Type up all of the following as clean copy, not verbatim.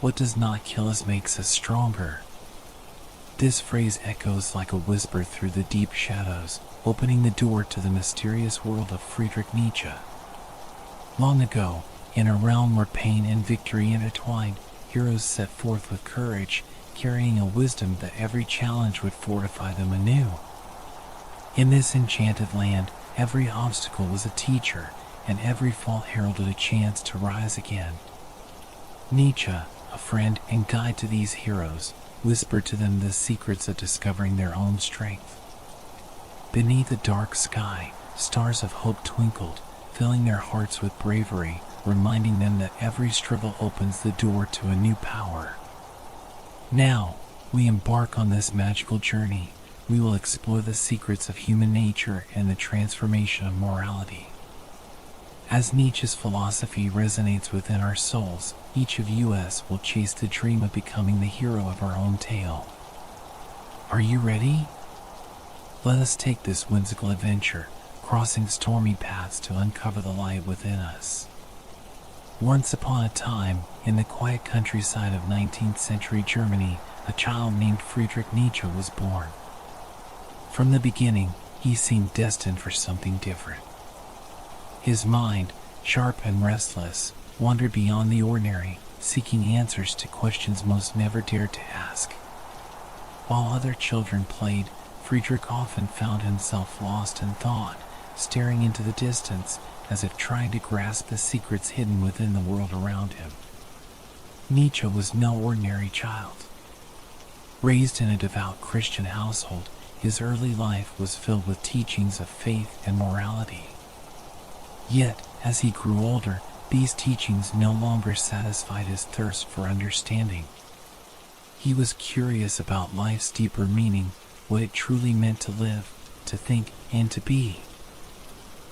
"What does not kill us makes us stronger." This phrase echoes like a whisper through the deep shadows, opening the door to the mysterious world of Friedrich Nietzsche. Long ago, in a realm where pain and victory intertwined, heroes set forth with courage, carrying a wisdom that every challenge would fortify them anew. In this enchanted land, every obstacle was a teacher, and every fall heralded a chance to rise again. Nietzsche, a friend and guide to these heroes, whispered to them the secrets of discovering their own strength. Beneath a dark sky, stars of hope twinkled, filling their hearts with bravery, reminding them that every struggle opens the door to a new power. Now, we embark on this magical journey. We will explore the secrets of human nature and the transformation of morality. As Nietzsche's philosophy resonates within our souls, each of us will chase the dream of becoming the hero of our own tale. Are you ready? Let us take this whimsical adventure, crossing stormy paths to uncover the light within us. Once upon a time, in the quiet countryside of 19th century Germany, a child named Friedrich Nietzsche was born. From the beginning, he seemed destined for something different. His mind, sharp and restless, wandered beyond the ordinary, seeking answers to questions most never dared to ask. While other children played, Friedrich often found himself lost in thought, staring into the distance, as if trying to grasp the secrets hidden within the world around him. Nietzsche was no ordinary child. Raised in a devout Christian household, his early life was filled with teachings of faith and morality. Yet, as he grew older, these teachings no longer satisfied his thirst for understanding. He was curious about life's deeper meaning, what it truly meant to live, to think, and to be.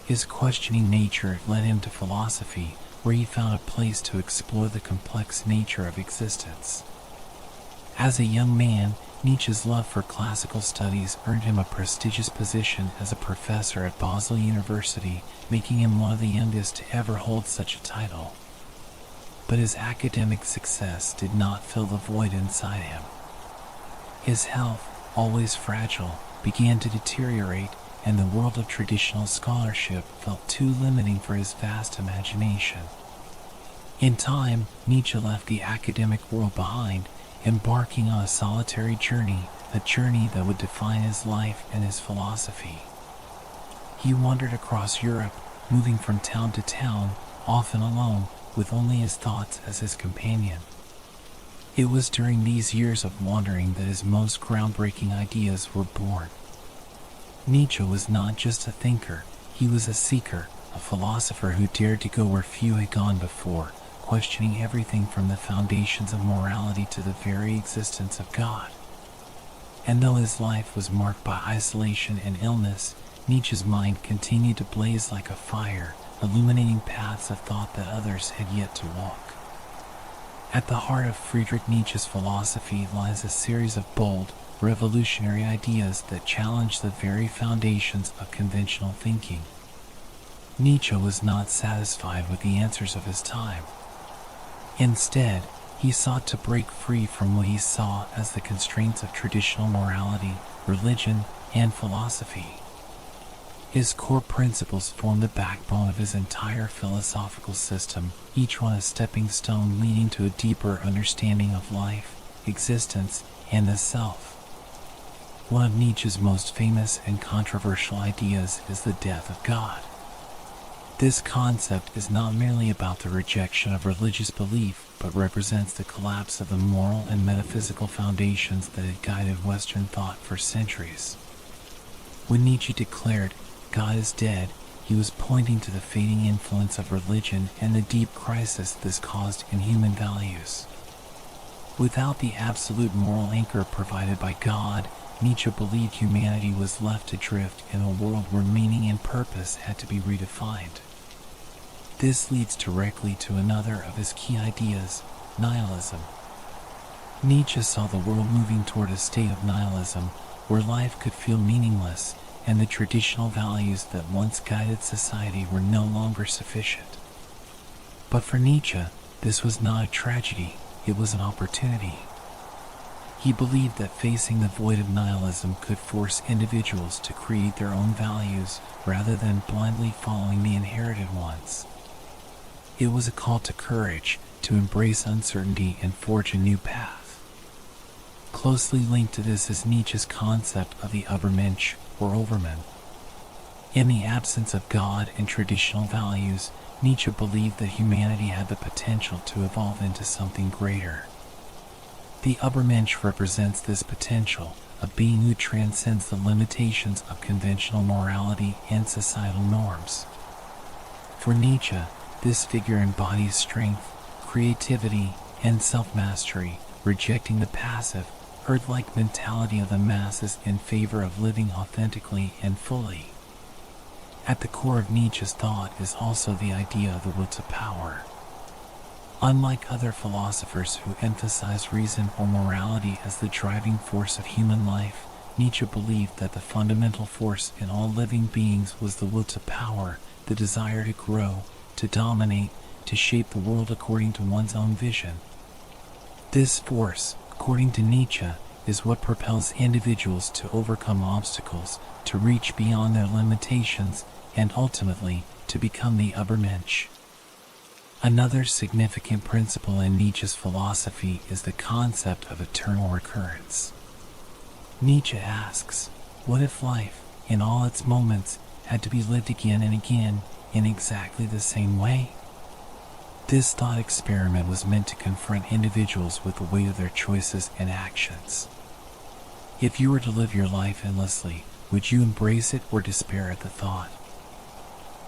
His questioning nature led him to philosophy, where he found a place to explore the complex nature of existence. As a young man, Nietzsche's love for classical studies earned him a prestigious position as a professor at Basel University, making him one of the youngest to ever hold such a title. But his academic success did not fill the void inside him. His health, always fragile, began to deteriorate, and the world of traditional scholarship felt too limiting for his vast imagination. In time, Nietzsche left the academic world behind, embarking on a solitary journey, a journey that would define his life and his philosophy. He wandered across Europe, moving from town to town, often alone, with only his thoughts as his companion. It was during these years of wandering that his most groundbreaking ideas were born. Nietzsche was not just a thinker, he was a seeker, a philosopher who dared to go where few had gone before, questioning everything from the foundations of morality to the very existence of God. And though his life was marked by isolation and illness, Nietzsche's mind continued to blaze like a fire, illuminating paths of thought that others had yet to walk. At the heart of Friedrich Nietzsche's philosophy lies a series of bold, revolutionary ideas that challenge the very foundations of conventional thinking. Nietzsche was not satisfied with the answers of his time. Instead, he sought to break free from what he saw as the constraints of traditional morality, religion, and philosophy. His core principles form the backbone of his entire philosophical system, each one a stepping stone leading to a deeper understanding of life, existence, and the self. One of Nietzsche's most famous and controversial ideas is the death of God. This concept is not merely about the rejection of religious belief, but represents the collapse of the moral and metaphysical foundations that had guided Western thought for centuries. When Nietzsche declared, "God is dead," he was pointing to the fading influence of religion and the deep crisis this caused in human values. Without the absolute moral anchor provided by God, Nietzsche believed humanity was left to drift in a world where meaning and purpose had to be redefined. This leads directly to another of his key ideas, nihilism. Nietzsche saw the world moving toward a state of nihilism, where life could feel meaningless, and the traditional values that once guided society were no longer sufficient. But for Nietzsche, this was not a tragedy, it was an opportunity. He believed that facing the void of nihilism could force individuals to create their own values rather than blindly following the inherited ones. It was a call to courage, to embrace uncertainty and forge a new path. Closely linked to this is Nietzsche's concept of the Übermensch, or Overman. In the absence of God and traditional values, Nietzsche believed that humanity had the potential to evolve into something greater. The Übermensch represents this potential, a being who transcends the limitations of conventional morality and societal norms. For Nietzsche, this figure embodies strength, creativity, and self-mastery, rejecting the passive, herd-like mentality of the masses in favor of living authentically and fully. At the core of Nietzsche's thought is also the idea of the will to power. Unlike other philosophers who emphasize reason or morality as the driving force of human life, Nietzsche believed that the fundamental force in all living beings was the will to power, the desire to grow, to dominate, to shape the world according to one's own vision. This force, according to Nietzsche, is what propels individuals to overcome obstacles, to reach beyond their limitations, and ultimately, to become the Übermensch. Another significant principle in Nietzsche's philosophy is the concept of eternal recurrence. Nietzsche asks, what if life, in all its moments, had to be lived again and again, in exactly the same way? This thought experiment was meant to confront individuals with the weight of their choices and actions. If you were to live your life endlessly, would you embrace it or despair at the thought?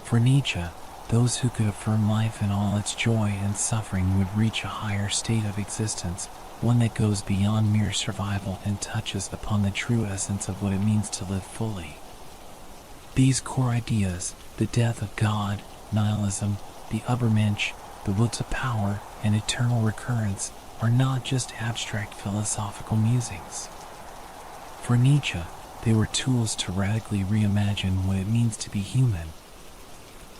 For Nietzsche, those who could affirm life in all its joy and suffering would reach a higher state of existence, one that goes beyond mere survival and touches upon the true essence of what it means to live fully. These core ideas, the death of God, nihilism, the Übermensch, the will to power, and eternal recurrence, are not just abstract philosophical musings. For Nietzsche, they were tools to radically reimagine what it means to be human.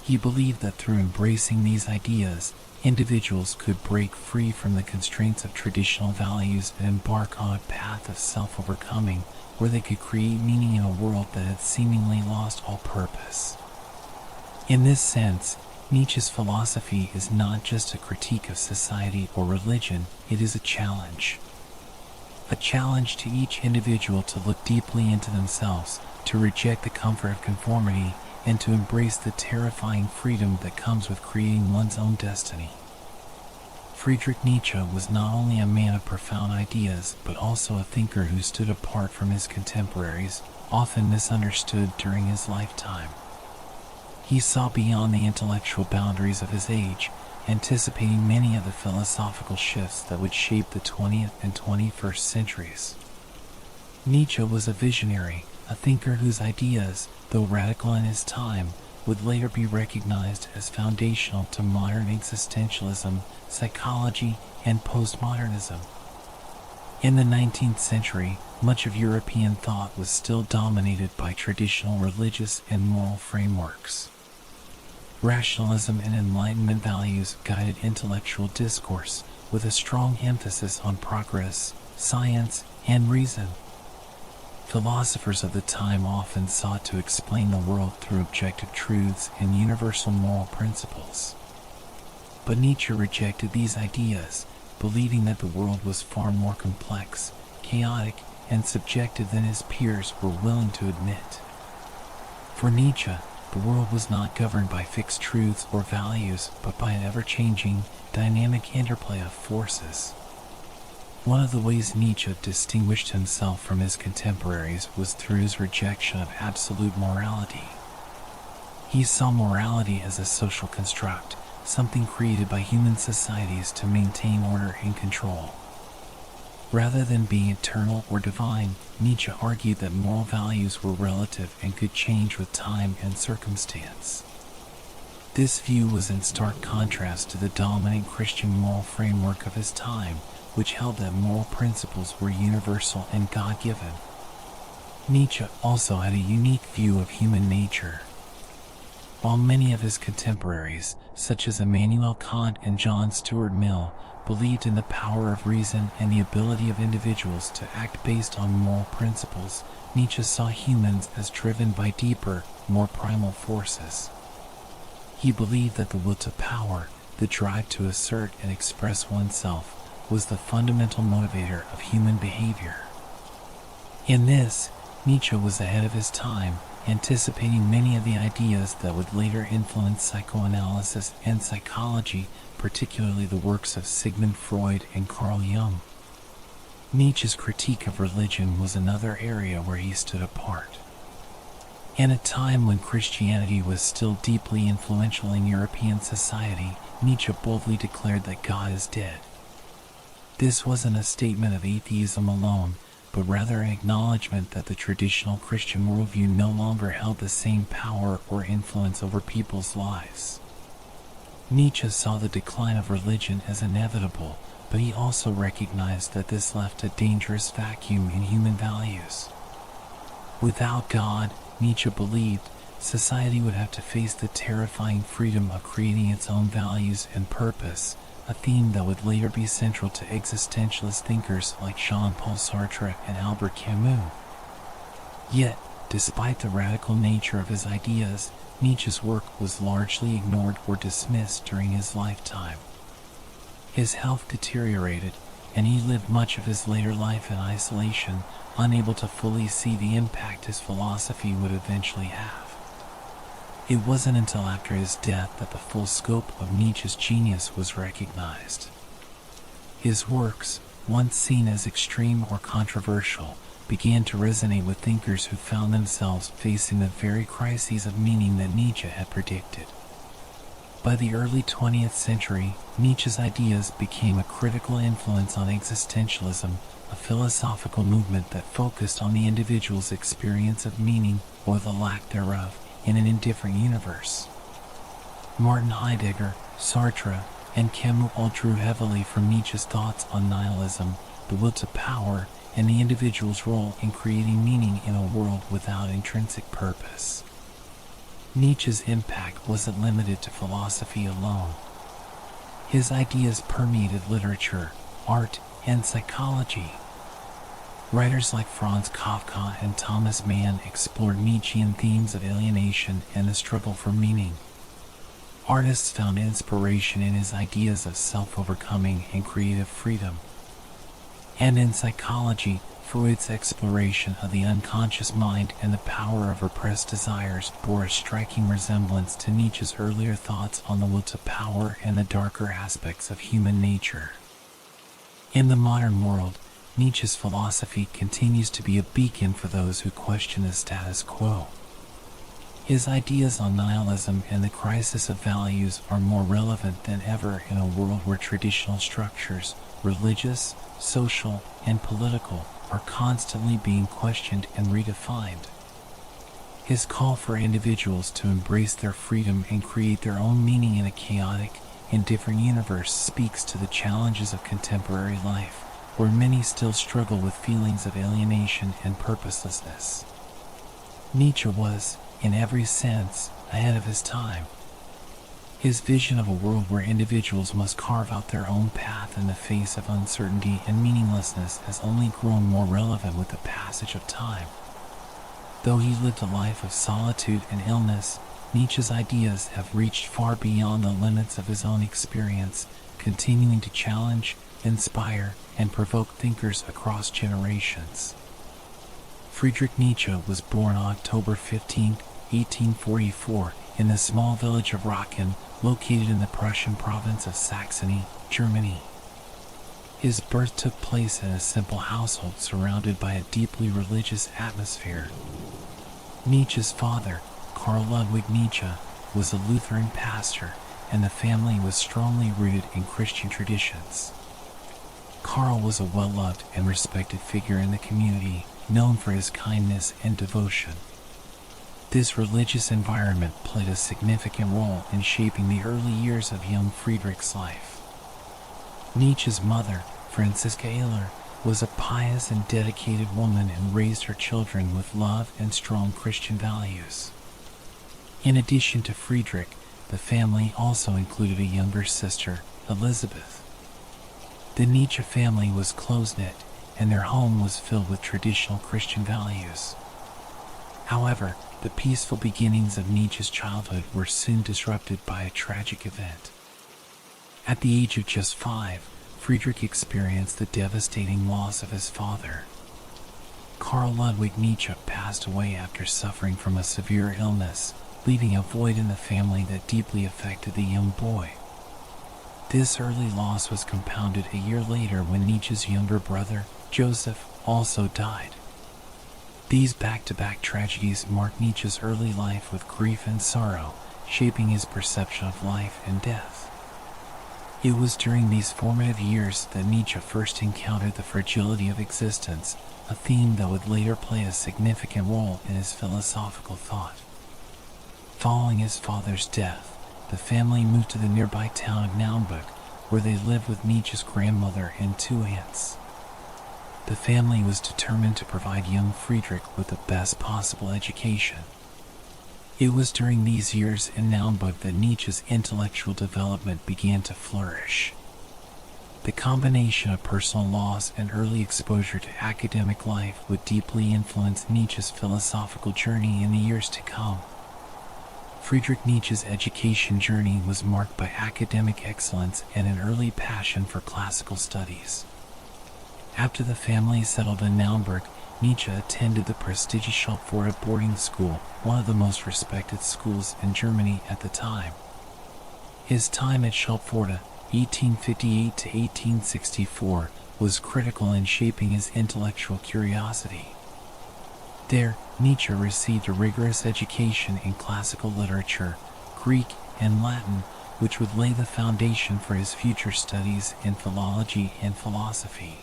He believed that through embracing these ideas, individuals could break free from the constraints of traditional values and embark on a path of self-overcoming, where they could create meaning in a world that had seemingly lost all purpose. In this sense, Nietzsche's philosophy is not just a critique of society or religion, it is a challenge. A challenge to each individual to look deeply into themselves, to reject the comfort of conformity, and to embrace the terrifying freedom that comes with creating one's own destiny. Friedrich Nietzsche was not only a man of profound ideas, but also a thinker who stood apart from his contemporaries, often misunderstood during his lifetime. He saw beyond the intellectual boundaries of his age, anticipating many of the philosophical shifts that would shape the 20th and 21st centuries. Nietzsche was a visionary, a thinker whose ideas, though radical in his time, would later be recognized as foundational to modern existentialism, psychology, and postmodernism. In the 19th century, much of European thought was still dominated by traditional religious and moral frameworks. Rationalism and Enlightenment values guided intellectual discourse, with a strong emphasis on progress, science, and reason. Philosophers of the time often sought to explain the world through objective truths and universal moral principles. But Nietzsche rejected these ideas, believing that the world was far more complex, chaotic, and subjective than his peers were willing to admit. For Nietzsche, the world was not governed by fixed truths or values, but by an ever-changing, dynamic interplay of forces. One of the ways Nietzsche distinguished himself from his contemporaries was through his rejection of absolute morality. He saw morality as a social construct, something created by human societies to maintain order and control. Rather than being eternal or divine, Nietzsche argued that moral values were relative and could change with time and circumstance. This view was in stark contrast to the dominant Christian moral framework of his time, which held that moral principles were universal and God-given. Nietzsche also had a unique view of human nature. While many of his contemporaries, such as Immanuel Kant and John Stuart Mill, believed in the power of reason and the ability of individuals to act based on moral principles, Nietzsche saw humans as driven by deeper, more primal forces. He believed that the will to power, the drive to assert and express oneself, was the fundamental motivator of human behavior. In this, Nietzsche was ahead of his time, anticipating many of the ideas that would later influence psychoanalysis and psychology, particularly the works of Sigmund Freud and Carl Jung. Nietzsche's critique of religion was another area where he stood apart. In a time when Christianity was still deeply influential in European society, Nietzsche boldly declared that God is dead. This wasn't a statement of atheism alone, but rather an acknowledgement that the traditional Christian worldview no longer held the same power or influence over people's lives. Nietzsche saw the decline of religion as inevitable, but he also recognized that this left a dangerous vacuum in human values. Without God, Nietzsche believed, society would have to face the terrifying freedom of creating its own values and purpose, a theme that would later be central to existentialist thinkers like Jean-Paul Sartre and Albert Camus. Yet, despite the radical nature of his ideas, Nietzsche's work was largely ignored or dismissed during his lifetime. His health deteriorated, and he lived much of his later life in isolation, unable to fully see the impact his philosophy would eventually have. It wasn't until after his death that the full scope of Nietzsche's genius was recognized. His works, once seen as extreme or controversial, began to resonate with thinkers who found themselves facing the very crises of meaning that Nietzsche had predicted. By the early 20th century, Nietzsche's ideas became a critical influence on existentialism, a philosophical movement that focused on the individual's experience of meaning, or the lack thereof, in an indifferent universe. Martin Heidegger, Sartre, and Camus all drew heavily from Nietzsche's thoughts on nihilism, the will to power, and the individual's role in creating meaning in a world without intrinsic purpose. Nietzsche's impact wasn't limited to philosophy alone. His ideas permeated literature, art, and psychology. Writers like Franz Kafka and Thomas Mann explored Nietzschean themes of alienation and the struggle for meaning. Artists found inspiration in his ideas of self-overcoming and creative freedom. And in psychology, Freud's exploration of the unconscious mind and the power of repressed desires bore a striking resemblance to Nietzsche's earlier thoughts on the will to power and the darker aspects of human nature. In the modern world, Nietzsche's philosophy continues to be a beacon for those who question the status quo. His ideas on nihilism and the crisis of values are more relevant than ever in a world where traditional structures, religious, social, and political, are constantly being questioned and redefined. His call for individuals to embrace their freedom and create their own meaning in a chaotic, indifferent universe speaks to the challenges of contemporary life, where many still struggle with feelings of alienation and purposelessness. Nietzsche was, in every sense, ahead of his time. His vision of a world where individuals must carve out their own path in the face of uncertainty and meaninglessness has only grown more relevant with the passage of time. Though he lived a life of solitude and illness, Nietzsche's ideas have reached far beyond the limits of his own experience, continuing to challenge, inspire, and provoke thinkers across generations. Friedrich Nietzsche was born on October 15, 1844, in the small village of Rocken, located in the Prussian province of Saxony, Germany. His birth took place in a simple household surrounded by a deeply religious atmosphere. Nietzsche's father, Karl Ludwig Nietzsche, was a Lutheran pastor, and the family was strongly rooted in Christian traditions. Karl was a well-loved and respected figure in the community, known for his kindness and devotion. This religious environment played a significant role in shaping the early years of young Friedrich's life. Nietzsche's mother, Franziska Ehler, was a pious and dedicated woman who raised her children with love and strong Christian values. In addition to Friedrich, the family also included a younger sister, Elizabeth. The Nietzsche family was close-knit, and their home was filled with traditional Christian values. However, the peaceful beginnings of Nietzsche's childhood were soon disrupted by a tragic event. At the age of just 5, Friedrich experienced the devastating loss of his father. Karl Ludwig Nietzsche passed away after suffering from a severe illness, leaving a void in the family that deeply affected the young boy. This early loss was compounded a year later when Nietzsche's younger brother, Joseph, also died. These back-to-back tragedies marked Nietzsche's early life with grief and sorrow, shaping his perception of life and death. It was during these formative years that Nietzsche first encountered the fragility of existence, a theme that would later play a significant role in his philosophical thought. Following his father's death, the family moved to the nearby town of Naumburg, where they lived with Nietzsche's grandmother and 2 aunts. The family was determined to provide young Friedrich with the best possible education. It was during these years in Naumburg that Nietzsche's intellectual development began to flourish. The combination of personal loss and early exposure to academic life would deeply influence Nietzsche's philosophical journey in the years to come. Friedrich Nietzsche's education journey was marked by academic excellence and an early passion for classical studies. After the family settled in Naumburg, Nietzsche attended the prestigious Schulpforta boarding school, one of the most respected schools in Germany at the time. His time at Schulpforta, 1858 to 1864, was critical in shaping his intellectual curiosity. There, Nietzsche received a rigorous education in classical literature, Greek, and Latin, which would lay the foundation for his future studies in philology and philosophy.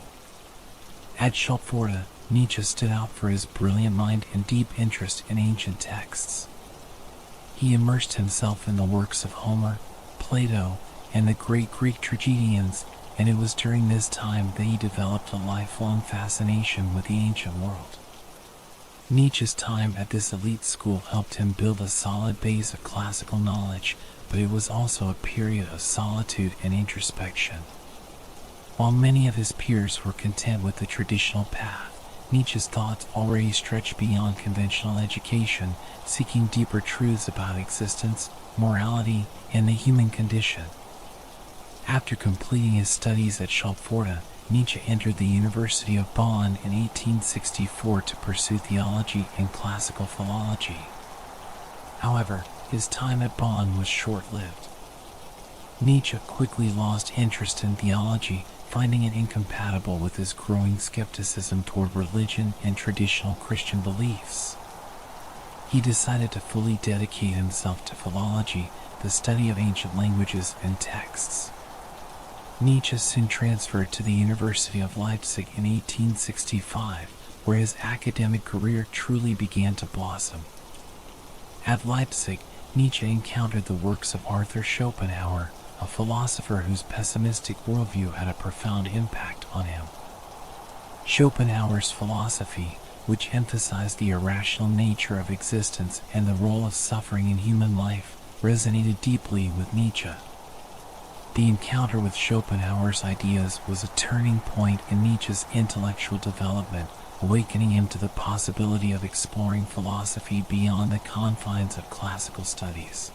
At Schulpforta, Nietzsche stood out for his brilliant mind and deep interest in ancient texts. He immersed himself in the works of Homer, Plato, and the great Greek tragedians, and it was during this time that he developed a lifelong fascination with the ancient world. Nietzsche's time at this elite school helped him build a solid base of classical knowledge, but it was also a period of solitude and introspection. While many of his peers were content with the traditional path, Nietzsche's thoughts already stretched beyond conventional education, seeking deeper truths about existence, morality, and the human condition. After completing his studies at Schulpforta, Nietzsche entered the University of Bonn in 1864 to pursue theology and classical philology. However, his time at Bonn was short-lived. Nietzsche quickly lost interest in theology, finding it incompatible with his growing skepticism toward religion and traditional Christian beliefs. He decided to fully dedicate himself to philology, the study of ancient languages and texts. Nietzsche soon transferred to the University of Leipzig in 1865, where his academic career truly began to blossom. At Leipzig, Nietzsche encountered the works of Arthur Schopenhauer, a philosopher whose pessimistic worldview had a profound impact on him. Schopenhauer's philosophy, which emphasized the irrational nature of existence and the role of suffering in human life, resonated deeply with Nietzsche. The encounter with Schopenhauer's ideas was a turning point in Nietzsche's intellectual development, awakening him to the possibility of exploring philosophy beyond the confines of classical studies.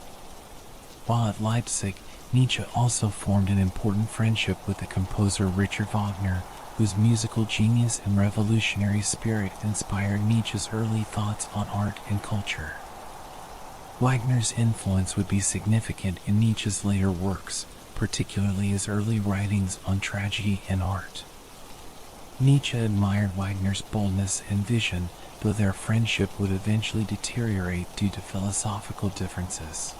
While at Leipzig, Nietzsche also formed an important friendship with the composer Richard Wagner, whose musical genius and revolutionary spirit inspired Nietzsche's early thoughts on art and culture. Wagner's influence would be significant in Nietzsche's later works, particularly his early writings on tragedy and art. Nietzsche admired Wagner's boldness and vision, though their friendship would eventually deteriorate due to philosophical differences.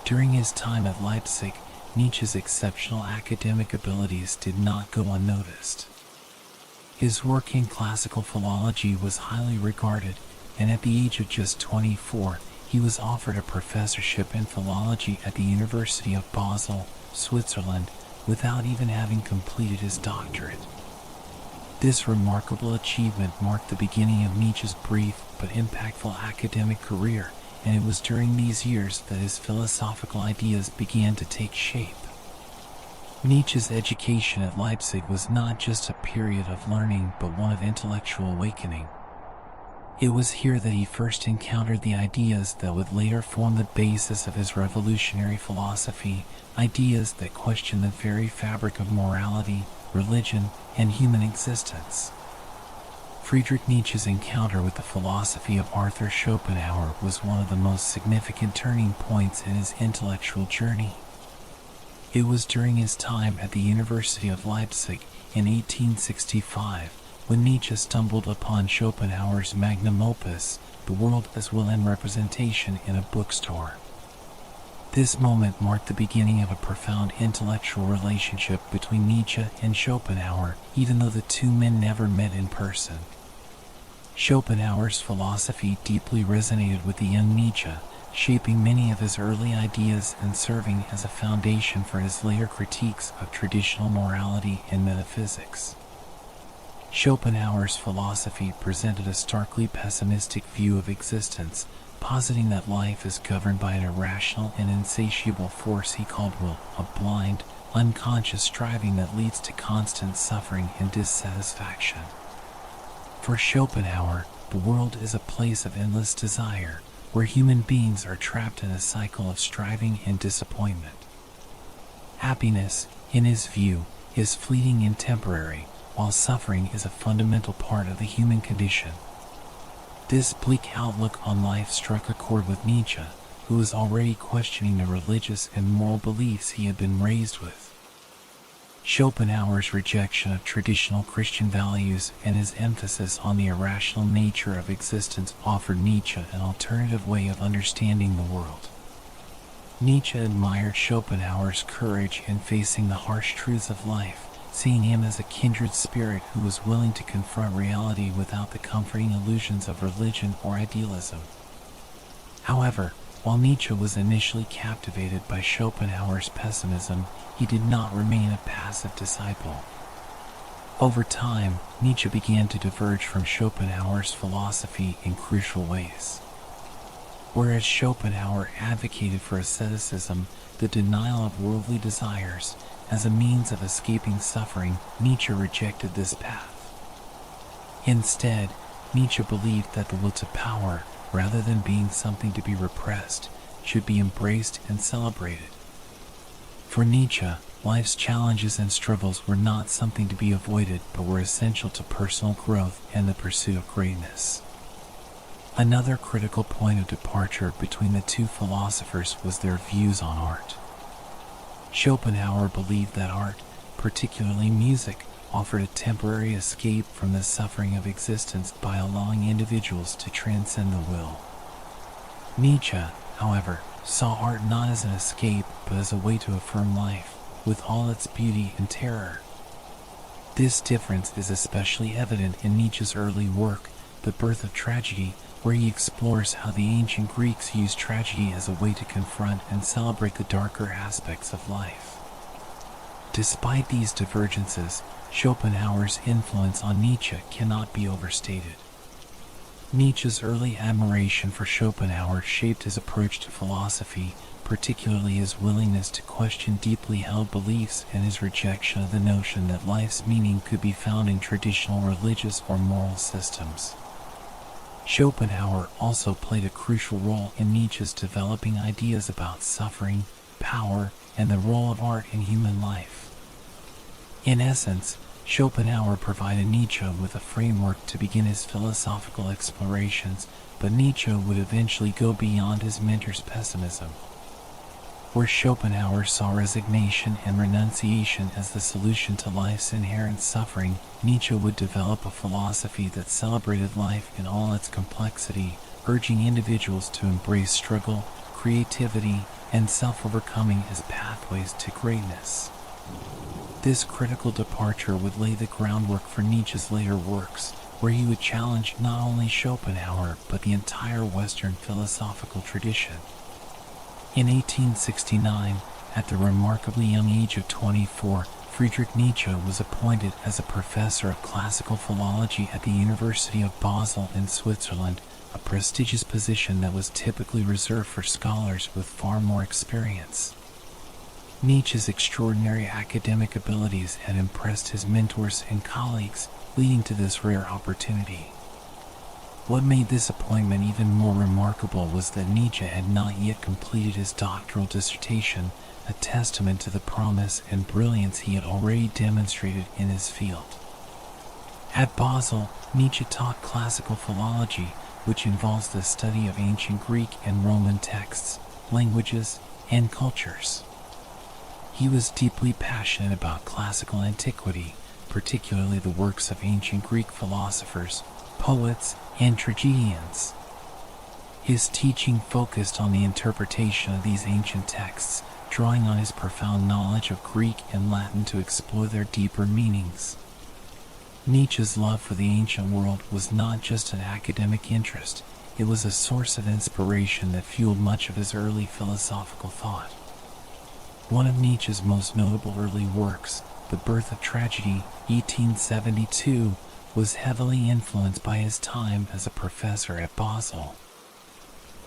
During his time at Leipzig, Nietzsche's exceptional academic abilities did not go unnoticed. His work in classical philology was highly regarded, and at the age of just 24, he was offered a professorship in philology at the University of Basel, Switzerland, without even having completed his doctorate. This remarkable achievement marked the beginning of Nietzsche's brief but impactful academic career, and it was during these years that his philosophical ideas began to take shape. Nietzsche's education at Leipzig was not just a period of learning, but one of intellectual awakening. It was here that he first encountered the ideas that would later form the basis of his revolutionary philosophy, ideas that questioned the very fabric of morality, religion, and human existence. Friedrich Nietzsche's encounter with the philosophy of Arthur Schopenhauer was one of the most significant turning points in his intellectual journey. It was during his time at the University of Leipzig in 1865 when Nietzsche stumbled upon Schopenhauer's magnum opus, The World as Will and Representation, in a bookstore. This moment marked the beginning of a profound intellectual relationship between Nietzsche and Schopenhauer, even though the two men never met in person. Schopenhauer's philosophy deeply resonated with the young Nietzsche, shaping many of his early ideas and serving as a foundation for his later critiques of traditional morality and metaphysics. Schopenhauer's philosophy presented a starkly pessimistic view of existence, positing that life is governed by an irrational and insatiable force he called will, a blind, unconscious striving that leads to constant suffering and dissatisfaction. For Schopenhauer, the world is a place of endless desire, where human beings are trapped in a cycle of striving and disappointment. Happiness, in his view, is fleeting and temporary, while suffering is a fundamental part of the human condition. This bleak outlook on life struck a chord with Nietzsche, who was already questioning the religious and moral beliefs he had been raised with. Schopenhauer's rejection of traditional Christian values and his emphasis on the irrational nature of existence offered Nietzsche an alternative way of understanding the world. Nietzsche admired Schopenhauer's courage in facing the harsh truths of life, seeing him as a kindred spirit who was willing to confront reality without the comforting illusions of religion or idealism. However, while Nietzsche was initially captivated by Schopenhauer's pessimism, he did not remain a passive disciple. Over time, Nietzsche began to diverge from Schopenhauer's philosophy in crucial ways. Whereas Schopenhauer advocated for asceticism, the denial of worldly desires, as a means of escaping suffering, Nietzsche rejected this path. Instead, Nietzsche believed that the will to power, rather than being something to be repressed, should be embraced and celebrated. For Nietzsche, life's challenges and struggles were not something to be avoided, but were essential to personal growth and the pursuit of greatness. Another critical point of departure between the two philosophers was their views on art. Schopenhauer believed that art, particularly music, offered a temporary escape from the suffering of existence by allowing individuals to transcend the will. Nietzsche, however, saw art not as an escape but as a way to affirm life, with all its beauty and terror. This difference is especially evident in Nietzsche's early work, The Birth of Tragedy, where he explores how the ancient Greeks used tragedy as a way to confront and celebrate the darker aspects of life. Despite these divergences, Schopenhauer's influence on Nietzsche cannot be overstated. Nietzsche's early admiration for Schopenhauer shaped his approach to philosophy, particularly his willingness to question deeply held beliefs and his rejection of the notion that life's meaning could be found in traditional religious or moral systems. Schopenhauer also played a crucial role in Nietzsche's developing ideas about suffering, power, and the role of art in human life. In essence, Schopenhauer provided Nietzsche with a framework to begin his philosophical explorations, but Nietzsche would eventually go beyond his mentor's pessimism. Where Schopenhauer saw resignation and renunciation as the solution to life's inherent suffering, Nietzsche would develop a philosophy that celebrated life in all its complexity, urging individuals to embrace struggle, creativity, and self-overcoming as pathways to greatness. This critical departure would lay the groundwork for Nietzsche's later works, where he would challenge not only Schopenhauer but the entire Western philosophical tradition. In 1869, at the remarkably young age of 24, Friedrich Nietzsche was appointed as a professor of classical philology at the University of Basel in Switzerland, a prestigious position that was typically reserved for scholars with far more experience. Nietzsche's extraordinary academic abilities had impressed his mentors and colleagues, leading to this rare opportunity. What made this appointment even more remarkable was that Nietzsche had not yet completed his doctoral dissertation, a testament to the promise and brilliance he had already demonstrated in his field. At Basel, Nietzsche taught classical philology, which involves the study of ancient Greek and Roman texts, languages, and cultures. He was deeply passionate about classical antiquity, particularly the works of ancient Greek philosophers, poets, and tragedians. His teaching focused on the interpretation of these ancient texts, drawing on his profound knowledge of Greek and Latin to explore their deeper meanings. Nietzsche's love for the ancient world was not just an academic interest, it was a source of inspiration that fueled much of his early philosophical thought. One of Nietzsche's most notable early works, The Birth of Tragedy, 1872, was heavily influenced by his time as a professor at Basel.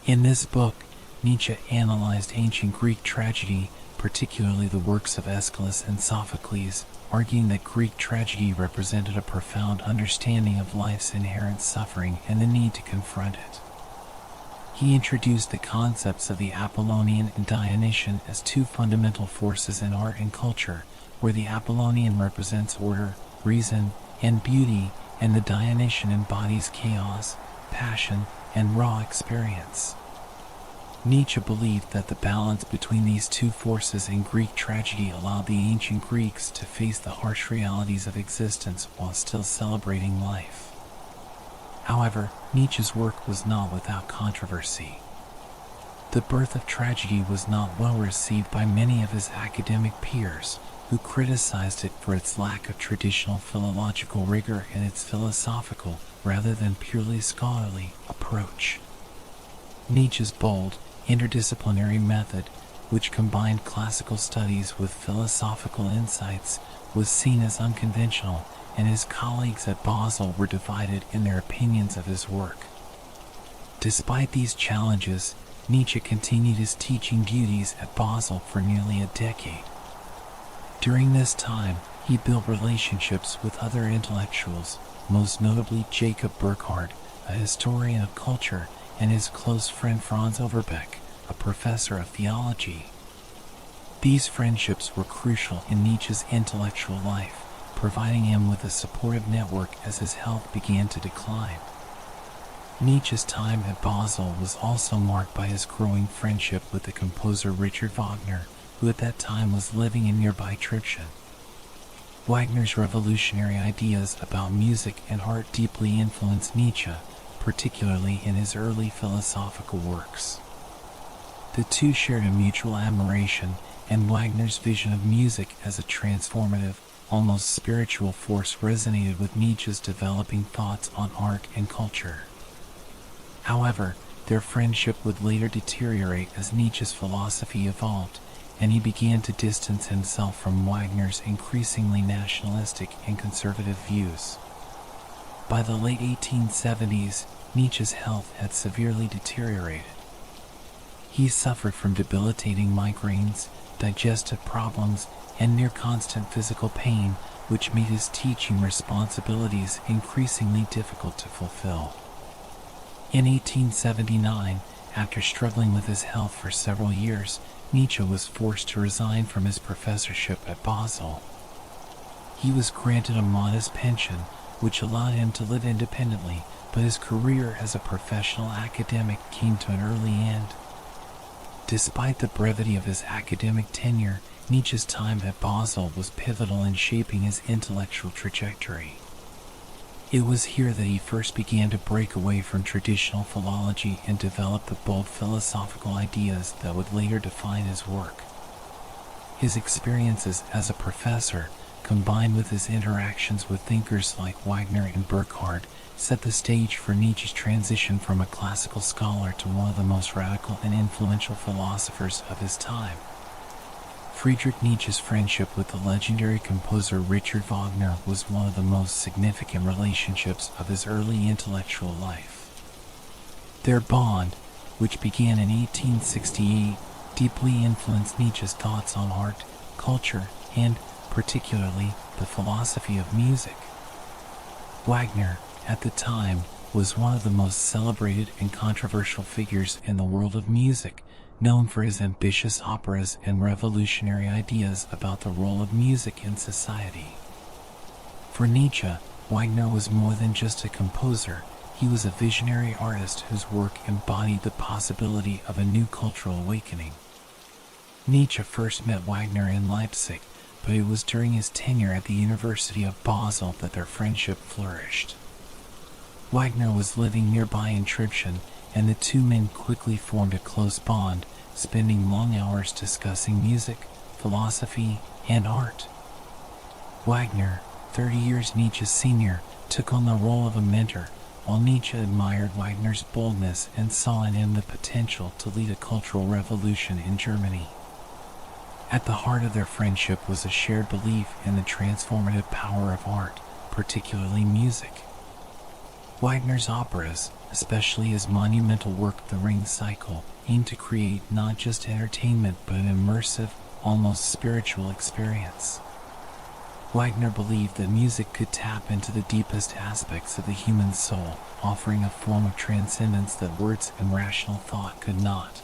In this book, Nietzsche analyzed ancient Greek tragedy, particularly the works of Aeschylus and Sophocles, arguing that Greek tragedy represented a profound understanding of life's inherent suffering and the need to confront it. He introduced the concepts of the Apollonian and Dionysian as two fundamental forces in art and culture, where the Apollonian represents order, reason, and beauty, and the Dionysian embodies chaos, passion, and raw experience. Nietzsche believed that the balance between these two forces in Greek tragedy allowed the ancient Greeks to face the harsh realities of existence while still celebrating life. However, Nietzsche's work was not without controversy. The Birth of Tragedy was not well received by many of his academic peers, who criticized it for its lack of traditional philological rigor and its philosophical, rather than purely scholarly, approach. Nietzsche's bold, interdisciplinary method, which combined classical studies with philosophical insights, was seen as unconventional, and his colleagues at Basel were divided in their opinions of his work. Despite these challenges, Nietzsche continued his teaching duties at Basel for nearly a decade. During this time, he built relationships with other intellectuals, most notably Jacob Burckhardt, a historian of culture, and his close friend Franz Overbeck, a professor of theology. These friendships were crucial in Nietzsche's intellectual life, providing him with a supportive network as his health began to decline. Nietzsche's time at Basel was also marked by his growing friendship with the composer Richard Wagner, who at that time was living in nearby Tribschen. Wagner's revolutionary ideas about music and art deeply influenced Nietzsche, particularly in his early philosophical works. The two shared a mutual admiration, and Wagner's vision of music as a transformative, almost spiritual force resonated with Nietzsche's developing thoughts on art and culture. However, their friendship would later deteriorate as Nietzsche's philosophy evolved, and he began to distance himself from Wagner's increasingly nationalistic and conservative views. By the late 1870s, Nietzsche's health had severely deteriorated. He suffered from debilitating migraines, digestive problems, and near constant physical pain, which made his teaching responsibilities increasingly difficult to fulfill. In 1879, after struggling with his health for several years, Nietzsche was forced to resign from his professorship at Basel. He was granted a modest pension, which allowed him to live independently, but his career as a professional academic came to an early end. Despite the brevity of his academic tenure, Nietzsche's time at Basel was pivotal in shaping his intellectual trajectory. It was here that he first began to break away from traditional philology and develop the bold philosophical ideas that would later define his work. His experiences as a professor, combined with his interactions with thinkers like Wagner and Burckhardt, set the stage for Nietzsche's transition from a classical scholar to one of the most radical and influential philosophers of his time. Friedrich Nietzsche's friendship with the legendary composer Richard Wagner was one of the most significant relationships of his early intellectual life. Their bond, which began in 1868, deeply influenced Nietzsche's thoughts on art, culture, and, particularly, the philosophy of music. Wagner, at the time, was one of the most celebrated and controversial figures in the world of music, known for his ambitious operas and revolutionary ideas about the role of music in society. For Nietzsche, Wagner was more than just a composer. He was a visionary artist whose work embodied the possibility of a new cultural awakening. Nietzsche first met Wagner in Leipzig, but it was during his tenure at the University of Basel that their friendship flourished. Wagner was living nearby in Tribschen, and the two men quickly formed a close bond, spending long hours discussing music, philosophy, and art. Wagner, 30 years Nietzsche's senior, took on the role of a mentor, while Nietzsche admired Wagner's boldness and saw in him the potential to lead a cultural revolution in Germany. At the heart of their friendship was a shared belief in the transformative power of art, particularly music. Wagner's operas, especially his monumental work The Ring Cycle, aimed to create not just entertainment but an immersive, almost spiritual experience. Wagner believed that music could tap into the deepest aspects of the human soul, offering a form of transcendence that words and rational thought could not.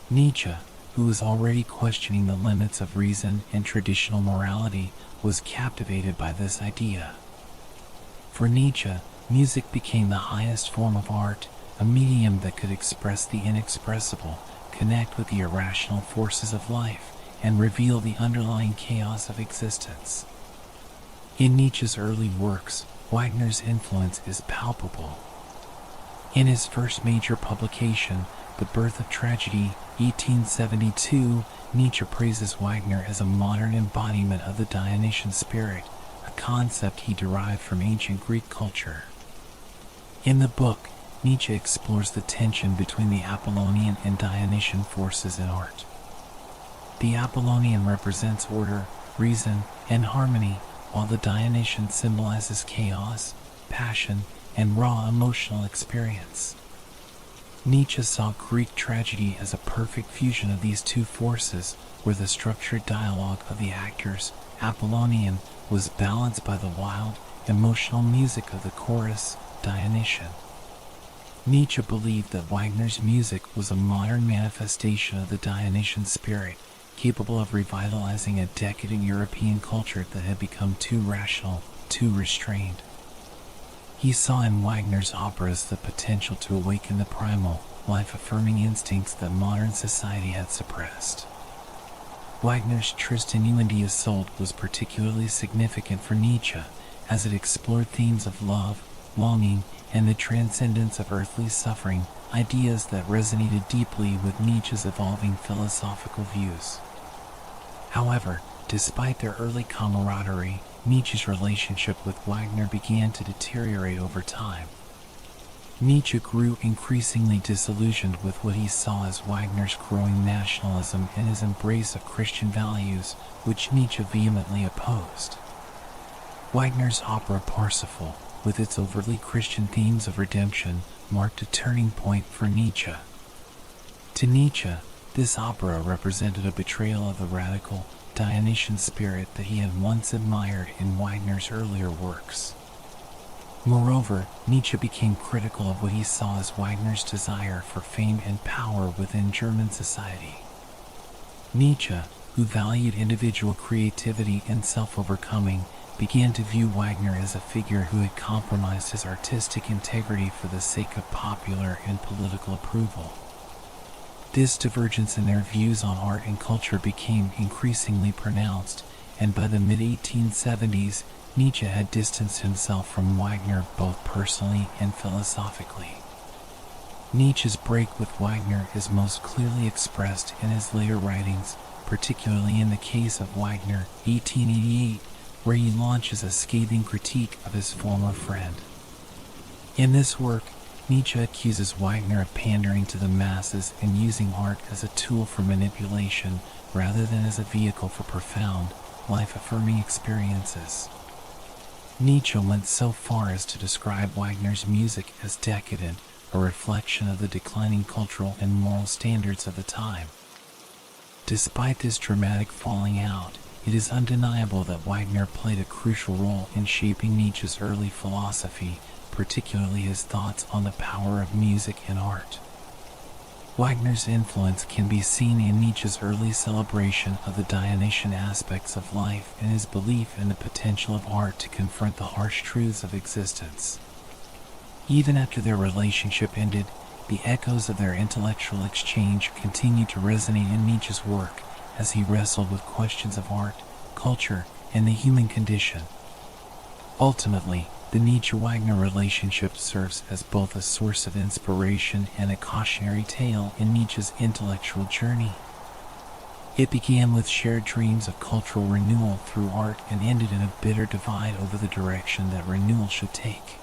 Nietzsche, who was already questioning the limits of reason and traditional morality, was captivated by this idea. For Nietzsche, music became the highest form of art, a medium that could express the inexpressible, connect with the irrational forces of life, and reveal the underlying chaos of existence. In Nietzsche's early works, Wagner's influence is palpable. In his first major publication, The Birth of Tragedy, 1872, Nietzsche praises Wagner as a modern embodiment of the Dionysian spirit, a concept he derived from ancient Greek culture. In the book, Nietzsche explores the tension between the Apollonian and Dionysian forces in art. The Apollonian represents order, reason, and harmony, while the Dionysian symbolizes chaos, passion, and raw emotional experience. Nietzsche saw Greek tragedy as a perfect fusion of these two forces, where the structured dialogue of the actors, Apollonian, was balanced by the wild, emotional music of the chorus, Dionysian. Nietzsche believed that Wagner's music was a modern manifestation of the Dionysian spirit, capable of revitalizing a decadent European culture that had become too rational, too restrained. He saw in Wagner's operas the potential to awaken the primal, life-affirming instincts that modern society had suppressed. Wagner's Tristan und Isolde was particularly significant for Nietzsche, as it explored themes of love, longing, and the transcendence of earthly suffering, ideas that resonated deeply with Nietzsche's evolving philosophical views. However, despite their early camaraderie, Nietzsche's relationship with Wagner began to deteriorate over time. Nietzsche grew increasingly disillusioned with what he saw as Wagner's growing nationalism and his embrace of Christian values, which Nietzsche vehemently opposed. Wagner's opera Parsifal, with its overtly Christian themes of redemption, marked a turning point for Nietzsche. To Nietzsche, this opera represented a betrayal of the radical, Dionysian spirit that he had once admired in Wagner's earlier works. Moreover, Nietzsche became critical of what he saw as Wagner's desire for fame and power within German society. Nietzsche, who valued individual creativity and self-overcoming, began to view Wagner as a figure who had compromised his artistic integrity for the sake of popular and political approval. This divergence in their views on art and culture became increasingly pronounced, and by the mid-1870s, Nietzsche had distanced himself from Wagner both personally and philosophically. Nietzsche's break with Wagner is most clearly expressed in his later writings, particularly in the case of Wagner, 1888, where he launches a scathing critique of his former friend. In this work, Nietzsche accuses Wagner of pandering to the masses and using art as a tool for manipulation rather than as a vehicle for profound, life-affirming experiences. Nietzsche went so far as to describe Wagner's music as decadent, a reflection of the declining cultural and moral standards of the time. Despite this dramatic falling out, it is undeniable that Wagner played a crucial role in shaping Nietzsche's early philosophy, particularly his thoughts on the power of music and art. Wagner's influence can be seen in Nietzsche's early celebration of the Dionysian aspects of life and his belief in the potential of art to confront the harsh truths of existence. Even after their relationship ended, the echoes of their intellectual exchange continued to resonate in Nietzsche's work as he wrestled with questions of art, culture, and the human condition. Ultimately, the Nietzsche-Wagner relationship serves as both a source of inspiration and a cautionary tale in Nietzsche's intellectual journey. It began with shared dreams of cultural renewal through art and ended in a bitter divide over the direction that renewal should take.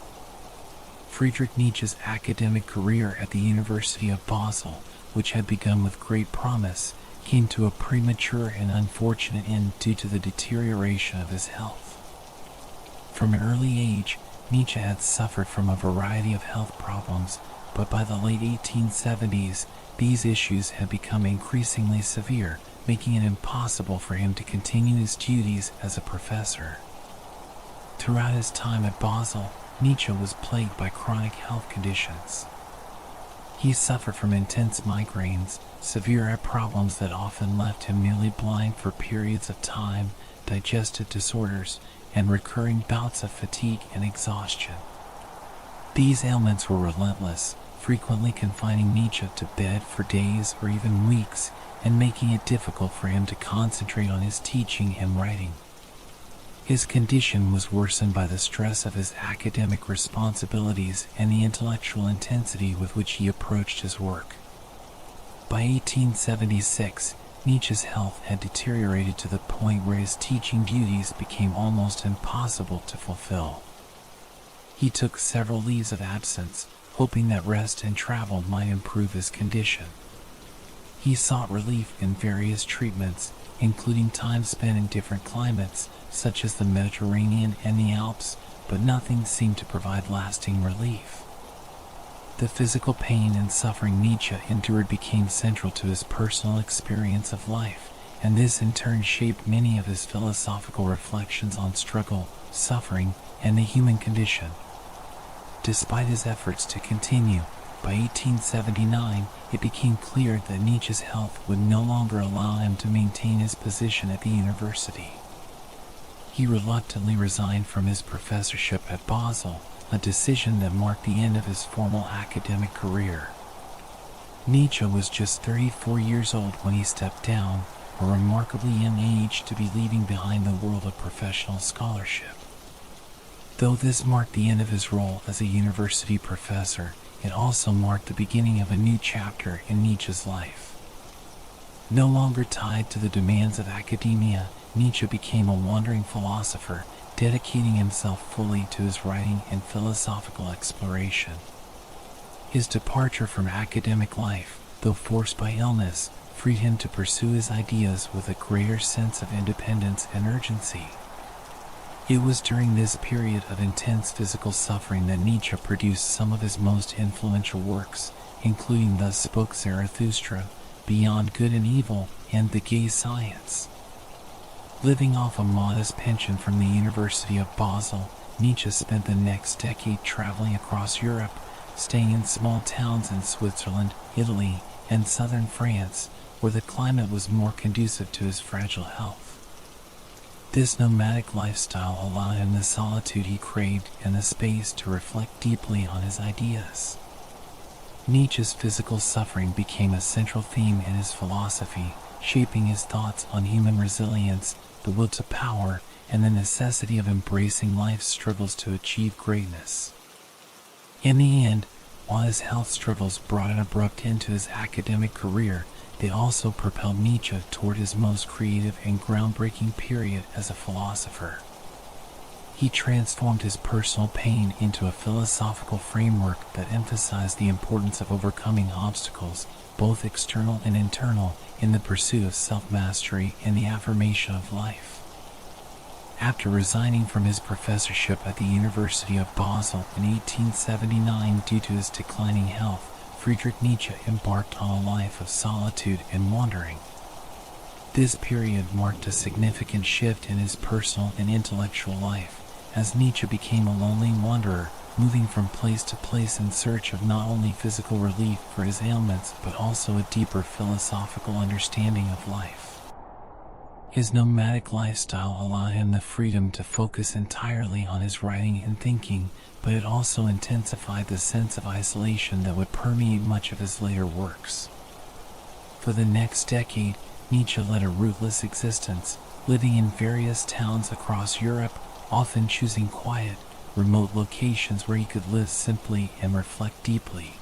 Friedrich Nietzsche's academic career at the University of Basel, which had begun with great promise, came to a premature and unfortunate end due to the deterioration of his health. From an early age, Nietzsche had suffered from a variety of health problems, but by the late 1870s, these issues had become increasingly severe, making it impossible for him to continue his duties as a professor. Throughout his time at Basel, Nietzsche was plagued by chronic health conditions. He suffered from intense migraines, severe eye problems that often left him nearly blind for periods of time, digestive disorders, and recurring bouts of fatigue and exhaustion. These ailments were relentless, frequently confining Nietzsche to bed for days or even weeks, and making it difficult for him to concentrate on his teaching and writing. His condition was worsened by the stress of his academic responsibilities and the intellectual intensity with which he approached his work. By 1876, Nietzsche's health had deteriorated to the point where his teaching duties became almost impossible to fulfill. He took several leaves of absence, hoping that rest and travel might improve his condition. He sought relief in various treatments, including time spent in different climates, such as the Mediterranean and the Alps, but nothing seemed to provide lasting relief. The physical pain and suffering Nietzsche endured became central to his personal experience of life, and this in turn shaped many of his philosophical reflections on struggle, suffering, and the human condition. Despite his efforts to continue, by 1879 it became clear that Nietzsche's health would no longer allow him to maintain his position at the university. He reluctantly resigned from his professorship at Basel, a decision that marked the end of his formal academic career. Nietzsche was just 34 years old when he stepped down, a remarkably young age to be leaving behind the world of professional scholarship. Though this marked the end of his role as a university professor, it also marked the beginning of a new chapter in Nietzsche's life. No longer tied to the demands of academia, Nietzsche became a wandering philosopher, dedicating himself fully to his writing and philosophical exploration. His departure from academic life, though forced by illness, freed him to pursue his ideas with a greater sense of independence and urgency. It was during this period of intense physical suffering that Nietzsche produced some of his most influential works, including Thus Spoke Zarathustra, Beyond Good and Evil, and The Gay Science. Living off a modest pension from the University of Basel, Nietzsche spent the next decade traveling across Europe, staying in small towns in Switzerland, Italy, and southern France, where the climate was more conducive to his fragile health. This nomadic lifestyle allowed him the solitude he craved and the space to reflect deeply on his ideas. Nietzsche's physical suffering became a central theme in his philosophy, shaping his thoughts on human resilience, the will to power, and the necessity of embracing life's struggles to achieve greatness. In the end, while his health struggles brought an abrupt end to his academic career, they also propelled Nietzsche toward his most creative and groundbreaking period as a philosopher. He transformed his personal pain into a philosophical framework that emphasized the importance of overcoming obstacles, both external and internal, in the pursuit of self-mastery and the affirmation of life. After resigning from his professorship at the University of Basel in 1879 due to his declining health, Friedrich Nietzsche embarked on a life of solitude and wandering. This period marked a significant shift in his personal and intellectual life, as Nietzsche became a lonely wanderer, moving from place to place in search of not only physical relief for his ailments but also a deeper philosophical understanding of life. His nomadic lifestyle allowed him the freedom to focus entirely on his writing and thinking, but it also intensified the sense of isolation that would permeate much of his later works. For the next decade, Nietzsche led a rootless existence, living in various towns across Europe, often choosing quiet, remote locations where he could live simply and reflect deeply.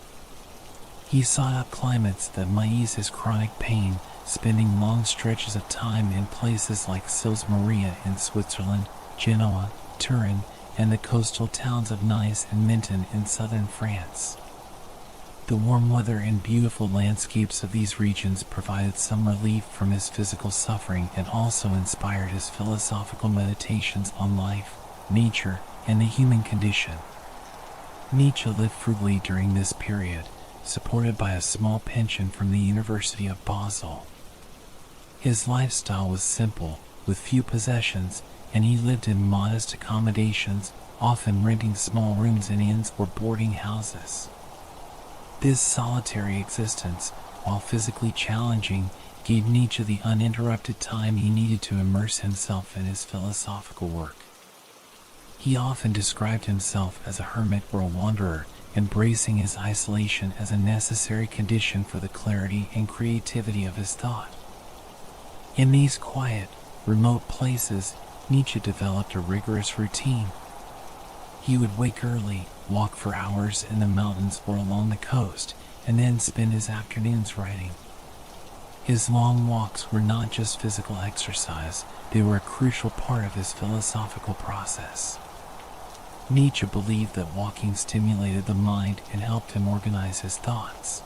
He sought out climates that might ease his chronic pain, spending long stretches of time in places like Sils Maria in Switzerland, Genoa, Turin, and the coastal towns of Nice and Menton in southern France. The warm weather and beautiful landscapes of these regions provided some relief from his physical suffering and also inspired his philosophical meditations on life, nature, and the human condition. Nietzsche lived frugally during this period, supported by a small pension from the University of Basel. His lifestyle was simple, with few possessions, and he lived in modest accommodations, often renting small rooms in inns or boarding houses. This solitary existence, while physically challenging, gave Nietzsche the uninterrupted time he needed to immerse himself in his philosophical work. He often described himself as a hermit or a wanderer, embracing his isolation as a necessary condition for the clarity and creativity of his thought. In these quiet, remote places, Nietzsche developed a rigorous routine. He would wake early, walk for hours in the mountains or along the coast, and then spend his afternoons writing. His long walks were not just physical exercise, they were a crucial part of his philosophical process. Nietzsche believed that walking stimulated the mind and helped him organize his thoughts.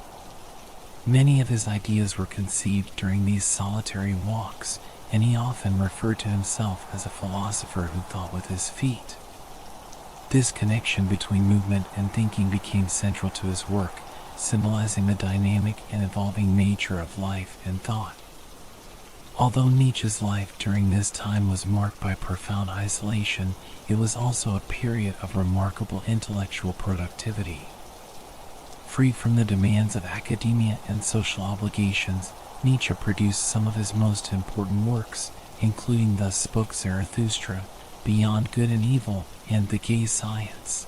Many of his ideas were conceived during these solitary walks, and he often referred to himself as a philosopher who thought with his feet. This connection between movement and thinking became central to his work, symbolizing the dynamic and evolving nature of life and thought. Although Nietzsche's life during this time was marked by profound isolation, it was also a period of remarkable intellectual productivity. Free from the demands of academia and social obligations, Nietzsche produced some of his most important works, including Thus Spoke Zarathustra, Beyond Good and Evil, and The Gay Science.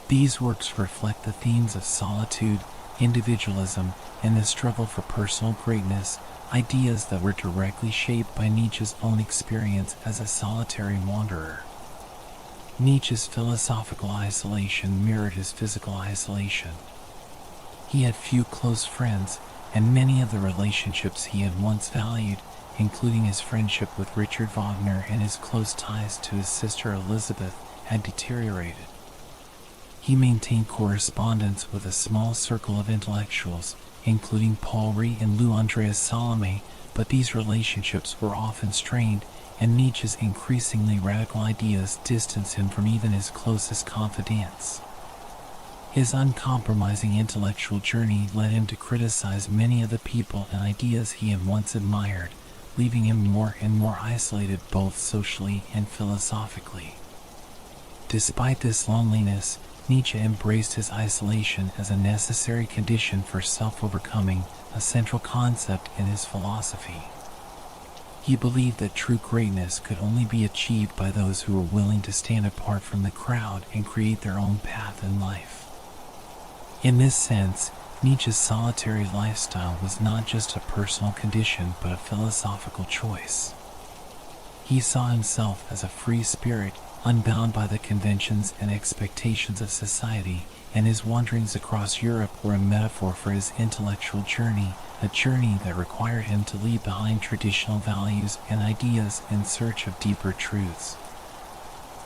These works reflect the themes of solitude, individualism, and the struggle for personal greatness, ideas that were directly shaped by Nietzsche's own experience as a solitary wanderer. Nietzsche's philosophical isolation mirrored his physical isolation. He had few close friends, and many of the relationships he had once valued, including his friendship with Richard Wagner and his close ties to his sister Elizabeth, had deteriorated. He maintained correspondence with a small circle of intellectuals, including Paul Ricoeur and Louis Andreas Salome, but these relationships were often strained, and Nietzsche's increasingly radical ideas distanced him from even his closest confidants. His uncompromising intellectual journey led him to criticize many of the people and ideas he had once admired, leaving him more and more isolated both socially and philosophically. Despite this loneliness, Nietzsche embraced his isolation as a necessary condition for self-overcoming, a central concept in his philosophy. He believed that true greatness could only be achieved by those who were willing to stand apart from the crowd and create their own path in life. In this sense, Nietzsche's solitary lifestyle was not just a personal condition but a philosophical choice. He saw himself as a free spirit, unbound by the conventions and expectations of society, and his wanderings across Europe were a metaphor for his intellectual journey, a journey that required him to leave behind traditional values and ideas in search of deeper truths.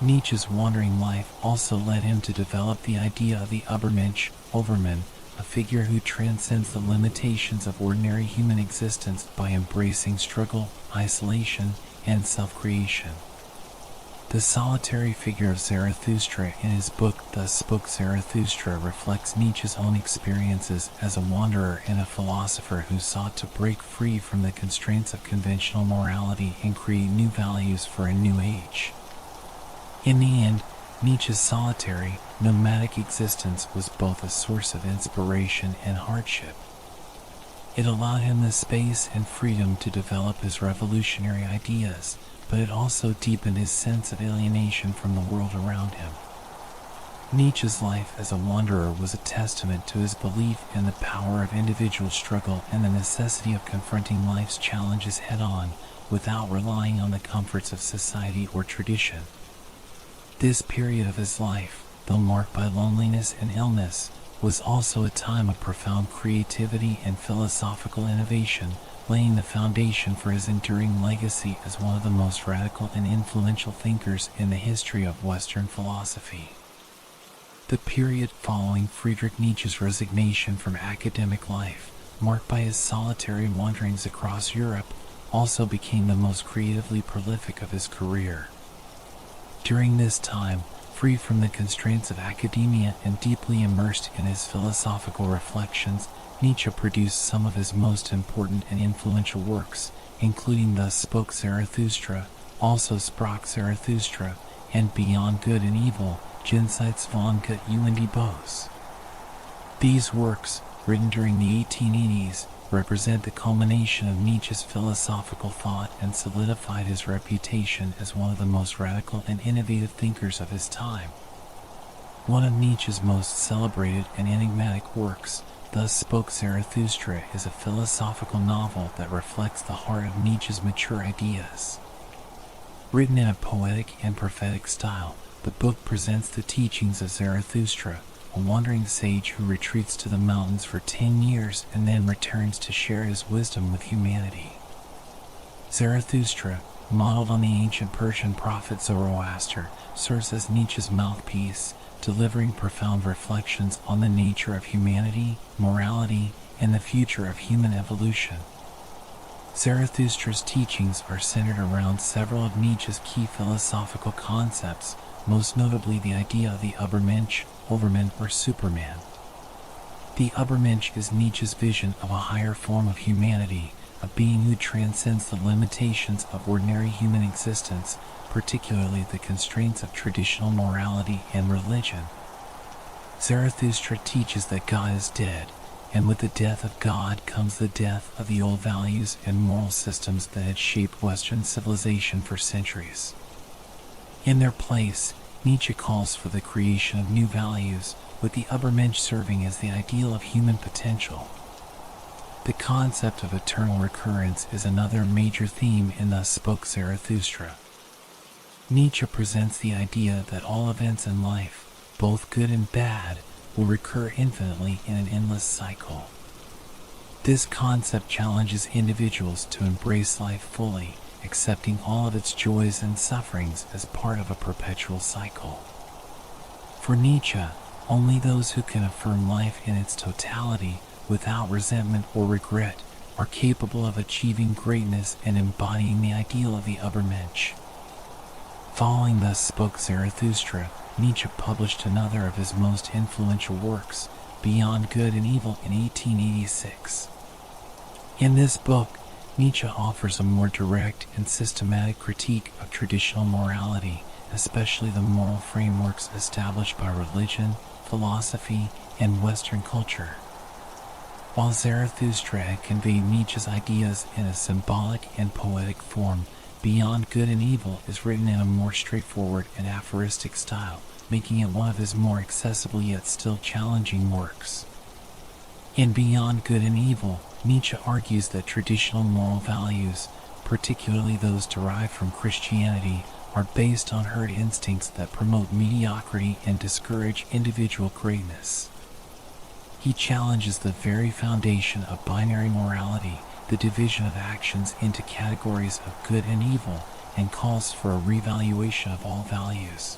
Nietzsche's wandering life also led him to develop the idea of the Übermensch, Overman, a figure who transcends the limitations of ordinary human existence by embracing struggle, isolation, and self-creation. The solitary figure of Zarathustra in his book Thus Spoke Zarathustra reflects Nietzsche's own experiences as a wanderer and a philosopher who sought to break free from the constraints of conventional morality and create new values for a new age. In the end, Nietzsche's solitary, nomadic existence was both a source of inspiration and hardship. It allowed him the space and freedom to develop his revolutionary ideas, but it also deepened his sense of alienation from the world around him. Nietzsche's life as a wanderer was a testament to his belief in the power of individual struggle and the necessity of confronting life's challenges head-on without relying on the comforts of society or tradition. This period of his life, though marked by loneliness and illness, was also a time of profound creativity and philosophical innovation, laying the foundation for his enduring legacy as one of the most radical and influential thinkers in the history of Western philosophy. The period following Friedrich Nietzsche's resignation from academic life, marked by his solitary wanderings across Europe, also became the most creatively prolific of his career. During this time, free from the constraints of academia and deeply immersed in his philosophical reflections, Nietzsche produced some of his most important and influential works, including Thus Spoke Zarathustra, Also Sprach Zarathustra, and Beyond Good and Evil, Jenseits von Gut und Böse. These works, written during the 1880s, represent the culmination of Nietzsche's philosophical thought and solidified his reputation as one of the most radical and innovative thinkers of his time. One of Nietzsche's most celebrated and enigmatic works, Thus Spoke Zarathustra, is a philosophical novel that reflects the heart of Nietzsche's mature ideas. Written in a poetic and prophetic style, the book presents the teachings of Zarathustra, a wandering sage who retreats to the mountains for 10 years and then returns to share his wisdom with humanity. Zarathustra, modeled on the ancient Persian prophet Zoroaster, serves as Nietzsche's mouthpiece, delivering profound reflections on the nature of humanity, morality, and the future of human evolution. Zarathustra's teachings are centered around several of Nietzsche's key philosophical concepts, most notably the idea of the Übermensch, Overman, or Superman. The Übermensch is Nietzsche's vision of a higher form of humanity, a being who transcends the limitations of ordinary human existence, particularly the constraints of traditional morality and religion. Zarathustra teaches that God is dead, and with the death of God comes the death of the old values and moral systems that had shaped Western civilization for centuries. In their place, Nietzsche calls for the creation of new values, with the Übermensch serving as the ideal of human potential. The concept of eternal recurrence is another major theme in Thus Spoke Zarathustra. Nietzsche presents the idea that all events in life, both good and bad, will recur infinitely in an endless cycle. This concept challenges individuals to embrace life fully, accepting all of its joys and sufferings as part of a perpetual cycle. For Nietzsche, only those who can affirm life in its totality, without resentment or regret, are capable of achieving greatness and embodying the ideal of the Übermensch. Following Thus Spoke Zarathustra, Nietzsche published another of his most influential works, Beyond Good and Evil, in 1886. In this book, Nietzsche offers a more direct and systematic critique of traditional morality, especially the moral frameworks established by religion, philosophy, and Western culture. While Zarathustra had conveyed Nietzsche's ideas in a symbolic and poetic form, Beyond Good and Evil is written in a more straightforward and aphoristic style, making it one of his more accessible yet still challenging works. In Beyond Good and Evil, Nietzsche argues that traditional moral values, particularly those derived from Christianity, are based on herd instincts that promote mediocrity and discourage individual greatness. He challenges the very foundation of binary morality, the division of actions into categories of good and evil, and calls for a revaluation of all values.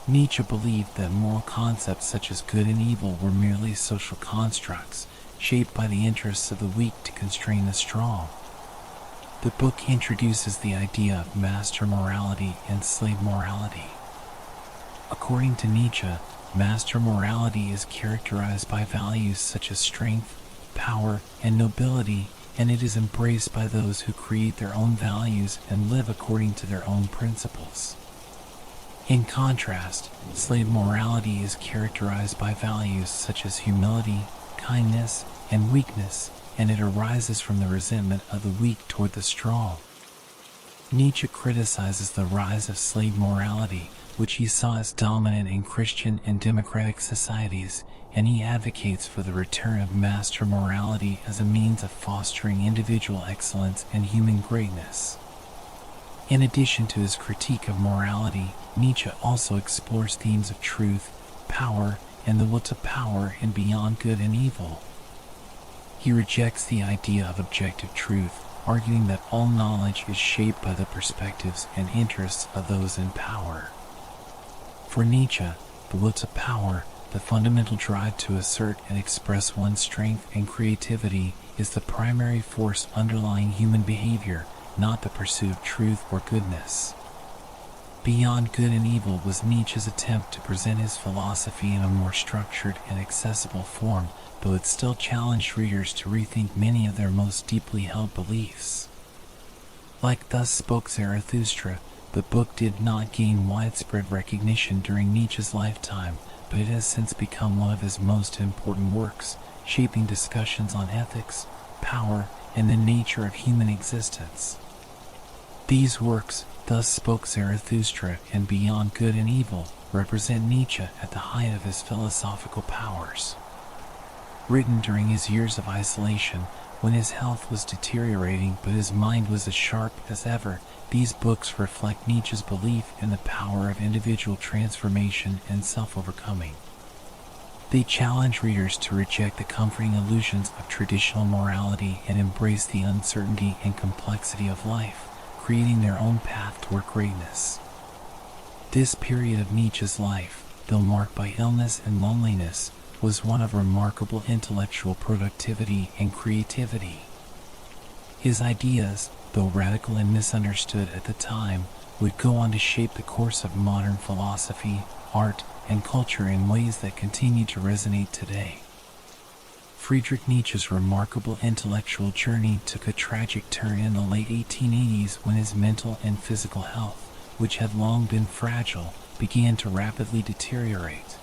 Nietzsche believed that moral concepts such as good and evil were merely social constructs, shaped by the interests of the weak to constrain the strong. The book introduces the idea of master morality and slave morality. According to Nietzsche, master morality is characterized by values such as strength, power, and nobility, and it is embraced by those who create their own values and live according to their own principles. In contrast, slave morality is characterized by values such as humility, kindness, and weakness, and it arises from the resentment of the weak toward the strong. Nietzsche criticizes the rise of slave morality, which he saw as dominant in Christian and democratic societies, and he advocates for the return of master morality as a means of fostering individual excellence and human greatness. In addition to his critique of morality, Nietzsche also explores themes of truth, power, and the will to power and beyond good and evil. He rejects the idea of objective truth, arguing that all knowledge is shaped by the perspectives and interests of those in power. For Nietzsche, the will to power, the fundamental drive to assert and express one's strength and creativity, is the primary force underlying human behavior, not the pursuit of truth or goodness. Beyond Good and Evil was Nietzsche's attempt to present his philosophy in a more structured and accessible form, though it still challenged readers to rethink many of their most deeply held beliefs. Like Thus Spoke Zarathustra, the book did not gain widespread recognition during Nietzsche's lifetime, but it has since become one of his most important works, shaping discussions on ethics, power, and the nature of human existence. These works, Thus Spoke Zarathustra and Beyond Good and Evil, represent Nietzsche at the height of his philosophical powers. Written during his years of isolation, when his health was deteriorating but his mind was as sharp as ever, these books reflect Nietzsche's belief in the power of individual transformation and self-overcoming. They challenge readers to reject the comforting illusions of traditional morality and embrace the uncertainty and complexity of life, creating their own path toward greatness. This period of Nietzsche's life, though marked by illness and loneliness, was one of remarkable intellectual productivity and creativity. His ideas, though radical and misunderstood at the time, would go on to shape the course of modern philosophy, art, and culture in ways that continue to resonate today. Friedrich Nietzsche's remarkable intellectual journey took a tragic turn in the late 1880s when his mental and physical health, which had long been fragile, began to rapidly deteriorate.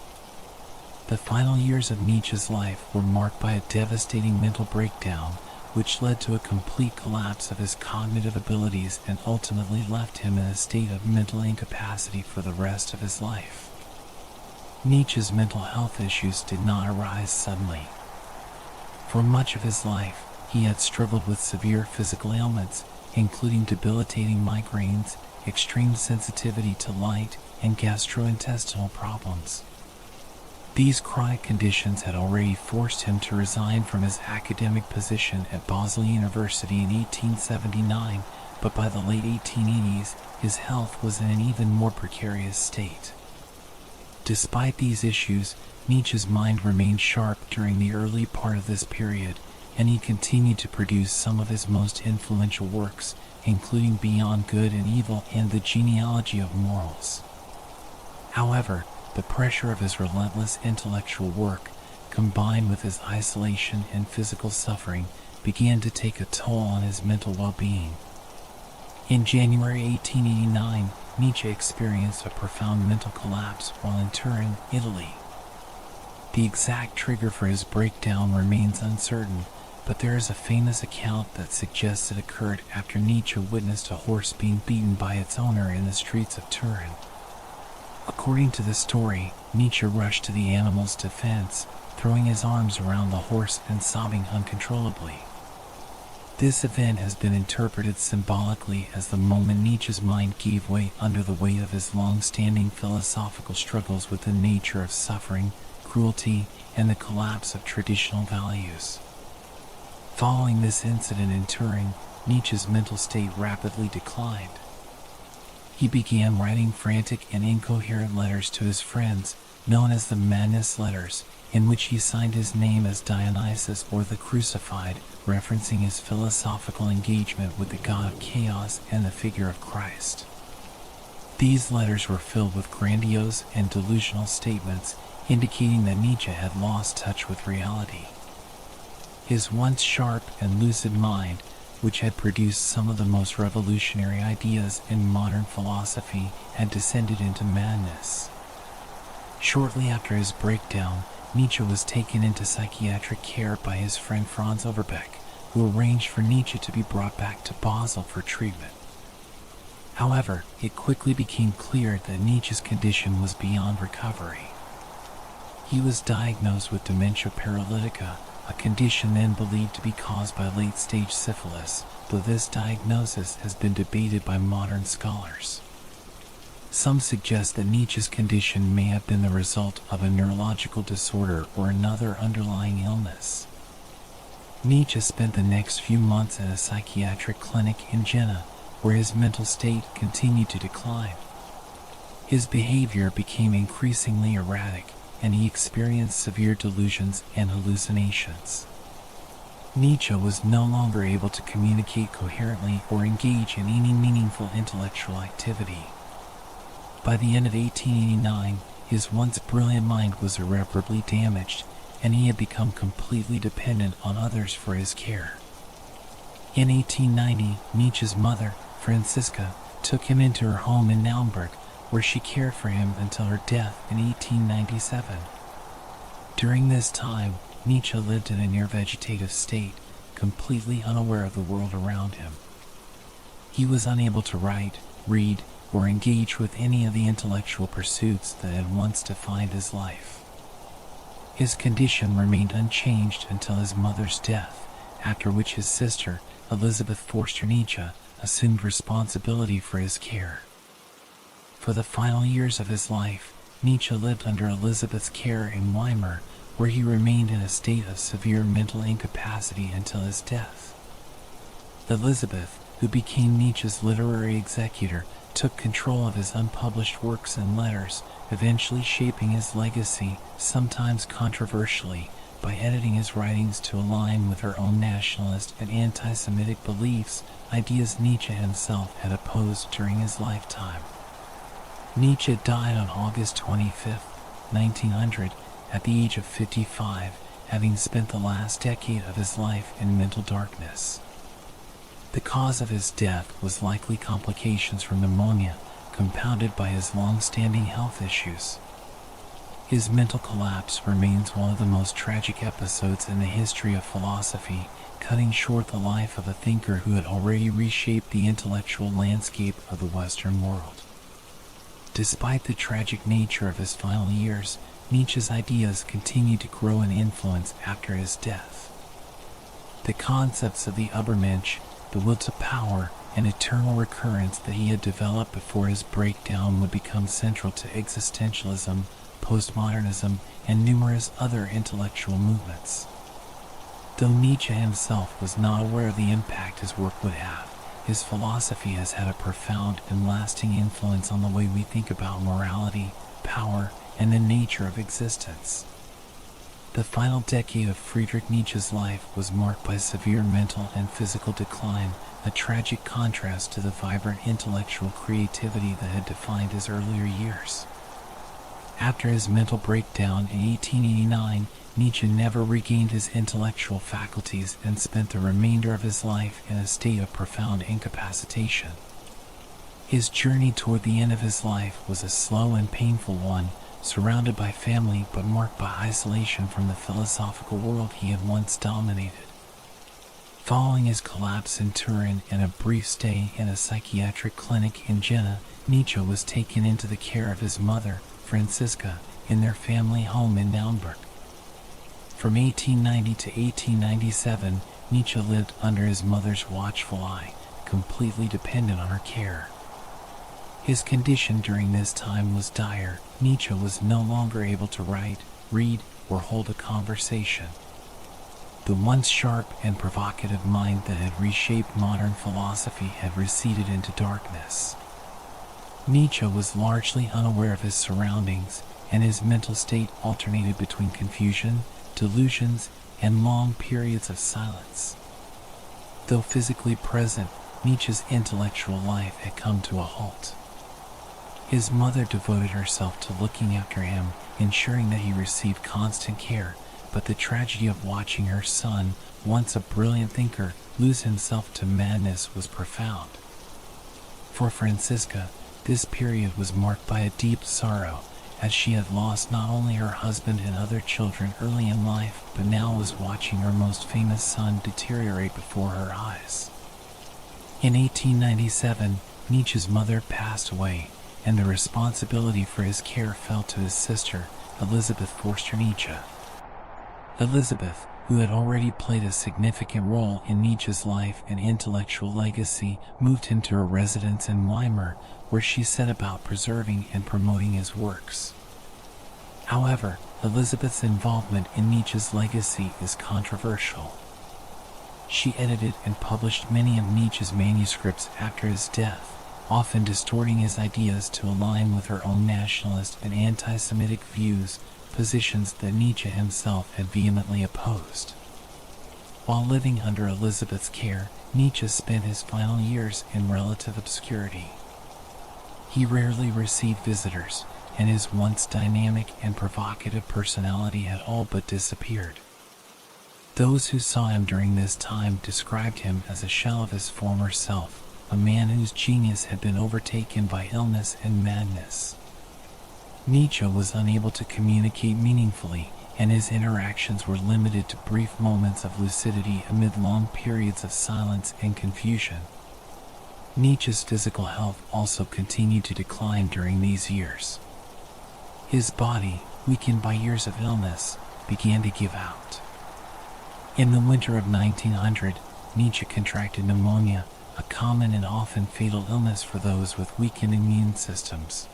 The final years of Nietzsche's life were marked by a devastating mental breakdown, which led to a complete collapse of his cognitive abilities and ultimately left him in a state of mental incapacity for the rest of his life. Nietzsche's mental health issues did not arise suddenly. For much of his life, he had struggled with severe physical ailments, including debilitating migraines, extreme sensitivity to light, and gastrointestinal problems. These chronic conditions had already forced him to resign from his academic position at Basel University in 1879, but by the late 1880s, his health was in an even more precarious state. Despite these issues, Nietzsche's mind remained sharp during the early part of this period, and he continued to produce some of his most influential works, including Beyond Good and Evil and The Genealogy of Morals. However, the pressure of his relentless intellectual work, combined with his isolation and physical suffering, began to take a toll on his mental well-being. In January 1889, Nietzsche experienced a profound mental collapse while in Turin, Italy. The exact trigger for his breakdown remains uncertain, but there is a famous account that suggests it occurred after Nietzsche witnessed a horse being beaten by its owner in the streets of Turin. According to the story, Nietzsche rushed to the animal's defense, throwing his arms around the horse and sobbing uncontrollably. This event has been interpreted symbolically as the moment Nietzsche's mind gave way under the weight of his long-standing philosophical struggles with the nature of suffering, cruelty, and the collapse of traditional values. Following this incident in Turin, Nietzsche's mental state rapidly declined. He began writing frantic and incoherent letters to his friends, known as the Madness Letters, in which he signed his name as Dionysus or the Crucified, referencing his philosophical engagement with the god of chaos and the figure of Christ. These letters were filled with grandiose and delusional statements, indicating that Nietzsche had lost touch with reality. His once sharp and lucid mind, which had produced some of the most revolutionary ideas in modern philosophy, had descended into madness. Shortly after his breakdown, Nietzsche was taken into psychiatric care by his friend Franz Overbeck, who arranged for Nietzsche to be brought back to Basel for treatment. However, it quickly became clear that Nietzsche's condition was beyond recovery. He was diagnosed with dementia paralytica, a condition then believed to be caused by late-stage syphilis, though this diagnosis has been debated by modern scholars. Some suggest that Nietzsche's condition may have been the result of a neurological disorder or another underlying illness. Nietzsche spent the next few months in a psychiatric clinic in Jena, where his mental state continued to decline. His behavior became increasingly erratic, and he experienced severe delusions and hallucinations. Nietzsche was no longer able to communicate coherently or engage in any meaningful intellectual activity. By the end of 1889, his once brilliant mind was irreparably damaged, and he had become completely dependent on others for his care. In 1890, Nietzsche's mother, Franziska, took him into her home in Naumburg, where she cared for him until her death in 1897. During this time, Nietzsche lived in a near-vegetative state, completely unaware of the world around him. He was unable to write, read, or engage with any of the intellectual pursuits that had once defined his life. His condition remained unchanged until his mother's death, after which his sister, Elisabeth Forster Nietzsche, assumed responsibility for his care. For the final years of his life, Nietzsche lived under Elisabeth's care in Weimar, where he remained in a state of severe mental incapacity until his death. Elisabeth, who became Nietzsche's literary executor, took control of his unpublished works and letters, eventually shaping his legacy, sometimes controversially, by editing his writings to align with her own nationalist and anti-Semitic beliefs, ideas Nietzsche himself had opposed during his lifetime. Nietzsche died on August 25, 1900, at the age of 55, having spent the last decade of his life in mental darkness. The cause of his death was likely complications from pneumonia, compounded by his long-standing health issues. His mental collapse remains one of the most tragic episodes in the history of philosophy, cutting short the life of a thinker who had already reshaped the intellectual landscape of the Western world. Despite the tragic nature of his final years, Nietzsche's ideas continued to grow in influence after his death. The concepts of the Übermensch, the will to power, and eternal recurrence that he had developed before his breakdown would become central to existentialism, postmodernism, and numerous other intellectual movements. Though Nietzsche himself was not aware of the impact his work would have, his philosophy has had a profound and lasting influence on the way we think about morality, power, and the nature of existence. The final decade of Friedrich Nietzsche's life was marked by severe mental and physical decline, a tragic contrast to the vibrant intellectual creativity that had defined his earlier years. After his mental breakdown in 1889, Nietzsche never regained his intellectual faculties and spent the remainder of his life in a state of profound incapacitation. His journey toward the end of his life was a slow and painful one, surrounded by family but marked by isolation from the philosophical world he had once dominated. Following his collapse in Turin and a brief stay in a psychiatric clinic in Jena, Nietzsche was taken into the care of his mother, Franziska, in their family home in Naumburg. From 1890 to 1897, Nietzsche lived under his mother's watchful eye, completely dependent on her care. His condition during this time was dire. Nietzsche was no longer able to write, read, or hold a conversation. The once sharp and provocative mind that had reshaped modern philosophy had receded into darkness. Nietzsche was largely unaware of his surroundings, and his mental state alternated between confusion, delusions, and long periods of silence. Though physically present, Nietzsche's intellectual life had come to a halt. His mother devoted herself to looking after him, ensuring that he received constant care, but the tragedy of watching her son, once a brilliant thinker, lose himself to madness was profound. For Francisca, this period was marked by a deep sorrow, as she had lost not only her husband and other children early in life, but now was watching her most famous son deteriorate before her eyes. In 1897, Nietzsche's mother passed away, and the responsibility for his care fell to his sister, Elizabeth Forster Nietzsche. Elizabeth, who had already played a significant role in Nietzsche's life and intellectual legacy, moved him to her residence in Weimar, where she set about preserving and promoting his works. However, Elizabeth's involvement in Nietzsche's legacy is controversial. She edited and published many of Nietzsche's manuscripts after his death, often distorting his ideas to align with her own nationalist and anti-Semitic views, positions that Nietzsche himself had vehemently opposed. While living under Elizabeth's care, Nietzsche spent his final years in relative obscurity. He rarely received visitors, and his once dynamic and provocative personality had all but disappeared. Those who saw him during this time described him as a shell of his former self, a man whose genius had been overtaken by illness and madness. Nietzsche was unable to communicate meaningfully, and his interactions were limited to brief moments of lucidity amid long periods of silence and confusion. Nietzsche's physical health also continued to decline during these years. His body, weakened by years of illness, began to give out. In the winter of 1900, Nietzsche contracted pneumonia, a common and often fatal illness for those with weakened immune systems.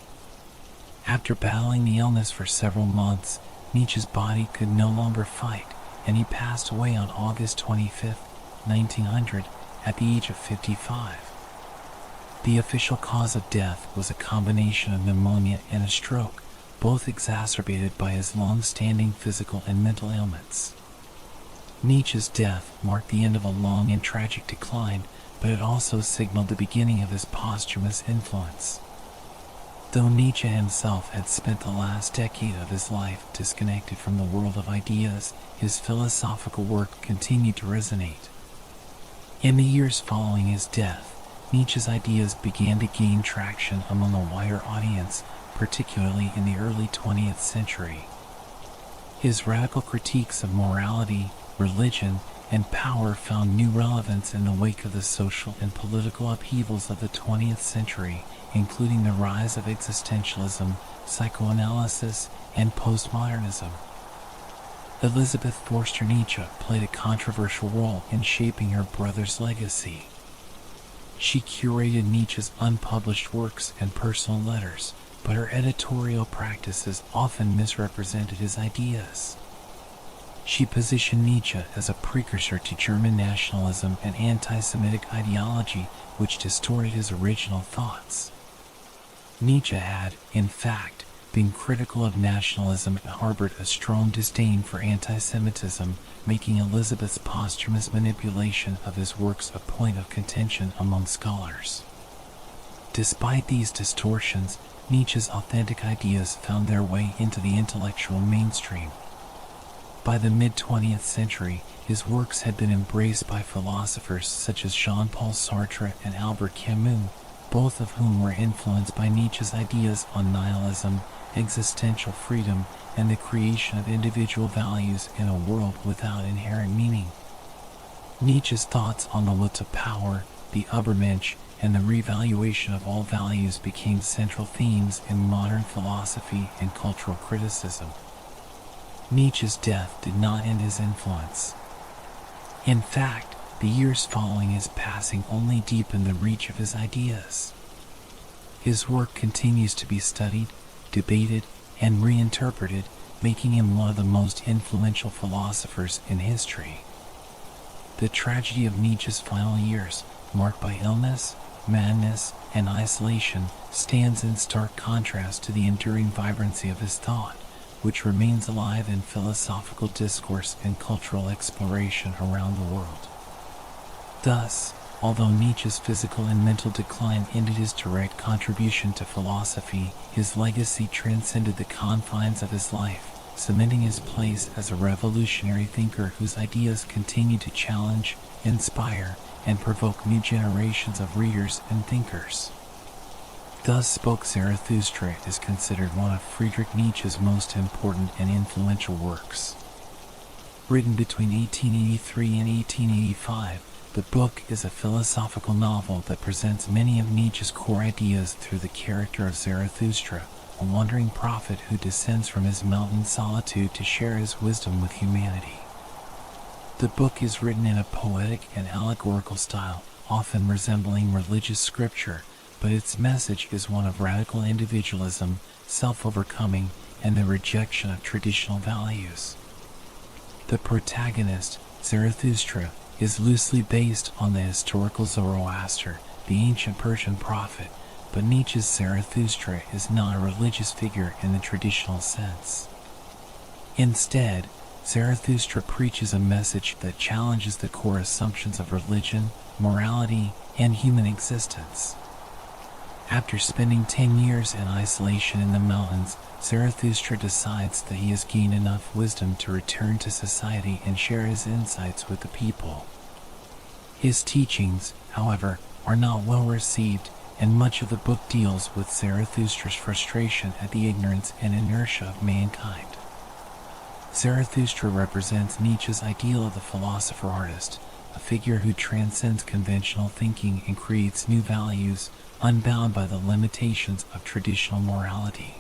After battling the illness for several months, Nietzsche's body could no longer fight, and he passed away on August 25, 1900, at the age of 55. The official cause of death was a combination of pneumonia and a stroke, both exacerbated by his long-standing physical and mental ailments. Nietzsche's death marked the end of a long and tragic decline, but it also signaled the beginning of his posthumous influence. Though Nietzsche himself had spent the last decade of his life disconnected from the world of ideas, his philosophical work continued to resonate. In the years following his death, Nietzsche's ideas began to gain traction among a wider audience, particularly in the early 20th century. His radical critiques of morality, religion, and power found new relevance in the wake of the social and political upheavals of the 20th century, including the rise of existentialism, psychoanalysis, and postmodernism. Elizabeth Forster Nietzsche played a controversial role in shaping her brother's legacy. She curated Nietzsche's unpublished works and personal letters, but her editorial practices often misrepresented his ideas. She positioned Nietzsche as a precursor to German nationalism and anti-Semitic ideology, which distorted his original thoughts. Nietzsche had, in fact, been critical of nationalism and harbored a strong disdain for anti-Semitism, making Elizabeth's posthumous manipulation of his works a point of contention among scholars. Despite these distortions, Nietzsche's authentic ideas found their way into the intellectual mainstream. By the mid-20th century, his works had been embraced by philosophers such as Jean-Paul Sartre and Albert Camus, both of whom were influenced by Nietzsche's ideas on nihilism, existential freedom, and the creation of individual values in a world without inherent meaning. Nietzsche's thoughts on the will to power, the Übermensch, and the revaluation of all values became central themes in modern philosophy and cultural criticism. Nietzsche's death did not end his influence. In fact, the years following his passing only deepened the reach of his ideas. His work continues to be studied, debated, and reinterpreted, making him one of the most influential philosophers in history. The tragedy of Nietzsche's final years, marked by illness, madness, and isolation stands in stark contrast to the enduring vibrancy of his thought, which remains alive in philosophical discourse and cultural exploration around the world. Thus, although Nietzsche's physical and mental decline ended his direct contribution to philosophy, his legacy transcended the confines of his life, cementing his place as a revolutionary thinker whose ideas continue to challenge, inspire, and provoke new generations of readers and thinkers. Thus Spoke Zarathustra is considered one of Friedrich Nietzsche's most important and influential works. Written between 1883 and 1885, the book is a philosophical novel that presents many of Nietzsche's core ideas through the character of Zarathustra, a wandering prophet who descends from his mountain solitude to share his wisdom with humanity. The book is written in a poetic and allegorical style, often resembling religious scripture, but its message is one of radical individualism, self-overcoming, and the rejection of traditional values. The protagonist, Zarathustra, is loosely based on the historical Zoroaster, the ancient Persian prophet, but Nietzsche's Zarathustra is not a religious figure in the traditional sense. Instead, Zarathustra preaches a message that challenges the core assumptions of religion, morality, and human existence. After spending 10 years in isolation in the mountains, Zarathustra decides that he has gained enough wisdom to return to society and share his insights with the people. His teachings, however, are not well received, and much of the book deals with Zarathustra's frustration at the ignorance and inertia of mankind. Zarathustra represents Nietzsche's ideal of the philosopher-artist, a figure who transcends conventional thinking and creates new values, unbound by the limitations of traditional morality.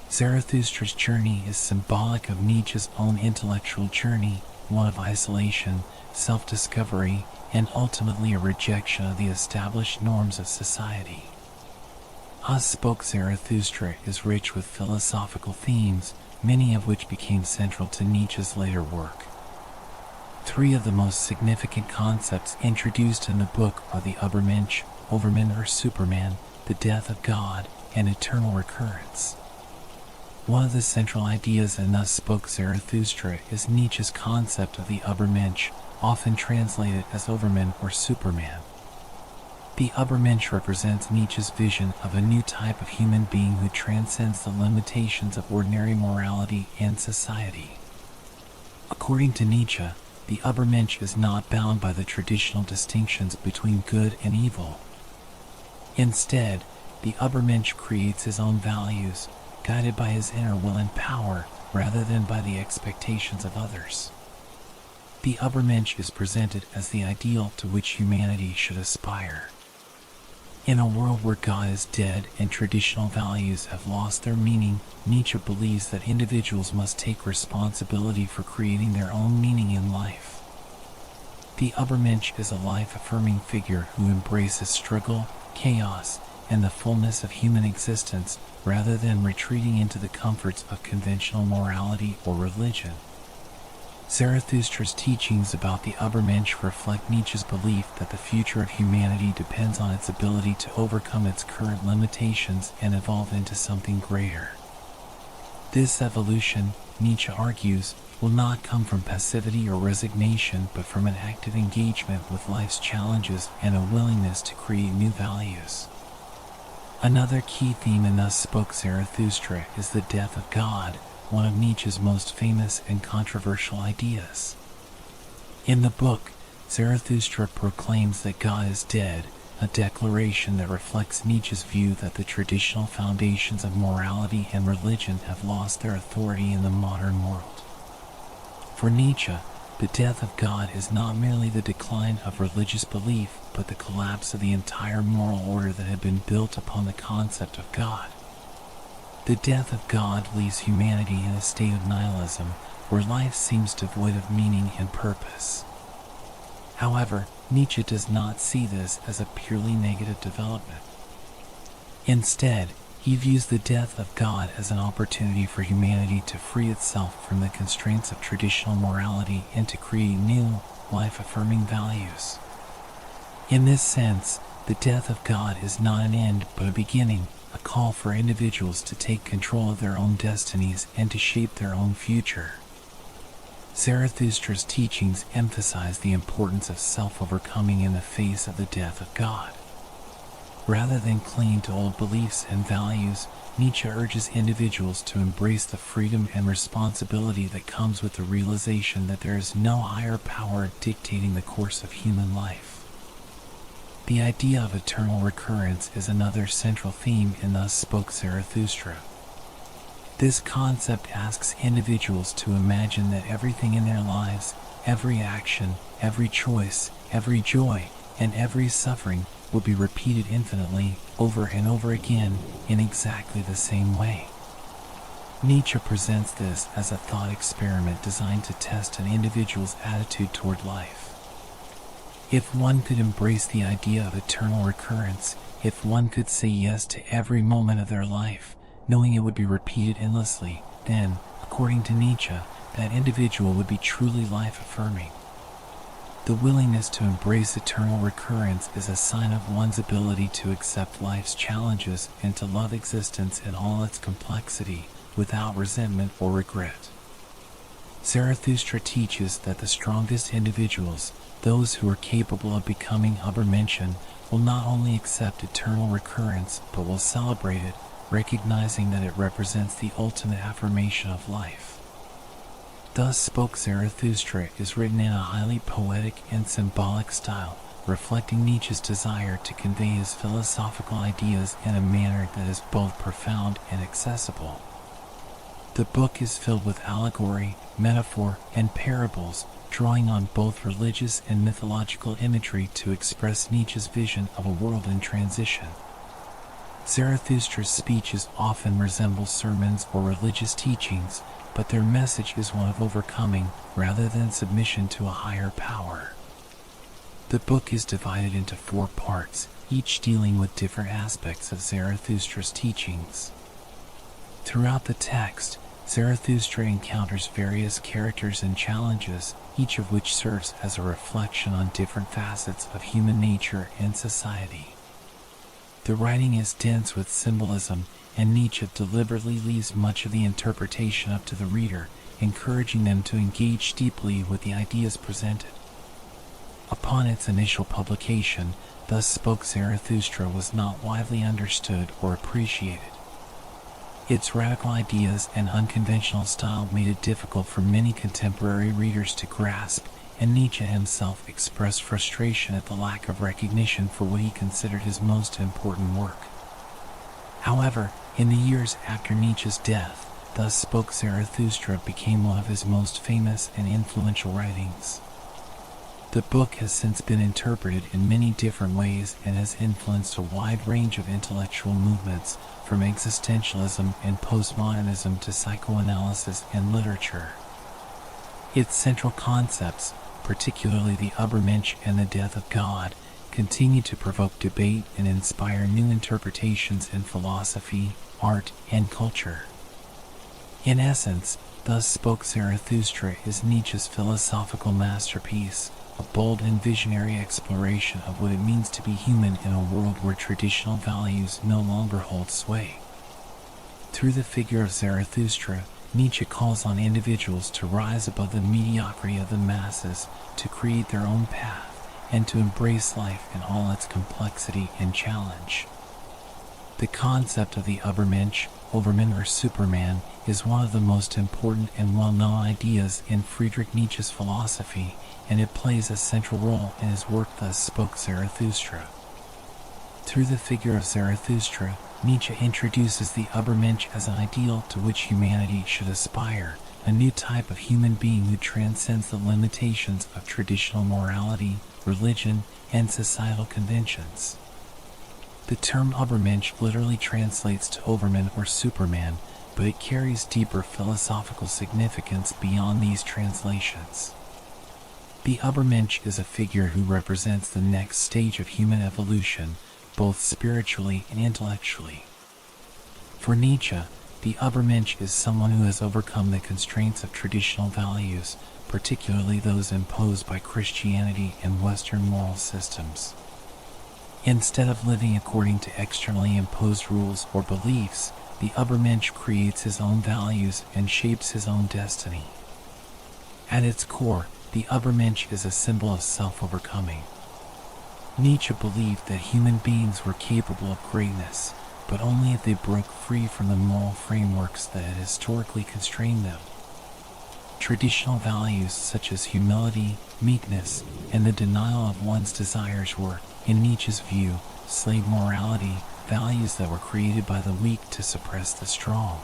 Zarathustra's journey is symbolic of Nietzsche's own intellectual journey, one of isolation, self-discovery, and ultimately a rejection of the established norms of society. Thus Spoke Zarathustra is rich with philosophical themes, many of which became central to Nietzsche's later work. Three of the most significant concepts introduced in the book are the Übermensch, Overman or Superman, the death of God, and eternal recurrence. One of the central ideas in Thus Spoke Zarathustra is Nietzsche's concept of the Übermensch, often translated as Overman or Superman. The Übermensch represents Nietzsche's vision of a new type of human being who transcends the limitations of ordinary morality and society. According to Nietzsche, the Übermensch is not bound by the traditional distinctions between good and evil. Instead, the Übermensch creates his own values, guided by his inner will and power, rather than by the expectations of others. The Übermensch is presented as the ideal to which humanity should aspire. In a world where God is dead and traditional values have lost their meaning, Nietzsche believes that individuals must take responsibility for creating their own meaning in life. The Übermensch is a life-affirming figure who embraces struggle, chaos, and the fullness of human existence, rather than retreating into the comforts of conventional morality or religion. Zarathustra's teachings about the Übermensch reflect Nietzsche's belief that the future of humanity depends on its ability to overcome its current limitations and evolve into something greater. This evolution, Nietzsche argues, will not come from passivity or resignation, but from an active engagement with life's challenges and a willingness to create new values. Another key theme in Thus Spoke Zarathustra is the death of God, one of Nietzsche's most famous and controversial ideas. In the book, Zarathustra proclaims that God is dead, a declaration that reflects Nietzsche's view that the traditional foundations of morality and religion have lost their authority in the modern world. For Nietzsche, the death of God is not merely the decline of religious belief, but the collapse of the entire moral order that had been built upon the concept of God. The death of God leaves humanity in a state of nihilism, where life seems devoid of meaning and purpose. However, Nietzsche does not see this as a purely negative development. Instead, he views the death of God as an opportunity for humanity to free itself from the constraints of traditional morality and to create new, life-affirming values. In this sense, The death of God is not an end but a beginning, a call for individuals to take control of their own destinies and to shape their own future. Zarathustra's teachings emphasize the importance of self-overcoming in the face of the death of God. Rather than cling to old beliefs and values, Nietzsche urges individuals to embrace the freedom and responsibility that comes with the realization that there is no higher power dictating the course of human life. The idea of eternal recurrence is another central theme in Thus Spoke Zarathustra. This concept asks individuals to imagine that everything in their lives, every action, every choice, every joy, and every suffering will be repeated infinitely, over and over again, in exactly the same way. Nietzsche presents this as a thought experiment designed to test an individual's attitude toward life. If one could embrace the idea of eternal recurrence, if one could say yes to every moment of their life, knowing it would be repeated endlessly, then, according to Nietzsche, that individual would be truly life-affirming. The willingness to embrace eternal recurrence is a sign of one's ability to accept life's challenges and to love existence in all its complexity, without resentment or regret. Zarathustra teaches that the strongest individuals, those who are capable of becoming Übermenschen, will not only accept eternal recurrence but will celebrate it, recognizing that it represents the ultimate affirmation of life. Thus Spoke Zarathustra is written in a highly poetic and symbolic style, reflecting Nietzsche's desire to convey his philosophical ideas in a manner that is both profound and accessible. The book is filled with allegory, metaphor, and parables, drawing on both religious and mythological imagery to express Nietzsche's vision of a world in transition. Zarathustra's speeches often resemble sermons or religious teachings, but their message is one of overcoming rather than submission to a higher power. The book is divided into 4 parts, each dealing with different aspects of Zarathustra's teachings. Throughout the text, Zarathustra encounters various characters and challenges, each of which serves as a reflection on different facets of human nature and society. The writing is dense with symbolism, and Nietzsche deliberately leaves much of the interpretation up to the reader, encouraging them to engage deeply with the ideas presented. Upon its initial publication, Thus Spoke Zarathustra was not widely understood or appreciated. Its radical ideas and unconventional style made it difficult for many contemporary readers to grasp, and Nietzsche himself expressed frustration at the lack of recognition for what he considered his most important work. However, in the years after Nietzsche's death, Thus Spoke Zarathustra became one of his most famous and influential writings. The book has since been interpreted in many different ways and has influenced a wide range of intellectual movements, from existentialism and postmodernism to psychoanalysis and literature. Its central concepts, particularly the Übermensch and the death of God, continue to provoke debate and inspire new interpretations in philosophy, art, and culture. In essence, Thus Spoke Zarathustra is Nietzsche's philosophical masterpiece, a bold and visionary exploration of what it means to be human in a world where traditional values no longer hold sway. Through the figure of Zarathustra, Nietzsche calls on individuals to rise above the mediocrity of the masses, to create their own path, and to embrace life in all its complexity and challenge. The concept of the Übermensch, Overman or Superman, is one of the most important and well-known ideas in Friedrich Nietzsche's philosophy, and it plays a central role in his work Thus Spoke Zarathustra. Through the figure of Zarathustra, Nietzsche introduces the Übermensch as an ideal to which humanity should aspire, a new type of human being who transcends the limitations of traditional morality, religion, and societal conventions. The term Übermensch literally translates to Overman or Superman, but it carries deeper philosophical significance beyond these translations. The Übermensch is a figure who represents the next stage of human evolution, both spiritually and intellectually. For Nietzsche, the Übermensch is someone who has overcome the constraints of traditional values, particularly those imposed by Christianity and Western moral systems. Instead of living according to externally imposed rules or beliefs, the Übermensch creates his own values and shapes his own destiny. At its core, the Übermensch is a symbol of self-overcoming. Nietzsche believed that human beings were capable of greatness, but only if they broke free from the moral frameworks that had historically constrained them. Traditional values such as humility, meekness, and the denial of one's desires were, in Nietzsche's view, slave morality, values that were created by the weak to suppress the strong.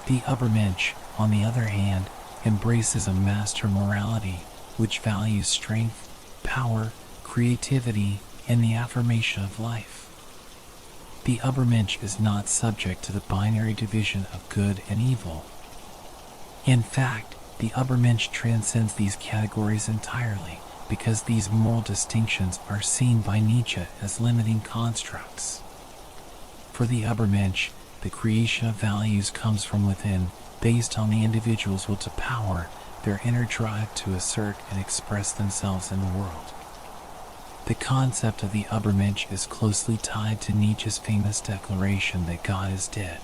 The Übermensch, on the other hand, embraces a master morality, which values strength, power, creativity, and the affirmation of life. The Übermensch is not subject to the binary division of good and evil. In fact, the Übermensch transcends these categories entirely, because these moral distinctions are seen by Nietzsche as limiting constructs. For the Übermensch, the creation of values comes from within, based on the individual's will to power, their inner drive to assert and express themselves in the world. The concept of the Übermensch is closely tied to Nietzsche's famous declaration that God is dead.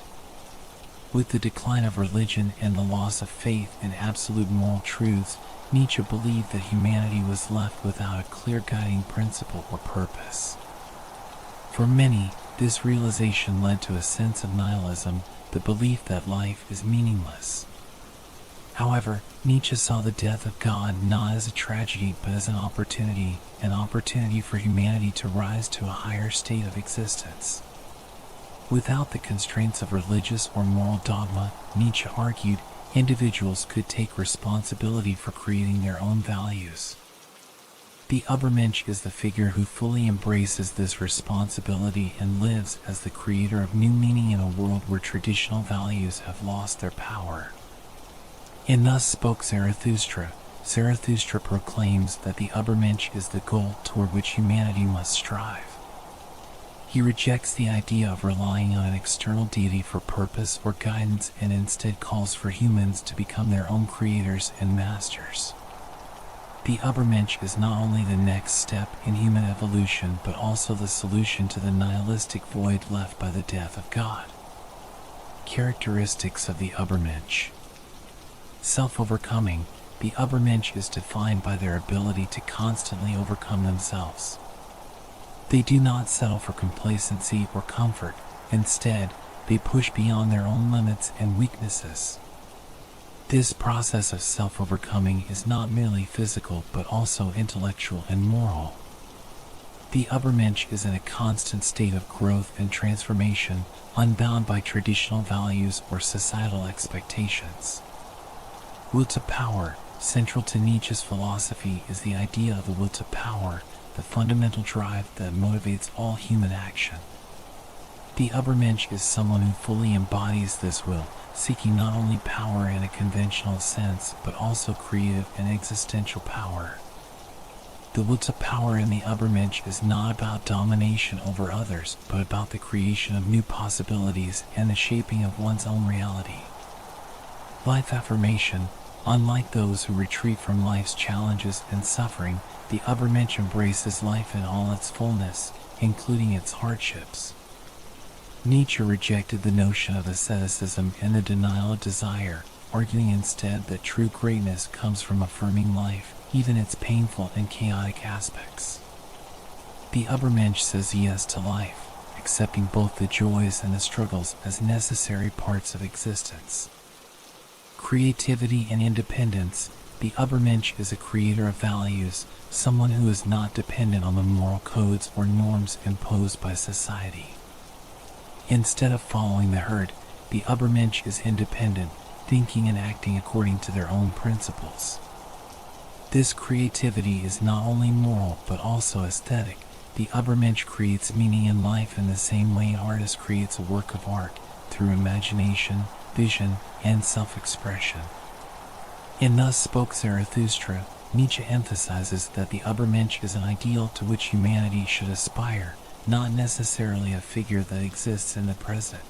With the decline of religion and the loss of faith in absolute moral truths, Nietzsche believed that humanity was left without a clear guiding principle or purpose. For many, this realization led to a sense of nihilism, the belief that life is meaningless. However, Nietzsche saw the death of God not as a tragedy but as an opportunity for humanity to rise to a higher state of existence. Without the constraints of religious or moral dogma, Nietzsche argued, individuals could take responsibility for creating their own values. The Übermensch is the figure who fully embraces this responsibility and lives as the creator of new meaning in a world where traditional values have lost their power. In Thus Spoke Zarathustra, Zarathustra proclaims that the Übermensch is the goal toward which humanity must strive. He rejects the idea of relying on an external deity for purpose or guidance and instead calls for humans to become their own creators and masters. The Übermensch is not only the next step in human evolution but also the solution to the nihilistic void left by the death of God. Characteristics of the Übermensch. Self-overcoming. The Übermensch is defined by their ability to constantly overcome themselves. They do not settle for complacency or comfort. Instead, they push beyond their own limits and weaknesses. This process of self-overcoming is not merely physical but also intellectual and moral. The Übermensch is in a constant state of growth and transformation, unbound by traditional values or societal expectations. Will to power. Central to Nietzsche's philosophy is the idea of the will to power, the fundamental drive that motivates all human action. The Übermensch is someone who fully embodies this will, seeking not only power in a conventional sense, but also creative and existential power. The will to power in the Übermensch is not about domination over others, but about the creation of new possibilities and the shaping of one's own reality. Life affirmation. Unlike those who retreat from life's challenges and suffering, the Übermensch embraces life in all its fullness, including its hardships. Nietzsche rejected the notion of asceticism and the denial of desire, arguing instead that true greatness comes from affirming life, even its painful and chaotic aspects. The Übermensch says yes to life, accepting both the joys and the struggles as necessary parts of existence. Creativity and independence. The Übermensch is a creator of values, someone who is not dependent on the moral codes or norms imposed by society. Instead of following the herd, the Übermensch is independent, thinking and acting according to their own principles. This creativity is not only moral but also aesthetic. The Übermensch creates meaning in life in the same way an artist creates a work of art, through imagination, vision, and self-expression. In Thus Spoke Zarathustra, Nietzsche emphasizes that the Übermensch is an ideal to which humanity should aspire, not necessarily a figure that exists in the present.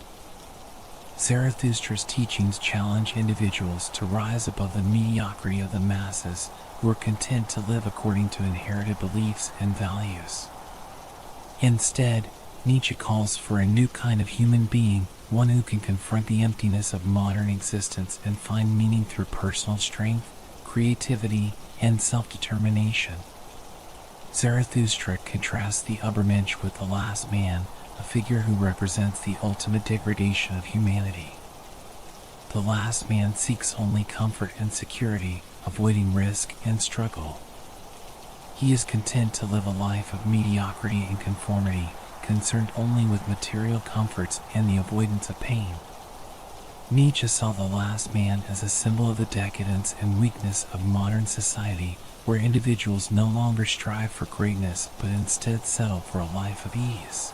Zarathustra's teachings challenge individuals to rise above the mediocrity of the masses, who are content to live according to inherited beliefs and values. Instead, Nietzsche calls for a new kind of human being, one who can confront the emptiness of modern existence and find meaning through personal strength, creativity, and self-determination. Zarathustra contrasts the Übermensch with the last man, a figure who represents the ultimate degradation of humanity. The last man seeks only comfort and security, avoiding risk and struggle. He is content to live a life of mediocrity and conformity, concerned only with material comforts and the avoidance of pain. Nietzsche saw the last man as a symbol of the decadence and weakness of modern society, where individuals no longer strive for greatness but instead settle for a life of ease.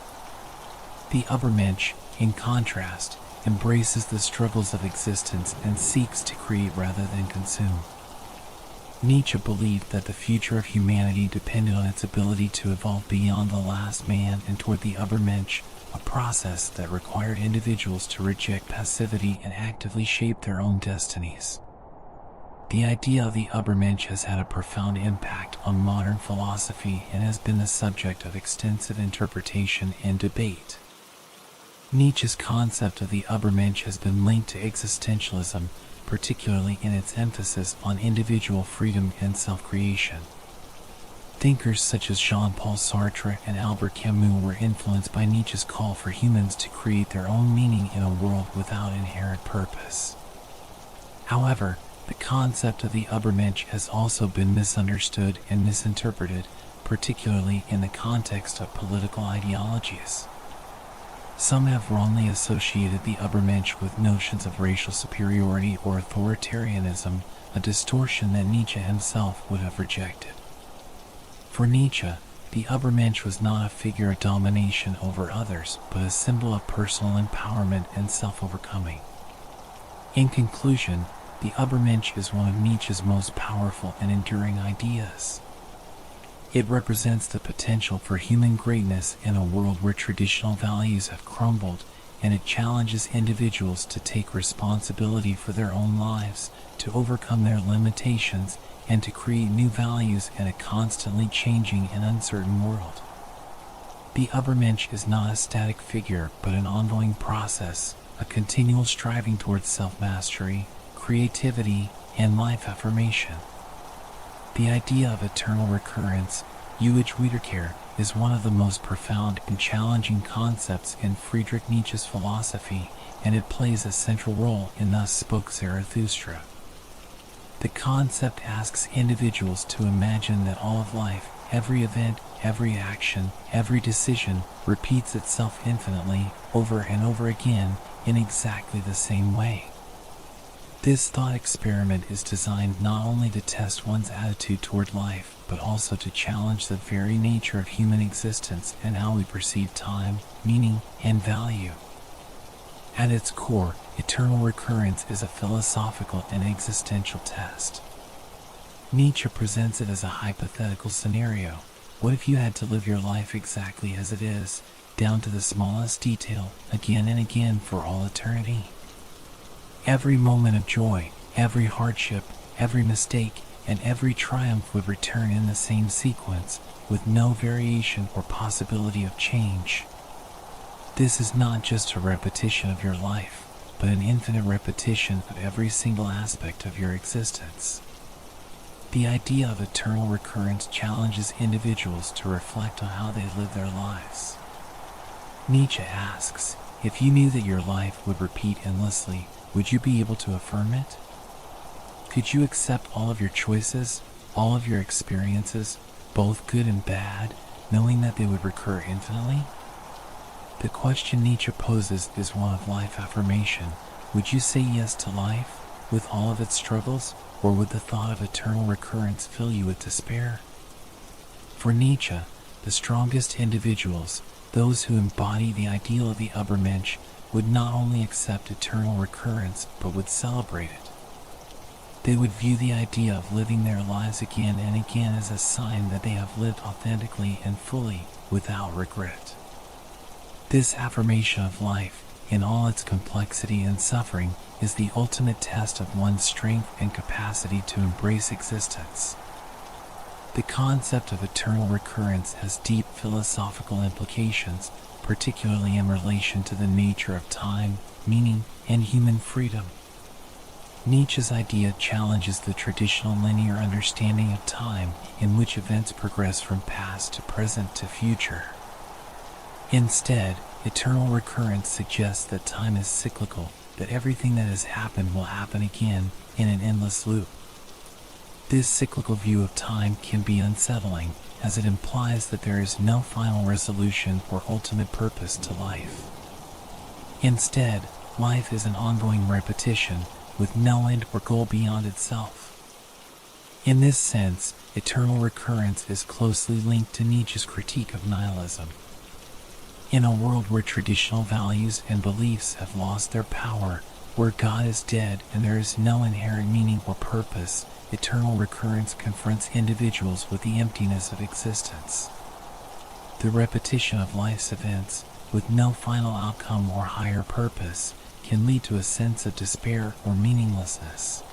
The Übermensch, in contrast, embraces the struggles of existence and seeks to create rather than consume. Nietzsche believed that the future of humanity depended on its ability to evolve beyond the last man and toward the Übermensch, a process that required individuals to reject passivity and actively shape their own destinies. The idea of the Übermensch has had a profound impact on modern philosophy and has been the subject of extensive interpretation and debate. Nietzsche's concept of the Übermensch has been linked to existentialism, particularly in its emphasis on individual freedom and self-creation. Thinkers such as Jean-Paul Sartre and Albert Camus were influenced by Nietzsche's call for humans to create their own meaning in a world without inherent purpose. However, the concept of the Übermensch has also been misunderstood and misinterpreted, particularly in the context of political ideologies. Some have wrongly associated the Übermensch with notions of racial superiority or authoritarianism, a distortion that Nietzsche himself would have rejected. For Nietzsche, the Übermensch was not a figure of domination over others, but a symbol of personal empowerment and self-overcoming. In conclusion, the Übermensch is one of Nietzsche's most powerful and enduring ideas. It represents the potential for human greatness in a world where traditional values have crumbled, and it challenges individuals to take responsibility for their own lives, to overcome their limitations, and to create new values in a constantly changing and uncertain world. The Übermensch is not a static figure, but an ongoing process, a continual striving towards self-mastery, creativity, and life affirmation. The idea of eternal recurrence, ewige Wiederkehr, is one of the most profound and challenging concepts in Friedrich Nietzsche's philosophy, and it plays a central role in Thus Spoke Zarathustra. The concept asks individuals to imagine that all of life, every event, every action, every decision, repeats itself infinitely, over and over again, in exactly the same way. This thought experiment is designed not only to test one's attitude toward life, but also to challenge the very nature of human existence and how we perceive time, meaning, and value. At its core, eternal recurrence is a philosophical and existential test. Nietzsche presents it as a hypothetical scenario. What if you had to live your life exactly as it is, down to the smallest detail, again and again for all eternity? Every moment of joy, every hardship, every mistake, and every triumph would return in the same sequence, with no variation or possibility of change. This is not just a repetition of your life, but an infinite repetition of every single aspect of your existence. The idea of eternal recurrence challenges individuals to reflect on how they live their lives. Nietzsche asks, if you knew that your life would repeat endlessly, would you be able to affirm it? Could you accept all of your choices, all of your experiences, both good and bad, knowing that they would recur infinitely? The question Nietzsche poses is one of life affirmation. Would you say yes to life, with all of its struggles, or would the thought of eternal recurrence fill you with despair? For Nietzsche, the strongest individuals, those who embody the ideal of the Übermensch, would not only accept eternal recurrence, but would celebrate it. They would view the idea of living their lives again and again as a sign that they have lived authentically and fully, without regret. This affirmation of life, in all its complexity and suffering, is the ultimate test of one's strength and capacity to embrace existence. The concept of eternal recurrence has deep philosophical implications, particularly in relation to the nature of time, meaning, and human freedom. Nietzsche's idea challenges the traditional linear understanding of time, in which events progress from past to present to future. Instead, eternal recurrence suggests that time is cyclical, that everything that has happened will happen again, in an endless loop. This cyclical view of time can be unsettling, as it implies that there is no final resolution or ultimate purpose to life. Instead, life is an ongoing repetition, with no end or goal beyond itself. In this sense, eternal recurrence is closely linked to Nietzsche's critique of nihilism. In a world where traditional values and beliefs have lost their power, where God is dead and there is no inherent meaning or purpose, eternal recurrence confronts individuals with the emptiness of existence. The repetition of life's events, with no final outcome or higher purpose, can lead to a sense of despair or meaninglessness.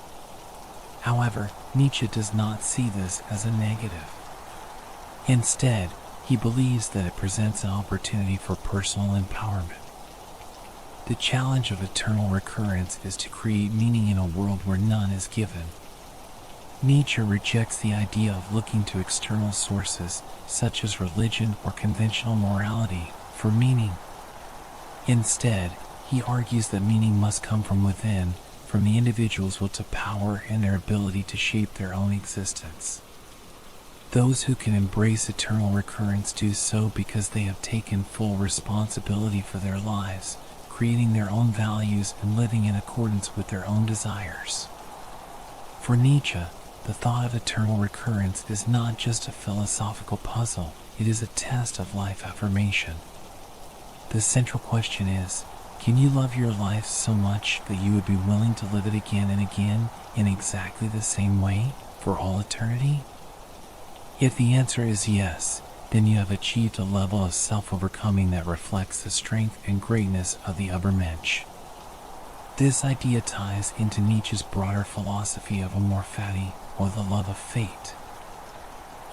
However, Nietzsche does not see this as a negative. Instead, he believes that it presents an opportunity for personal empowerment. The challenge of eternal recurrence is to create meaning in a world where none is given. Nietzsche rejects the idea of looking to external sources, such as religion or conventional morality, for meaning. Instead, he argues that meaning must come from within, from the individual's will to power and their ability to shape their own existence. Those who can embrace eternal recurrence do so because they have taken full responsibility for their lives, creating their own values and living in accordance with their own desires. For Nietzsche, the thought of eternal recurrence is not just a philosophical puzzle, it is a test of life affirmation. The central question is, can you love your life so much that you would be willing to live it again and again, in exactly the same way, for all eternity? If the answer is yes, then you have achieved a level of self-overcoming that reflects the strength and greatness of the Übermensch. This idea ties into Nietzsche's broader philosophy of amor fati, or the love of fate.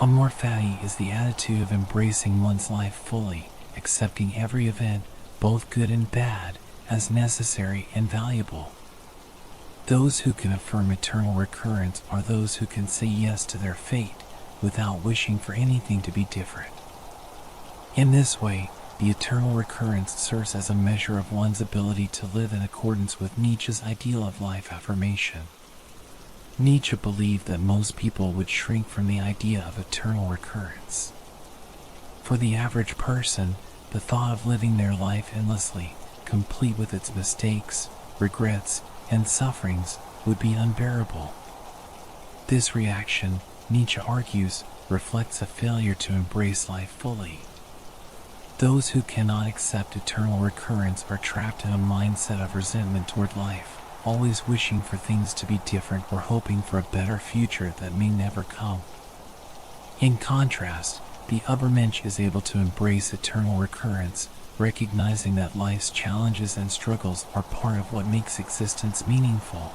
Amor fati is the attitude of embracing one's life fully, accepting every event, both good and bad, as necessary and valuable. Those who can affirm eternal recurrence are those who can say yes to their fate, without wishing for anything to be different. In this way, the eternal recurrence serves as a measure of one's ability to live in accordance with Nietzsche's ideal of life affirmation. Nietzsche believed that most people would shrink from the idea of eternal recurrence. For the average person, the thought of living their life endlessly, complete with its mistakes, regrets, and sufferings, would be unbearable. This reaction, Nietzsche argues, reflects a failure to embrace life fully. Those who cannot accept eternal recurrence are trapped in a mindset of resentment toward life, always wishing for things to be different or hoping for a better future that may never come. In contrast, the Übermensch is able to embrace eternal recurrence, recognizing that life's challenges and struggles are part of what makes existence meaningful.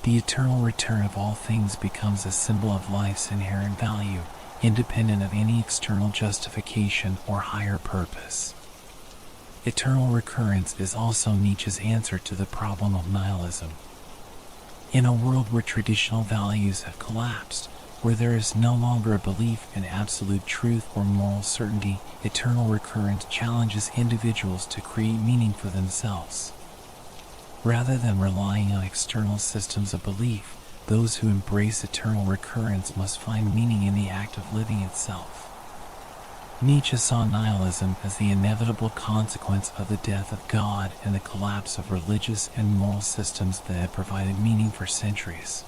The eternal return of all things becomes a symbol of life's inherent value, independent of any external justification or higher purpose. Eternal recurrence is also Nietzsche's answer to the problem of nihilism. In a world where traditional values have collapsed, where there is no longer a belief in absolute truth or moral certainty, eternal recurrence challenges individuals to create meaning for themselves. Rather than relying on external systems of belief, those who embrace eternal recurrence must find meaning in the act of living itself. Nietzsche saw nihilism as the inevitable consequence of the death of God and the collapse of religious and moral systems that had provided meaning for centuries.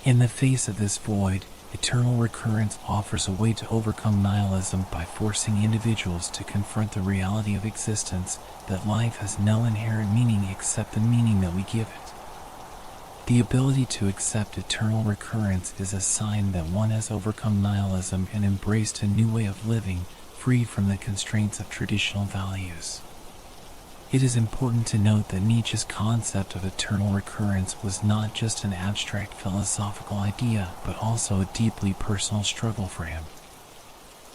In the face of this void, eternal recurrence offers a way to overcome nihilism by forcing individuals to confront the reality of existence, that life has no inherent meaning except the meaning that we give it. The ability to accept eternal recurrence is a sign that one has overcome nihilism and embraced a new way of living, free from the constraints of traditional values. It is important to note that Nietzsche's concept of eternal recurrence was not just an abstract philosophical idea, but also a deeply personal struggle for him.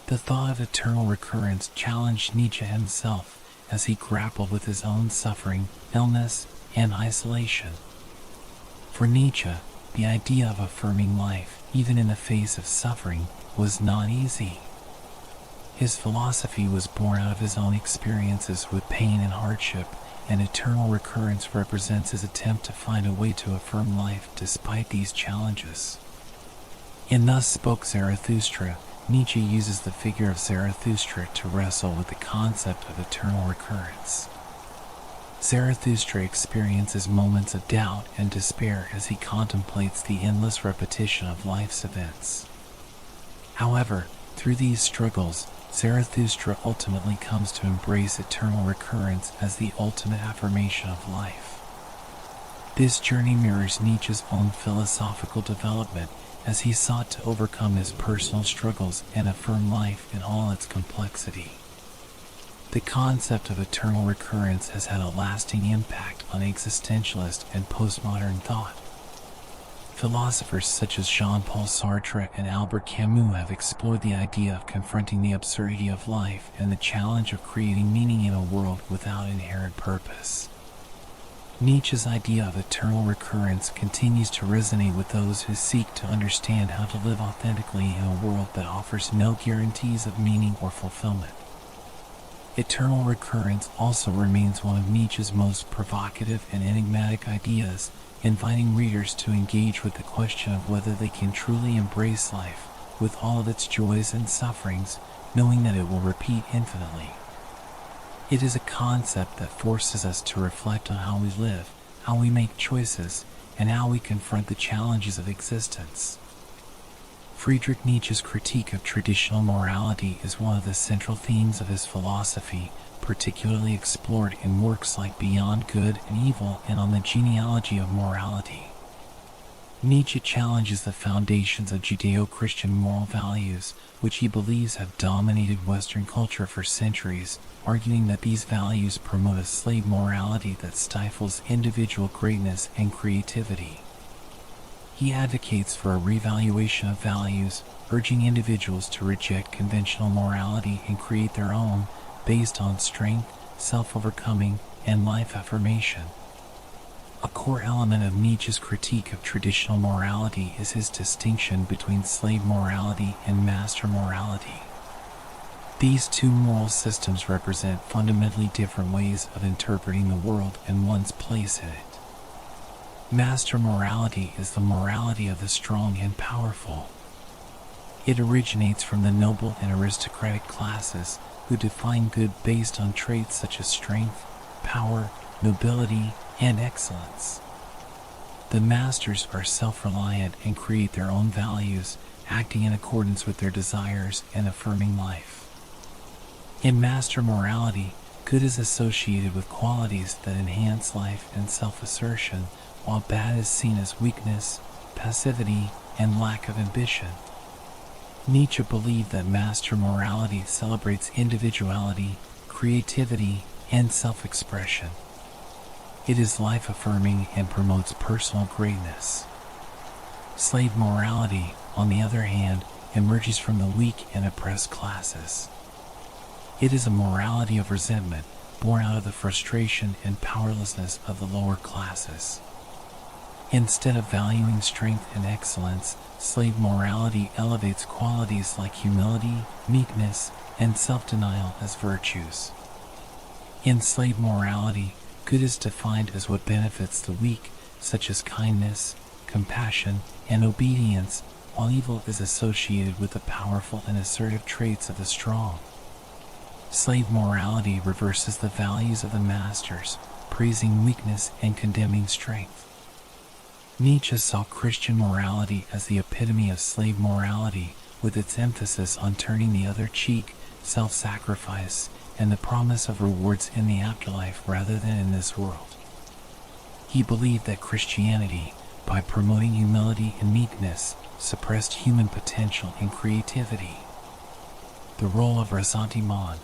The thought of eternal recurrence challenged Nietzsche himself as he grappled with his own suffering, illness, and isolation. For Nietzsche, the idea of affirming life, even in the face of suffering, was not easy. His philosophy was born out of his own experiences with pain and hardship, and eternal recurrence represents his attempt to find a way to affirm life despite these challenges. In Thus Spoke Zarathustra, Nietzsche uses the figure of Zarathustra to wrestle with the concept of eternal recurrence. Zarathustra experiences moments of doubt and despair as he contemplates the endless repetition of life's events. However, through these struggles, Zarathustra ultimately comes to embrace eternal recurrence as the ultimate affirmation of life. This journey mirrors Nietzsche's own philosophical development as he sought to overcome his personal struggles and affirm life in all its complexity. The concept of eternal recurrence has had a lasting impact on existentialist and postmodern thought. Philosophers such as Jean-Paul Sartre and Albert Camus have explored the idea of confronting the absurdity of life and the challenge of creating meaning in a world without inherent purpose. Nietzsche's idea of eternal recurrence continues to resonate with those who seek to understand how to live authentically in a world that offers no guarantees of meaning or fulfillment. Eternal recurrence also remains one of Nietzsche's most provocative and enigmatic ideas, inviting readers to engage with the question of whether they can truly embrace life, with all of its joys and sufferings, knowing that it will repeat infinitely. It is a concept that forces us to reflect on how we live, how we make choices, and how we confront the challenges of existence. Friedrich Nietzsche's critique of traditional morality is one of the central themes of his philosophy, particularly explored in works like Beyond Good and Evil and On the Genealogy of Morality. Nietzsche challenges the foundations of Judeo-Christian moral values, which he believes have dominated Western culture for centuries, arguing that these values promote a slave morality that stifles individual greatness and creativity. He advocates for a revaluation of values, urging individuals to reject conventional morality and create their own, based on strength, self-overcoming, and life affirmation. A core element of Nietzsche's critique of traditional morality is his distinction between slave morality and master morality. These two moral systems represent fundamentally different ways of interpreting the world and one's place in it. Master morality is the morality of the strong and powerful. It originates from the noble and aristocratic classes who define good based on traits such as strength, power, nobility, and excellence. The masters are self-reliant and create their own values, acting in accordance with their desires and affirming life. In master morality, good is associated with qualities that enhance life and self-assertion, while bad is seen as weakness, passivity, and lack of ambition. Nietzsche believed that master morality celebrates individuality, creativity, and self-expression. It is life-affirming and promotes personal greatness. Slave morality, on the other hand, emerges from the weak and oppressed classes. It is a morality of resentment, born out of the frustration and powerlessness of the lower classes. Instead of valuing strength and excellence, slave morality elevates qualities like humility, meekness, and self-denial as virtues. In slave morality, good is defined as what benefits the weak, such as kindness, compassion, and obedience, while evil is associated with the powerful and assertive traits of the strong. Slave morality reverses the values of the masters, praising weakness and condemning strength. Nietzsche saw Christian morality as the epitome of slave morality, with its emphasis on turning the other cheek, self-sacrifice, and the promise of rewards in the afterlife rather than in this world. He believed that Christianity, by promoting humility and meekness, suppressed human potential and creativity. The role of ressentiment.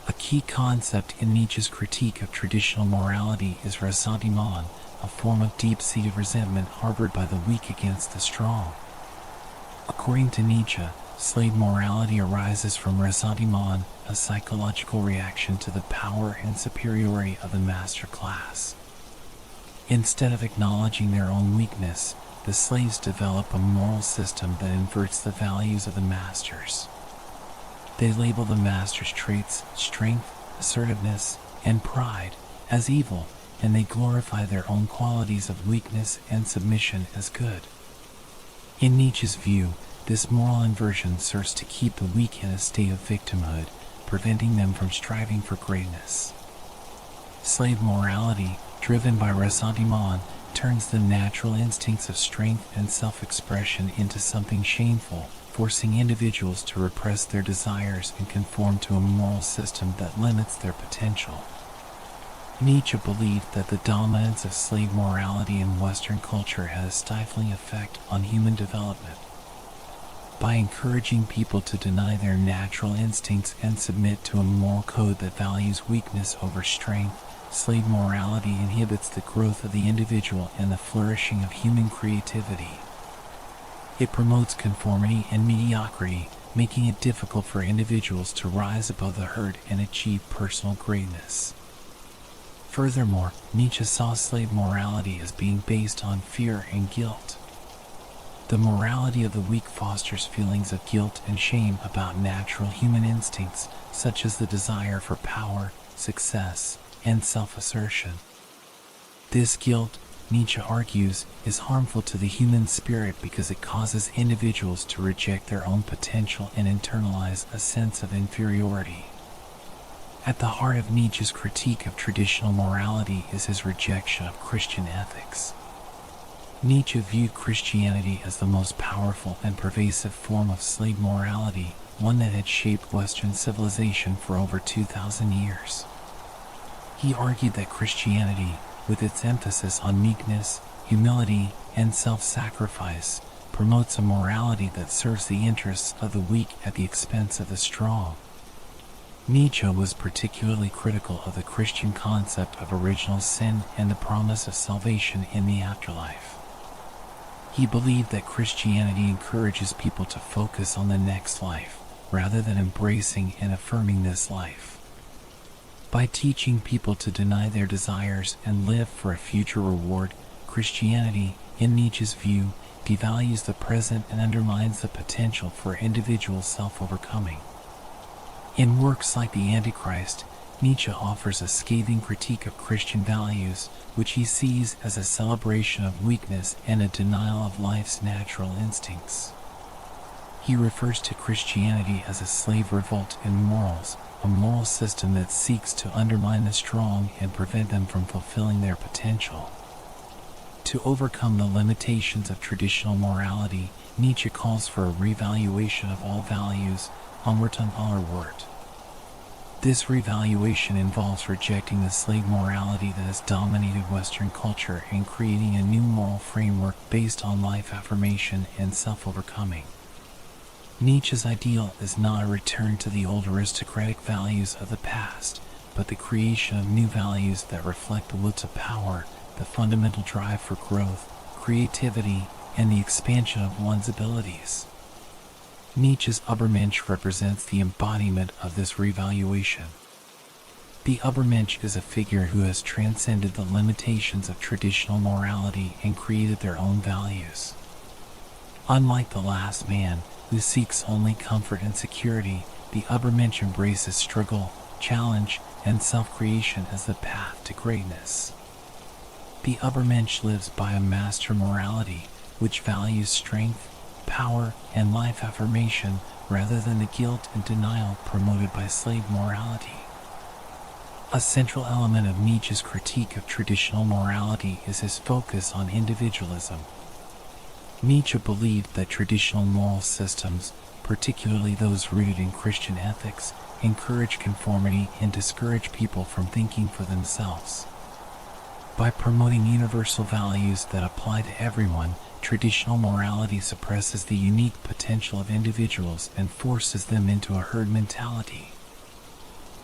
A key concept in Nietzsche's critique of traditional morality is ressentiment, a form of deep-seated resentment harbored by the weak against the strong. According to Nietzsche, slave morality arises from ressentiment, a psychological reaction to the power and superiority of the master class. Instead of acknowledging their own weakness, the slaves develop a moral system that inverts the values of the masters. They label the master's traits, strength, assertiveness, and pride, as evil, and they glorify their own qualities of weakness and submission as good. In Nietzsche's view, this moral inversion serves to keep the weak in a state of victimhood, preventing them from striving for greatness. Slave morality, driven by ressentiment, turns the natural instincts of strength and self-expression into something shameful, forcing individuals to repress their desires and conform to a moral system that limits their potential. Nietzsche believed that the dominance of slave morality in Western culture had a stifling effect on human development. By encouraging people to deny their natural instincts and submit to a moral code that values weakness over strength, slave morality inhibits the growth of the individual and the flourishing of human creativity. It promotes conformity and mediocrity, making it difficult for individuals to rise above the herd and achieve personal greatness. Furthermore, Nietzsche saw slave morality as being based on fear and guilt. The morality of the weak fosters feelings of guilt and shame about natural human instincts, such as the desire for power, success, and self-assertion. This guilt, Nietzsche argues, is harmful to the human spirit because it causes individuals to reject their own potential and internalize a sense of inferiority. At the heart of Nietzsche's critique of traditional morality is his rejection of Christian ethics. Nietzsche viewed Christianity as the most powerful and pervasive form of slave morality, one that had shaped Western civilization for over 2,000 years. He argued that Christianity, with its emphasis on meekness, humility, and self-sacrifice, promotes a morality that serves the interests of the weak at the expense of the strong. Nietzsche was particularly critical of the Christian concept of original sin and the promise of salvation in the afterlife. He believed that Christianity encourages people to focus on the next life, rather than embracing and affirming this life. By teaching people to deny their desires and live for a future reward, Christianity, in Nietzsche's view, devalues the present and undermines the potential for individual self-overcoming. In works like The Antichrist, Nietzsche offers a scathing critique of Christian values, which he sees as a celebration of weakness and a denial of life's natural instincts. He refers to Christianity as a slave revolt in morals, a moral system that seeks to undermine the strong and prevent them from fulfilling their potential. To overcome the limitations of traditional morality, Nietzsche calls for a revaluation of all values, Umwertung aller Wert. This revaluation involves rejecting the slave morality that has dominated Western culture and creating a new moral framework based on life affirmation and self-overcoming. Nietzsche's ideal is not a return to the old aristocratic values of the past, but the creation of new values that reflect the will to power, the fundamental drive for growth, creativity, and the expansion of one's abilities. Nietzsche's Übermensch represents the embodiment of this revaluation. The Übermensch is a figure who has transcended the limitations of traditional morality and created their own values. Unlike the last man, who seeks only comfort and security, the Übermensch embraces struggle, challenge, and self-creation as the path to greatness. The Übermensch lives by a master morality, which values strength, power, and life affirmation rather than the guilt and denial promoted by slave morality. A central element of Nietzsche's critique of traditional morality is his focus on individualism. Nietzsche believed that traditional moral systems, particularly those rooted in Christian ethics, encourage conformity and discourage people from thinking for themselves. By promoting universal values that apply to everyone, traditional morality suppresses the unique potential of individuals and forces them into a herd mentality.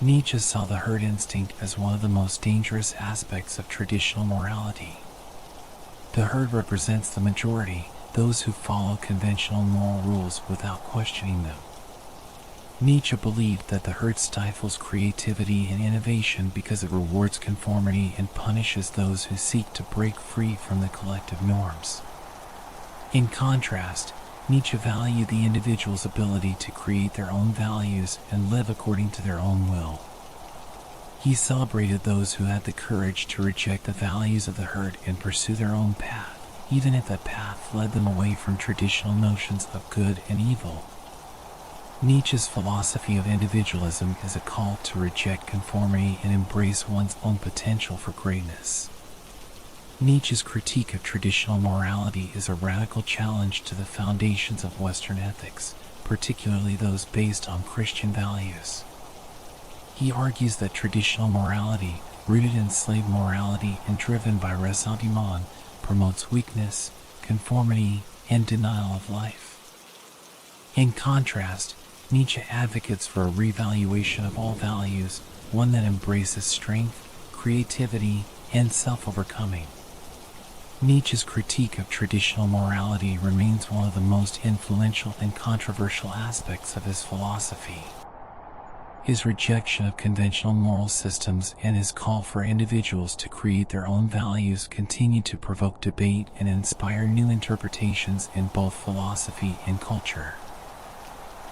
Nietzsche saw the herd instinct as one of the most dangerous aspects of traditional morality. The herd represents the majority, those who follow conventional moral rules without questioning them. Nietzsche believed that the herd stifles creativity and innovation because it rewards conformity and punishes those who seek to break free from the collective norms. In contrast, Nietzsche valued the individual's ability to create their own values and live according to their own will. He celebrated those who had the courage to reject the values of the herd and pursue their own path, even if that path led them away from traditional notions of good and evil. Nietzsche's philosophy of individualism is a call to reject conformity and embrace one's own potential for greatness. Nietzsche's critique of traditional morality is a radical challenge to the foundations of Western ethics, particularly those based on Christian values. He argues that traditional morality, rooted in slave morality and driven by ressentiment, promotes weakness, conformity, and denial of life. In contrast, Nietzsche advocates for a revaluation of all values, one that embraces strength, creativity, and self-overcoming. Nietzsche's critique of traditional morality remains one of the most influential and controversial aspects of his philosophy. His rejection of conventional moral systems and his call for individuals to create their own values continue to provoke debate and inspire new interpretations in both philosophy and culture.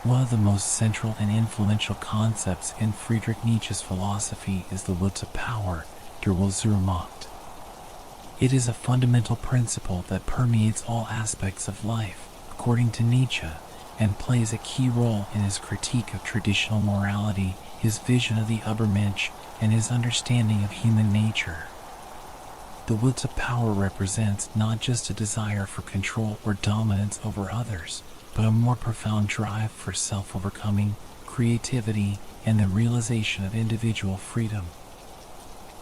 One of the most central and influential concepts in Friedrich Nietzsche's philosophy is the will to power, der Wille zur Macht. It is a fundamental principle that permeates all aspects of life, according to Nietzsche, and plays a key role in his critique of traditional morality, his vision of the Übermensch, and his understanding of human nature. The will to power represents not just a desire for control or dominance over others, but a more profound drive for self-overcoming, creativity, and the realization of individual freedom.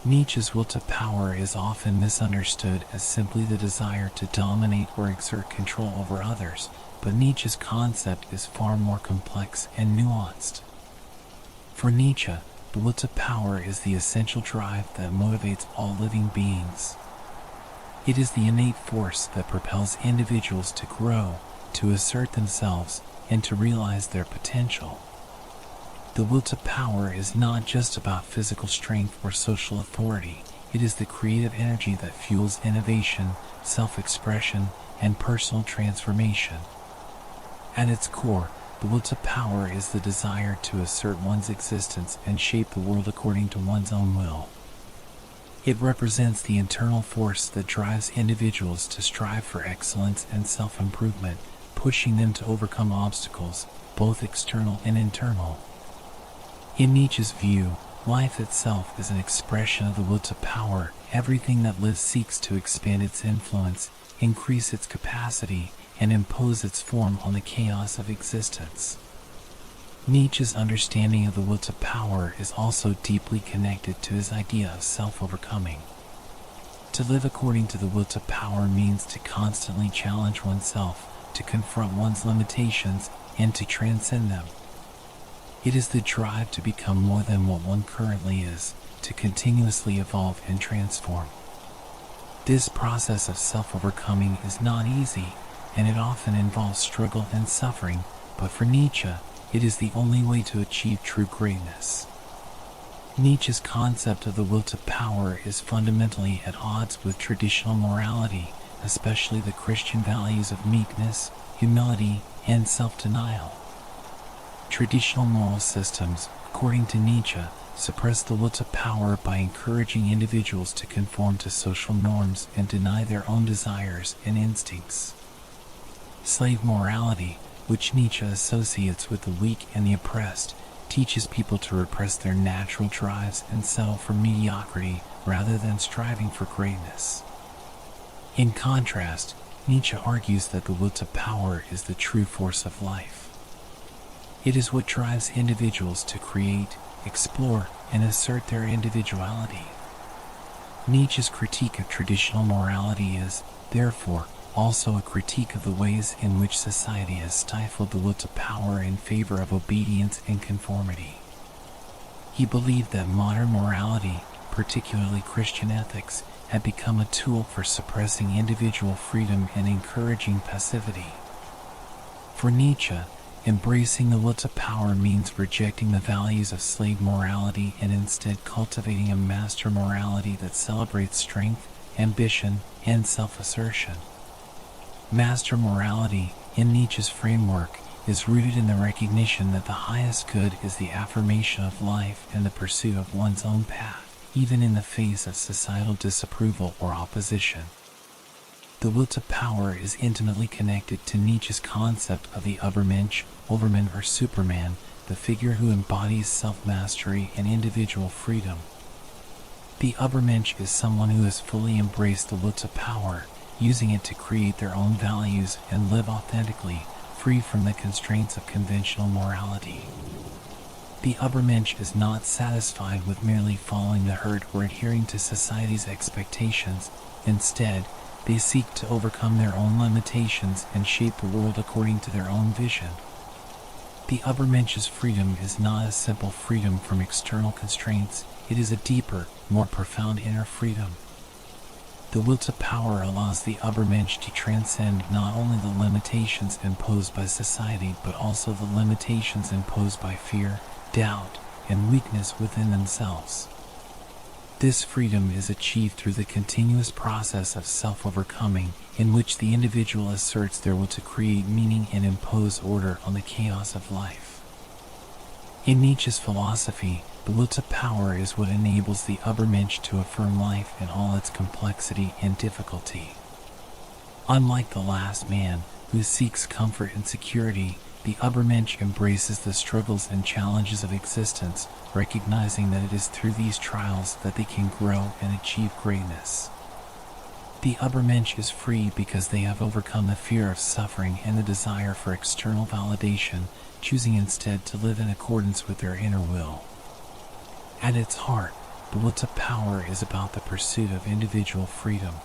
Nietzsche's will to power is often misunderstood as simply the desire to dominate or exert control over others, but Nietzsche's concept is far more complex and nuanced. For Nietzsche, the will to power is the essential drive that motivates all living beings. It is the innate force that propels individuals to grow, to assert themselves, and to realize their potential. The will to power is not just about physical strength or social authority. It is the creative energy that fuels innovation, self-expression, and personal transformation. At its core, the will to power is the desire to assert one's existence and shape the world according to one's own will. It represents the internal force that drives individuals to strive for excellence and self-improvement, pushing them to overcome obstacles, both external and internal. In Nietzsche's view, life itself is an expression of the will to power. Everything that lives seeks to expand its influence, increase its capacity, and impose its form on the chaos of existence. Nietzsche's understanding of the will to power is also deeply connected to his idea of self-overcoming. To live according to the will to power means to constantly challenge oneself, to confront one's limitations, and to transcend them. It is the drive to become more than what one currently is, to continuously evolve and transform. This process of self-overcoming is not easy, and it often involves struggle and suffering, but for Nietzsche, it is the only way to achieve true greatness. Nietzsche's concept of the will to power is fundamentally at odds with traditional morality, especially the Christian values of meekness, humility, and self-denial. Traditional moral systems, according to Nietzsche, suppress the will to power by encouraging individuals to conform to social norms and deny their own desires and instincts. Slave morality, which Nietzsche associates with the weak and the oppressed, teaches people to repress their natural drives and settle for mediocrity rather than striving for greatness. In contrast, Nietzsche argues that the will to power is the true force of life. It is what drives individuals to create, explore, and assert their individuality. Nietzsche's critique of traditional morality is, therefore, also a critique of the ways in which society has stifled the will to power in favor of obedience and conformity. He believed that modern morality, particularly Christian ethics, had become a tool for suppressing individual freedom and encouraging passivity. For Nietzsche, embracing the will to power means rejecting the values of slave morality and instead cultivating a master morality that celebrates strength, ambition, and self-assertion. Master morality, in Nietzsche's framework, is rooted in the recognition that the highest good is the affirmation of life and the pursuit of one's own path, even in the face of societal disapproval or opposition. The will to power is intimately connected to Nietzsche's concept of the Übermensch, Overman or Superman, the figure who embodies self-mastery and individual freedom. The Übermensch is someone who has fully embraced the will to power, using it to create their own values and live authentically, free from the constraints of conventional morality. The Übermensch is not satisfied with merely following the herd or adhering to society's expectations. Instead, they seek to overcome their own limitations and shape the world according to their own vision. The Übermensch's freedom is not a simple freedom from external constraints, it is a deeper, more profound inner freedom. The will to power allows the Übermensch to transcend not only the limitations imposed by society but also the limitations imposed by fear, doubt, and weakness within themselves. This freedom is achieved through the continuous process of self-overcoming, in which the individual asserts their will to create meaning and impose order on the chaos of life. In Nietzsche's philosophy, the will to power is what enables the Übermensch to affirm life in all its complexity and difficulty. Unlike the last man, who seeks comfort and security, the Übermensch embraces the struggles and challenges of existence, recognizing that it is through these trials that they can grow and achieve greatness. The Übermensch is free because they have overcome the fear of suffering and the desire for external validation, choosing instead to live in accordance with their inner will. At its heart, the will to power is about the pursuit of individual freedom.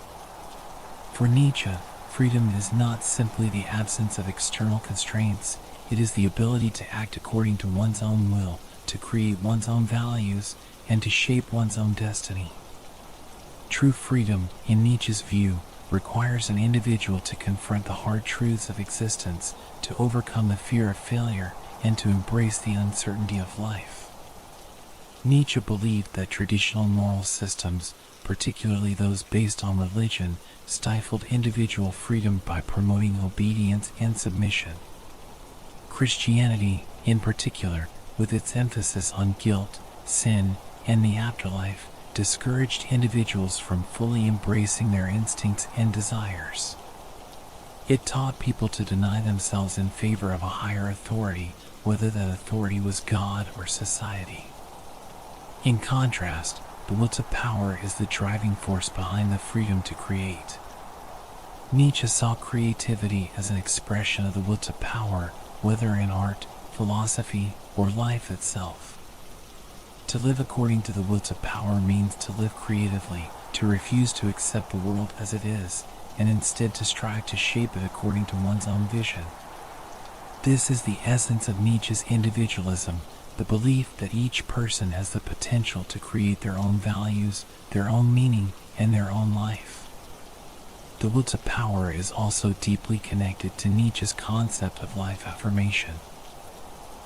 For Nietzsche, freedom is not simply the absence of external constraints, it is the ability to act according to one's own will, to create one's own values, and to shape one's own destiny. True freedom, in Nietzsche's view, requires an individual to confront the hard truths of existence, to overcome the fear of failure, and to embrace the uncertainty of life. Nietzsche believed that traditional moral systems, particularly those based on religion, stifled individual freedom by promoting obedience and submission. Christianity, in particular, with its emphasis on guilt, sin, and the afterlife, discouraged individuals from fully embracing their instincts and desires. It taught people to deny themselves in favor of a higher authority, whether that authority was God or society. In contrast, the will to power is the driving force behind the freedom to create. Nietzsche saw creativity as an expression of the will to power, whether in art, philosophy, or life itself. To live according to the will to power means to live creatively, to refuse to accept the world as it is, and instead to strive to shape it according to one's own vision. This is the essence of Nietzsche's individualism, the belief that each person has the potential to create their own values, their own meaning, and their own life. The will to power is also deeply connected to Nietzsche's concept of life affirmation.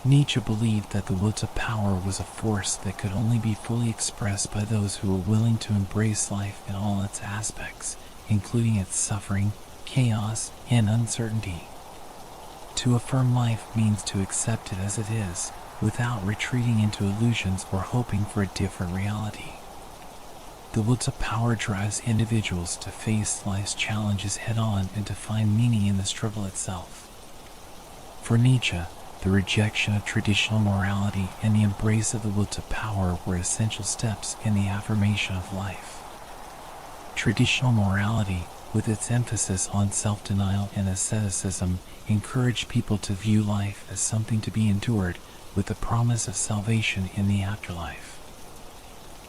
Nietzsche believed that the will to power was a force that could only be fully expressed by those who were willing to embrace life in all its aspects, including its suffering, chaos, and uncertainty. To affirm life means to accept it as it is, without retreating into illusions or hoping for a different reality. The will to power drives individuals to face life's challenges head-on and to find meaning in the struggle itself. For Nietzsche, the rejection of traditional morality and the embrace of the will to power were essential steps in the affirmation of life. Traditional morality, with its emphasis on self-denial and asceticism, encouraged people to view life as something to be endured, with the promise of salvation in the afterlife.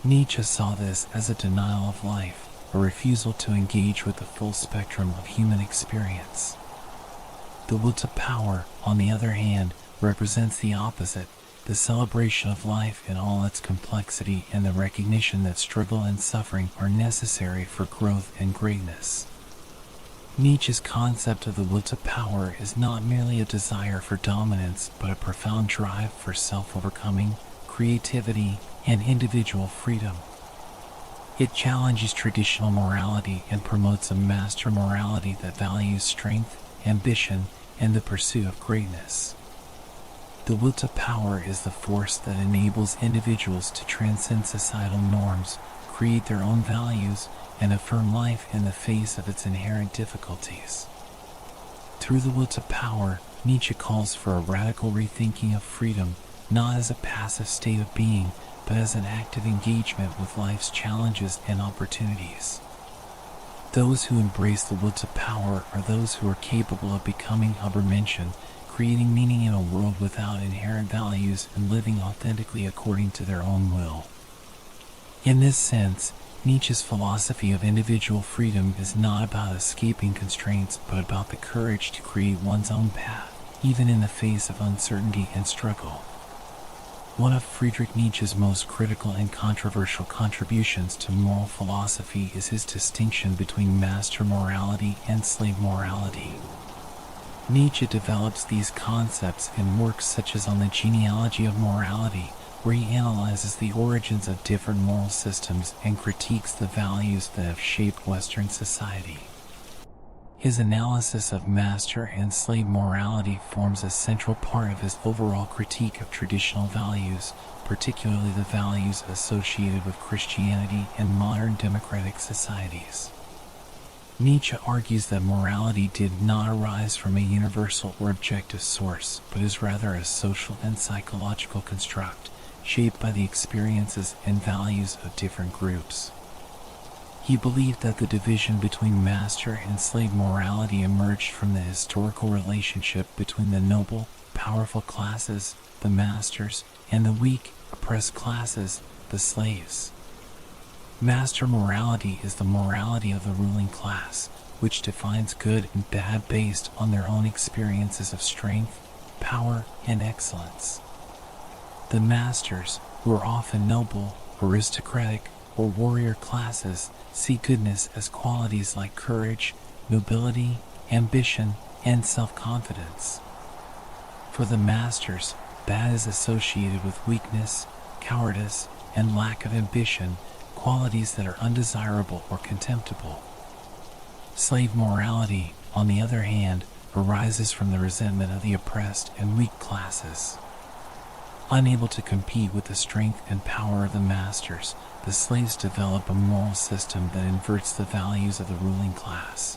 Nietzsche saw this as a denial of life, a refusal to engage with the full spectrum of human experience. The will to power, on the other hand, represents the opposite, the celebration of life in all its complexity, and the recognition that struggle and suffering are necessary for growth and greatness. Nietzsche's concept of the will to power is not merely a desire for dominance, but a profound drive for self-overcoming, creativity, and individual freedom. It challenges traditional morality and promotes a master morality that values strength, ambition, and the pursuit of greatness. The will to power is the force that enables individuals to transcend societal norms, create their own values, and affirm life in the face of its inherent difficulties. Through the will to power, Nietzsche calls for a radical rethinking of freedom, not as a passive state of being, but as an active engagement with life's challenges and opportunities. Those who embrace the will to power are those who are capable of becoming Übermenschen, creating meaning in a world without inherent values and living authentically according to their own will. In this sense, Nietzsche's philosophy of individual freedom is not about escaping constraints, but about the courage to create one's own path, even in the face of uncertainty and struggle. One of Friedrich Nietzsche's most critical and controversial contributions to moral philosophy is his distinction between master morality and slave morality. Nietzsche develops these concepts in works such as On the Genealogy of Morality, where he analyzes the origins of different moral systems and critiques the values that have shaped Western society. His analysis of master and slave morality forms a central part of his overall critique of traditional values, particularly the values associated with Christianity and modern democratic societies. Nietzsche argues that morality did not arise from a universal or objective source, but is rather a social and psychological construct, shaped by the experiences and values of different groups. He believed that the division between master and slave morality emerged from the historical relationship between the noble, powerful classes, the masters, and the weak, oppressed classes, the slaves. Master morality is the morality of the ruling class, which defines good and bad based on their own experiences of strength, power, and excellence. The masters, who are often noble, aristocratic, or warrior classes, see goodness as qualities like courage, nobility, ambition, and self-confidence. For the masters, bad is associated with weakness, cowardice, and lack of ambition, qualities that are undesirable or contemptible. Slave morality, on the other hand, arises from the resentment of the oppressed and weak classes. Unable to compete with the strength and power of the masters, the slaves develop a moral system that inverts the values of the ruling class.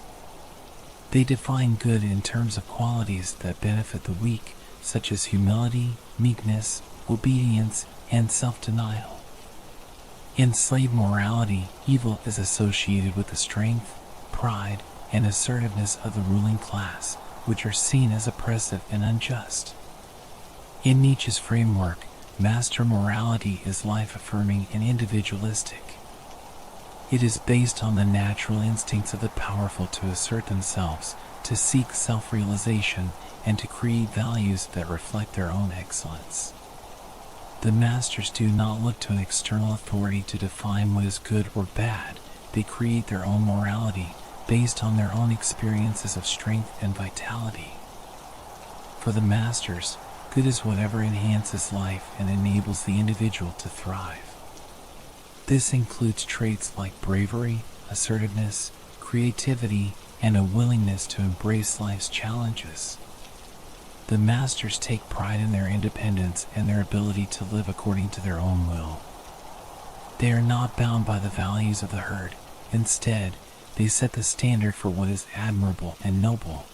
They define good in terms of qualities that benefit the weak, such as humility, meekness, obedience, and self-denial. In slave morality, evil is associated with the strength, pride, and assertiveness of the ruling class, which are seen as oppressive and unjust. In Nietzsche's framework, master morality is life-affirming and individualistic. It is based on the natural instincts of the powerful to assert themselves, to seek self-realization, and to create values that reflect their own excellence. The masters do not look to an external authority to define what is good or bad. They create their own morality, based on their own experiences of strength and vitality. For the masters, good is whatever enhances life and enables the individual to thrive. This includes traits like bravery, assertiveness, creativity, and a willingness to embrace life's challenges. The masters take pride in their independence and their ability to live according to their own will. They are not bound by the values of the herd. Instead, they set the standard for what is admirable and noble.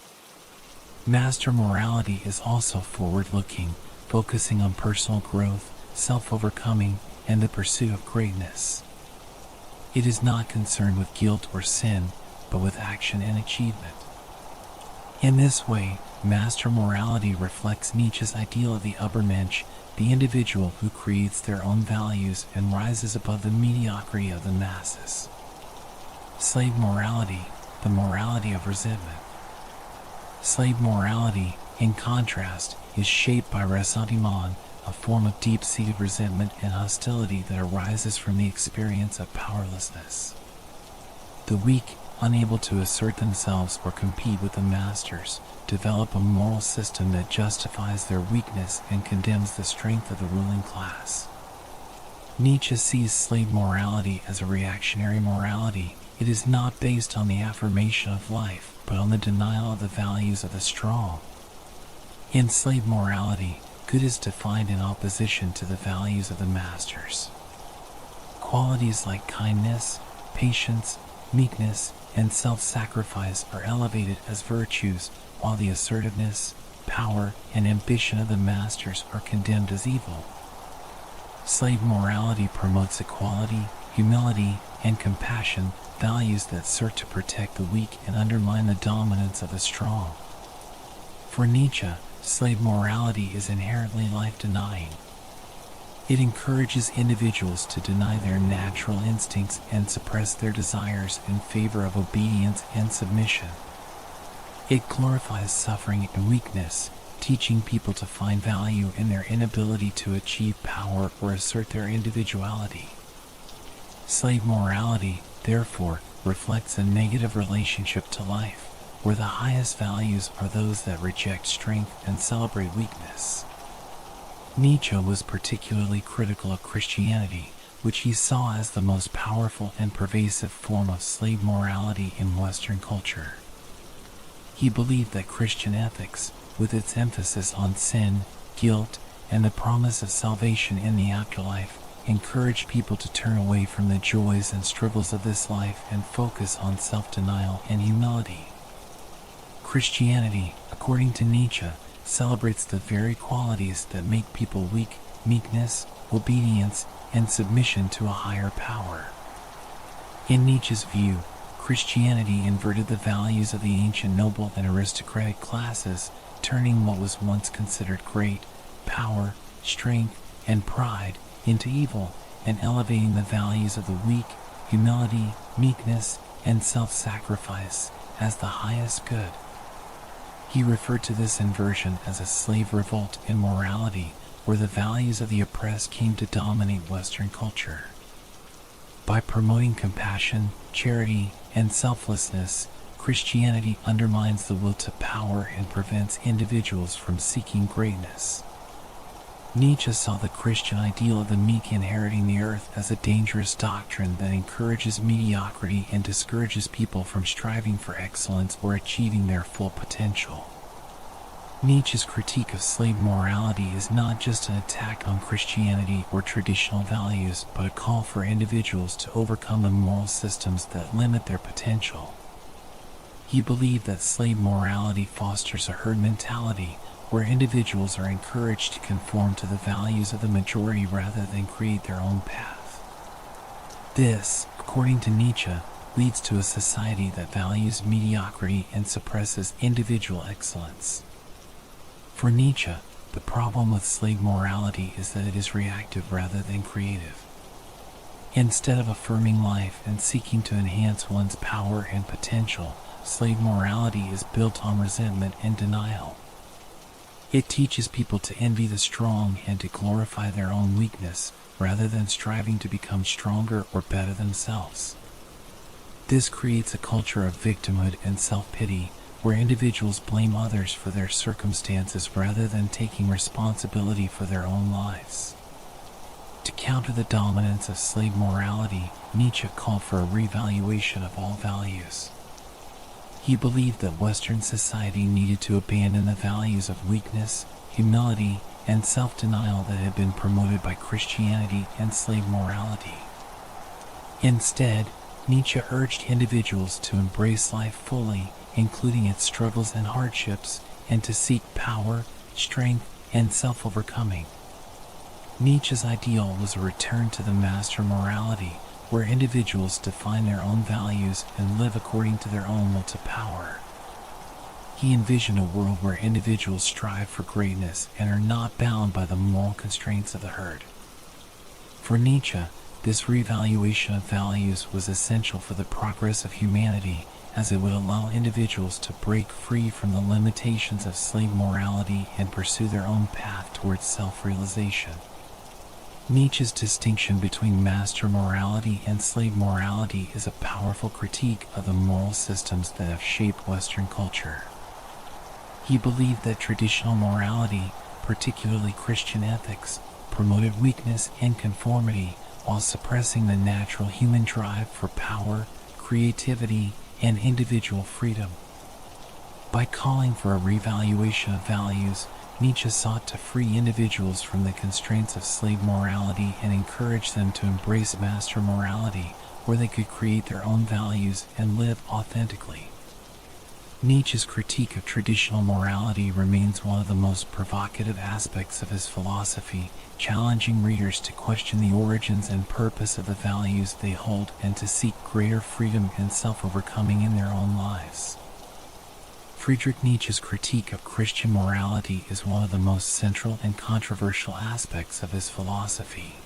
Master morality is also forward-looking, focusing on personal growth, self-overcoming, and the pursuit of greatness. It is not concerned with guilt or sin, but with action and achievement. In this way, master morality reflects Nietzsche's ideal of the Übermensch, the individual who creates their own values and rises above the mediocrity of the masses. Slave morality, the morality of resentment. Slave morality, in contrast, is shaped by ressentiment, a form of deep-seated resentment and hostility that arises from the experience of powerlessness. The weak, unable to assert themselves or compete with the masters, develop a moral system that justifies their weakness and condemns the strength of the ruling class. Nietzsche sees slave morality as a reactionary morality. It is not based on the affirmation of life, but on the denial of the values of the strong. In slave morality, good is defined in opposition to the values of the masters. Qualities like kindness, patience, meekness, and self-sacrifice are elevated as virtues, while the assertiveness, power, and ambition of the masters are condemned as evil. Slave morality promotes equality, humility, and compassion, values that serve to protect the weak and undermine the dominance of the strong. For Nietzsche, slave morality is inherently life-denying. It encourages individuals to deny their natural instincts and suppress their desires in favor of obedience and submission. It glorifies suffering and weakness, teaching people to find value in their inability to achieve power or assert their individuality. Slave morality, therefore, reflects a negative relationship to life, where the highest values are those that reject strength and celebrate weakness. Nietzsche was particularly critical of Christianity, which he saw as the most powerful and pervasive form of slave morality in Western culture. He believed that Christian ethics, with its emphasis on sin, guilt, and the promise of salvation in the afterlife, encouraged people to turn away from the joys and struggles of this life and focus on self-denial and humility. Christianity, according to Nietzsche, celebrates the very qualities that make people weak: meekness, obedience, and submission to a higher power. In Nietzsche's view, Christianity inverted the values of the ancient noble and aristocratic classes, turning what was once considered great, power, strength, and pride, into evil, and elevating the values of the weak, humility, meekness, and self-sacrifice, as the highest good. He referred to this inversion as a slave revolt in morality, where the values of the oppressed came to dominate Western culture. By promoting compassion, charity, and selflessness, Christianity undermines the will to power and prevents individuals from seeking greatness. Nietzsche saw the Christian ideal of the meek inheriting the earth as a dangerous doctrine that encourages mediocrity and discourages people from striving for excellence or achieving their full potential. Nietzsche's critique of slave morality is not just an attack on Christianity or traditional values, but a call for individuals to overcome the moral systems that limit their potential. He believed that slave morality fosters a herd mentality, where individuals are encouraged to conform to the values of the majority rather than create their own path. This, according to Nietzsche, leads to a society that values mediocrity and suppresses individual excellence. For Nietzsche, the problem with slave morality is that it is reactive rather than creative. Instead of affirming life and seeking to enhance one's power and potential, slave morality is built on resentment and denial. It teaches people to envy the strong and to glorify their own weakness, rather than striving to become stronger or better themselves. This creates a culture of victimhood and self-pity, where individuals blame others for their circumstances rather than taking responsibility for their own lives. To counter the dominance of slave morality, Nietzsche called for a revaluation of all values. He believed that Western society needed to abandon the values of weakness, humility, and self-denial that had been promoted by Christianity and slave morality. Instead, Nietzsche urged individuals to embrace life fully, including its struggles and hardships, and to seek power, strength, and self-overcoming. Nietzsche's ideal was a return to the master morality, where individuals define their own values and live according to their own will to power. He envisioned a world where individuals strive for greatness and are not bound by the moral constraints of the herd. For Nietzsche, this revaluation of values was essential for the progress of humanity, as it would allow individuals to break free from the limitations of slave morality and pursue their own path towards self-realization. Nietzsche's distinction between master morality and slave morality is a powerful critique of the moral systems that have shaped Western culture. He believed that traditional morality, particularly Christian ethics, promoted weakness and conformity while suppressing the natural human drive for power, creativity, and individual freedom. By calling for a revaluation of values, Nietzsche sought to free individuals from the constraints of slave morality and encourage them to embrace master morality, where they could create their own values and live authentically. Nietzsche's critique of traditional morality remains one of the most provocative aspects of his philosophy, challenging readers to question the origins and purpose of the values they hold and to seek greater freedom and self-overcoming in their own lives. Friedrich Nietzsche's critique of Christian morality is one of the most central and controversial aspects of his philosophy.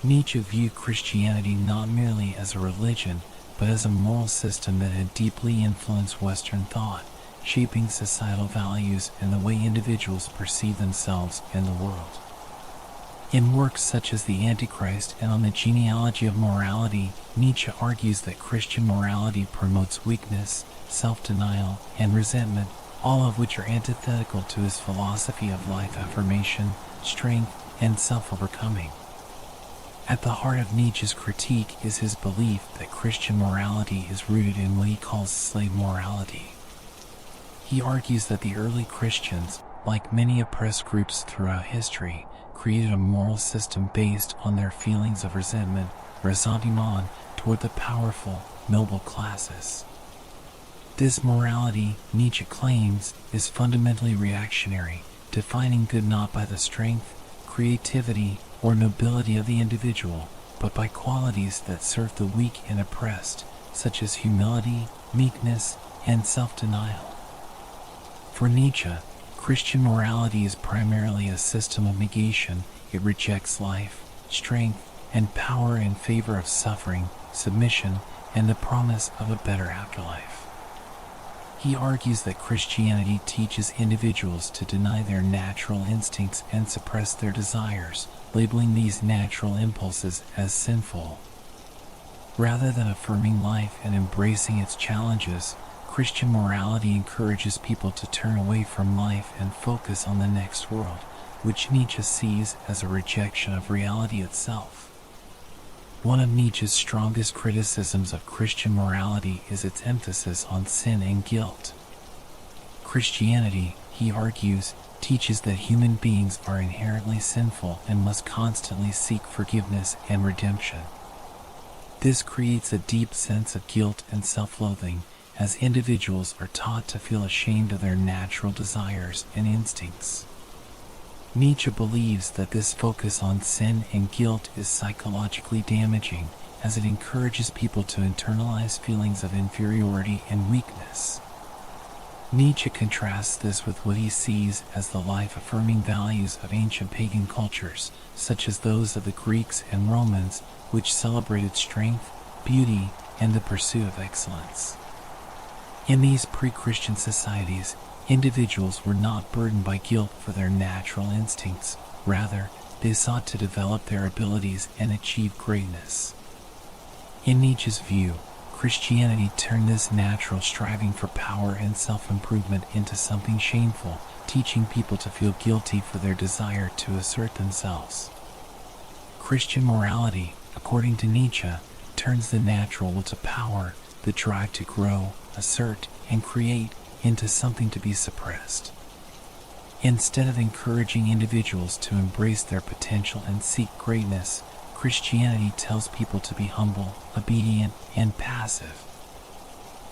Nietzsche viewed Christianity not merely as a religion, but as a moral system that had deeply influenced Western thought, shaping societal values and the way individuals perceive themselves and the world. In works such as The Antichrist and On the Genealogy of Morality, Nietzsche argues that Christian morality promotes weakness, self-denial, and resentment, all of which are antithetical to his philosophy of life affirmation, strength, and self-overcoming. At the heart of Nietzsche's critique is his belief that Christian morality is rooted in what he calls slave morality. He argues that the early Christians, like many oppressed groups throughout history, created a moral system based on their feelings of resentment, ressentiment, toward the powerful, noble classes. This morality, Nietzsche claims, is fundamentally reactionary, defining good not by the strength, creativity, or nobility of the individual, but by qualities that serve the weak and oppressed, such as humility, meekness, and self-denial. For Nietzsche, Christian morality is primarily a system of negation. It rejects life, strength, and power in favor of suffering, submission, and the promise of a better afterlife. He argues that Christianity teaches individuals to deny their natural instincts and suppress their desires, labeling these natural impulses as sinful. Rather than affirming life and embracing its challenges, Christian morality encourages people to turn away from life and focus on the next world, which Nietzsche sees as a rejection of reality itself. One of Nietzsche's strongest criticisms of Christian morality is its emphasis on sin and guilt. Christianity, he argues, teaches that human beings are inherently sinful and must constantly seek forgiveness and redemption. This creates a deep sense of guilt and self-loathing, as individuals are taught to feel ashamed of their natural desires and instincts. Nietzsche believes that this focus on sin and guilt is psychologically damaging, as it encourages people to internalize feelings of inferiority and weakness. Nietzsche contrasts this with what he sees as the life-affirming values of ancient pagan cultures, such as those of the Greeks and Romans, which celebrated strength, beauty, and the pursuit of excellence. In these pre-Christian societies, individuals were not burdened by guilt for their natural instincts. Rather, they sought to develop their abilities and achieve greatness. In Nietzsche's view, Christianity turned this natural striving for power and self-improvement into something shameful, teaching people to feel guilty for their desire to assert themselves. Christian morality, according to Nietzsche, turns the natural will to power, the drive to grow, assert, and create, into something to be suppressed. Instead of encouraging individuals to embrace their potential and seek greatness, Christianity tells people to be humble, obedient, and passive.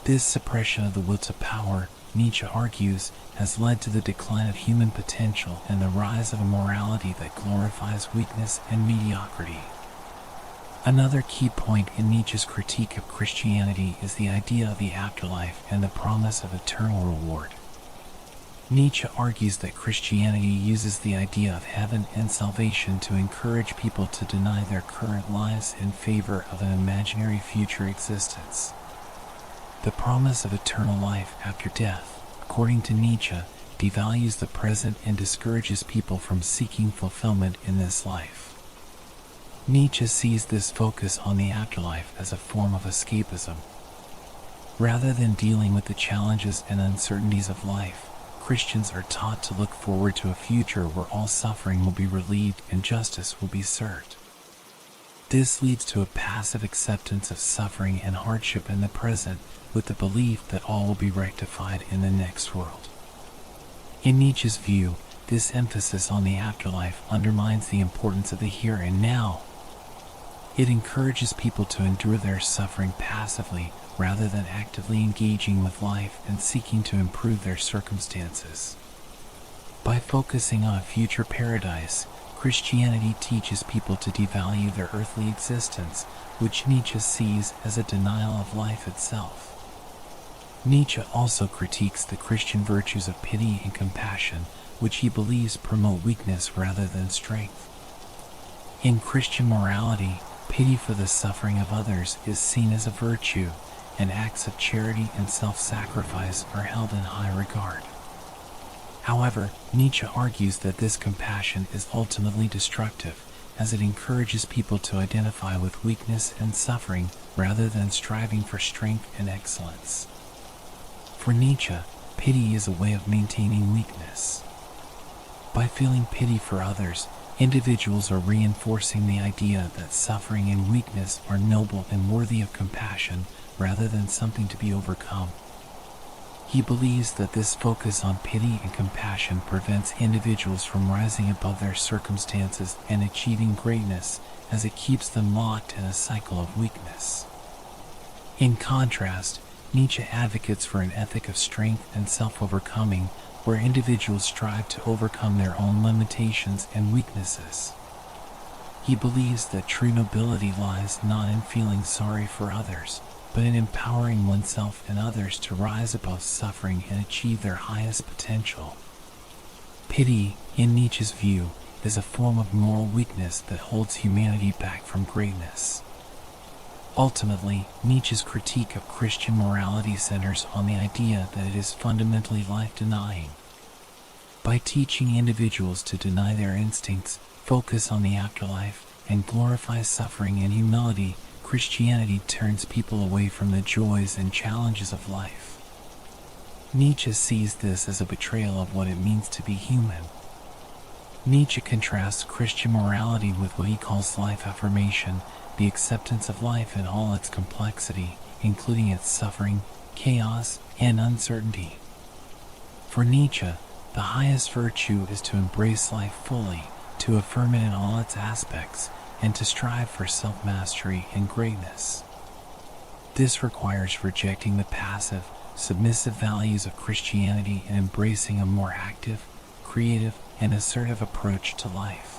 This suppression of the will to power, Nietzsche argues, has led to the decline of human potential and the rise of a morality that glorifies weakness and mediocrity. Another key point in Nietzsche's critique of Christianity is the idea of the afterlife and the promise of eternal reward. Nietzsche argues that Christianity uses the idea of heaven and salvation to encourage people to deny their current lives in favor of an imaginary future existence. The promise of eternal life after death, according to Nietzsche, devalues the present and discourages people from seeking fulfillment in this life. Nietzsche sees this focus on the afterlife as a form of escapism. Rather than dealing with the challenges and uncertainties of life, Christians are taught to look forward to a future where all suffering will be relieved and justice will be served. This leads to a passive acceptance of suffering and hardship in the present, with the belief that all will be rectified in the next world. In Nietzsche's view, this emphasis on the afterlife undermines the importance of the here and now. It encourages people to endure their suffering passively rather than actively engaging with life and seeking to improve their circumstances. By focusing on a future paradise, Christianity teaches people to devalue their earthly existence, which Nietzsche sees as a denial of life itself. Nietzsche also critiques the Christian virtues of pity and compassion, which he believes promote weakness rather than strength. In Christian morality, pity for the suffering of others is seen as a virtue, and acts of charity and self-sacrifice are held in high regard. However, Nietzsche argues that this compassion is ultimately destructive, as it encourages people to identify with weakness and suffering rather than striving for strength and excellence. For Nietzsche, pity is a way of maintaining weakness. By feeling pity for others, individuals are reinforcing the idea that suffering and weakness are noble and worthy of compassion rather than something to be overcome. He believes that this focus on pity and compassion prevents individuals from rising above their circumstances and achieving greatness, as it keeps them locked in a cycle of weakness. In contrast, Nietzsche advocates for an ethic of strength and self-overcoming, where individuals strive to overcome their own limitations and weaknesses. He believes that true nobility lies not in feeling sorry for others, but in empowering oneself and others to rise above suffering and achieve their highest potential. Pity, in Nietzsche's view, is a form of moral weakness that holds humanity back from greatness. Ultimately, Nietzsche's critique of Christian morality centers on the idea that it is fundamentally life-denying. By teaching individuals to deny their instincts, focus on the afterlife, and glorify suffering and humility, Christianity turns people away from the joys and challenges of life. Nietzsche sees this as a betrayal of what it means to be human. Nietzsche contrasts Christian morality with what he calls life affirmation, the acceptance of life in all its complexity, including its suffering, chaos, and uncertainty. For Nietzsche, the highest virtue is to embrace life fully, to affirm it in all its aspects, and to strive for self-mastery and greatness. This requires rejecting the passive, submissive values of Christianity and embracing a more active, creative, and assertive approach to life.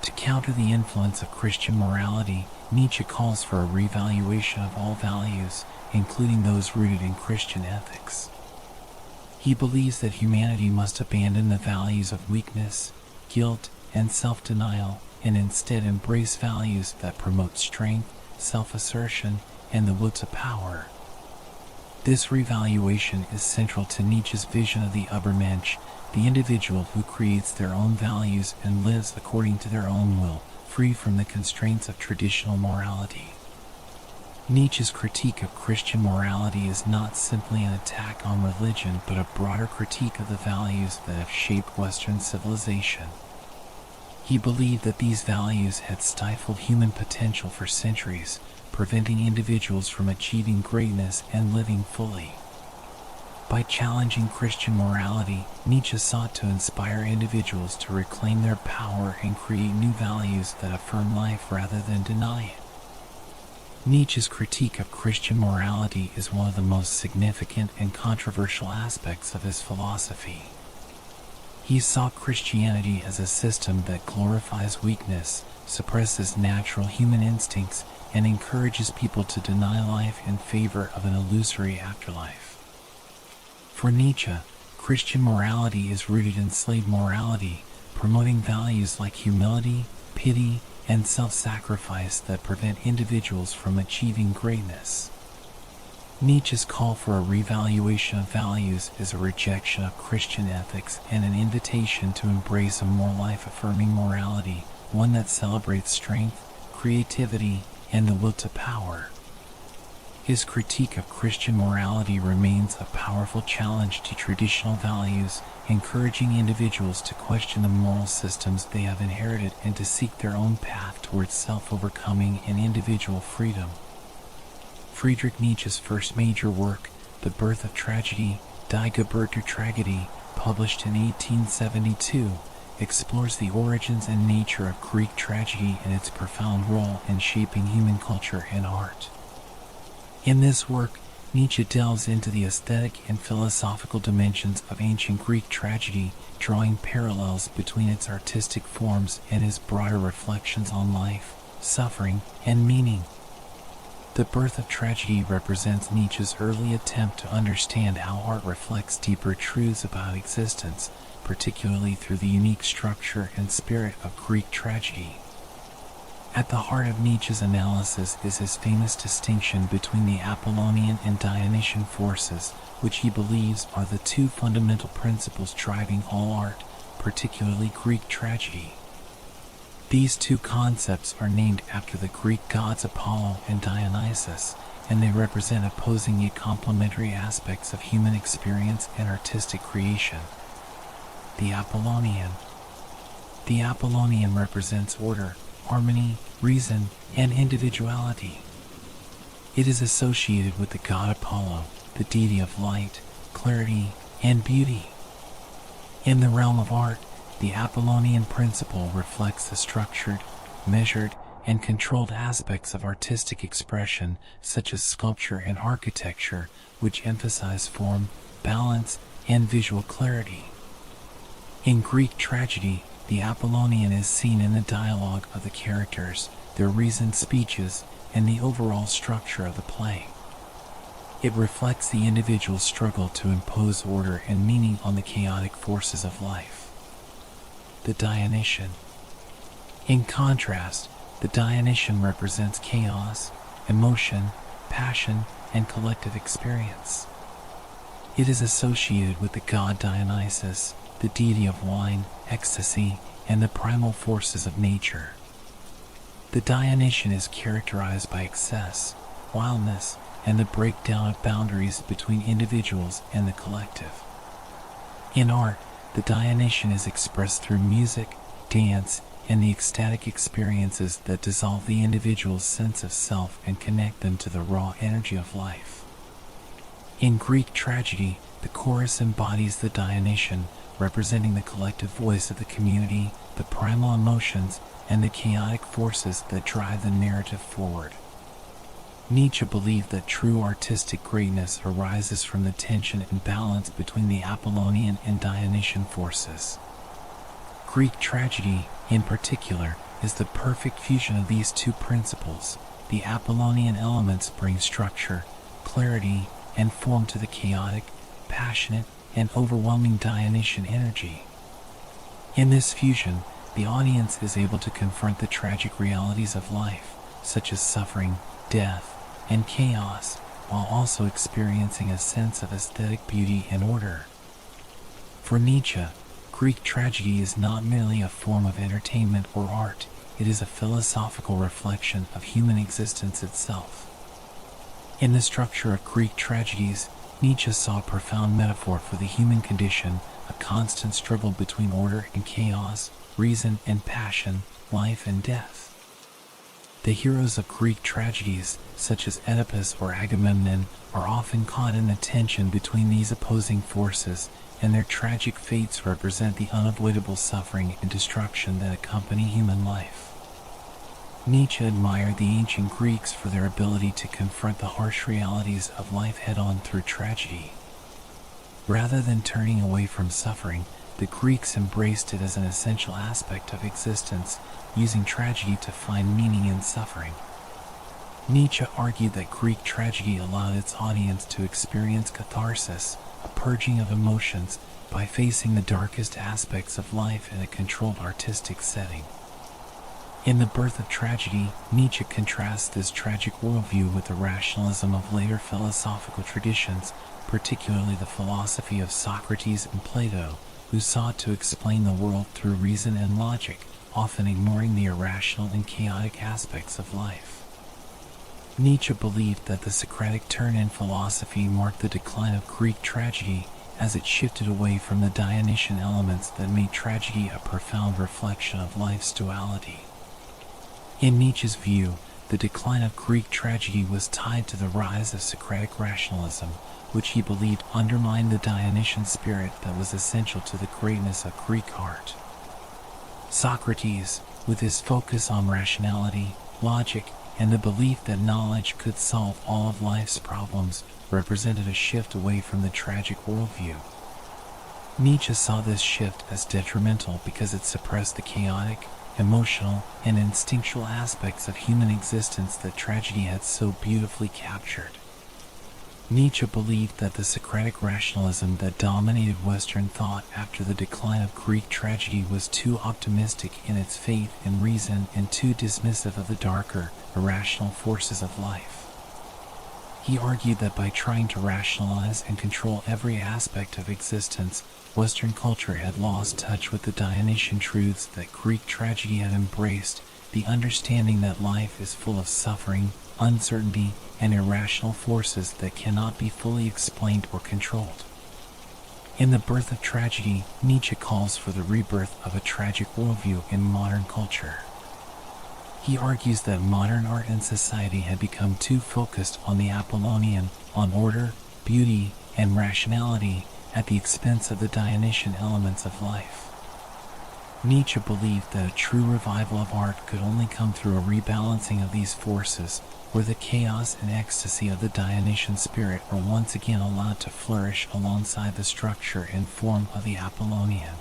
To counter the influence of Christian morality, Nietzsche calls for a revaluation of all values, including those rooted in Christian ethics. He believes that humanity must abandon the values of weakness, guilt, and self-denial, and instead embrace values that promote strength, self-assertion, and the will to power. This revaluation is central to Nietzsche's vision of the Übermensch, the individual who creates their own values and lives according to their own will, free from the constraints of traditional morality. Nietzsche's critique of Christian morality is not simply an attack on religion, but a broader critique of the values that have shaped Western civilization. He believed that these values had stifled human potential for centuries, preventing individuals from achieving greatness and living fully. By challenging Christian morality, Nietzsche sought to inspire individuals to reclaim their power and create new values that affirm life rather than deny it. Nietzsche's critique of Christian morality is one of the most significant and controversial aspects of his philosophy. He saw Christianity as a system that glorifies weakness, suppresses natural human instincts, and encourages people to deny life in favor of an illusory afterlife. For Nietzsche, Christian morality is rooted in slave morality, promoting values like humility, pity, and self-sacrifice that prevent individuals from achieving greatness. Nietzsche's call for a revaluation of values is a rejection of Christian ethics and an invitation to embrace a more life-affirming morality, one that celebrates strength, creativity, and the will to power. His critique of Christian morality remains a powerful challenge to traditional values, encouraging individuals to question the moral systems they have inherited and to seek their own path towards self-overcoming and individual freedom. Friedrich Nietzsche's first major work, The Birth of Tragedy, Die Geburt der Tragödie, published in 1872, explores the origins and nature of Greek tragedy and its profound role in shaping human culture and art. In this work, Nietzsche delves into the aesthetic and philosophical dimensions of ancient Greek tragedy, drawing parallels between its artistic forms and his broader reflections on life, suffering, and meaning. The Birth of Tragedy represents Nietzsche's early attempt to understand how art reflects deeper truths about existence, particularly through the unique structure and spirit of Greek tragedy. At the heart of Nietzsche's analysis is his famous distinction between the Apollonian and Dionysian forces, which he believes are the two fundamental principles driving all art, particularly Greek tragedy. These two concepts are named after the Greek gods Apollo and Dionysus, and they represent opposing yet complementary aspects of human experience and artistic creation. The Apollonian represents order, harmony, reason, and individuality. It is associated with the god Apollo, the deity of light, clarity, and beauty. In the realm of art, the Apollonian principle reflects the structured, measured, and controlled aspects of artistic expression, such as sculpture and architecture, which emphasize form, balance, and visual clarity. In Greek tragedy, the Apollonian is seen in the dialogue of the characters, their reasoned speeches, and the overall structure of the play. It reflects the individual's struggle to impose order and meaning on the chaotic forces of life. The Dionysian. In contrast, the Dionysian represents chaos, emotion, passion, and collective experience. It is associated with the god Dionysus, the deity of wine, ecstasy, and the primal forces of nature. The Dionysian is characterized by excess, wildness, and the breakdown of boundaries between individuals and the collective. In art, the Dionysian is expressed through music, dance, and the ecstatic experiences that dissolve the individual's sense of self and connect them to the raw energy of life. In Greek tragedy, the chorus embodies the Dionysian, representing the collective voice of the community, the primal emotions, and the chaotic forces that drive the narrative forward. Nietzsche believed that true artistic greatness arises from the tension and balance between the Apollonian and Dionysian forces. Greek tragedy, in particular, is the perfect fusion of these two principles. The Apollonian elements bring structure, clarity, and form to the chaotic, passionate, and overwhelming Dionysian energy. In this fusion, the audience is able to confront the tragic realities of life, such as suffering, death, and chaos, while also experiencing a sense of aesthetic beauty and order. For Nietzsche, Greek tragedy is not merely a form of entertainment or art, it is a philosophical reflection of human existence itself. In the structure of Greek tragedies, Nietzsche saw a profound metaphor for the human condition, a constant struggle between order and chaos, reason and passion, life and death. The heroes of Greek tragedies, such as Oedipus or Agamemnon, are often caught in the tension between these opposing forces, and their tragic fates represent the unavoidable suffering and destruction that accompany human life. Nietzsche admired the ancient Greeks for their ability to confront the harsh realities of life head-on through tragedy. Rather than turning away from suffering, the Greeks embraced it as an essential aspect of existence, using tragedy to find meaning in suffering. Nietzsche argued that Greek tragedy allowed its audience to experience catharsis, a purging of emotions, by facing the darkest aspects of life in a controlled artistic setting. In The Birth of Tragedy, Nietzsche contrasts this tragic worldview with the rationalism of later philosophical traditions, particularly the philosophy of Socrates and Plato, who sought to explain the world through reason and logic, often ignoring the irrational and chaotic aspects of life. Nietzsche believed that the Socratic turn in philosophy marked the decline of Greek tragedy, as it shifted away from the Dionysian elements that made tragedy a profound reflection of life's duality. In Nietzsche's view, the decline of Greek tragedy was tied to the rise of Socratic rationalism, which he believed undermined the Dionysian spirit that was essential to the greatness of Greek art. Socrates, with his focus on rationality, logic, and the belief that knowledge could solve all of life's problems, represented a shift away from the tragic worldview. Nietzsche saw this shift as detrimental because it suppressed the chaotic, emotional, and instinctual aspects of human existence that tragedy had so beautifully captured. Nietzsche believed that the Socratic rationalism that dominated Western thought after the decline of Greek tragedy was too optimistic in its faith in reason and too dismissive of the darker, irrational forces of life. He argued that by trying to rationalize and control every aspect of existence, Western culture had lost touch with the Dionysian truths that Greek tragedy had embraced, the understanding that life is full of suffering, uncertainty, and irrational forces that cannot be fully explained or controlled. In The Birth of Tragedy, Nietzsche calls for the rebirth of a tragic worldview in modern culture. He argues that modern art and society had become too focused on the Apollonian, on order, beauty, and rationality, at the expense of the Dionysian elements of life. Nietzsche believed that a true revival of art could only come through a rebalancing of these forces, where the chaos and ecstasy of the Dionysian spirit are once again allowed to flourish alongside the structure and form of the Apollonian.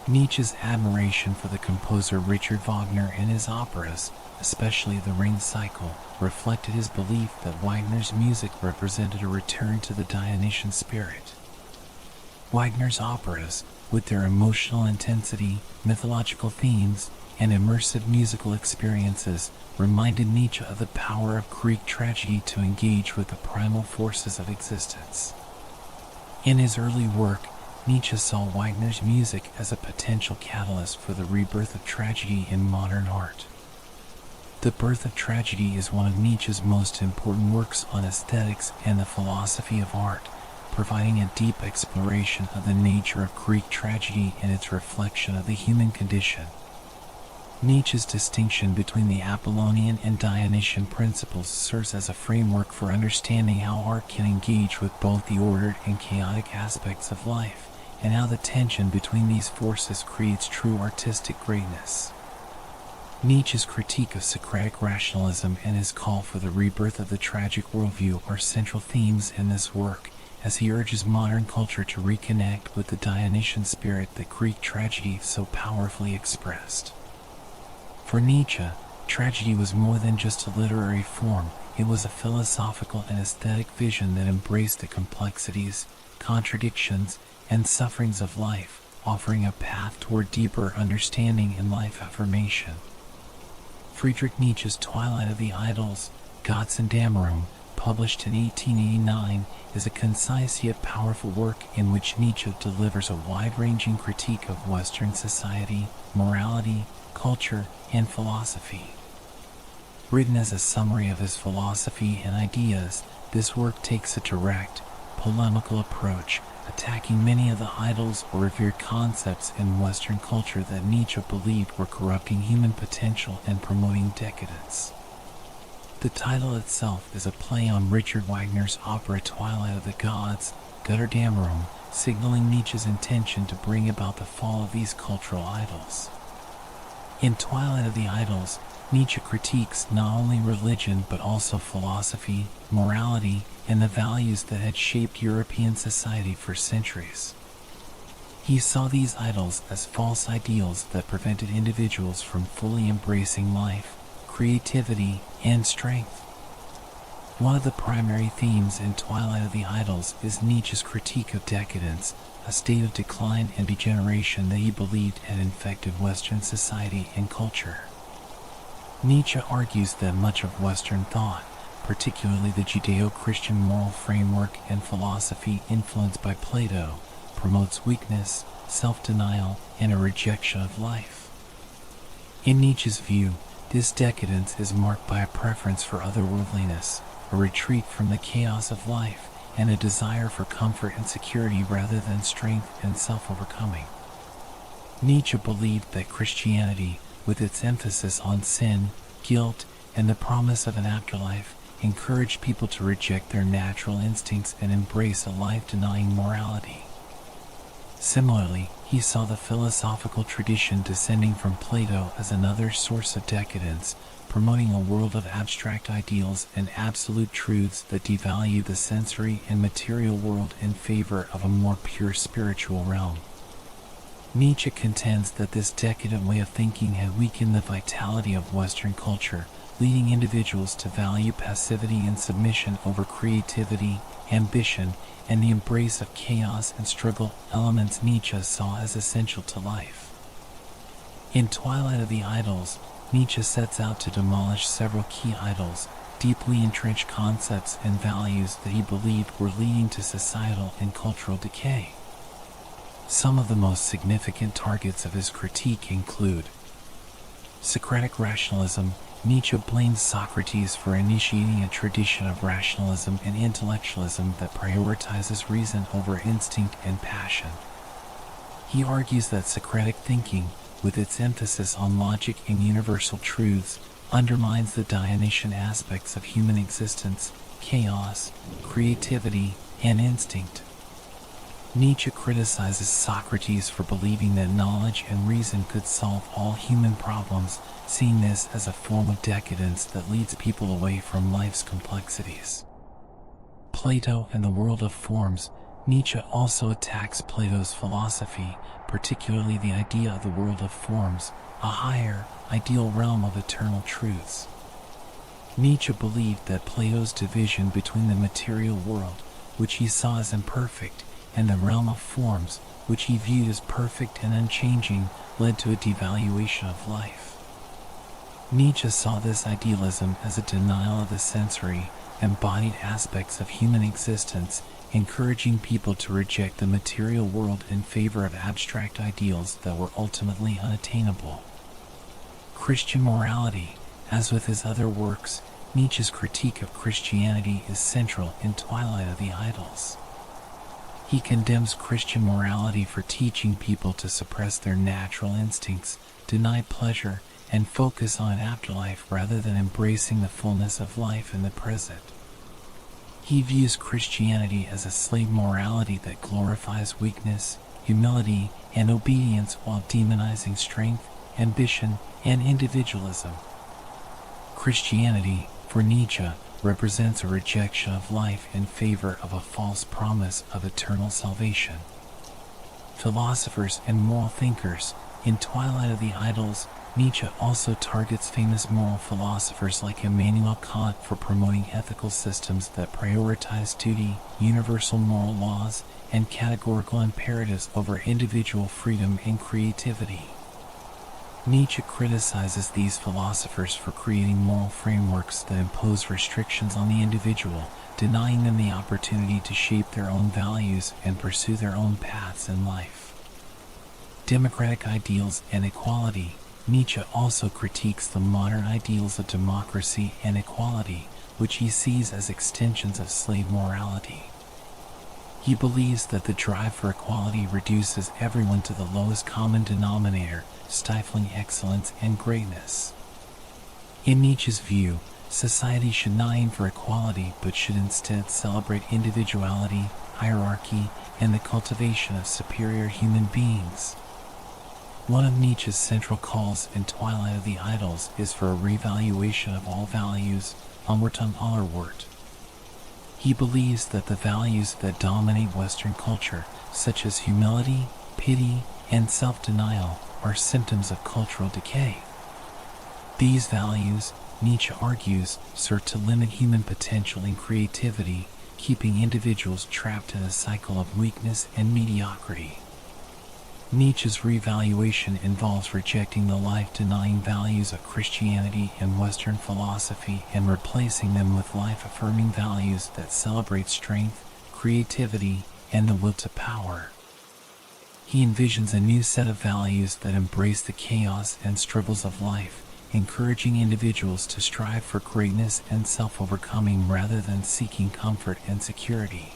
Nietzsche's admiration for the composer Richard Wagner and his operas, especially the Ring Cycle, reflected his belief that Wagner's music represented a return to the Dionysian spirit. Wagner's operas, with their emotional intensity, mythological themes, and immersive musical experiences, reminded Nietzsche of the power of Greek tragedy to engage with the primal forces of existence. In his early work, Nietzsche saw Wagner's music as a potential catalyst for the rebirth of tragedy in modern art. The Birth of Tragedy is one of Nietzsche's most important works on aesthetics and the philosophy of art, providing a deep exploration of the nature of Greek tragedy and its reflection of the human condition. Nietzsche's distinction between the Apollonian and Dionysian principles serves as a framework for understanding how art can engage with both the ordered and chaotic aspects of life, and how the tension between these forces creates true artistic greatness. Nietzsche's critique of Socratic rationalism and his call for the rebirth of the tragic worldview are central themes in this work, as he urges modern culture to reconnect with the Dionysian spirit that Greek tragedy so powerfully expressed. For Nietzsche, tragedy was more than just a literary form. It was a philosophical and aesthetic vision that embraced the complexities, contradictions, and sufferings of life, offering a path toward deeper understanding and life affirmation. Friedrich Nietzsche's Twilight of the Idols, Götterdämmerung, published in 1889, is a concise yet powerful work in which Nietzsche delivers a wide-ranging critique of Western society, morality, culture, and philosophy. Written as a summary of his philosophy and ideas, this work takes a direct, polemical approach, attacking many of the idols or revered concepts in Western culture that Nietzsche believed were corrupting human potential and promoting decadence. The title itself is a play on Richard Wagner's opera Twilight of the Gods, Götterdämmerung, signaling Nietzsche's intention to bring about the fall of these cultural idols. In Twilight of the Idols, Nietzsche critiques not only religion but also philosophy, morality, and the values that had shaped European society for centuries. He saw these idols as false ideals that prevented individuals from fully embracing life, creativity, and strength. One of the primary themes in Twilight of the Idols is Nietzsche's critique of decadence, a state of decline and degeneration that he believed had infected Western society and culture. Nietzsche argues that much of Western thought, particularly the Judeo-Christian moral framework and philosophy influenced by Plato, promotes weakness, self-denial, and a rejection of life. In Nietzsche's view, this decadence is marked by a preference for otherworldliness, a retreat from the chaos of life, and a desire for comfort and security rather than strength and self-overcoming. Nietzsche believed that Christianity, with its emphasis on sin, guilt, and the promise of an afterlife, encouraged people to reject their natural instincts and embrace a life-denying morality. Similarly, he saw the philosophical tradition descending from Plato as another source of decadence, promoting a world of abstract ideals and absolute truths that devalue the sensory and material world in favor of a more pure spiritual realm. Nietzsche contends that this decadent way of thinking had weakened the vitality of Western culture, leading individuals to value passivity and submission over creativity, ambition, and the embrace of chaos and struggle, elements Nietzsche saw as essential to life. In Twilight of the Idols, Nietzsche sets out to demolish several key idols, deeply entrenched concepts and values that he believed were leading to societal and cultural decay. Some of the most significant targets of his critique include Socratic rationalism. Nietzsche blames Socrates for initiating a tradition of rationalism and intellectualism that prioritizes reason over instinct and passion. He argues that Socratic thinking, with its emphasis on logic and universal truths, undermines the Dionysian aspects of human existence, chaos, creativity, and instinct. Nietzsche criticizes Socrates for believing that knowledge and reason could solve all human problems, seeing this as a form of decadence that leads people away from life's complexities. Plato and the world of forms. Nietzsche also attacks Plato's philosophy, particularly the idea of the world of forms, a higher, ideal realm of eternal truths. Nietzsche believed that Plato's division between the material world, which he saw as imperfect, and the realm of forms, which he viewed as perfect and unchanging, led to a devaluation of life. Nietzsche saw this idealism as a denial of the sensory, embodied aspects of human existence, encouraging people to reject the material world in favor of abstract ideals that were ultimately unattainable. Christian morality. As with his other works, Nietzsche's critique of Christianity is central in Twilight of the Idols. He condemns Christian morality for teaching people to suppress their natural instincts, deny pleasure, and focus on an afterlife rather than embracing the fullness of life in the present. He views Christianity as a slave morality that glorifies weakness, humility, and obedience while demonizing strength, ambition, and individualism. Christianity, for Nietzsche, represents a rejection of life in favor of a false promise of eternal salvation. Philosophers and moral thinkers. In Twilight of the Idols, Nietzsche also targets famous moral philosophers like Immanuel Kant for promoting ethical systems that prioritize duty, universal moral laws, and categorical imperatives over individual freedom and creativity. Nietzsche criticizes these philosophers for creating moral frameworks that impose restrictions on the individual, denying them the opportunity to shape their own values and pursue their own paths in life. Democratic ideals and equality. Nietzsche also critiques the modern ideals of democracy and equality, which he sees as extensions of slave morality. He believes that the drive for equality reduces everyone to the lowest common denominator, stifling excellence and greatness. In Nietzsche's view, society should not aim for equality but should instead celebrate individuality, hierarchy, and the cultivation of superior human beings. One of Nietzsche's central calls in Twilight of the Idols is for a revaluation of all values, Umwertung aller Wert. He believes that the values that dominate Western culture, such as humility, pity, and self-denial, are symptoms of cultural decay. These values, Nietzsche argues, serve to limit human potential and creativity, keeping individuals trapped in a cycle of weakness and mediocrity. Nietzsche's revaluation involves rejecting the life-denying values of Christianity and Western philosophy and replacing them with life-affirming values that celebrate strength, creativity, and the will to power. He envisions a new set of values that embrace the chaos and struggles of life, encouraging individuals to strive for greatness and self-overcoming rather than seeking comfort and security.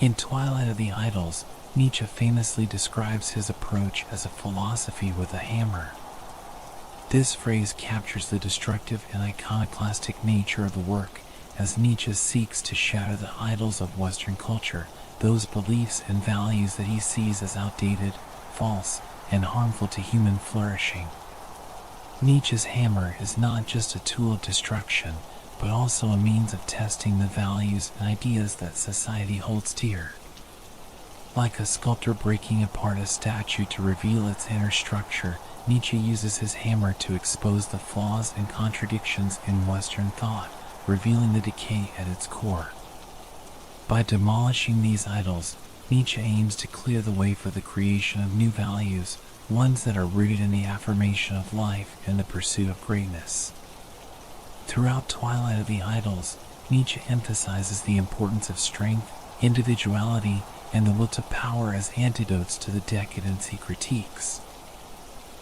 In Twilight of the Idols, Nietzsche famously describes his approach as a philosophy with a hammer. This phrase captures the destructive and iconoclastic nature of the work, as Nietzsche seeks to shatter the idols of Western culture, those beliefs and values that he sees as outdated, false, and harmful to human flourishing. Nietzsche's hammer is not just a tool of destruction, but also a means of testing the values and ideas that society holds dear. Like a sculptor breaking apart a statue to reveal its inner structure, Nietzsche uses his hammer to expose the flaws and contradictions in Western thought, revealing the decay at its core. By demolishing these idols, Nietzsche aims to clear the way for the creation of new values, ones that are rooted in the affirmation of life and the pursuit of greatness. Throughout Twilight of the Idols, Nietzsche emphasizes the importance of strength, individuality, and the will to power as antidotes to the decadence he critiques.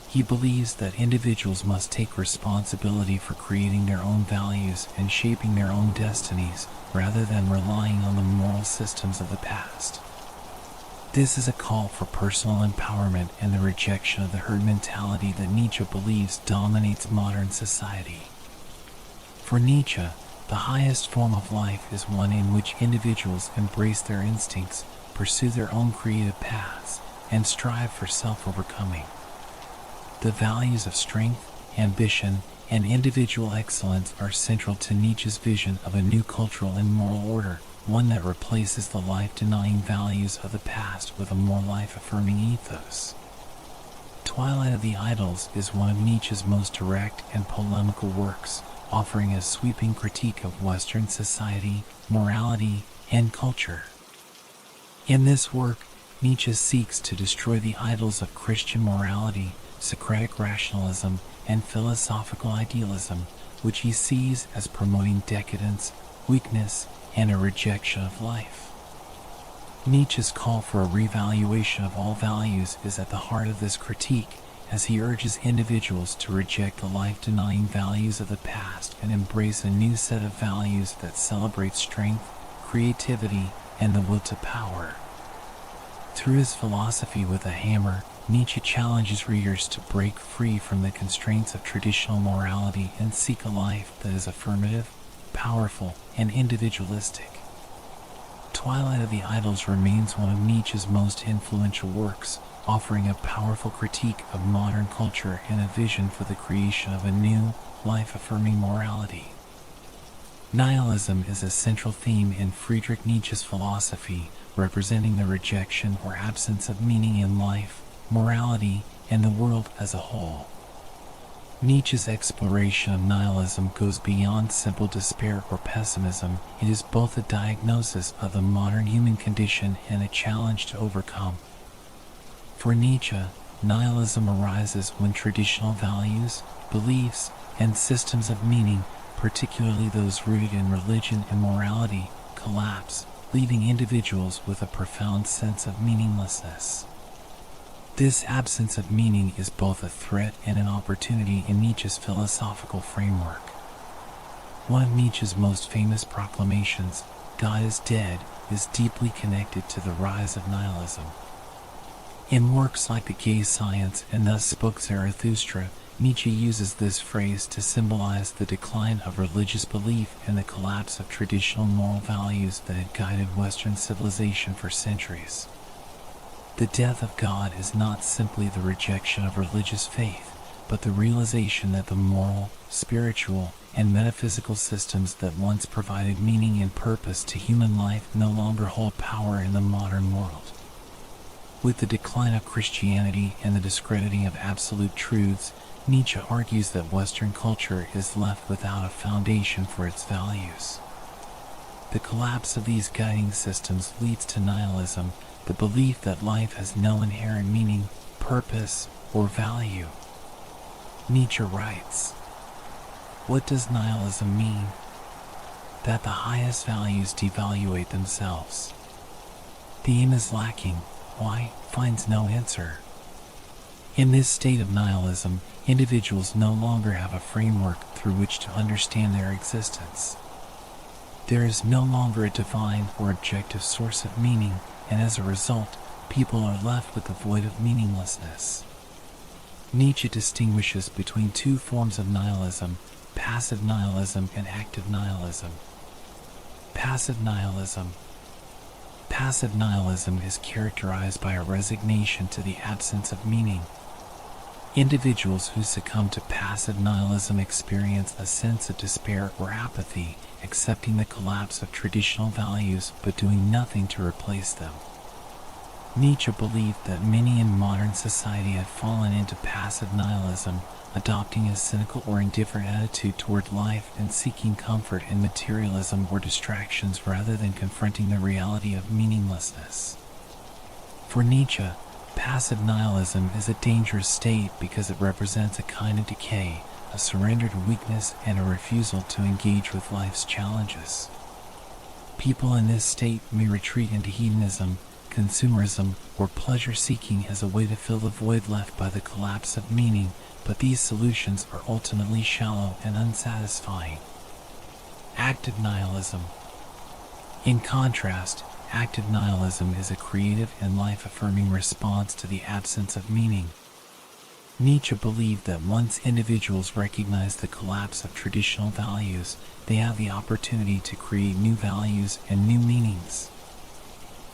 He believes that individuals must take responsibility for creating their own values and shaping their own destinies, rather than relying on the moral systems of the past. This is a call for personal empowerment and the rejection of the herd mentality that Nietzsche believes dominates modern society. For Nietzsche, the highest form of life is one in which individuals embrace their instincts, pursue their own creative paths, and strive for self-overcoming. The values of strength, ambition, and individual excellence are central to Nietzsche's vision of a new cultural and moral order, one that replaces the life-denying values of the past with a more life-affirming ethos. Twilight of the Idols is one of Nietzsche's most direct and polemical works, offering a sweeping critique of Western society, morality, and culture. In this work, Nietzsche seeks to destroy the idols of Christian morality, Socratic rationalism, and philosophical idealism, which he sees as promoting decadence, weakness, and a rejection of life. Nietzsche's call for a revaluation of all values is at the heart of this critique, as he urges individuals to reject the life-denying values of the past and embrace a new set of values that celebrate strength, creativity, and the will to power. Through his philosophy with a hammer, Nietzsche challenges readers to break free from the constraints of traditional morality and seek a life that is affirmative, powerful, and individualistic. Twilight of the Idols remains one of Nietzsche's most influential works, offering a powerful critique of modern culture and a vision for the creation of a new, life-affirming morality. Nihilism is a central theme in Friedrich Nietzsche's philosophy, representing the rejection or absence of meaning in life, morality, and the world as a whole. Nietzsche's exploration of nihilism goes beyond simple despair or pessimism. It is both a diagnosis of the modern human condition and a challenge to overcome. For Nietzsche, nihilism arises when traditional values, beliefs, and systems of meaning, particularly those rooted in religion and morality, collapse, leaving individuals with a profound sense of meaninglessness. This absence of meaning is both a threat and an opportunity in Nietzsche's philosophical framework. One of Nietzsche's most famous proclamations, "God is dead," is deeply connected to the rise of nihilism. In works like The Gay Science and Thus Spoke Zarathustra, Nietzsche uses this phrase to symbolize the decline of religious belief and the collapse of traditional moral values that had guided Western civilization for centuries. The death of God is not simply the rejection of religious faith, but the realization that the moral, spiritual, and metaphysical systems that once provided meaning and purpose to human life no longer hold power in the modern world. With the decline of Christianity and the discrediting of absolute truths, Nietzsche argues that Western culture is left without a foundation for its values. The collapse of these guiding systems leads to nihilism, the belief that life has no inherent meaning, purpose, or value. Nietzsche writes, "What does nihilism mean? That the highest values devaluate themselves. The aim is lacking. Why? Finds no answer." In this state of nihilism, individuals no longer have a framework through which to understand their existence. There is no longer a divine or objective source of meaning, and as a result, people are left with the void of meaninglessness. Nietzsche distinguishes between two forms of nihilism: passive nihilism and active nihilism. Passive nihilism. Passive nihilism is characterized by a resignation to the absence of meaning. Individuals who succumb to passive nihilism experience a sense of despair or apathy, accepting the collapse of traditional values but doing nothing to replace them. Nietzsche believed that many in modern society had fallen into passive nihilism, adopting a cynical or indifferent attitude toward life and seeking comfort in materialism or distractions rather than confronting the reality of meaninglessness. For Nietzsche, passive nihilism is a dangerous state because it represents a kind of decay, a surrender to weakness, and a refusal to engage with life's challenges. People in this state may retreat into hedonism, consumerism, or pleasure-seeking as a way to fill the void left by the collapse of meaning, but these solutions are ultimately shallow and unsatisfying. Active nihilism. In contrast, active nihilism is a creative and life-affirming response to the absence of meaning. Nietzsche believed that once individuals recognize the collapse of traditional values, they have the opportunity to create new values and new meanings.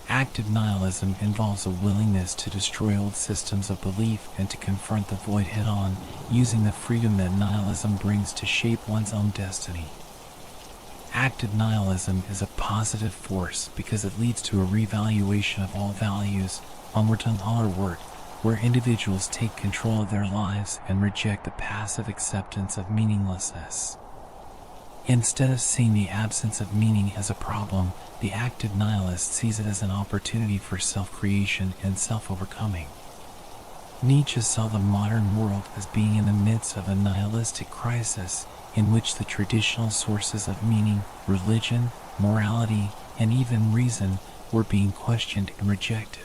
Active nihilism involves a willingness to destroy old systems of belief and to confront the void head-on, using the freedom that nihilism brings to shape one's own destiny. Active nihilism is a positive force because it leads to a revaluation of all values, onward to onward, where individuals take control of their lives and reject the passive acceptance of meaninglessness. Instead of seeing the absence of meaning as a problem, the active nihilist sees it as an opportunity for self-creation and self-overcoming. Nietzsche saw the modern world as being in the midst of a nihilistic crisis in which the traditional sources of meaning, religion, morality, and even reason were being questioned and rejected.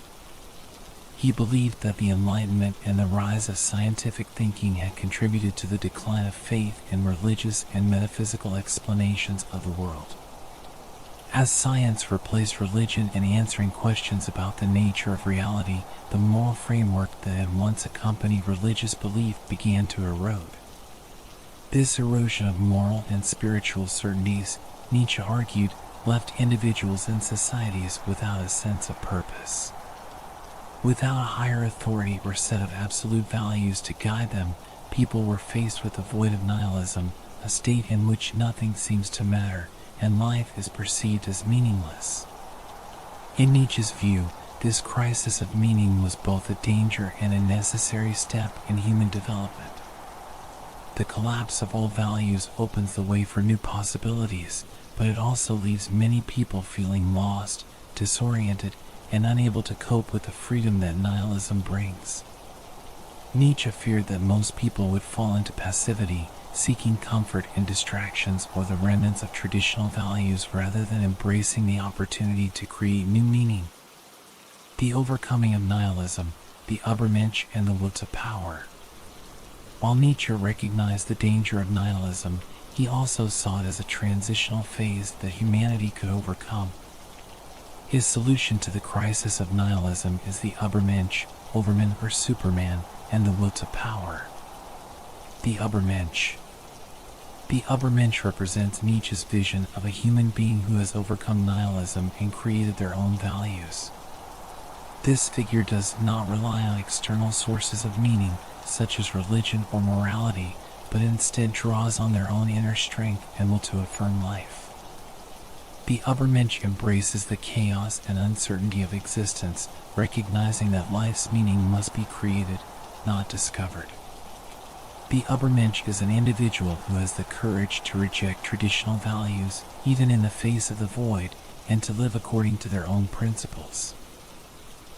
He believed that the Enlightenment and the rise of scientific thinking had contributed to the decline of faith in religious and metaphysical explanations of the world. As science replaced religion in answering questions about the nature of reality, the moral framework that had once accompanied religious belief began to erode. This erosion of moral and spiritual certainties, Nietzsche argued, left individuals and societies without a sense of purpose. Without a higher authority or set of absolute values to guide them, people were faced with the void of nihilism, a state in which nothing seems to matter, and life is perceived as meaningless. In Nietzsche's view, this crisis of meaning was both a danger and a necessary step in human development. The collapse of old values opens the way for new possibilities, but it also leaves many people feeling lost, disoriented, and unable to cope with the freedom that nihilism brings. Nietzsche feared that most people would fall into passivity, seeking comfort in distractions or the remnants of traditional values rather than embracing the opportunity to create new meaning. The overcoming of nihilism, the Übermensch, and the will to power. While Nietzsche recognized the danger of nihilism, he also saw it as a transitional phase that humanity could overcome. His solution to the crisis of nihilism is the Übermensch, Overman or Superman, and the will to power. The Übermensch. The Übermensch represents Nietzsche's vision of a human being who has overcome nihilism and created their own values. This figure does not rely on external sources of meaning, such as religion or morality, but instead draws on their own inner strength and will to affirm life. The Übermensch embraces the chaos and uncertainty of existence, recognizing that life's meaning must be created, not discovered. The Übermensch is an individual who has the courage to reject traditional values, even in the face of the void, and to live according to their own principles.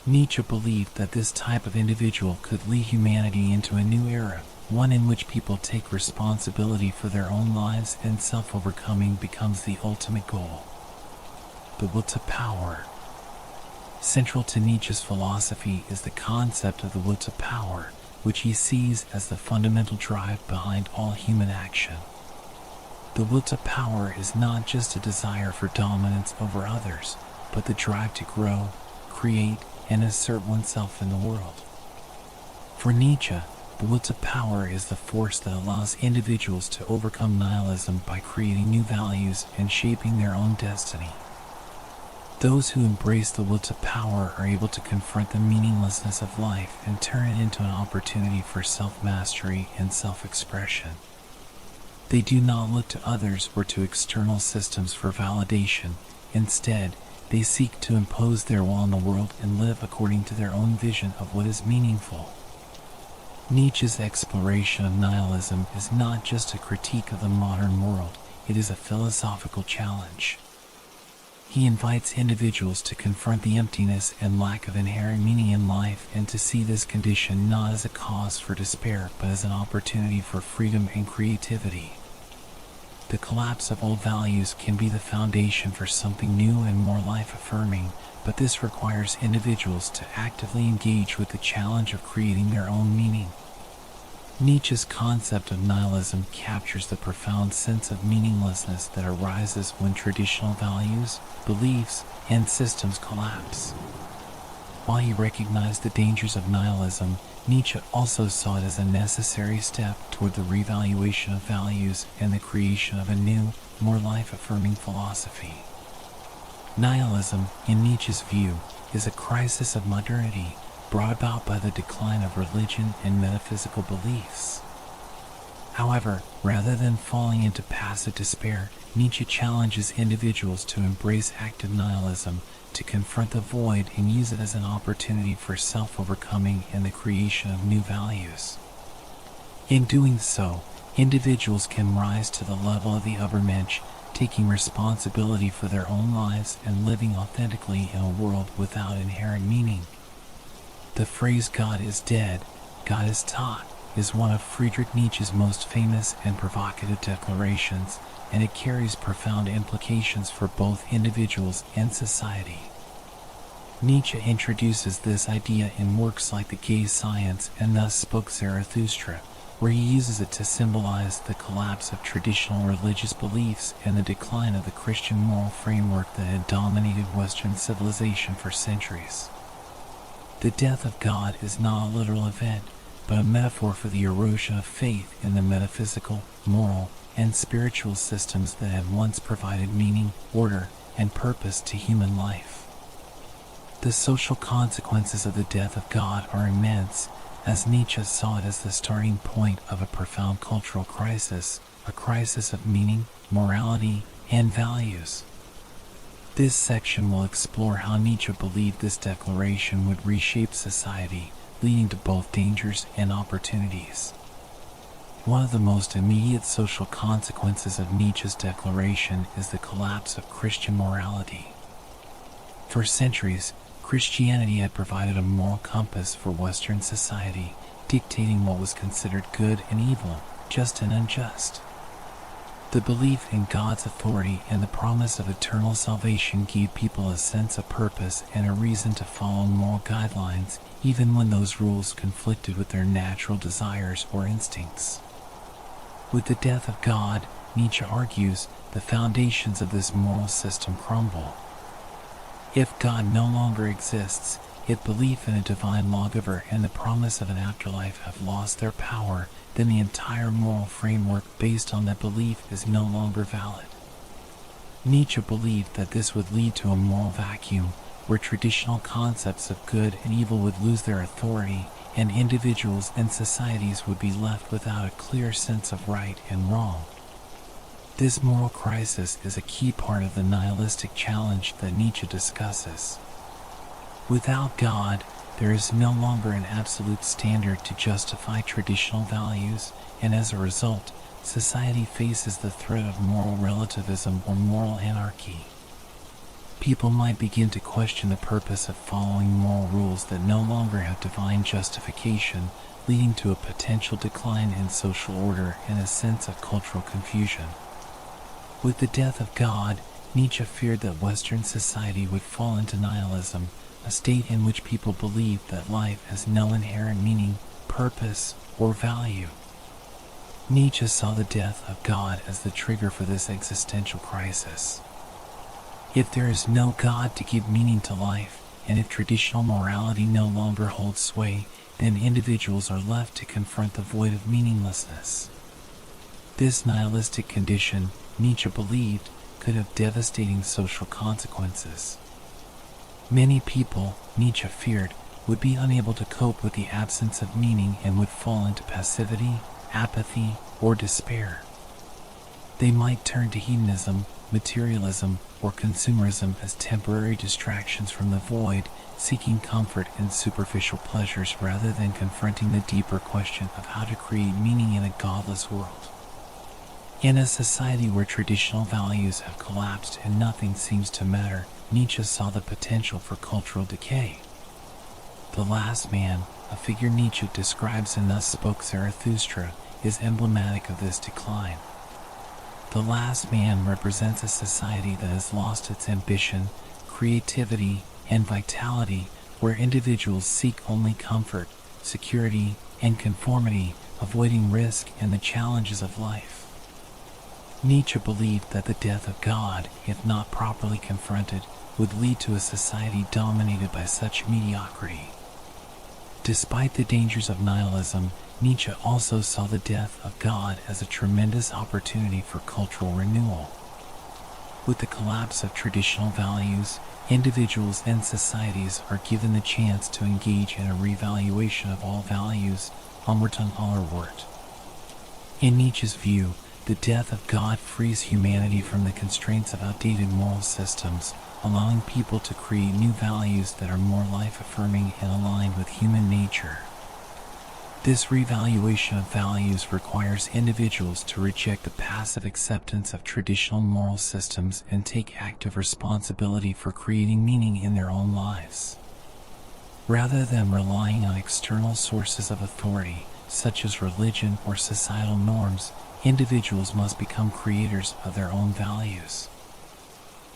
Nietzsche believed that this type of individual could lead humanity into a new era, one in which people take responsibility for their own lives and self-overcoming becomes the ultimate goal. The will to power. Central to Nietzsche's philosophy is the concept of the will to power, which he sees as the fundamental drive behind all human action. The will to power is not just a desire for dominance over others, but the drive to grow, create, and assert oneself in the world. For Nietzsche, the will to power is the force that allows individuals to overcome nihilism by creating new values and shaping their own destiny. Those who embrace the will to power are able to confront the meaninglessness of life and turn it into an opportunity for self-mastery and self-expression. They do not look to others or to external systems for validation. Instead, they seek to impose their will on the world and live according to their own vision of what is meaningful. Nietzsche's exploration of nihilism is not just a critique of the modern world, it is a philosophical challenge. He invites individuals to confront the emptiness and lack of inherent meaning in life and to see this condition not as a cause for despair but as an opportunity for freedom and creativity. The collapse of old values can be the foundation for something new and more life-affirming, but this requires individuals to actively engage with the challenge of creating their own meaning. Nietzsche's concept of nihilism captures the profound sense of meaninglessness that arises when traditional values, beliefs, and systems collapse. While he recognized the dangers of nihilism, Nietzsche also saw it as a necessary step toward the revaluation of values and the creation of a new, more life-affirming philosophy. Nihilism, in Nietzsche's view, is a crisis of modernity, brought about by the decline of religion and metaphysical beliefs. However, rather than falling into passive despair, Nietzsche challenges individuals to embrace active nihilism, to confront the void and use it as an opportunity for self-overcoming and the creation of new values. In doing so, individuals can rise to the level of the Übermensch, taking responsibility for their own lives and living authentically in a world without inherent meaning. The phrase "God is dead, God is taught" is one of Friedrich Nietzsche's most famous and provocative declarations, and it carries profound implications for both individuals and society. Nietzsche introduces this idea in works like The Gay Science and Thus Spoke Zarathustra, where he uses it to symbolize the collapse of traditional religious beliefs and the decline of the Christian moral framework that had dominated Western civilization for centuries. The death of God is not a literal event, but a metaphor for the erosion of faith in the metaphysical, moral, and spiritual systems that had once provided meaning, order, and purpose to human life. The social consequences of the death of God are immense, as Nietzsche saw it as the starting point of a profound cultural crisis, a crisis of meaning, morality, and values. This section will explore how Nietzsche believed this declaration would reshape society, leading to both dangers and opportunities. One of the most immediate social consequences of Nietzsche's declaration is the collapse of Christian morality. For centuries, Christianity had provided a moral compass for Western society, dictating what was considered good and evil, just and unjust. The belief in God's authority and the promise of eternal salvation gave people a sense of purpose and a reason to follow moral guidelines, even when those rules conflicted with their natural desires or instincts. With the death of God, Nietzsche argues, the foundations of this moral system crumble. If God no longer exists, if belief in a divine lawgiver and the promise of an afterlife have lost their power, then the entire moral framework based on that belief is no longer valid. Nietzsche believed that this would lead to a moral vacuum, where traditional concepts of good and evil would lose their authority, and individuals and societies would be left without a clear sense of right and wrong. This moral crisis is a key part of the nihilistic challenge that Nietzsche discusses. Without God, there is no longer an absolute standard to justify traditional values, and as a result, society faces the threat of moral relativism or moral anarchy. People might begin to question the purpose of following moral rules that no longer have divine justification, leading to a potential decline in social order and a sense of cultural confusion. With the death of God, Nietzsche feared that Western society would fall into nihilism, a state in which people believed that life has no inherent meaning, purpose, or value. Nietzsche saw the death of God as the trigger for this existential crisis. If there is no God to give meaning to life, and if traditional morality no longer holds sway, then individuals are left to confront the void of meaninglessness. This nihilistic condition, Nietzsche believed, could have devastating social consequences. Many people, Nietzsche feared, would be unable to cope with the absence of meaning and would fall into passivity, apathy, or despair. They might turn to hedonism, materialism, or consumerism as temporary distractions from the void, seeking comfort in superficial pleasures rather than confronting the deeper question of how to create meaning in a godless world. In a society where traditional values have collapsed and nothing seems to matter, Nietzsche saw the potential for cultural decay. The last man, a figure Nietzsche describes in Thus Spoke Zarathustra, is emblematic of this decline. The last man represents a society that has lost its ambition, creativity, and vitality, where individuals seek only comfort, security, and conformity, avoiding risk and the challenges of life. Nietzsche believed that the death of God, if not properly confronted, would lead to a society dominated by such mediocrity. Despite the dangers of nihilism, Nietzsche also saw the death of God as a tremendous opportunity for cultural renewal. With the collapse of traditional values, individuals and societies are given the chance to engage in a revaluation of all values, Umwertung aller Wert. In Nietzsche's view, the death of God frees humanity from the constraints of outdated moral systems, allowing people to create new values that are more life-affirming and aligned with human nature. This revaluation of values requires individuals to reject the passive acceptance of traditional moral systems and take active responsibility for creating meaning in their own lives. Rather than relying on external sources of authority, such as religion or societal norms, individuals must become creators of their own values.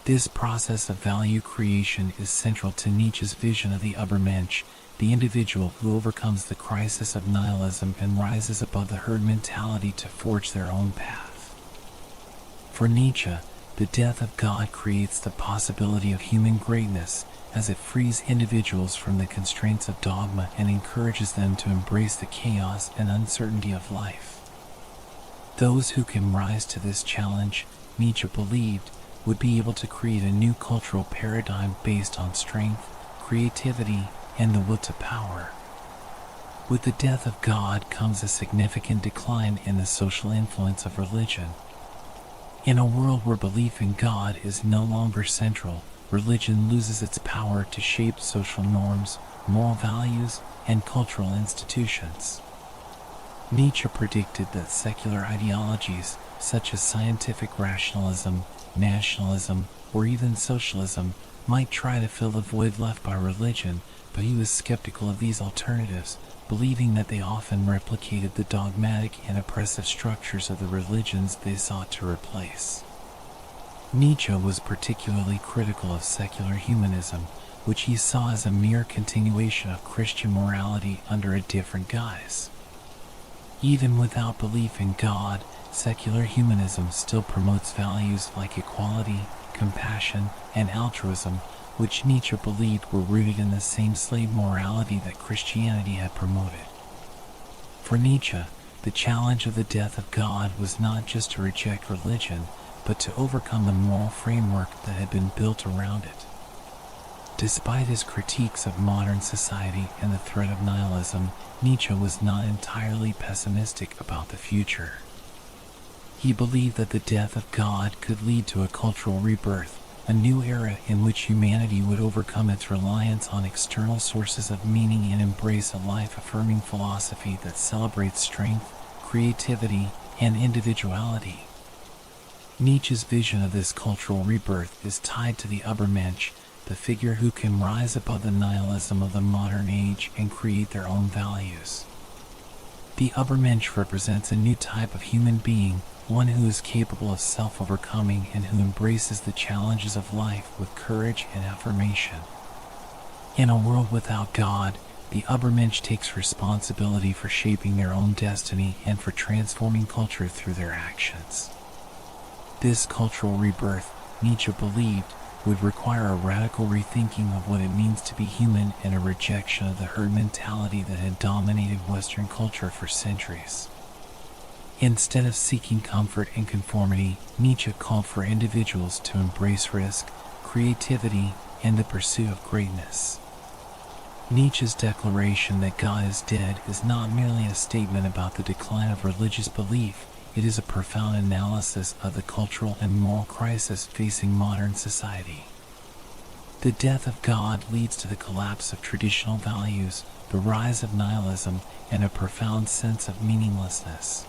This process of value creation is central to Nietzsche's vision of the Übermensch, the individual who overcomes the crisis of nihilism and rises above the herd mentality to forge their own path. For Nietzsche, the death of God creates the possibility of human greatness, as it frees individuals from the constraints of dogma and encourages them to embrace the chaos and uncertainty of life. Those who can rise to this challenge, Nietzsche believed, would be able to create a new cultural paradigm based on strength, creativity, and the will to power. With the death of God comes a significant decline in the social influence of religion. In a world where belief in God is no longer central, religion loses its power to shape social norms, moral values, and cultural institutions. Nietzsche predicted that secular ideologies, such as scientific rationalism, nationalism, or even socialism, might try to fill the void left by religion, but he was skeptical of these alternatives, believing that they often replicated the dogmatic and oppressive structures of the religions they sought to replace. Nietzsche was particularly critical of secular humanism, which he saw as a mere continuation of Christian morality under a different guise. Even without belief in God, secular humanism still promotes values like equality, compassion, and altruism, which Nietzsche believed were rooted in the same slave morality that Christianity had promoted. For Nietzsche, the challenge of the death of God was not just to reject religion, but to overcome the moral framework that had been built around it. Despite his critiques of modern society and the threat of nihilism, Nietzsche was not entirely pessimistic about the future. He believed that the death of God could lead to a cultural rebirth, a new era in which humanity would overcome its reliance on external sources of meaning and embrace a life-affirming philosophy that celebrates strength, creativity, and individuality. Nietzsche's vision of this cultural rebirth is tied to the Übermensch, the figure who can rise above the nihilism of the modern age and create their own values. The Übermensch represents a new type of human being, one who is capable of self-overcoming and who embraces the challenges of life with courage and affirmation. In a world without God, the Übermensch takes responsibility for shaping their own destiny and for transforming culture through their actions. This cultural rebirth, Nietzsche believed, would require a radical rethinking of what it means to be human and a rejection of the herd mentality that had dominated Western culture for centuries. Instead of seeking comfort and conformity, Nietzsche called for individuals to embrace risk, creativity, and the pursuit of greatness. Nietzsche's declaration that God is dead is not merely a statement about the decline of religious belief, it is a profound analysis of the cultural and moral crisis facing modern society. The death of God leads to the collapse of traditional values, the rise of nihilism, and a profound sense of meaninglessness.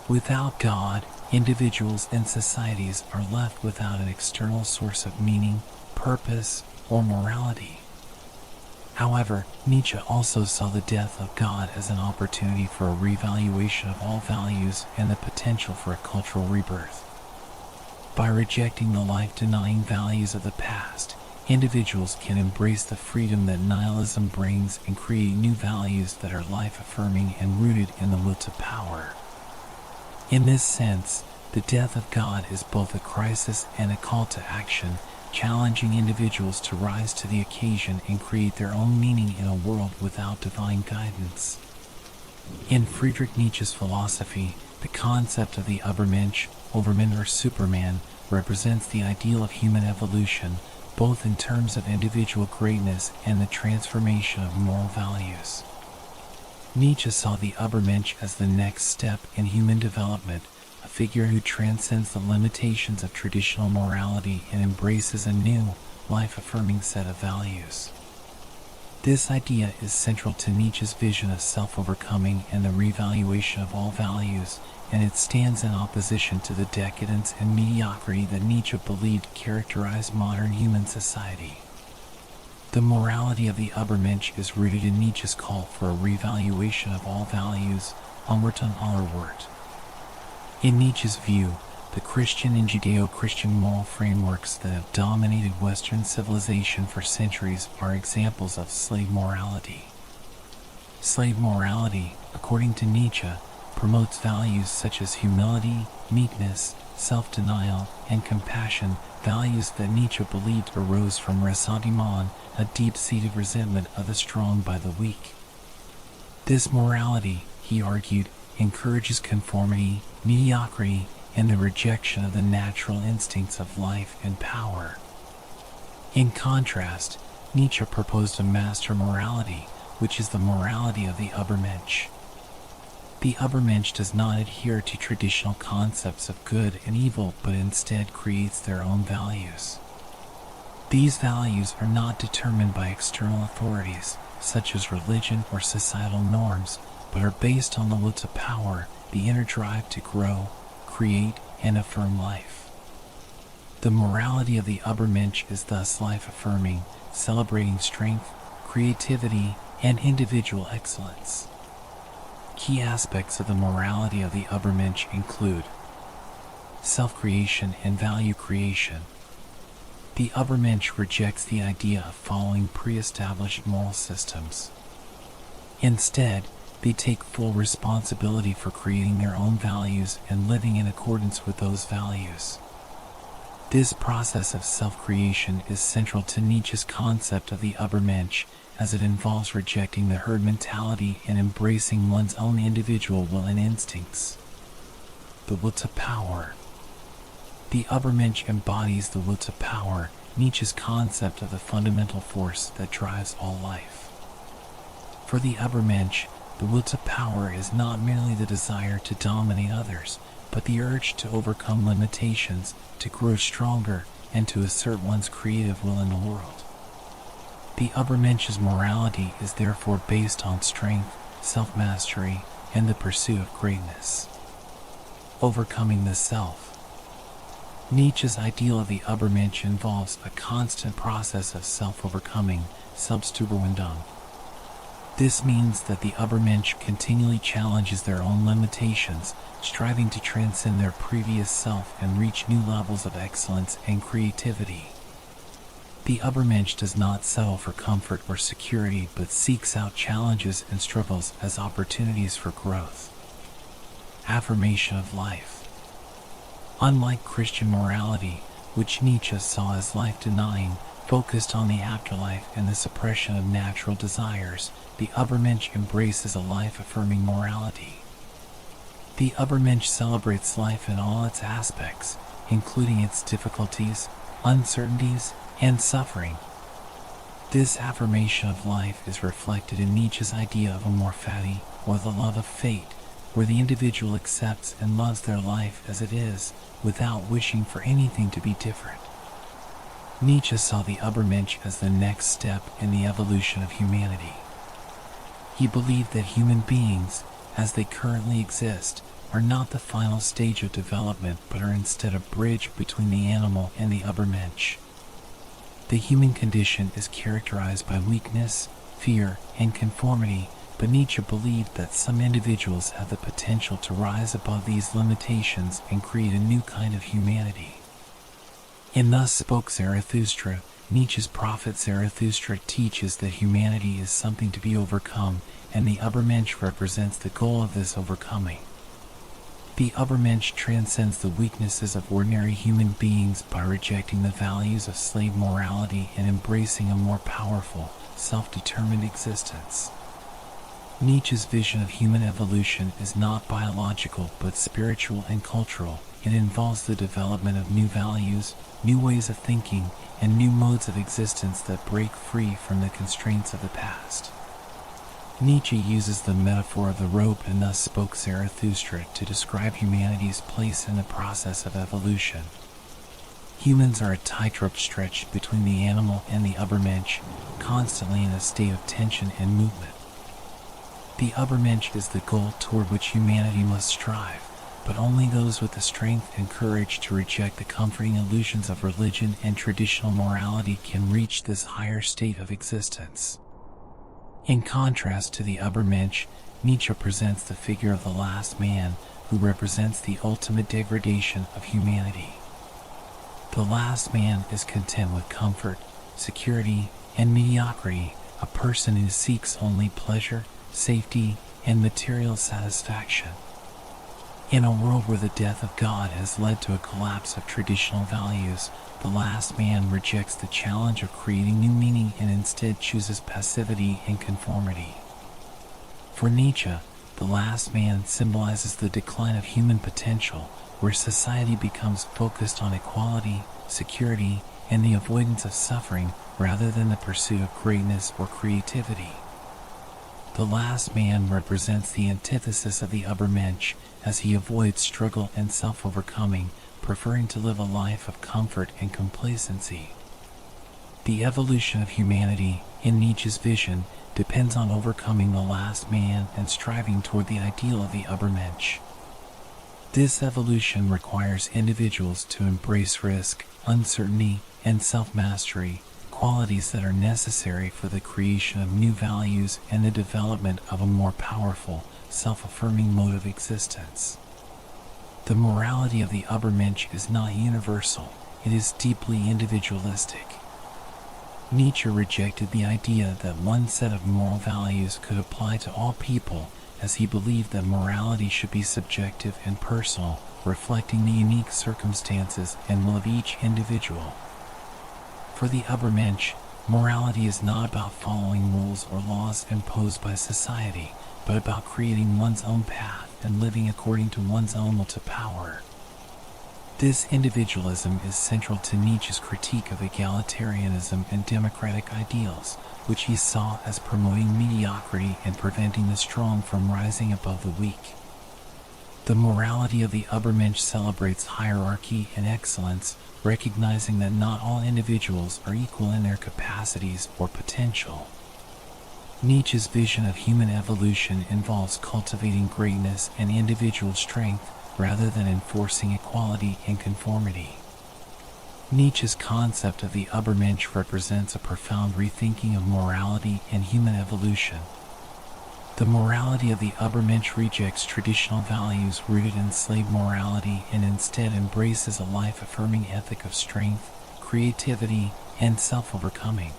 Without God, individuals and societies are left without an external source of meaning, purpose, or morality. However, Nietzsche also saw the death of God as an opportunity for a revaluation of all values and the potential for a cultural rebirth. By rejecting the life-denying values of the past, individuals can embrace the freedom that nihilism brings and create new values that are life-affirming and rooted in the will to power. In this sense, the death of God is both a crisis and a call to action, challenging individuals to rise to the occasion and create their own meaning in a world without divine guidance. In Friedrich Nietzsche's philosophy, the concept of the Übermensch, Overman or Superman, represents the ideal of human evolution, both in terms of individual greatness and the transformation of moral values. Nietzsche saw the Übermensch as the next step in human development, a figure who transcends the limitations of traditional morality and embraces a new, life-affirming set of values. This idea is central to Nietzsche's vision of self-overcoming and the revaluation of all values, and it stands in opposition to the decadence and mediocrity that Nietzsche believed characterized modern human society. The morality of the Übermensch is rooted in Nietzsche's call for a revaluation of all values, onward and allerwort. In Nietzsche's view, the Christian and Judeo-Christian moral frameworks that have dominated Western civilization for centuries are examples of slave morality. Slave morality, according to Nietzsche, promotes values such as humility, meekness, self-denial, and compassion, values that Nietzsche believed arose from ressentiment, a deep-seated resentment of the strong by the weak. This morality, he argued, encourages conformity, mediocrity, and the rejection of the natural instincts of life and power. In contrast, Nietzsche proposed a master morality, which is the morality of the Übermensch. The Übermensch does not adhere to traditional concepts of good and evil, but instead creates their own values. These values are not determined by external authorities, such as religion or societal norms, but are based on the will to power, the inner drive to grow, create, and affirm life. The morality of the Übermensch is thus life-affirming, celebrating strength, creativity, and individual excellence. Key aspects of the morality of the Übermensch include self-creation and value creation. The Übermensch rejects the idea of following pre-established moral systems. Instead, they take full responsibility for creating their own values and living in accordance with those values. This process of self-creation is central to Nietzsche's concept of the Übermensch, as it involves rejecting the herd mentality and embracing one's own individual will and instincts. The will to power. The Übermensch embodies the will to power, Nietzsche's concept of the fundamental force that drives all life. For the Übermensch, the will to power is not merely the desire to dominate others, but the urge to overcome limitations, to grow stronger, and to assert one's creative will in the world. The Übermensch's morality is therefore based on strength, self-mastery, and the pursuit of greatness. Overcoming the self. Nietzsche's ideal of the Übermensch involves a constant process of self-overcoming, Selbstüberwindung. This means that the Übermensch continually challenges their own limitations, striving to transcend their previous self and reach new levels of excellence and creativity. The Übermensch does not settle for comfort or security but seeks out challenges and struggles as opportunities for growth. Affirmation of life. Unlike Christian morality, which Nietzsche saw as life-denying, focused on the afterlife and the suppression of natural desires, the Übermensch embraces a life-affirming morality. The Übermensch celebrates life in all its aspects, including its difficulties, uncertainties, and suffering. This affirmation of life is reflected in Nietzsche's idea of amor fati, or the love of fate, where the individual accepts and loves their life as it is, without wishing for anything to be different. Nietzsche saw the Übermensch as the next step in the evolution of humanity. He believed that human beings, as they currently exist, are not the final stage of development but are instead a bridge between the animal and the Übermensch. The human condition is characterized by weakness, fear, and conformity, but Nietzsche believed that some individuals have the potential to rise above these limitations and create a new kind of humanity. In Thus Spoke Zarathustra, Nietzsche's prophet Zarathustra teaches that humanity is something to be overcome, and the Übermensch represents the goal of this overcoming. The Übermensch transcends the weaknesses of ordinary human beings by rejecting the values of slave morality and embracing a more powerful, self-determined existence. Nietzsche's vision of human evolution is not biological but spiritual and cultural. It involves the development of new values, new ways of thinking, and new modes of existence that break free from the constraints of the past. Nietzsche uses the metaphor of the rope in Thus Spoke Zarathustra to describe humanity's place in the process of evolution. Humans are a tightrope stretched between the animal and the Übermensch, constantly in a state of tension and movement. The Übermensch is the goal toward which humanity must strive, but only those with the strength and courage to reject the comforting illusions of religion and traditional morality can reach this higher state of existence. In contrast to the Übermensch, Nietzsche presents the figure of the last man, who represents the ultimate degradation of humanity. The last man is content with comfort, security, and mediocrity, a person who seeks only pleasure, safety, and material satisfaction. In a world where the death of God has led to a collapse of traditional values, the last man rejects the challenge of creating new meaning and instead chooses passivity and conformity. For Nietzsche, the last man symbolizes the decline of human potential, where society becomes focused on equality, security, and the avoidance of suffering rather than the pursuit of greatness or creativity. The last man represents the antithesis of the Übermensch, as he avoids struggle and self-overcoming, preferring to live a life of comfort and complacency. The evolution of humanity, in Nietzsche's vision, depends on overcoming the last man and striving toward the ideal of the Übermensch. This evolution requires individuals to embrace risk, uncertainty, and self-mastery, qualities that are necessary for the creation of new values and the development of a more powerful, self-affirming mode of existence. The morality of the Übermensch is not universal, it is deeply individualistic. Nietzsche rejected the idea that one set of moral values could apply to all people, as he believed that morality should be subjective and personal, reflecting the unique circumstances and will of each individual. For the Übermensch, morality is not about following rules or laws imposed by society, but about creating one's own path and living according to one's own will to power. This individualism is central to Nietzsche's critique of egalitarianism and democratic ideals, which he saw as promoting mediocrity and preventing the strong from rising above the weak. The morality of the Übermensch celebrates hierarchy and excellence, recognizing that not all individuals are equal in their capacities or potential. Nietzsche's vision of human evolution involves cultivating greatness and individual strength rather than enforcing equality and conformity. Nietzsche's concept of the Übermensch represents a profound rethinking of morality and human evolution. The morality of the Übermensch rejects traditional values rooted in slave morality and instead embraces a life-affirming ethic of strength, creativity, and self-overcoming.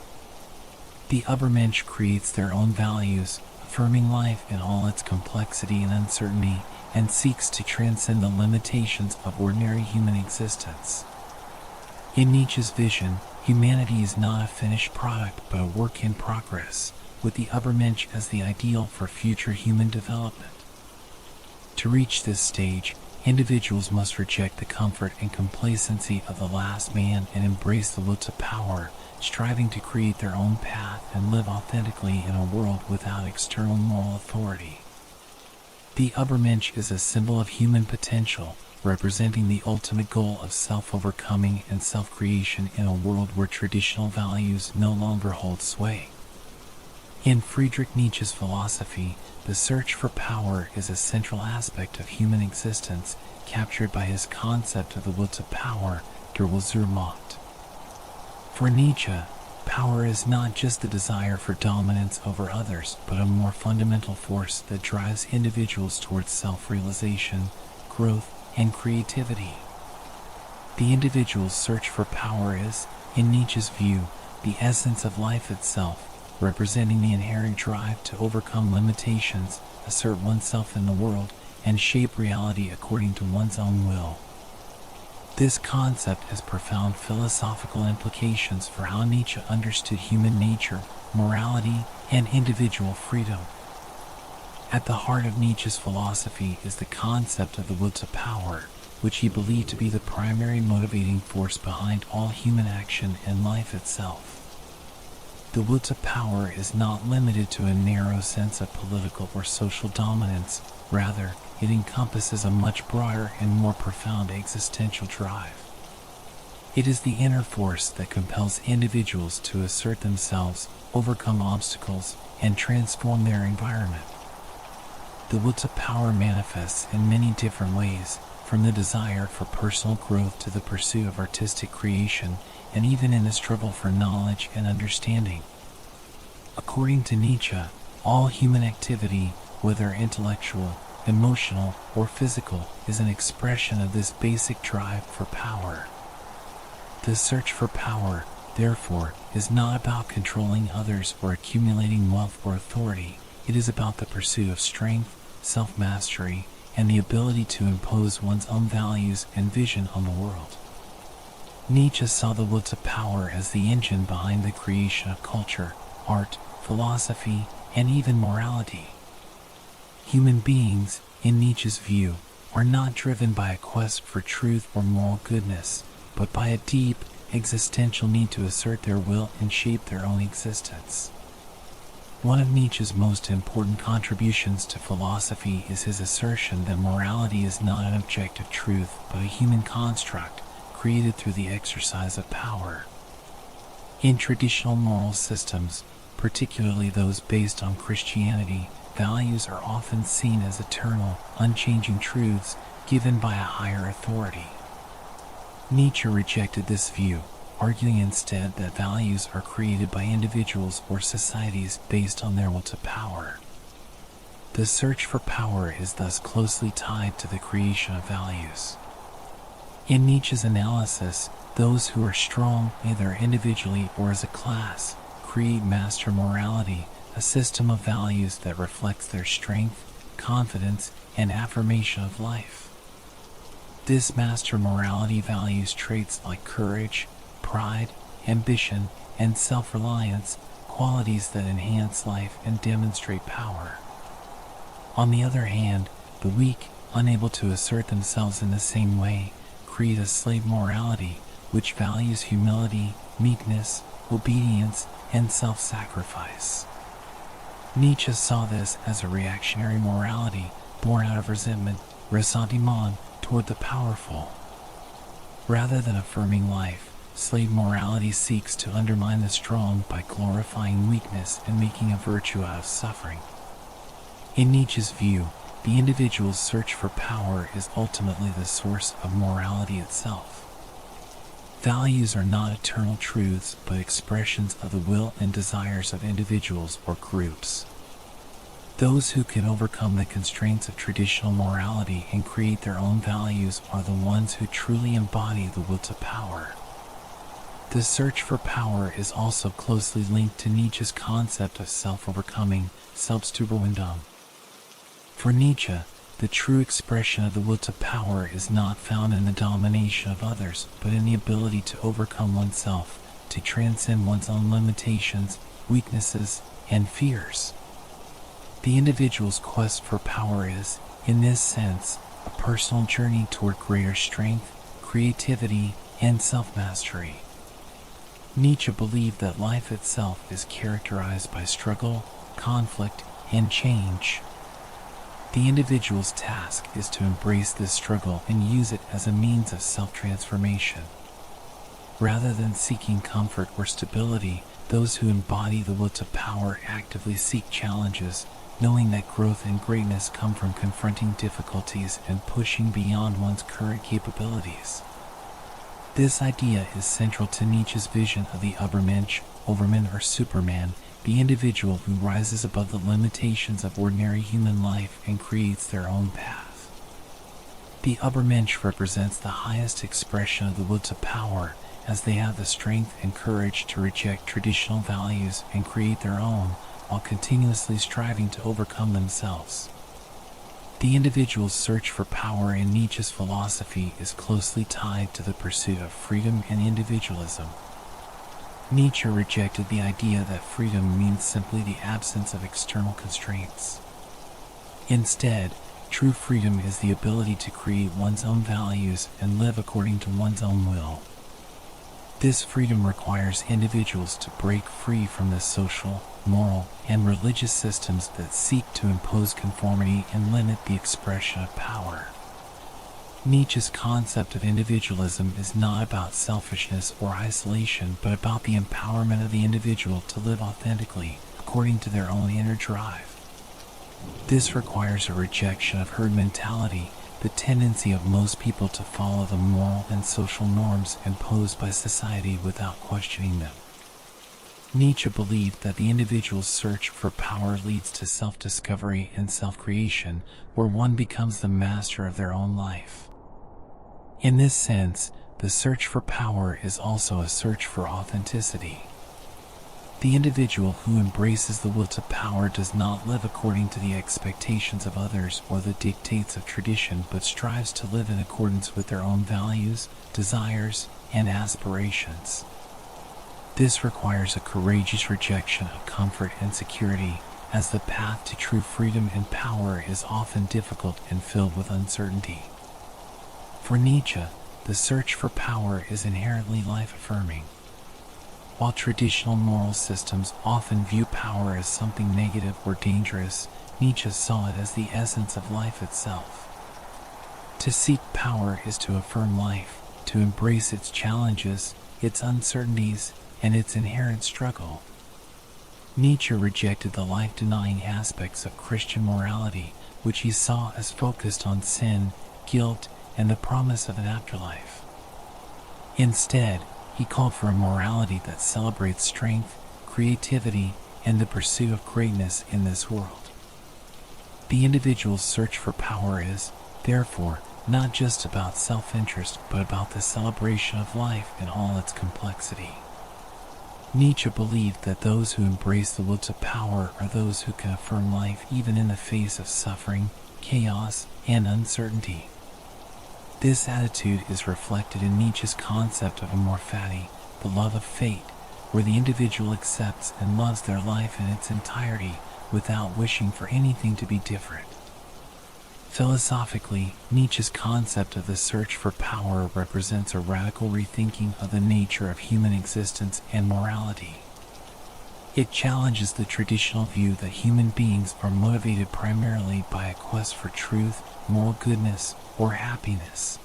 The Übermensch creates their own values, affirming life in all its complexity and uncertainty, and seeks to transcend the limitations of ordinary human existence. In Nietzsche's vision, humanity is not a finished product but a work in progress, with the Übermensch as the ideal for future human development. To reach this stage, individuals must reject the comfort and complacency of the last man and embrace the will to power, striving to create their own path and live authentically in a world without external moral authority. The Übermensch is a symbol of human potential, representing the ultimate goal of self-overcoming and self-creation in a world where traditional values no longer hold sway. In Friedrich Nietzsche's philosophy, the search for power is a central aspect of human existence, captured by his concept of the will to power, der Wille zur Macht. For Nietzsche, power is not just the desire for dominance over others, but a more fundamental force that drives individuals towards self-realization, growth, and creativity. The individual's search for power is, in Nietzsche's view, the essence of life itself, representing the inherent drive to overcome limitations, assert oneself in the world, and shape reality according to one's own will. This concept has profound philosophical implications for how Nietzsche understood human nature, morality, and individual freedom. At the heart of Nietzsche's philosophy is the concept of the will to power, which he believed to be the primary motivating force behind all human action and life itself. The will to power is not limited to a narrow sense of political or social dominance. Rather, it encompasses a much broader and more profound existential drive. It is the inner force that compels individuals to assert themselves, overcome obstacles, and transform their environment. The will to power manifests in many different ways, from the desire for personal growth to the pursuit of artistic creation, and even in the struggle for knowledge and understanding. According to Nietzsche, all human activity, whether intellectual, emotional, or physical, is an expression of this basic drive for power. The search for power, therefore, is not about controlling others or accumulating wealth or authority. It is about the pursuit of strength, self-mastery, and the ability to impose one's own values and vision on the world. Nietzsche saw the will to power as the engine behind the creation of culture, art, philosophy, and even morality. Human beings, in Nietzsche's view, are not driven by a quest for truth or moral goodness, but by a deep, existential need to assert their will and shape their own existence. One of Nietzsche's most important contributions to philosophy is his assertion that morality is not an objective truth, but a human construct, created through the exercise of power. In traditional moral systems, particularly those based on Christianity, values are often seen as eternal, unchanging truths given by a higher authority. Nietzsche rejected this view, arguing instead that values are created by individuals or societies based on their will to power. The search for power is thus closely tied to the creation of values. In Nietzsche's analysis, those who are strong, either individually or as a class, create master morality, a system of values that reflects their strength, confidence, and affirmation of life. This master morality values traits like courage, pride, ambition, and self-reliance, qualities that enhance life and demonstrate power. On the other hand, the weak, unable to assert themselves in the same way, create a slave morality, which values humility, meekness, obedience, and self-sacrifice. Nietzsche saw this as a reactionary morality born out of resentment, ressentiment, toward the powerful. Rather than affirming life, slave morality seeks to undermine the strong by glorifying weakness and making a virtue out of suffering. In Nietzsche's view, the individual's search for power is ultimately the source of morality itself. Values are not eternal truths, but expressions of the will and desires of individuals or groups. Those who can overcome the constraints of traditional morality and create their own values are the ones who truly embody the will to power. The search for power is also closely linked to Nietzsche's concept of self-overcoming, Selbstüberwindung. For Nietzsche, the true expression of the will to power is not found in the domination of others, but in the ability to overcome oneself, to transcend one's own limitations, weaknesses, and fears. The individual's quest for power is, in this sense, a personal journey toward greater strength, creativity, and self-mastery. Nietzsche believed that life itself is characterized by struggle, conflict, and change. The individual's task is to embrace this struggle and use it as a means of self-transformation. Rather than seeking comfort or stability, those who embody the will to power actively seek challenges, knowing that growth and greatness come from confronting difficulties and pushing beyond one's current capabilities. This idea is central to Nietzsche's vision of the Übermensch, Overman, or Superman, the individual who rises above the limitations of ordinary human life and creates their own path. The Übermensch represents the highest expression of the will to power, as they have the strength and courage to reject traditional values and create their own, while continuously striving to overcome themselves. The individual's search for power in Nietzsche's philosophy is closely tied to the pursuit of freedom and individualism. Nietzsche rejected the idea that freedom means simply the absence of external constraints. Instead, true freedom is the ability to create one's own values and live according to one's own will. This freedom requires individuals to break free from the social, moral, and religious systems that seek to impose conformity and limit the expression of power. Nietzsche's concept of individualism is not about selfishness or isolation, but about the empowerment of the individual to live authentically, according to their own inner drive. This requires a rejection of herd mentality, the tendency of most people to follow the moral and social norms imposed by society without questioning them. Nietzsche believed that the individual's search for power leads to self-discovery and self-creation, where one becomes the master of their own life. In this sense, the search for power is also a search for authenticity. The individual who embraces the will to power does not live according to the expectations of others or the dictates of tradition, but strives to live in accordance with their own values, desires, and aspirations. This requires a courageous rejection of comfort and security, as the path to true freedom and power is often difficult and filled with uncertainty. For Nietzsche, the search for power is inherently life-affirming. While traditional moral systems often view power as something negative or dangerous, Nietzsche saw it as the essence of life itself. To seek power is to affirm life, to embrace its challenges, its uncertainties, and its inherent struggle. Nietzsche rejected the life-denying aspects of Christian morality, which he saw as focused on sin, guilt, and the promise of an afterlife. Instead, he called for a morality that celebrates strength, creativity, and the pursuit of greatness in this world. The individual's search for power is, therefore, not just about self-interest, but about the celebration of life in all its complexity. Nietzsche believed that those who embrace the will to power are those who can affirm life even in the face of suffering, chaos, and uncertainty. This attitude is reflected in Nietzsche's concept of amor fati, the love of fate, where the individual accepts and loves their life in its entirety without wishing for anything to be different. Philosophically, Nietzsche's concept of the search for power represents a radical rethinking of the nature of human existence and morality. It challenges the traditional view that human beings are motivated primarily by a quest for truth, moral goodness, or happiness.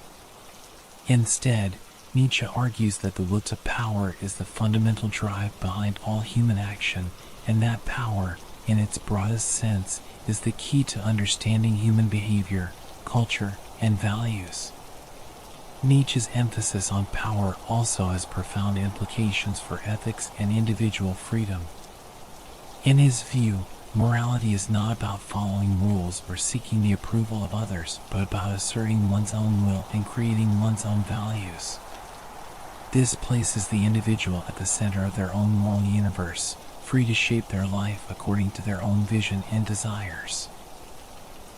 Instead, Nietzsche argues that the will to power is the fundamental drive behind all human action, and that power, in its broadest sense, is the key to understanding human behavior, culture, and values. Nietzsche's emphasis on power also has profound implications for ethics and individual freedom. In his view, morality is not about following rules or seeking the approval of others, but about asserting one's own will and creating one's own values. This places the individual at the center of their own moral universe, free to shape their life according to their own vision and desires.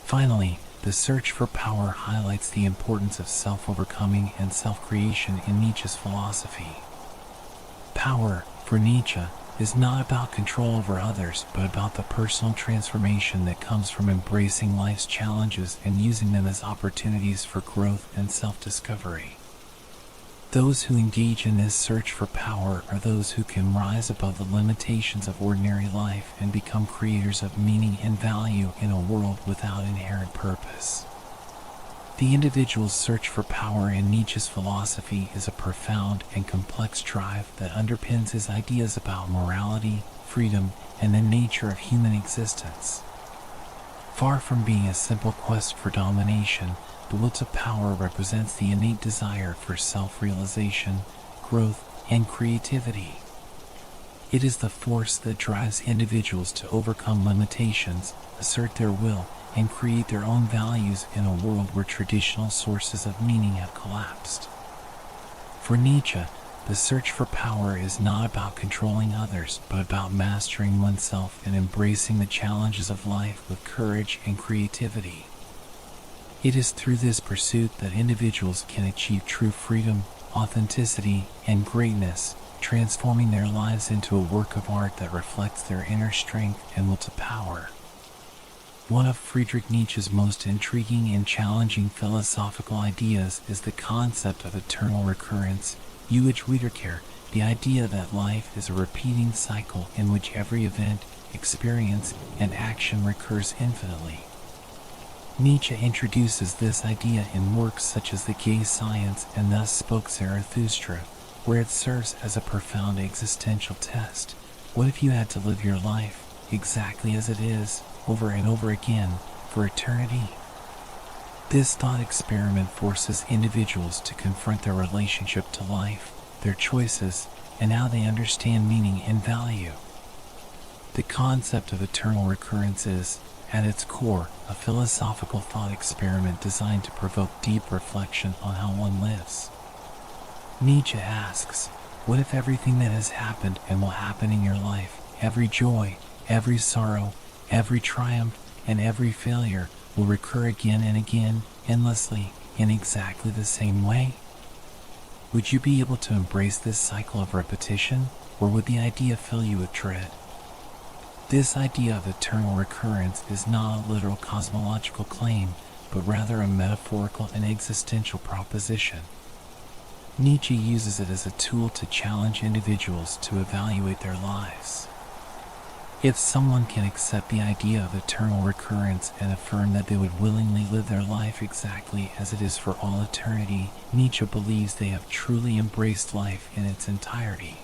Finally, the search for power highlights the importance of self-overcoming and self-creation in Nietzsche's philosophy. Power, for Nietzsche, is not about control over others, but about the personal transformation that comes from embracing life's challenges and using them as opportunities for growth and self-discovery. Those who engage in this search for power are those who can rise above the limitations of ordinary life and become creators of meaning and value in a world without inherent purpose. The individual's search for power in Nietzsche's philosophy is a profound and complex drive that underpins his ideas about morality, freedom, and the nature of human existence. Far from being a simple quest for domination, the will to power represents the innate desire for self-realization, growth, and creativity. It is the force that drives individuals to overcome limitations, assert their will, and create their own values in a world where traditional sources of meaning have collapsed. For Nietzsche, the search for power is not about controlling others, but about mastering oneself and embracing the challenges of life with courage and creativity. It is through this pursuit that individuals can achieve true freedom, authenticity, and greatness, transforming their lives into a work of art that reflects their inner strength and will to power. One of Friedrich Nietzsche's most intriguing and challenging philosophical ideas is the concept of eternal recurrence, ewige Wiederkehr, the idea that life is a repeating cycle in which every event, experience, and action recurs infinitely. Nietzsche introduces this idea in works such as The Gay Science and Thus Spoke Zarathustra, where it serves as a profound existential test. What if you had to live your life, exactly as it is, over and over again, for eternity? This thought experiment forces individuals to confront their relationship to life, their choices, and how they understand meaning and value. The concept of eternal recurrence is, at its core, a philosophical thought experiment designed to provoke deep reflection on how one lives. Nietzsche asks, what if everything that has happened and will happen in your life, every joy, every sorrow, every triumph, and every failure, will recur again and again, endlessly, in exactly the same way? Would you be able to embrace this cycle of repetition, or would the idea fill you with dread? This idea of eternal recurrence is not a literal cosmological claim, but rather a metaphorical and existential proposition. Nietzsche uses it as a tool to challenge individuals to evaluate their lives. If someone can accept the idea of eternal recurrence and affirm that they would willingly live their life exactly as it is for all eternity, Nietzsche believes they have truly embraced life in its entirety.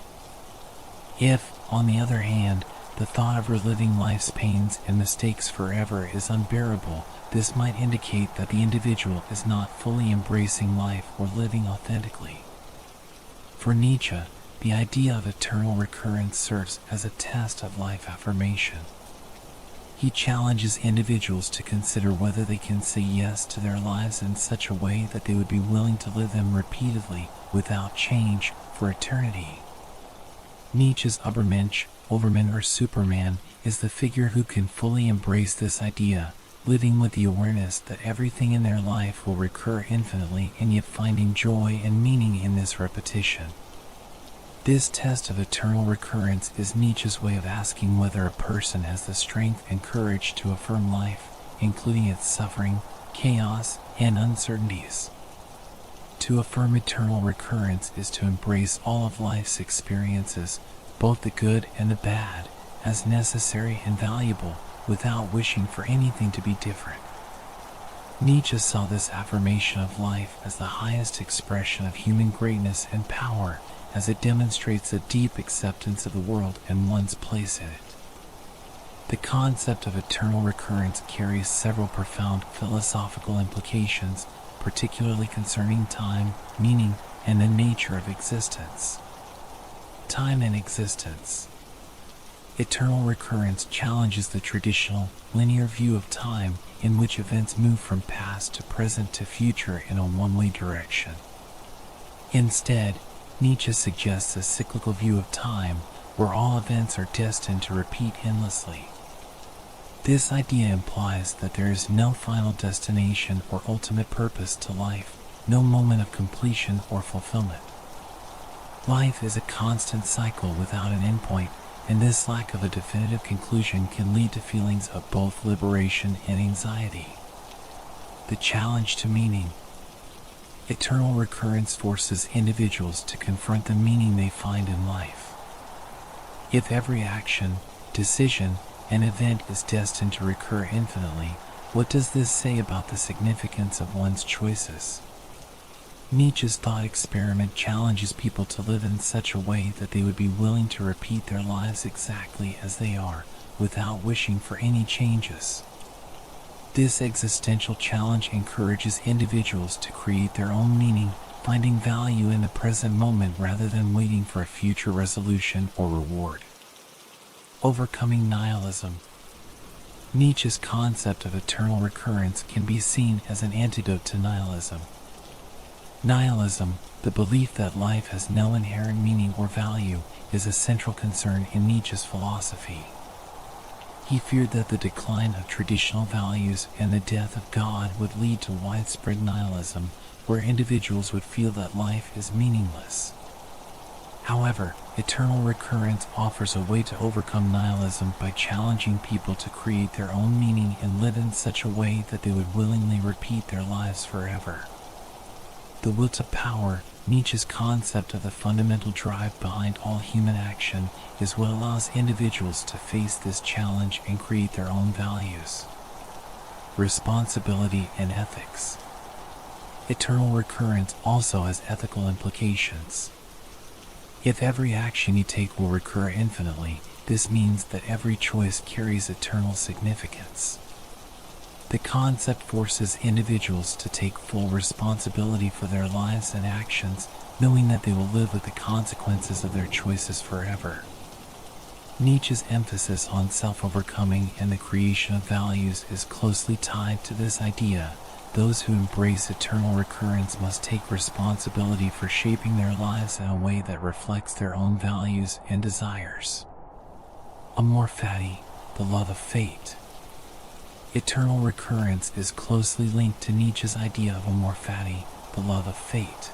If, on the other hand, the thought of reliving life's pains and mistakes forever is unbearable, this might indicate that the individual is not fully embracing life or living authentically. For Nietzsche, the idea of eternal recurrence serves as a test of life affirmation. He challenges individuals to consider whether they can say yes to their lives in such a way that they would be willing to live them repeatedly, without change, for eternity. Nietzsche's Übermensch, Overman or Superman, is the figure who can fully embrace this idea, living with the awareness that everything in their life will recur infinitely and yet finding joy and meaning in this repetition. This test of eternal recurrence is Nietzsche's way of asking whether a person has the strength and courage to affirm life, including its suffering, chaos, and uncertainties. To affirm eternal recurrence is to embrace all of life's experiences, both the good and the bad, as necessary and valuable, without wishing for anything to be different. Nietzsche saw this affirmation of life as the highest expression of human greatness and power, as it demonstrates a deep acceptance of the world and one's place in it. The concept of eternal recurrence carries several profound philosophical implications, particularly concerning time, meaning, and the nature of existence. Time and existence. Eternal recurrence challenges the traditional, linear view of time, in which events move from past to present to future in a one-way direction. Instead, Nietzsche suggests a cyclical view of time, where all events are destined to repeat endlessly. This idea implies that there is no final destination or ultimate purpose to life, no moment of completion or fulfillment. Life is a constant cycle without an endpoint, and this lack of a definitive conclusion can lead to feelings of both liberation and anxiety. The challenge to meaning. Eternal recurrence forces individuals to confront the meaning they find in life. If every action, decision, and event is destined to recur infinitely, what does this say about the significance of one's choices? Nietzsche's thought experiment challenges people to live in such a way that they would be willing to repeat their lives exactly as they are, without wishing for any changes. This existential challenge encourages individuals to create their own meaning, finding value in the present moment rather than waiting for a future resolution or reward. Overcoming nihilism. Nietzsche's concept of eternal recurrence can be seen as an antidote to nihilism. Nihilism, the belief that life has no inherent meaning or value, is a central concern in Nietzsche's philosophy. He feared that the decline of traditional values and the death of God would lead to widespread nihilism, where individuals would feel that life is meaningless. However, eternal recurrence offers a way to overcome nihilism by challenging people to create their own meaning and live in such a way that they would willingly repeat their lives forever. The will to power, Nietzsche's concept of the fundamental drive behind all human action, is what allows individuals to face this challenge and create their own values. Responsibility and ethics. Eternal recurrence also has ethical implications. If every action you take will recur infinitely, this means that every choice carries eternal significance. The concept forces individuals to take full responsibility for their lives and actions, knowing that they will live with the consequences of their choices forever. Nietzsche's emphasis on self-overcoming and the creation of values is closely tied to this idea. Those who embrace eternal recurrence must take responsibility for shaping their lives in a way that reflects their own values and desires. Amor fati, the love of fate. Eternal recurrence is closely linked to Nietzsche's idea of amor fati, the love of fate.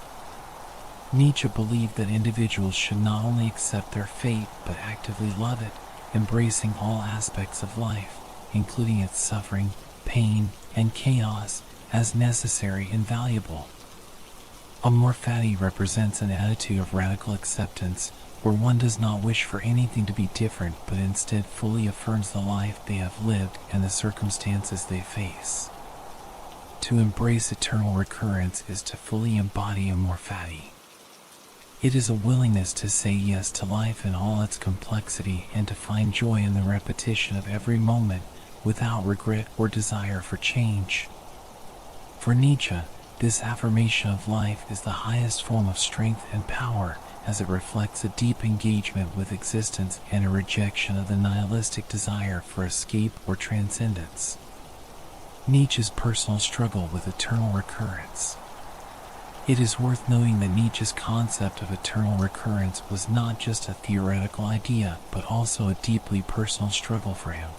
Nietzsche believed that individuals should not only accept their fate but actively love it, embracing all aspects of life, including its suffering, pain, and chaos, as necessary and valuable. Amor fati represents an attitude of radical acceptance, where one does not wish for anything to be different but instead fully affirms the life they have lived and the circumstances they face. To embrace eternal recurrence is to fully embody amor fati. It is a willingness to say yes to life in all its complexity and to find joy in the repetition of every moment without regret or desire for change. For Nietzsche, this affirmation of life is the highest form of strength and power, as it reflects a deep engagement with existence and a rejection of the nihilistic desire for escape or transcendence. Nietzsche's personal struggle with eternal recurrence. It is worth noting that Nietzsche's concept of eternal recurrence was not just a theoretical idea, but also a deeply personal struggle for him.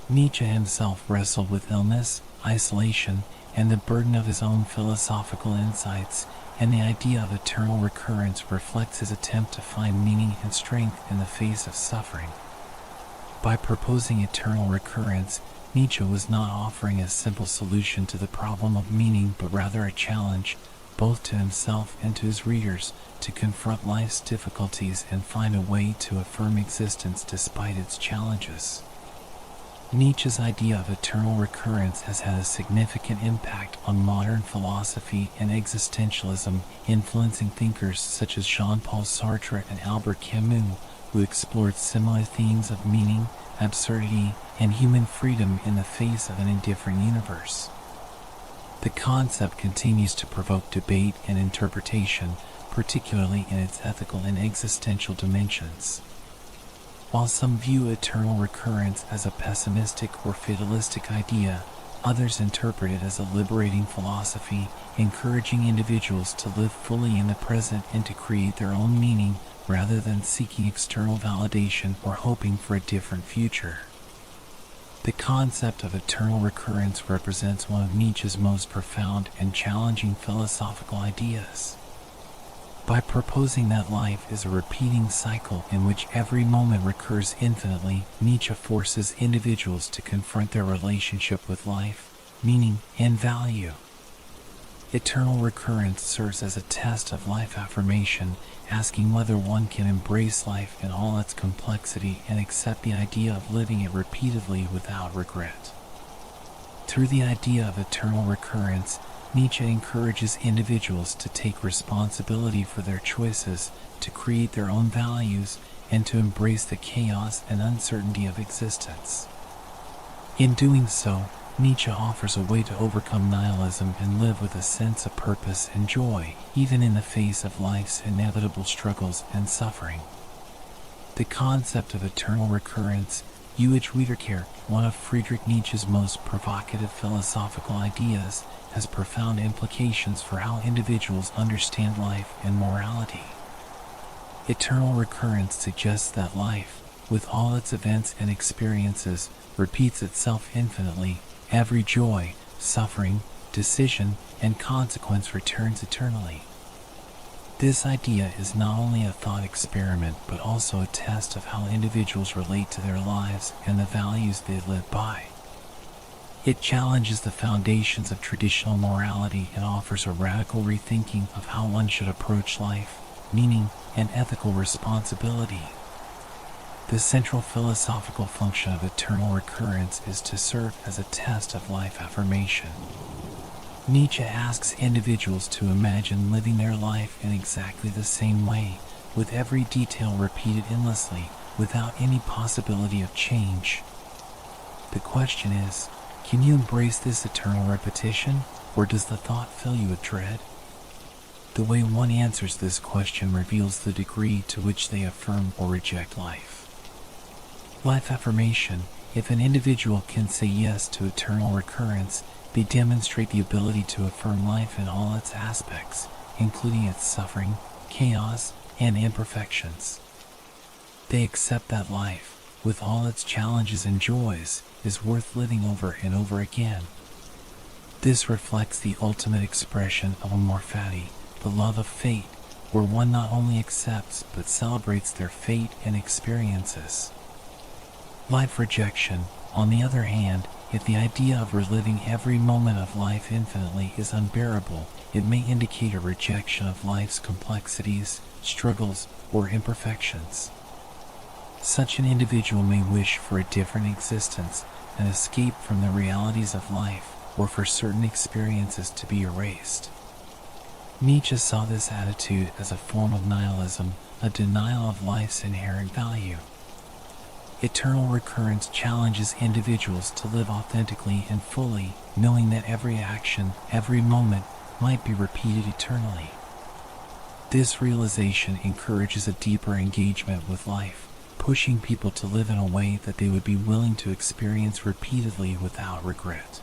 Nietzsche himself wrestled with illness, isolation, and the burden of his own philosophical insights, and the idea of eternal recurrence reflects his attempt to find meaning and strength in the face of suffering. By proposing eternal recurrence, Nietzsche was not offering a simple solution to the problem of meaning, but rather a challenge, both to himself and to his readers, to confront life's difficulties and find a way to affirm existence despite its challenges. Nietzsche's idea of eternal recurrence has had a significant impact on modern philosophy and existentialism, influencing thinkers such as Jean-Paul Sartre and Albert Camus, who explored similar themes of meaning, absurdity, and human freedom in the face of an indifferent universe. The concept continues to provoke debate and interpretation, particularly in its ethical and existential dimensions. While some view eternal recurrence as a pessimistic or fatalistic idea, others interpret it as a liberating philosophy, encouraging individuals to live fully in the present and to create their own meaning rather than seeking external validation or hoping for a different future. The concept of eternal recurrence represents one of Nietzsche's most profound and challenging philosophical ideas. By proposing that life is a repeating cycle in which every moment recurs infinitely, Nietzsche forces individuals to confront their relationship with life, meaning, and value. Eternal recurrence serves as a test of life affirmation, asking whether one can embrace life in all its complexity and accept the idea of living it repeatedly without regret. Through the idea of eternal recurrence, Nietzsche encourages individuals to take responsibility for their choices, to create their own values, and to embrace the chaos and uncertainty of existence. In doing so, Nietzsche offers a way to overcome nihilism and live with a sense of purpose and joy, even in the face of life's inevitable struggles and suffering. The concept of eternal recurrence, Wiederkehr, one of Friedrich Nietzsche's most provocative philosophical ideas, has profound implications for how individuals understand life and morality. Eternal recurrence suggests that life, with all its events and experiences, repeats itself infinitely. Every joy, suffering, decision, and consequence returns eternally. This idea is not only a thought experiment but also a test of how individuals relate to their lives and the values they live by. It challenges the foundations of traditional morality and offers a radical rethinking of how one should approach life, meaning, and ethical responsibility. The central philosophical function of eternal recurrence is to serve as a test of life affirmation. Nietzsche asks individuals to imagine living their life in exactly the same way, with every detail repeated endlessly, without any possibility of change. The question is, can you embrace this eternal repetition, or does the thought fill you with dread? The way one answers this question reveals the degree to which they affirm or reject life. Life affirmation. If an individual can say yes to eternal recurrence, they demonstrate the ability to affirm life in all its aspects, including its suffering, chaos, and imperfections. They accept that life, with all its challenges and joys, is worth living over and over again. This reflects the ultimate expression of amor fati, the love of fate, where one not only accepts but celebrates their fate and experiences. Life rejection, on the other hand, if the idea of reliving every moment of life infinitely is unbearable, it may indicate a rejection of life's complexities, struggles, or imperfections. Such an individual may wish for a different existence, an escape from the realities of life, or for certain experiences to be erased. Nietzsche saw this attitude as a form of nihilism, a denial of life's inherent value. Eternal recurrence challenges individuals to live authentically and fully, knowing that every action, every moment, might be repeated eternally. This realization encourages a deeper engagement with life, pushing people to live in a way that they would be willing to experience repeatedly without regret.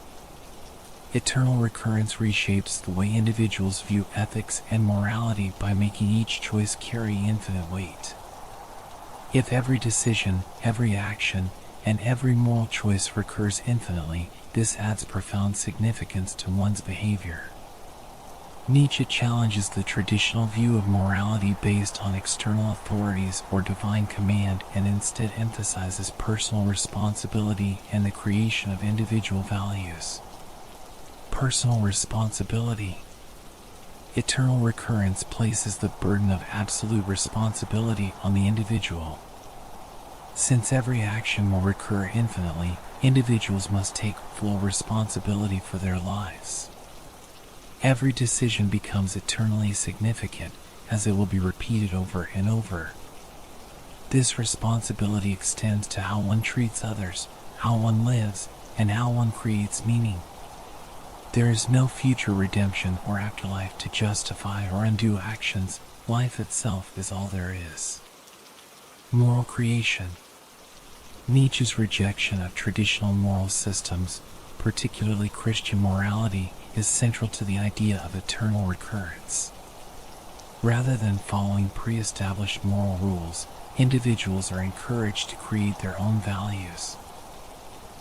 Eternal recurrence reshapes the way individuals view ethics and morality by making each choice carry infinite weight. If every decision, every action, and every moral choice recurs infinitely, this adds profound significance to one's behavior. Nietzsche challenges the traditional view of morality based on external authorities or divine command and instead emphasizes personal responsibility and the creation of individual values. Personal responsibility. Eternal recurrence places the burden of absolute responsibility on the individual. Since every action will recur infinitely, individuals must take full responsibility for their lives. Every decision becomes eternally significant, as it will be repeated over and over. This responsibility extends to how one treats others, how one lives, and how one creates meaning. There is no future redemption or afterlife to justify or undo actions. Life itself is all there is. Moral creation. Nietzsche's rejection of traditional moral systems, particularly Christian morality, is central to the idea of eternal recurrence. Rather than following pre-established moral rules, individuals are encouraged to create their own values.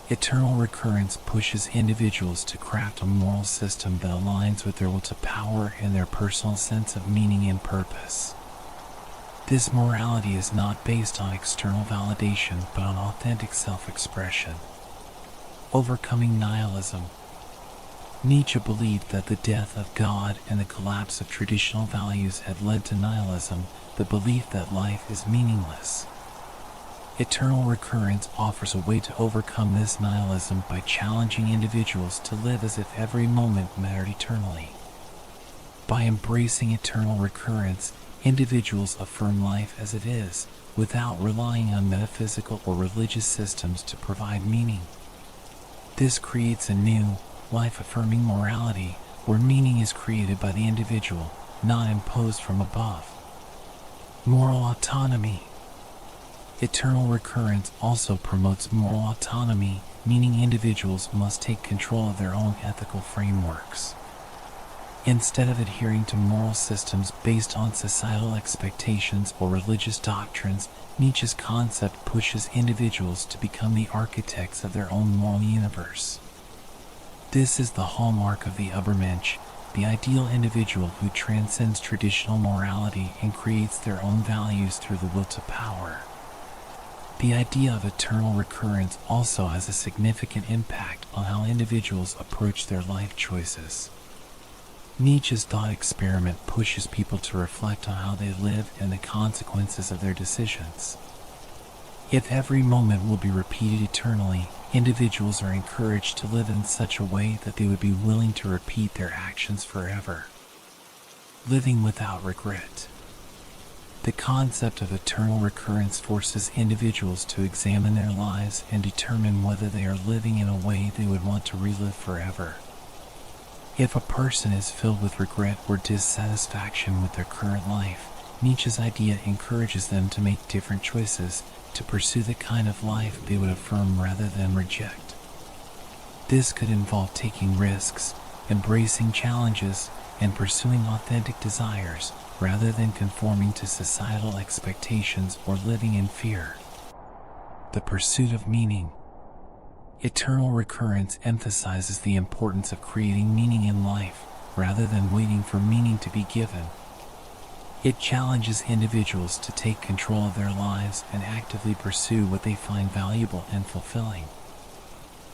Eternal recurrence pushes individuals to craft a moral system that aligns with their will to power and their personal sense of meaning and purpose. This morality is not based on external validation but on authentic self-expression. Overcoming nihilism. Nietzsche believed that the death of God and the collapse of traditional values had led to nihilism, the belief that life is meaningless. Eternal recurrence offers a way to overcome this nihilism by challenging individuals to live as if every moment mattered eternally. By embracing eternal recurrence, individuals affirm life as it is, without relying on metaphysical or religious systems to provide meaning. This creates a new, life-affirming morality, where meaning is created by the individual, not imposed from above. Moral autonomy. Eternal recurrence also promotes moral autonomy, meaning individuals must take control of their own ethical frameworks. Instead of adhering to moral systems based on societal expectations or religious doctrines, Nietzsche's concept pushes individuals to become the architects of their own moral universe. This is the hallmark of the Übermensch, the ideal individual who transcends traditional morality and creates their own values through the will to power. The idea of eternal recurrence also has a significant impact on how individuals approach their life choices. Nietzsche's thought experiment pushes people to reflect on how they live and the consequences of their decisions. If every moment will be repeated eternally, individuals are encouraged to live in such a way that they would be willing to repeat their actions forever. Living without regret. The concept of eternal recurrence forces individuals to examine their lives and determine whether they are living in a way they would want to relive forever. If a person is filled with regret or dissatisfaction with their current life, Nietzsche's idea encourages them to make different choices, to pursue the kind of life they would affirm rather than reject. This could involve taking risks, embracing challenges, and pursuing authentic desires, rather than conforming to societal expectations or living in fear. The pursuit of meaning. Eternal recurrence emphasizes the importance of creating meaning in life, rather than waiting for meaning to be given. It challenges individuals to take control of their lives and actively pursue what they find valuable and fulfilling.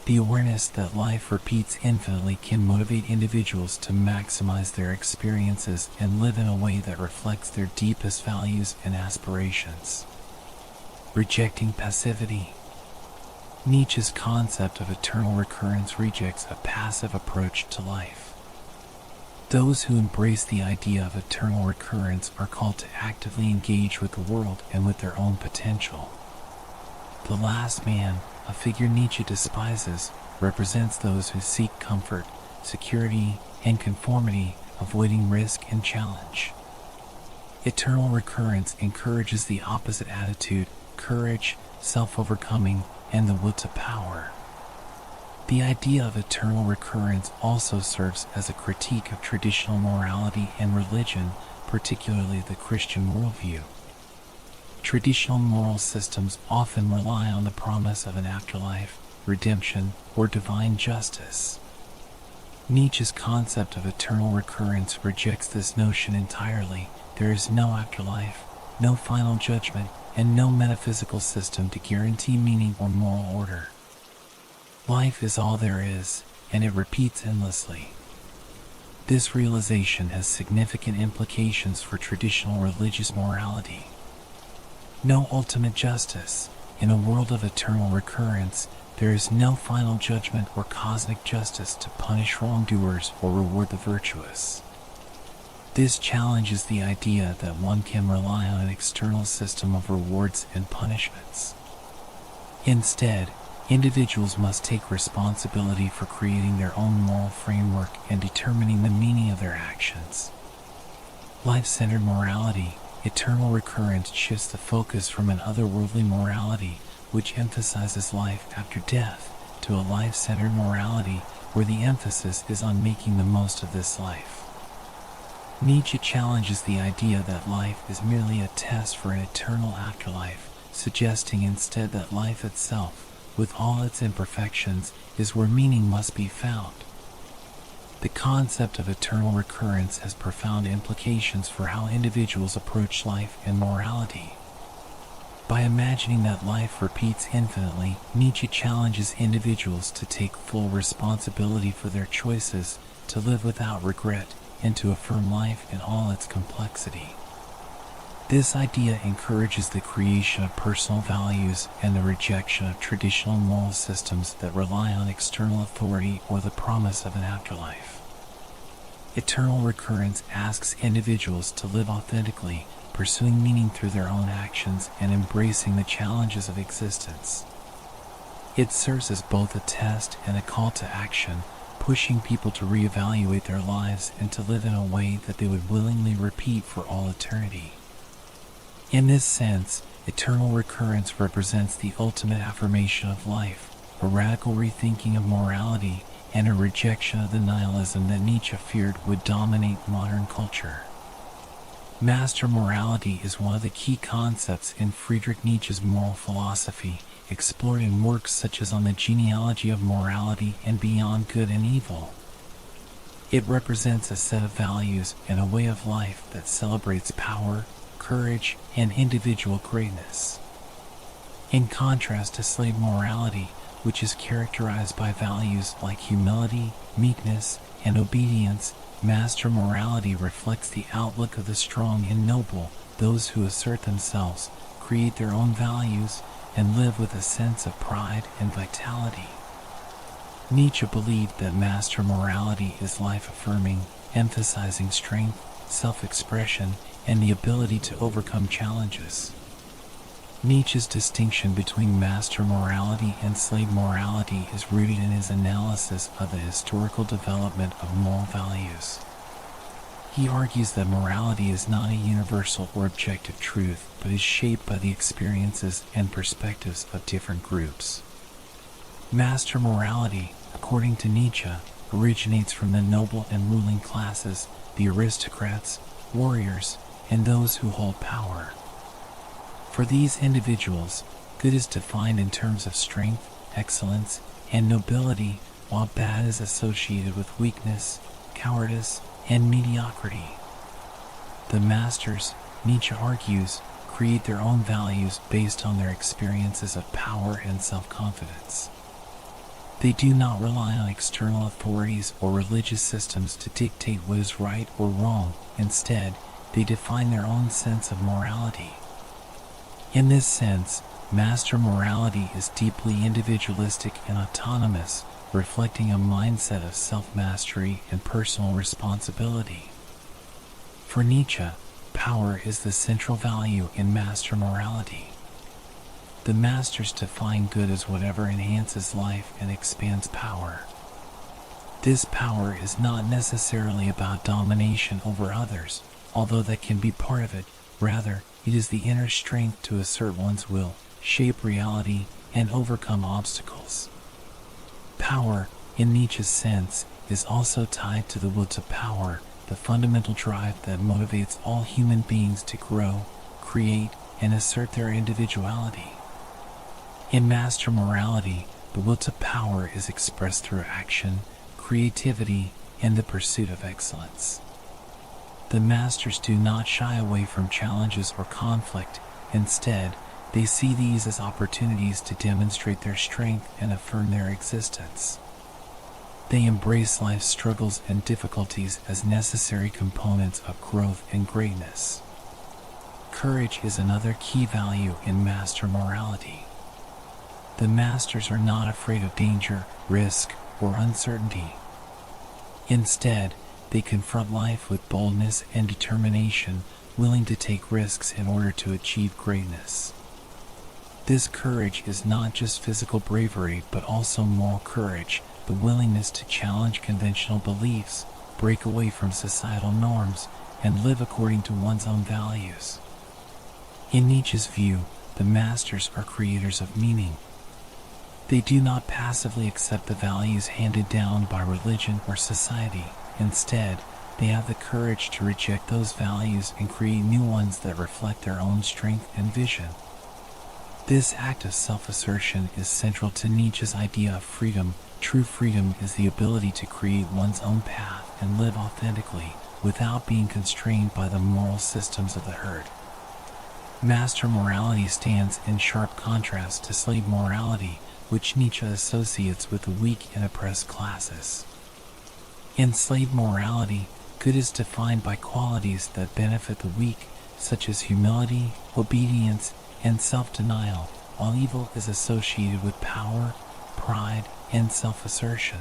The awareness that life repeats infinitely can motivate individuals to maximize their experiences and live in a way that reflects their deepest values and aspirations. Rejecting passivity. Nietzsche's concept of eternal recurrence rejects a passive approach to life. Those who embrace the idea of eternal recurrence are called to actively engage with the world and with their own potential. The last man, a figure Nietzsche despises, represents those who seek comfort, security, and conformity, avoiding risk and challenge. Eternal recurrence encourages the opposite attitude, courage, self-overcoming, and the will to power. The idea of eternal recurrence also serves as a critique of traditional morality and religion, particularly the Christian worldview. Traditional moral systems often rely on the promise of an afterlife, redemption, or divine justice. Nietzsche's concept of eternal recurrence rejects this notion entirely. There is no afterlife, no final judgment, and no metaphysical system to guarantee meaning or moral order. Life is all there is, and it repeats endlessly. This realization has significant implications for traditional religious morality. No ultimate justice. In a world of eternal recurrence, there is no final judgment or cosmic justice to punish wrongdoers or reward the virtuous. This challenges the idea that one can rely on an external system of rewards and punishments. Instead, Individuals must take responsibility for creating their own moral framework and determining the meaning of their actions. Life-centered morality, eternal recurrence, shifts the focus from an otherworldly morality, which emphasizes life after death, to a life-centered morality, where the emphasis is on making the most of this life. Nietzsche challenges the idea that life is merely a test for an eternal afterlife, suggesting instead that life itself, with all its imperfections, is where meaning must be found. The concept of eternal recurrence has profound implications for how individuals approach life and morality. By imagining that life repeats infinitely, Nietzsche challenges individuals to take full responsibility for their choices, to live without regret, and to affirm life in all its complexity. This idea encourages the creation of personal values and the rejection of traditional moral systems that rely on external authority or the promise of an afterlife. Eternal recurrence asks individuals to live authentically, pursuing meaning through their own actions and embracing the challenges of existence. It serves as both a test and a call to action, pushing people to reevaluate their lives and to live in a way that they would willingly repeat for all eternity. In this sense, eternal recurrence represents the ultimate affirmation of life, a radical rethinking of morality, and a rejection of the nihilism that Nietzsche feared would dominate modern culture. Master morality is one of the key concepts in Friedrich Nietzsche's moral philosophy, explored in works such as On the Genealogy of Morality and Beyond Good and Evil. It represents a set of values and a way of life that celebrates power, courage, and individual greatness. In contrast to slave morality, which is characterized by values like humility, meekness, and obedience, master morality reflects the outlook of the strong and noble, those who assert themselves, create their own values, and live with a sense of pride and vitality. Nietzsche believed that master morality is life-affirming, emphasizing strength, self-expression, and the ability to overcome challenges. Nietzsche's distinction between master morality and slave morality is rooted in his analysis of the historical development of moral values. He argues that morality is not a universal or objective truth, but is shaped by the experiences and perspectives of different groups. Master morality, according to Nietzsche, originates from the noble and ruling classes, the aristocrats, warriors, and those who hold power. For these individuals, good is defined in terms of strength, excellence, and nobility, while bad is associated with weakness, cowardice, and mediocrity. The masters, Nietzsche argues, create their own values based on their experiences of power and self-confidence. They do not rely on external authorities or religious systems to dictate what is right or wrong. Instead, they define their own sense of morality. In this sense, master morality is deeply individualistic and autonomous, reflecting a mindset of self-mastery and personal responsibility. For Nietzsche, power is the central value in master morality. The masters define good as whatever enhances life and expands power. This power is not necessarily about domination over others, although that can be part of it. Rather, it is the inner strength to assert one's will, shape reality, and overcome obstacles. Power, in Nietzsche's sense, is also tied to the will to power, the fundamental drive that motivates all human beings to grow, create, and assert their individuality. In master morality, the will to power is expressed through action, creativity, and the pursuit of excellence. The masters do not shy away from challenges or conflict. Instead, they see these as opportunities to demonstrate their strength and affirm their existence. They embrace life's struggles and difficulties as necessary components of growth and greatness. Courage is another key value in master morality. The masters are not afraid of danger, risk, or uncertainty. Instead, they confront life with boldness and determination, willing to take risks in order to achieve greatness. This courage is not just physical bravery but also moral courage, the willingness to challenge conventional beliefs, break away from societal norms, and live according to one's own values. In Nietzsche's view, the masters are creators of meaning. They do not passively accept the values handed down by religion or society. Instead, they have the courage to reject those values and create new ones that reflect their own strength and vision. This act of self-assertion is central to Nietzsche's idea of freedom. True freedom is the ability to create one's own path and live authentically, without being constrained by the moral systems of the herd. Master morality stands in sharp contrast to slave morality, which Nietzsche associates with the weak and oppressed classes. In slave morality, good is defined by qualities that benefit the weak, such as humility, obedience, and self-denial, while evil is associated with power, pride, and self-assertion.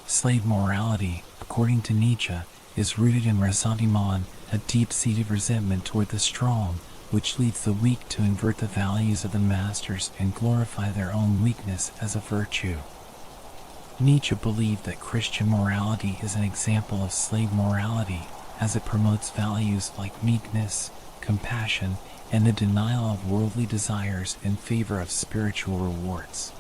Slave morality, according to Nietzsche, is rooted in ressentiment, a deep-seated resentment toward the strong, which leads the weak to invert the values of the masters and glorify their own weakness as a virtue. Nietzsche believed that Christian morality is an example of slave morality, as it promotes values like meekness, compassion, and the denial of worldly desires in favor of spiritual rewards.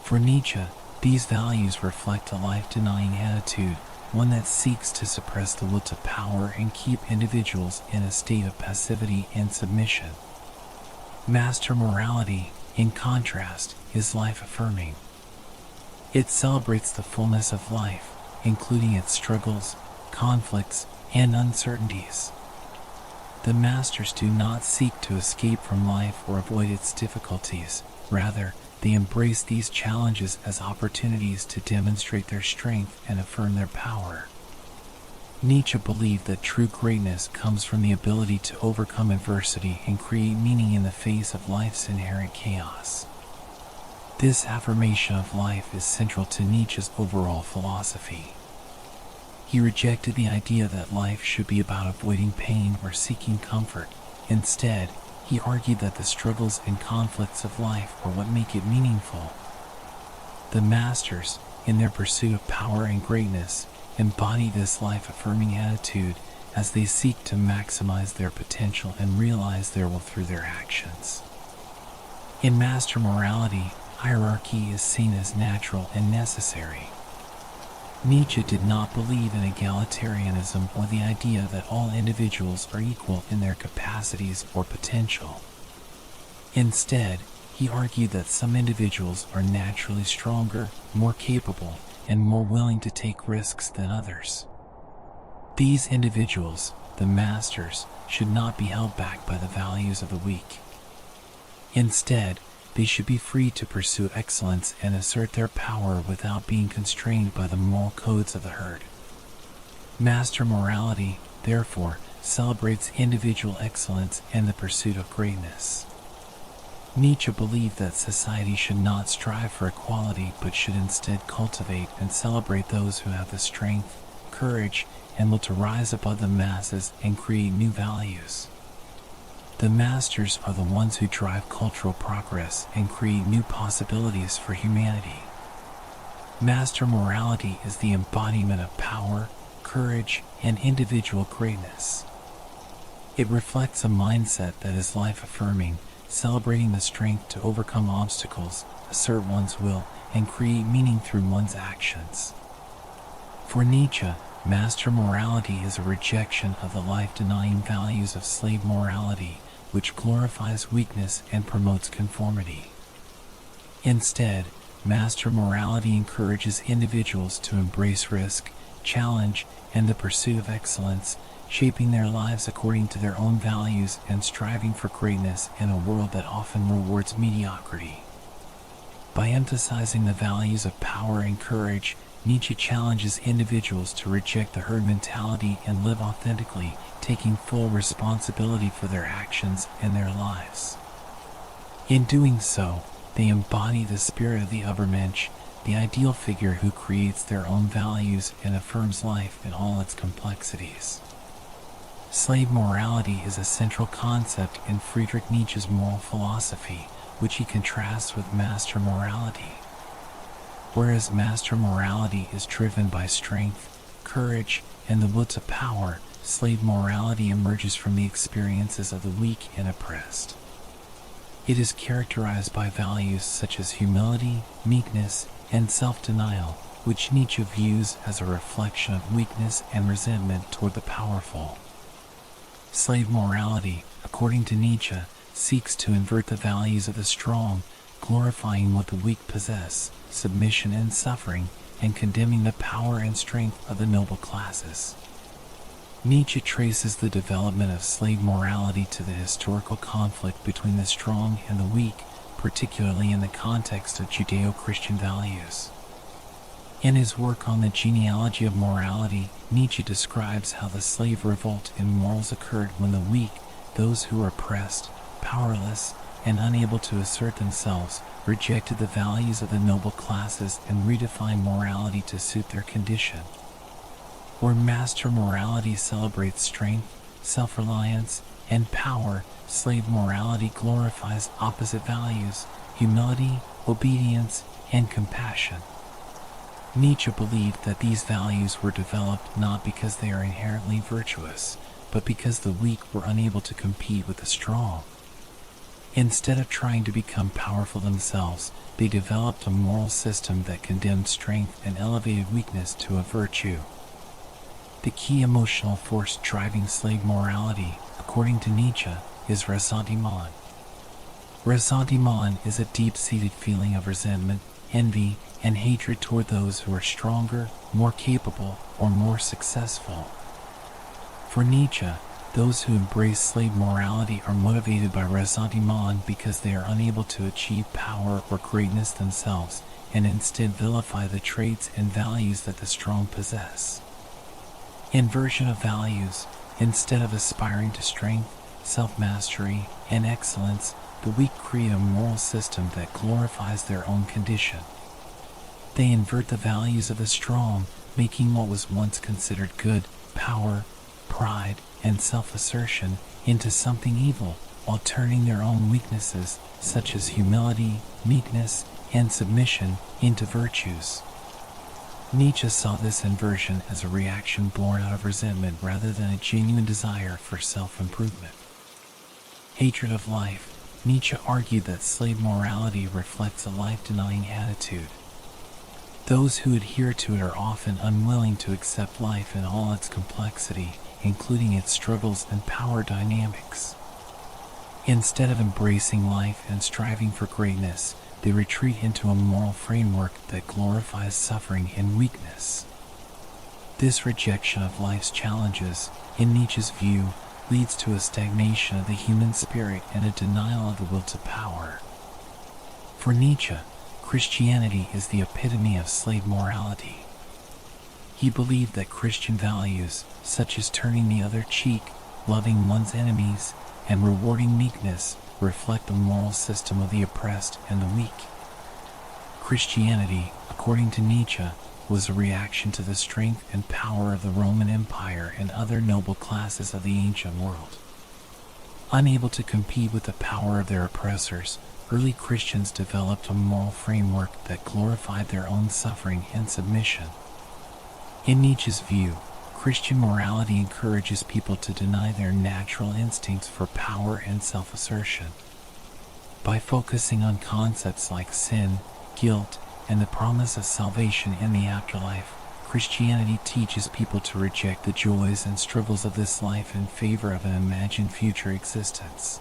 For Nietzsche, these values reflect a life-denying attitude, one that seeks to suppress the will to power and keep individuals in a state of passivity and submission. Master morality, in contrast, is life-affirming. It celebrates the fullness of life, including its struggles, conflicts, and uncertainties. The masters do not seek to escape from life or avoid its difficulties. Rather, they embrace these challenges as opportunities to demonstrate their strength and affirm their power. Nietzsche believed that true greatness comes from the ability to overcome adversity and create meaning in the face of life's inherent chaos. This affirmation of life is central to Nietzsche's overall philosophy. He rejected the idea that life should be about avoiding pain or seeking comfort. Instead, he argued that the struggles and conflicts of life are what make it meaningful. The masters, in their pursuit of power and greatness, embody this life-affirming attitude as they seek to maximize their potential and realize their will through their actions. In master morality, hierarchy is seen as natural and necessary. Nietzsche did not believe in egalitarianism or the idea that all individuals are equal in their capacities or potential. Instead, he argued that some individuals are naturally stronger, more capable, and more willing to take risks than others. These individuals, the masters, should not be held back by the values of the weak. Instead, they should be free to pursue excellence and assert their power without being constrained by the moral codes of the herd. Master morality, therefore, celebrates individual excellence and the pursuit of greatness. Nietzsche believed that society should not strive for equality but should instead cultivate and celebrate those who have the strength, courage, and will to rise above the masses and create new values. The masters are the ones who drive cultural progress and create new possibilities for humanity. Master morality is the embodiment of power, courage, and individual greatness. It reflects a mindset that is life-affirming, celebrating the strength to overcome obstacles, assert one's will, and create meaning through one's actions. For Nietzsche, master morality is a rejection of the life-denying values of slave morality, which glorifies weakness and promotes conformity. Instead, master morality encourages individuals to embrace risk, challenge, and the pursuit of excellence, shaping their lives according to their own values and striving for greatness in a world that often rewards mediocrity. By emphasizing the values of power and courage, Nietzsche challenges individuals to reject the herd mentality and live authentically, taking full responsibility for their actions and their lives. In doing so, they embody the spirit of the Übermensch, the ideal figure who creates their own values and affirms life in all its complexities. Slave morality is a central concept in Friedrich Nietzsche's moral philosophy, which he contrasts with master morality. Whereas master morality is driven by strength, courage, and the will to power, slave morality emerges from the experiences of the weak and oppressed. It is characterized by values such as humility, meekness, and self-denial, which Nietzsche views as a reflection of weakness and resentment toward the powerful. Slave morality, according to Nietzsche, seeks to invert the values of the strong, glorifying what the weak possess, submission and suffering, and condemning the power and strength of the noble classes. Nietzsche traces the development of slave morality to the historical conflict between the strong and the weak, particularly in the context of Judeo-Christian values. In his work on the genealogy of morality, Nietzsche describes how the slave revolt in morals occurred when the weak, those who were oppressed, powerless, and unable to assert themselves, rejected the values of the noble classes and redefined morality to suit their condition. Where master morality celebrates strength, self-reliance, and power, slave morality glorifies opposite values, humility, obedience, and compassion. Nietzsche believed that these values were developed not because they are inherently virtuous, but because the weak were unable to compete with the strong. Instead of trying to become powerful themselves, they developed a moral system that condemned strength and elevated weakness to a virtue. The key emotional force driving slave morality, according to Nietzsche, is ressentiment. Ressentiment is a deep-seated feeling of resentment, envy, and hatred toward those who are stronger, more capable, or more successful. For Nietzsche, those who embrace slave morality are motivated by ressentiment because they are unable to achieve power or greatness themselves, and instead vilify the traits and values that the strong possess. Inversion of values. Instead of aspiring to strength, self-mastery, and excellence, the weak create a moral system that glorifies their own condition. They invert the values of the strong, making what was once considered good, power, pride, and self-assertion, into something evil, while turning their own weaknesses, such as humility, meekness, and submission, into virtues. Nietzsche saw this inversion as a reaction born out of resentment rather than a genuine desire for self-improvement. Hatred of life. Nietzsche argued that slave morality reflects a life-denying attitude. Those who adhere to it are often unwilling to accept life in all its complexity, including its struggles and power dynamics. Instead of embracing life and striving for greatness, they retreat into a moral framework that glorifies suffering and weakness. This rejection of life's challenges, in Nietzsche's view, leads to a stagnation of the human spirit and a denial of the will to power. For Nietzsche, Christianity is the epitome of slave morality. He believed that Christian values, such as turning the other cheek, loving one's enemies, and rewarding meekness, reflect the moral system of the oppressed and the weak. Christianity, according to Nietzsche, was a reaction to the strength and power of the Roman Empire and other noble classes of the ancient world. Unable to compete with the power of their oppressors, early Christians developed a moral framework that glorified their own suffering and submission. In Nietzsche's view, Christian morality encourages people to deny their natural instincts for power and self-assertion. By focusing on concepts like sin, guilt, and the promise of salvation in the afterlife, Christianity teaches people to reject the joys and struggles of this life in favor of an imagined future existence.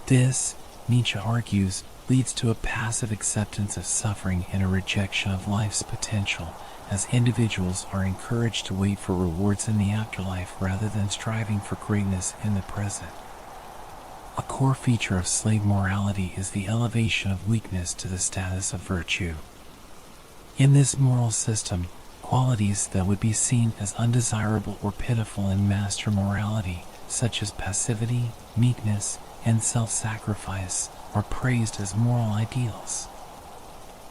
This, Nietzsche argues, leads to a passive acceptance of suffering and a rejection of life's potential, as individuals are encouraged to wait for rewards in the afterlife rather than striving for greatness in the present. A core feature of slave morality is the elevation of weakness to the status of virtue. In this moral system, qualities that would be seen as undesirable or pitiful in master morality, such as passivity, meekness, and self-sacrifice, are praised as moral ideals.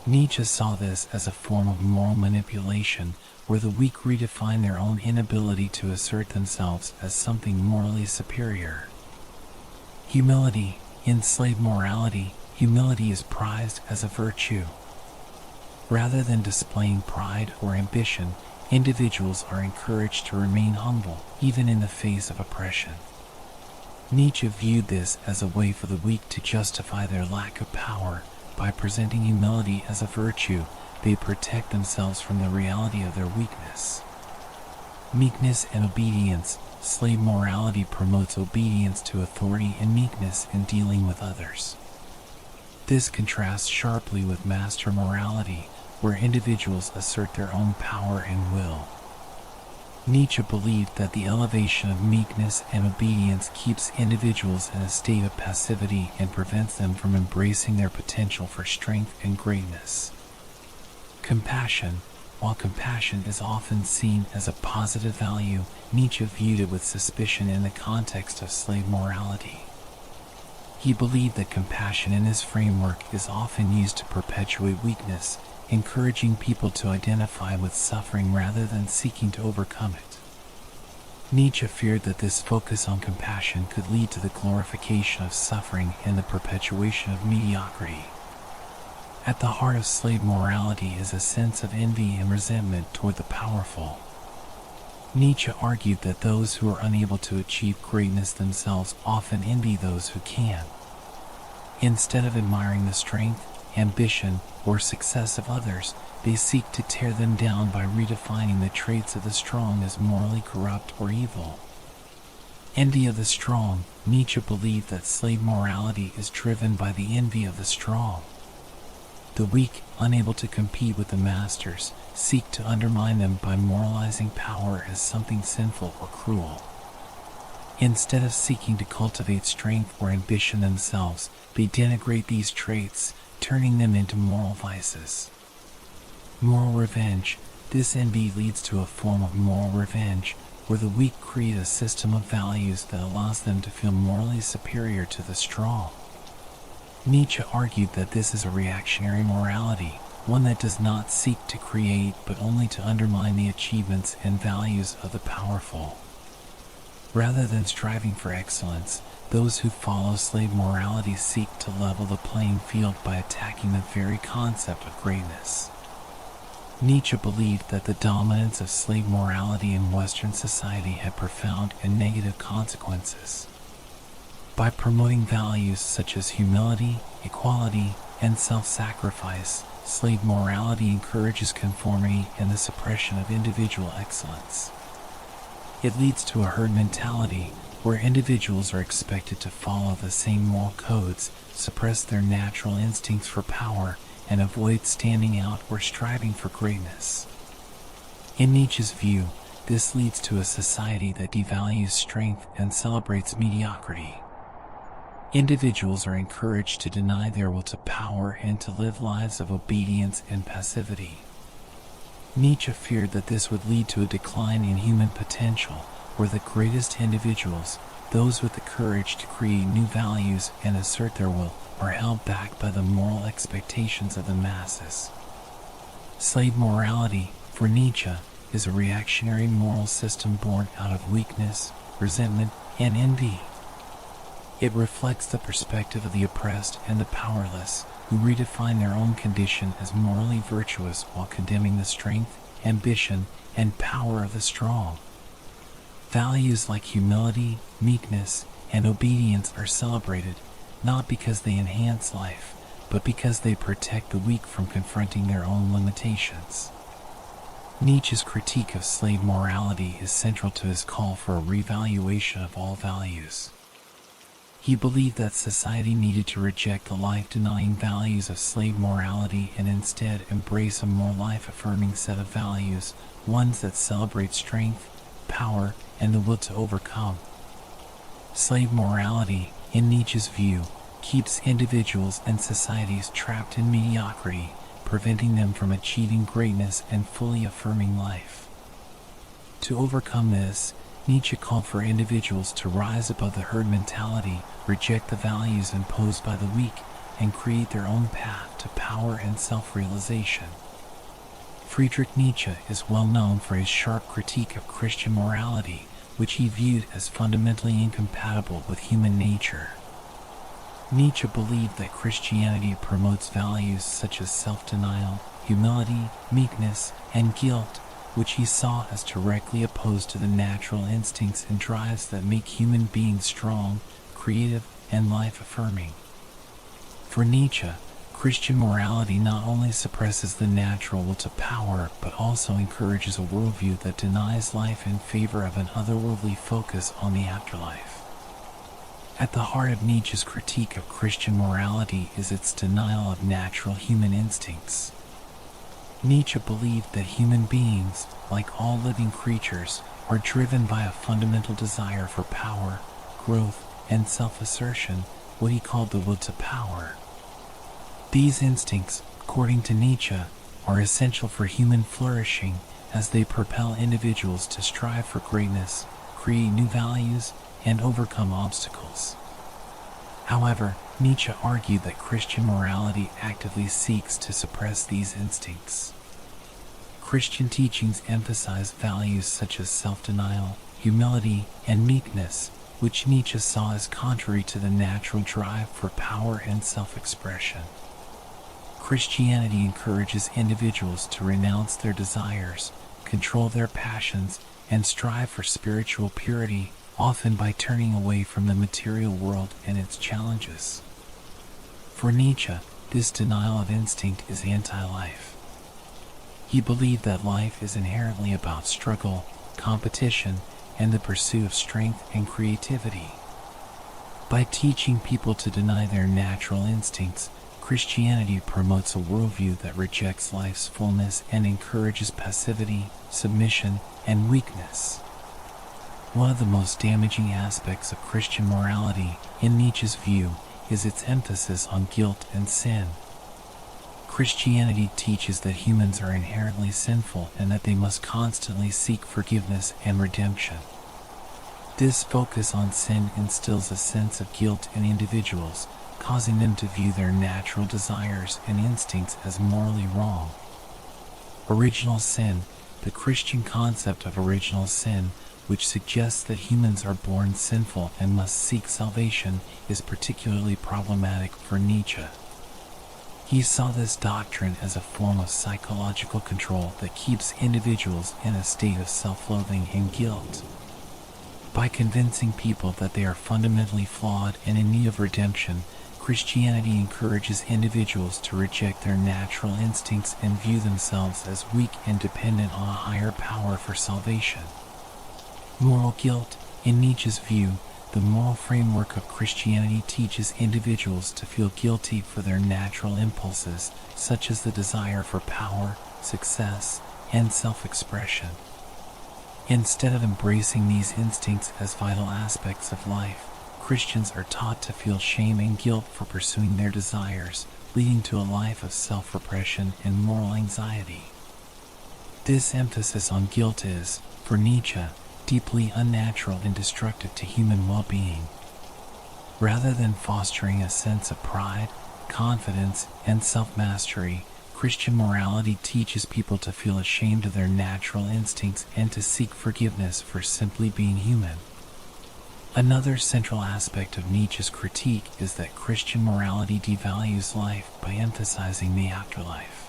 Nietzsche saw this as a form of moral manipulation, where the weak redefine their own inability to assert themselves as something morally superior. Humility. In slave morality, humility is prized as a virtue. Rather than displaying pride or ambition, individuals are encouraged to remain humble, even in the face of oppression. Nietzsche viewed this as a way for the weak to justify their lack of power. By presenting humility as a virtue, they protect themselves from the reality of their weakness. Meekness and obedience. Slave morality promotes obedience to authority and meekness in dealing with others. This contrasts sharply with master morality, where individuals assert their own power and will. Nietzsche believed that the elevation of meekness and obedience keeps individuals in a state of passivity and prevents them from embracing their potential for strength and greatness. Compassion. While compassion is often seen as a positive value, Nietzsche viewed it with suspicion in the context of slave morality. He believed that compassion in his framework is often used to perpetuate weakness, encouraging people to identify with suffering rather than seeking to overcome it. Nietzsche feared that this focus on compassion could lead to the glorification of suffering and the perpetuation of mediocrity. At the heart of slave morality is a sense of envy and resentment toward the powerful. Nietzsche argued that those who are unable to achieve greatness themselves often envy those who can. Instead of admiring the strength, ambition, or success of others, they seek to tear them down by redefining the traits of the strong as morally corrupt or evil. Envy of the strong. Nietzsche believed that slave morality is driven by the envy of the strong. The weak, unable to compete with the masters, seek to undermine them by moralizing power as something sinful or cruel. Instead of seeking to cultivate strength or ambition themselves, they denigrate these traits, turning them into moral vices. Moral revenge. This envy leads to a form of moral revenge, where the weak create a system of values that allows them to feel morally superior to the strong. Nietzsche argued that this is a reactionary morality, one that does not seek to create but only to undermine the achievements and values of the powerful. Rather than striving for excellence, those who follow slave morality seek to level the playing field by attacking the very concept of greatness. Nietzsche believed that the dominance of slave morality in Western society had profound and negative consequences. By promoting values such as humility, equality, and self-sacrifice, slave morality encourages conformity and the suppression of individual excellence. It leads to a herd mentality, where individuals are expected to follow the same moral codes, suppress their natural instincts for power, and avoid standing out or striving for greatness. In Nietzsche's view, this leads to a society that devalues strength and celebrates mediocrity. Individuals are encouraged to deny their will to power and to live lives of obedience and passivity. Nietzsche feared that this would lead to a decline in human potential, where the greatest individuals, those with the courage to create new values and assert their will, are held back by the moral expectations of the masses. Slave morality, for Nietzsche, is a reactionary moral system born out of weakness, resentment, and envy. It reflects the perspective of the oppressed and the powerless, who redefine their own condition as morally virtuous while condemning the strength, ambition, and power of the strong. Values like humility, meekness, and obedience are celebrated, not because they enhance life, but because they protect the weak from confronting their own limitations. Nietzsche's critique of slave morality is central to his call for a revaluation of all values. He believed that society needed to reject the life-denying values of slave morality and instead embrace a more life-affirming set of values, ones that celebrate strength, power, and the will to overcome. Slave morality, in Nietzsche's view, keeps individuals and societies trapped in mediocrity, preventing them from achieving greatness and fully affirming life. To overcome this, Nietzsche called for individuals to rise above the herd mentality, reject the values imposed by the weak, and create their own path to power and self-realization. Friedrich Nietzsche is well known for his sharp critique of Christian morality, which he viewed as fundamentally incompatible with human nature. Nietzsche believed that Christianity promotes values such as self-denial, humility, meekness, and guilt, which he saw as directly opposed to the natural instincts and drives that make human beings strong, creative, and life-affirming. For Nietzsche, Christian morality not only suppresses the natural will to power, but also encourages a worldview that denies life in favor of an otherworldly focus on the afterlife. At the heart of Nietzsche's critique of Christian morality is its denial of natural human instincts. Nietzsche believed that human beings, like all living creatures, are driven by a fundamental desire for power, growth, and self-assertion, what he called the will to power. These instincts, according to Nietzsche, are essential for human flourishing as they propel individuals to strive for greatness, create new values, and overcome obstacles. However, Nietzsche argued that Christian morality actively seeks to suppress these instincts. Christian teachings emphasize values such as self-denial, humility, and meekness, which Nietzsche saw as contrary to the natural drive for power and self-expression. Christianity encourages individuals to renounce their desires, control their passions, and strive for spiritual purity, often by turning away from the material world and its challenges. For Nietzsche, this denial of instinct is anti-life. He believed that life is inherently about struggle, competition, and the pursuit of strength and creativity. By teaching people to deny their natural instincts, Christianity promotes a worldview that rejects life's fullness and encourages passivity, submission, and weakness. One of the most damaging aspects of Christian morality, in Nietzsche's view, is its emphasis on guilt and sin. Christianity teaches that humans are inherently sinful and that they must constantly seek forgiveness and redemption. This focus on sin instills a sense of guilt in individuals, causing them to view their natural desires and instincts as morally wrong. Original sin, the Christian concept of original sin, which suggests that humans are born sinful and must seek salvation, is particularly problematic for Nietzsche. He saw this doctrine as a form of psychological control that keeps individuals in a state of self-loathing and guilt. By convincing people that they are fundamentally flawed and in need of redemption, Christianity encourages individuals to reject their natural instincts and view themselves as weak and dependent on a higher power for salvation. Moral guilt, in Nietzsche's view, the moral framework of Christianity teaches individuals to feel guilty for their natural impulses, such as the desire for power, success, and self-expression. Instead of embracing these instincts as vital aspects of life, Christians are taught to feel shame and guilt for pursuing their desires, leading to a life of self-repression and moral anxiety. This emphasis on guilt is, for Nietzsche, deeply unnatural and destructive to human well-being. Rather than fostering a sense of pride, confidence, and self-mastery, Christian morality teaches people to feel ashamed of their natural instincts and to seek forgiveness for simply being human. Another central aspect of Nietzsche's critique is that Christian morality devalues life by emphasizing the afterlife.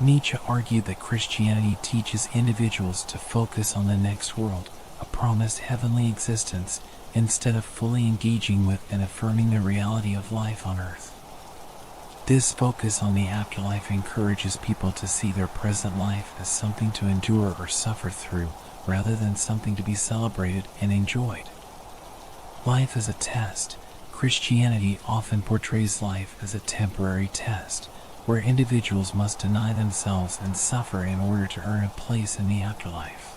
Nietzsche argued that Christianity teaches individuals to focus on the next world, a promised heavenly existence, instead of fully engaging with and affirming the reality of life on earth. This focus on the afterlife encourages people to see their present life as something to endure or suffer through, rather than something to be celebrated and enjoyed. Life is a test. Christianity often portrays life as a temporary test, where individuals must deny themselves and suffer in order to earn a place in the afterlife.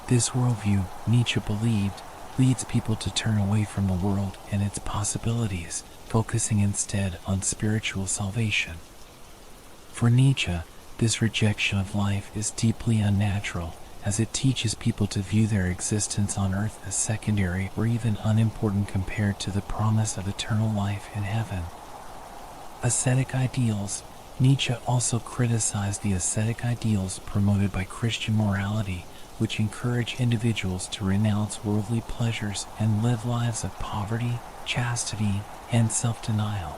This worldview, Nietzsche believed, leads people to turn away from the world and its possibilities, focusing instead on spiritual salvation. For Nietzsche, this rejection of life is deeply unnatural, as it teaches people to view their existence on earth as secondary or even unimportant compared to the promise of eternal life in heaven, Ascetic ideals. Nietzsche also criticized the ascetic ideals promoted by Christian morality, which encourage individuals to renounce worldly pleasures and live lives of poverty, chastity, and self-denial.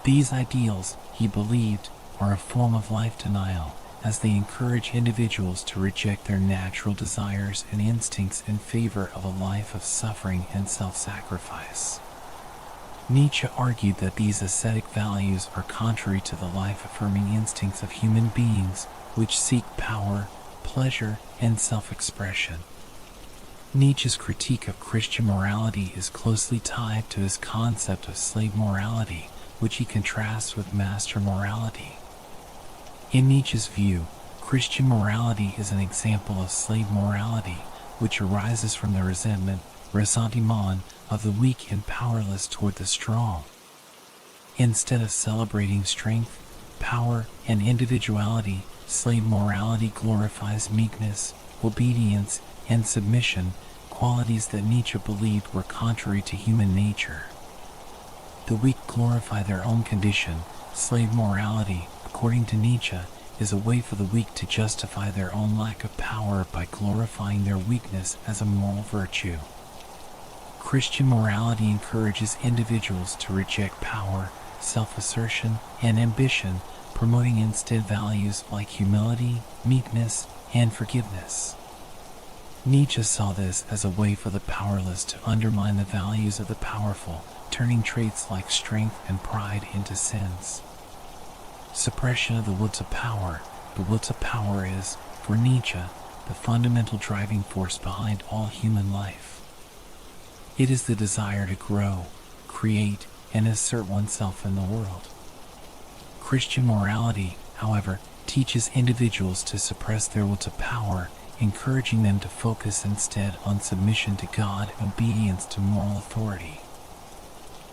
These ideals, he believed, are a form of life denial, as they encourage individuals to reject their natural desires and instincts in favor of a life of suffering and self-sacrifice. Nietzsche argued that these ascetic values are contrary to the life-affirming instincts of human beings, which seek power, pleasure, and self-expression. Nietzsche's critique of Christian morality is closely tied to his concept of slave morality, which he contrasts with master morality. In Nietzsche's view, Christian morality is an example of slave morality, which arises from the ressentiment of the weak and powerless toward the strong. Instead of celebrating strength, power, and individuality, slave morality glorifies meekness, obedience, and submission, qualities that Nietzsche believed were contrary to human nature. The weak glorify their own condition. Slave morality, according to Nietzsche, is a way for the weak to justify their own lack of power by glorifying their weakness as a moral virtue. Christian morality encourages individuals to reject power, self-assertion, and ambition, promoting instead values like humility, meekness, and forgiveness. Nietzsche saw this as a way for the powerless to undermine the values of the powerful, turning traits like strength and pride into sins. Suppression of the will to power. The will to power is, for Nietzsche, the fundamental driving force behind all human life. It is the desire to grow, create, and assert oneself in the world. Christian morality, however, teaches individuals to suppress their will to power, encouraging them to focus instead on submission to God and obedience to moral authority.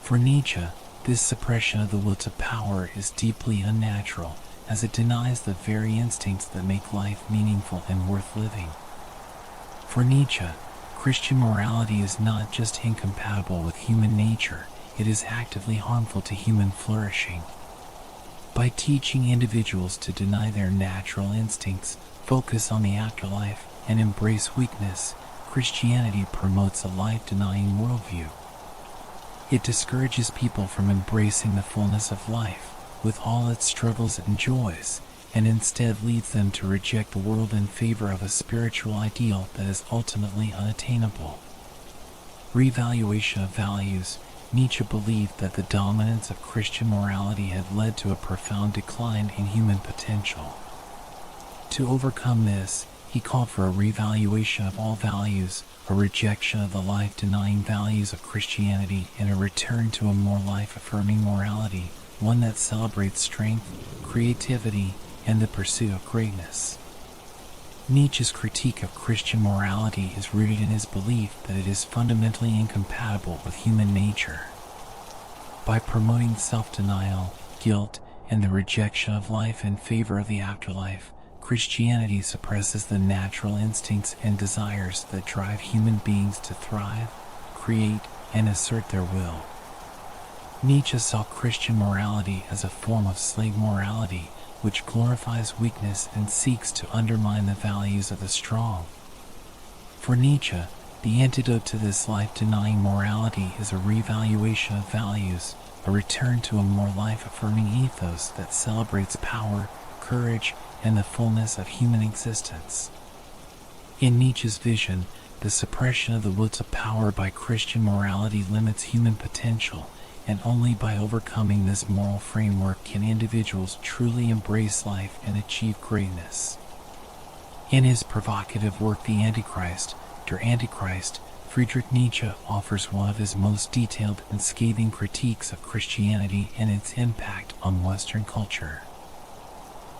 For Nietzsche, this suppression of the will to power is deeply unnatural, as it denies the very instincts that make life meaningful and worth living. For Nietzsche, Christian morality is not just incompatible with human nature, it is actively harmful to human flourishing. By teaching individuals to deny their natural instincts, focus on the afterlife, and embrace weakness, Christianity promotes a life-denying worldview. It discourages people from embracing the fullness of life, with all its struggles and joys, and instead leads them to reject the world in favor of a spiritual ideal that is ultimately unattainable. Revaluation of values. Nietzsche believed that the dominance of Christian morality had led to a profound decline in human potential. To overcome this, he called for a revaluation of all values, a rejection of the life-denying values of Christianity, and a return to a more life-affirming morality, one that celebrates strength, creativity, and the pursuit of greatness. Nietzsche's critique of Christian morality is rooted in his belief that it is fundamentally incompatible with human nature. By promoting self-denial, guilt, and the rejection of life in favor of the afterlife, Christianity suppresses the natural instincts and desires that drive human beings to thrive, create, and assert their will. Nietzsche saw Christian morality as a form of slave morality, which glorifies weakness and seeks to undermine the values of the strong. For Nietzsche, the antidote to this life-denying morality is a revaluation of values, a return to a more life-affirming ethos that celebrates power, courage, and the fullness of human existence. In Nietzsche's vision, the suppression of the will to power by Christian morality limits human potential, and only by overcoming this moral framework can individuals truly embrace life and achieve greatness. In his provocative work The Antichrist, Der Antichrist, Friedrich Nietzsche offers one of his most detailed and scathing critiques of Christianity and its impact on Western culture.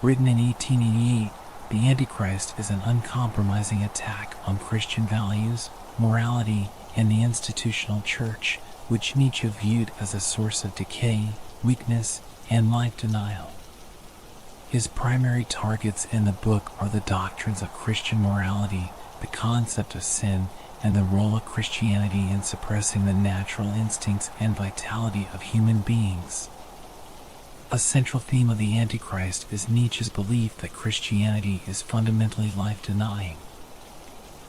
Written in 1888, The Antichrist is an uncompromising attack on Christian values, morality, and the institutional church, which Nietzsche viewed as a source of decay, weakness, and life denial. His primary targets in the book are the doctrines of Christian morality, the concept of sin, and the role of Christianity in suppressing the natural instincts and vitality of human beings. A central theme of the Antichrist is Nietzsche's belief that Christianity is fundamentally life-denying.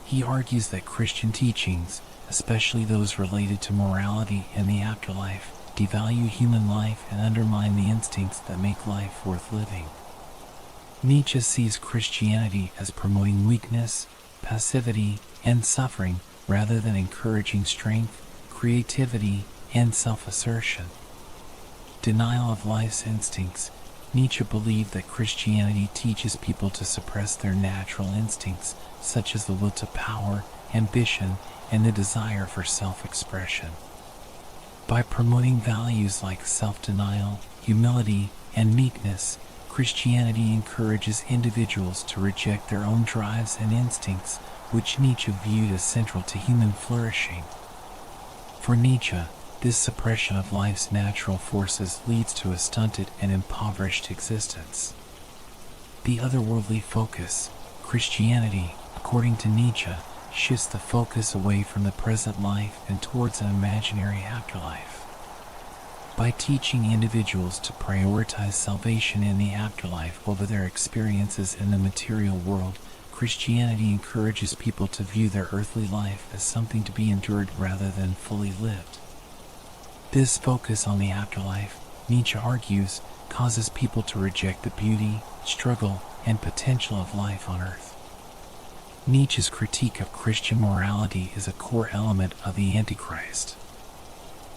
He argues that Christian teachings, especially those related to morality and the afterlife, devalue human life and undermine the instincts that make life worth living. Nietzsche sees Christianity as promoting weakness, passivity, and suffering rather than encouraging strength, creativity, and self-assertion. Denial of life's instincts. Nietzsche believed that Christianity teaches people to suppress their natural instincts, such as the will to power, ambition, and the desire for self-expression. By promoting values like self-denial, humility, and meekness, Christianity encourages individuals to reject their own drives and instincts, which Nietzsche viewed as central to human flourishing. For Nietzsche, this suppression of life's natural forces leads to a stunted and impoverished existence. The otherworldly focus, Christianity, according to Nietzsche, shifts the focus away from the present life and towards an imaginary afterlife. By teaching individuals to prioritize salvation in the afterlife over their experiences in the material world, Christianity encourages people to view their earthly life as something to be endured rather than fully lived. This focus on the afterlife, Nietzsche argues, causes people to reject the beauty, struggle, and potential of life on earth. Nietzsche's critique of Christian morality is a core element of the Antichrist.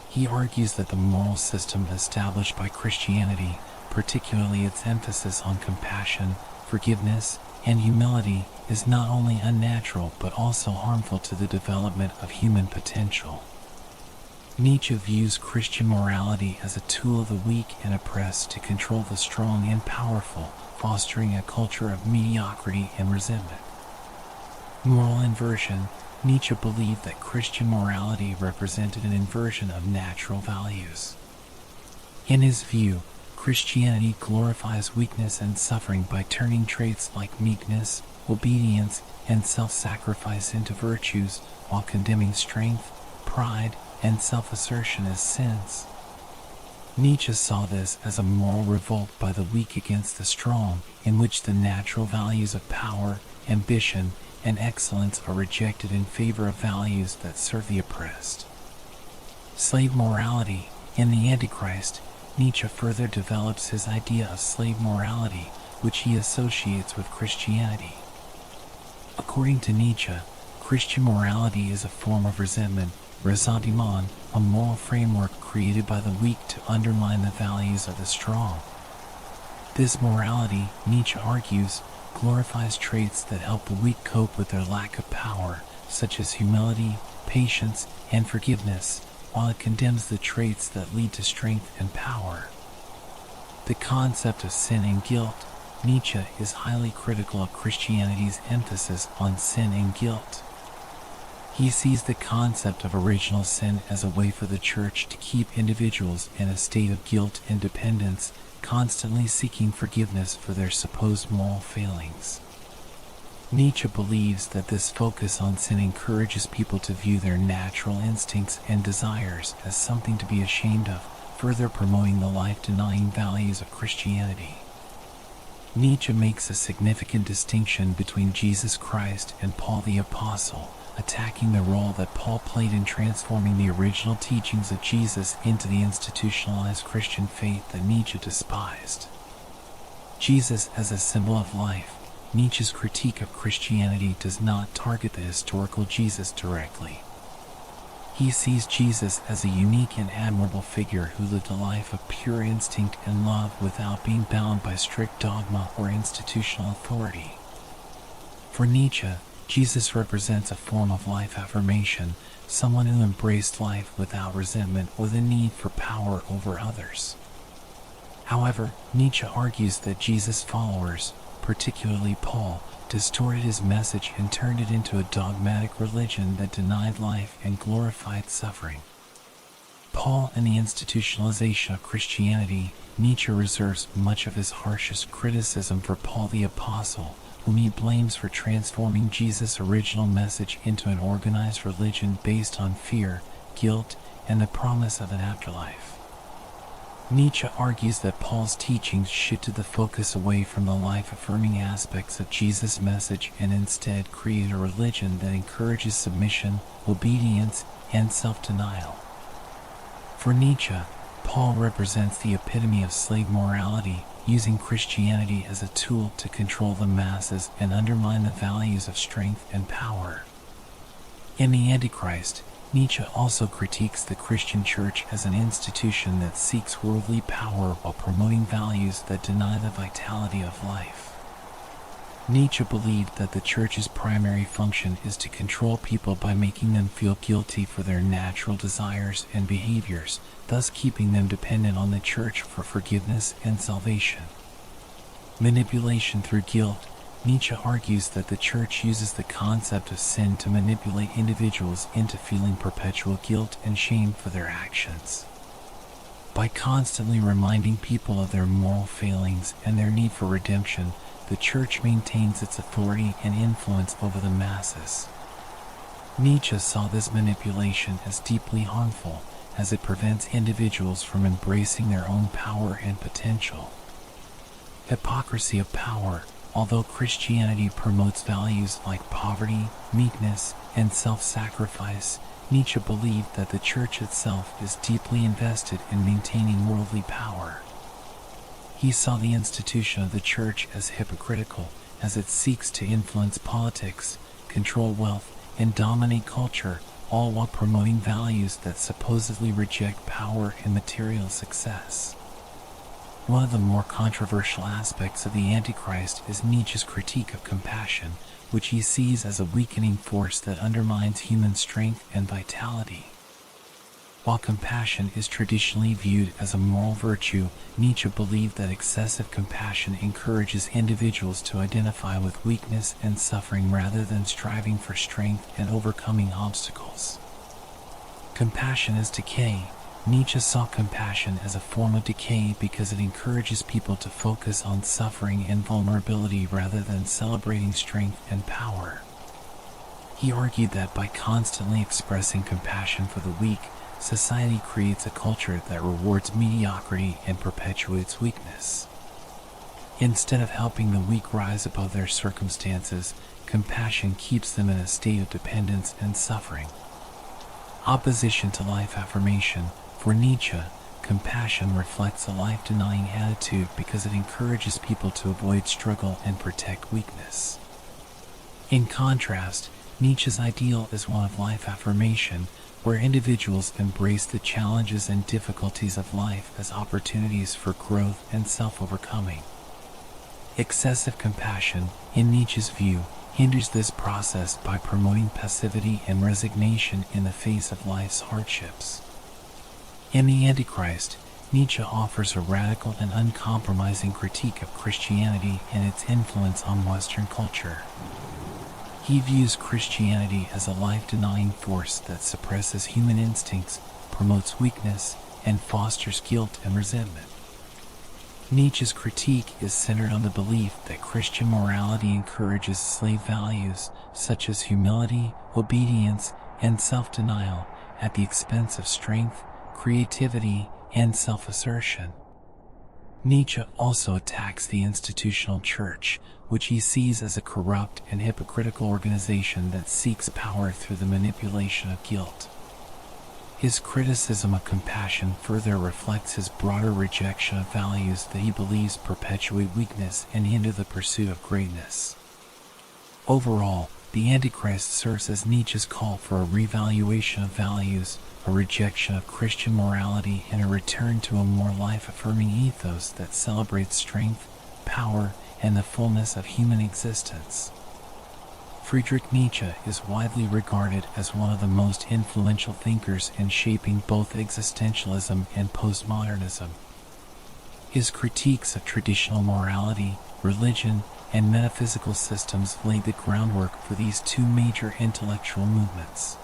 He argues that the moral system established by Christianity, particularly its emphasis on compassion, forgiveness, and humility, is not only unnatural but also harmful to the development of human potential. Nietzsche views Christian morality as a tool of the weak and oppressed to control the strong and powerful, fostering a culture of mediocrity and resentment. Moral inversion. Nietzsche believed that Christian morality represented an inversion of natural values. In his view, Christianity glorifies weakness and suffering by turning traits like meekness, obedience, and self-sacrifice into virtues, while condemning strength, pride, and self-assertion as sins. Nietzsche saw this as a moral revolt by the weak against the strong, in which the natural values of power, ambition, and excellence are rejected in favor of values that serve the oppressed. Slave morality. In the Antichrist, Nietzsche further develops his idea of slave morality, which he associates with Christianity. According to Nietzsche, Christian morality is a form of resentment, ressentiment, a moral framework created by the weak to undermine the values of the strong. This morality, Nietzsche argues, glorifies traits that help the weak cope with their lack of power, such as humility, patience, and forgiveness, while it condemns the traits that lead to strength and power. The concept of sin and guilt. Nietzsche is highly critical of Christianity's emphasis on sin and guilt. He sees the concept of original sin as a way for the Church to keep individuals in a state of guilt and dependence, constantly seeking forgiveness for their supposed moral failings. Nietzsche believes that this focus on sin encourages people to view their natural instincts and desires as something to be ashamed of, further promoting the life-denying values of Christianity. Nietzsche makes a significant distinction between Jesus Christ and Paul the Apostle, attacking the role that Paul played in transforming the original teachings of Jesus into the institutionalized Christian faith that Nietzsche despised. Jesus as a symbol of life. Nietzsche's critique of Christianity does not target the historical Jesus directly. He sees Jesus as a unique and admirable figure who lived a life of pure instinct and love without being bound by strict dogma or institutional authority. For Nietzsche, Jesus represents a form of life affirmation, someone who embraced life without resentment or the need for power over others. However, Nietzsche argues that Jesus' followers, particularly Paul, distorted his message and turned it into a dogmatic religion that denied life and glorified suffering. Paul and the institutionalization of Christianity. Nietzsche reserves much of his harshest criticism for Paul the Apostle, whom he blames for transforming Jesus' original message into an organized religion based on fear, guilt, and the promise of an afterlife. Nietzsche argues that Paul's teachings shifted the focus away from the life-affirming aspects of Jesus' message and instead create a religion that encourages submission, obedience, and self-denial. For Nietzsche, Paul represents the epitome of slave morality, using Christianity as a tool to control the masses and undermine the values of strength and power. In The Antichrist, Nietzsche also critiques the Christian church as an institution that seeks worldly power while promoting values that deny the vitality of life. Nietzsche believed that the church's primary function is to control people by making them feel guilty for their natural desires and behaviors, thus keeping them dependent on the church for forgiveness and salvation. Manipulation through guilt. Nietzsche argues that the church uses the concept of sin to manipulate individuals into feeling perpetual guilt and shame for their actions. By constantly reminding people of their moral failings and their need for redemption, the church maintains its authority and influence over the masses. Nietzsche saw this manipulation as deeply harmful, as it prevents individuals from embracing their own power and potential. Hypocrisy of power. Although Christianity promotes values like poverty, meekness, and self-sacrifice, Nietzsche believed that the church itself is deeply invested in maintaining worldly power. He saw the institution of the church as hypocritical, as it seeks to influence politics, control wealth, and dominate culture, all while promoting values that supposedly reject power and material success. One of the more controversial aspects of the Antichrist is Nietzsche's critique of compassion, which he sees as a weakening force that undermines human strength and vitality. While compassion is traditionally viewed as a moral virtue, Nietzsche believed that excessive compassion encourages individuals to identify with weakness and suffering rather than striving for strength and overcoming obstacles. Compassion is decay. Nietzsche saw compassion as a form of decay because it encourages people to focus on suffering and vulnerability rather than celebrating strength and power. He argued that by constantly expressing compassion for the weak, society creates a culture that rewards mediocrity and perpetuates weakness. Instead of helping the weak rise above their circumstances, compassion keeps them in a state of dependence and suffering. Opposition to life affirmation. For Nietzsche, compassion reflects a life-denying attitude because it encourages people to avoid struggle and protect weakness. In contrast, Nietzsche's ideal is one of life affirmation, where individuals embrace the challenges and difficulties of life as opportunities for growth and self-overcoming. Excessive compassion, in Nietzsche's view, hinders this process by promoting passivity and resignation in the face of life's hardships. In The Antichrist, Nietzsche offers a radical and uncompromising critique of Christianity and its influence on Western culture. He views Christianity as a life-denying force that suppresses human instincts, promotes weakness, and fosters guilt and resentment. Nietzsche's critique is centered on the belief that Christian morality encourages slave values such as humility, obedience, and self-denial at the expense of strength, creativity, and self-assertion. Nietzsche also attacks the institutional church, which he sees as a corrupt and hypocritical organization that seeks power through the manipulation of guilt. His criticism of compassion further reflects his broader rejection of values that he believes perpetuate weakness and hinder the pursuit of greatness. Overall, the Antichrist serves as Nietzsche's call for a revaluation of values, a rejection of Christian morality, and a return to a more life-affirming ethos that celebrates strength, power, and the fullness of human existence. Friedrich Nietzsche is widely regarded as one of the most influential thinkers in shaping both existentialism and postmodernism. His critiques of traditional morality, religion, and metaphysical systems laid the groundwork for these two major intellectual movements.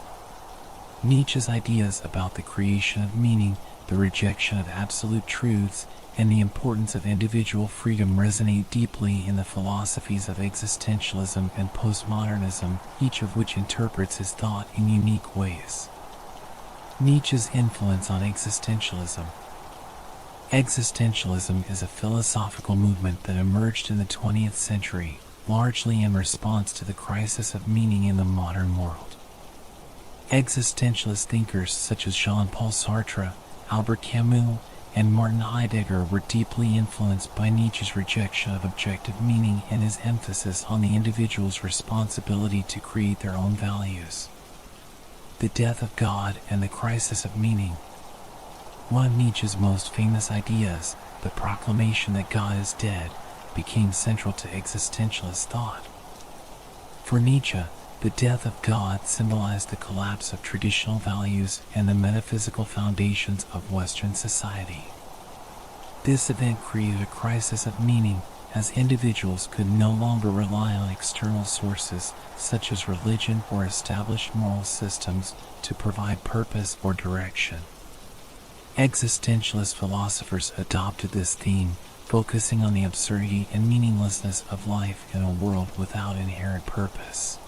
Nietzsche's ideas about the creation of meaning, the rejection of absolute truths, and the importance of individual freedom resonate deeply in the philosophies of existentialism and postmodernism, each of which interprets his thought in unique ways. Nietzsche's influence on existentialism. Existentialism is a philosophical movement that emerged in the 20th century, largely in response to the crisis of meaning in the modern world. Existentialist thinkers such as Jean-Paul Sartre, Albert Camus, and Martin Heidegger were deeply influenced by Nietzsche's rejection of objective meaning and his emphasis on the individual's responsibility to create their own values. The death of God and the crisis of meaning. One of Nietzsche's most famous ideas, the proclamation that God is dead, became central to existentialist thought. For Nietzsche, the death of God symbolized the collapse of traditional values and the metaphysical foundations of Western society. This event created a crisis of meaning, as individuals could no longer rely on external sources, such as religion or established moral systems, to provide purpose or direction. Existentialist philosophers adopted this theme, focusing on the absurdity and meaninglessness of life in a world without inherent purpose.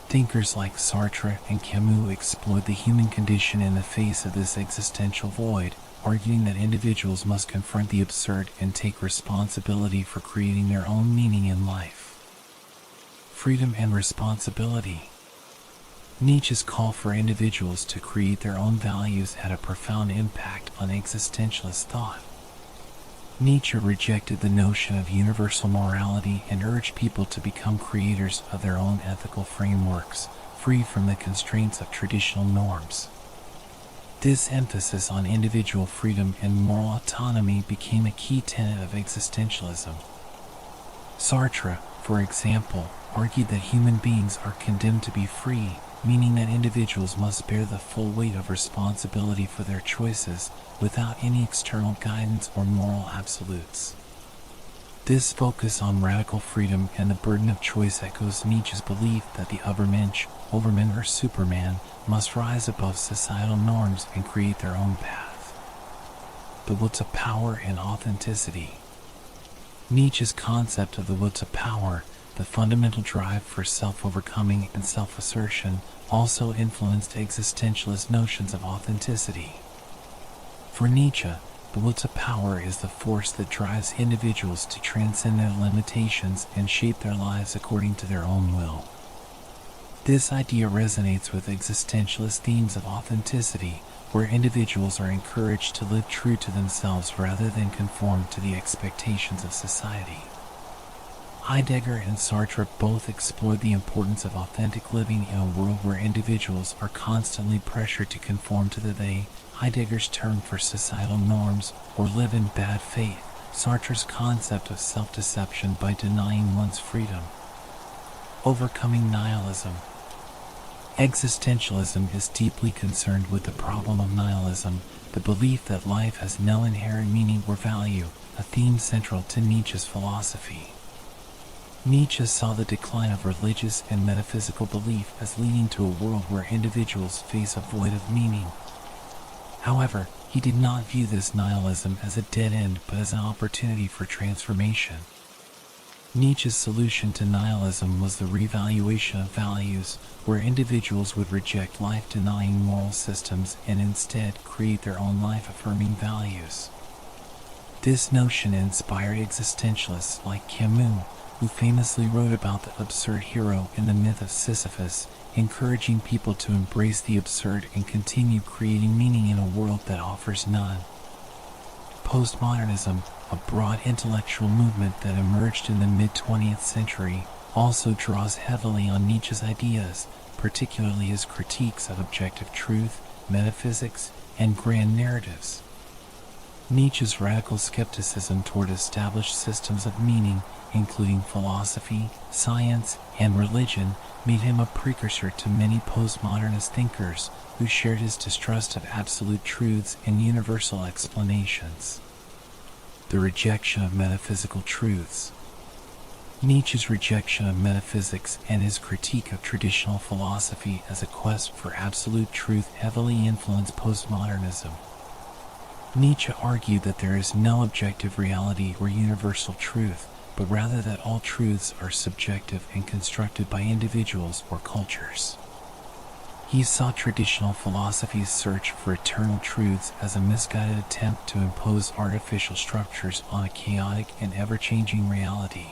Thinkers like Sartre and Camus explored the human condition in the face of this existential void, arguing that individuals must confront the absurd and take responsibility for creating their own meaning in life. Freedom and responsibility. Nietzsche's call for individuals to create their own values had a profound impact on existentialist thought. Nietzsche rejected the notion of universal morality and urged people to become creators of their own ethical frameworks, free from the constraints of traditional norms. This emphasis on individual freedom and moral autonomy became a key tenet of existentialism. Sartre, for example, argued that human beings are condemned to be free, meaning that individuals must bear the full weight of responsibility for their choices, without any external guidance or moral absolutes. This focus on radical freedom and the burden of choice echoes Nietzsche's belief that the Übermensch, Overman or Superman, must rise above societal norms and create their own path. The will to power and authenticity. Nietzsche's concept of the will to power, the fundamental drive for self-overcoming and self-assertion, also influenced existentialist notions of authenticity. For Nietzsche, the will to power is the force that drives individuals to transcend their limitations and shape their lives according to their own will. This idea resonates with existentialist themes of authenticity, where individuals are encouraged to live true to themselves rather than conform to the expectations of society. Heidegger and Sartre both explored the importance of authentic living in a world where individuals are constantly pressured to conform to the they, Heidegger's term for societal norms, or live in bad faith, Sartre's concept of self-deception by denying one's freedom. Overcoming nihilism. Existentialism is deeply concerned with the problem of nihilism, the belief that life has no inherent meaning or value, a theme central to Nietzsche's philosophy. Nietzsche saw the decline of religious and metaphysical belief as leading to a world where individuals face a void of meaning. However, he did not view this nihilism as a dead end but as an opportunity for transformation. Nietzsche's solution to nihilism was the revaluation of values, where individuals would reject life-denying moral systems and instead create their own life-affirming values. This notion inspired existentialists like Camus, who famously wrote about the absurd hero in the myth of Sisyphus, encouraging people to embrace the absurd and continue creating meaning in a world that offers none. Postmodernism, a broad intellectual movement that emerged in the mid-20th century, also draws heavily on Nietzsche's ideas, particularly his critiques of objective truth, metaphysics, and grand narratives. Nietzsche's radical skepticism toward established systems of meaning, including philosophy, science, and religion, made him a precursor to many postmodernist thinkers who shared his distrust of absolute truths and universal explanations. The rejection of metaphysical truths. Nietzsche's rejection of metaphysics and his critique of traditional philosophy as a quest for absolute truth heavily influenced postmodernism. Nietzsche argued that there is no objective reality or universal truth, but rather that all truths are subjective and constructed by individuals or cultures. He saw traditional philosophy's search for eternal truths as a misguided attempt to impose artificial structures on a chaotic and ever-changing reality.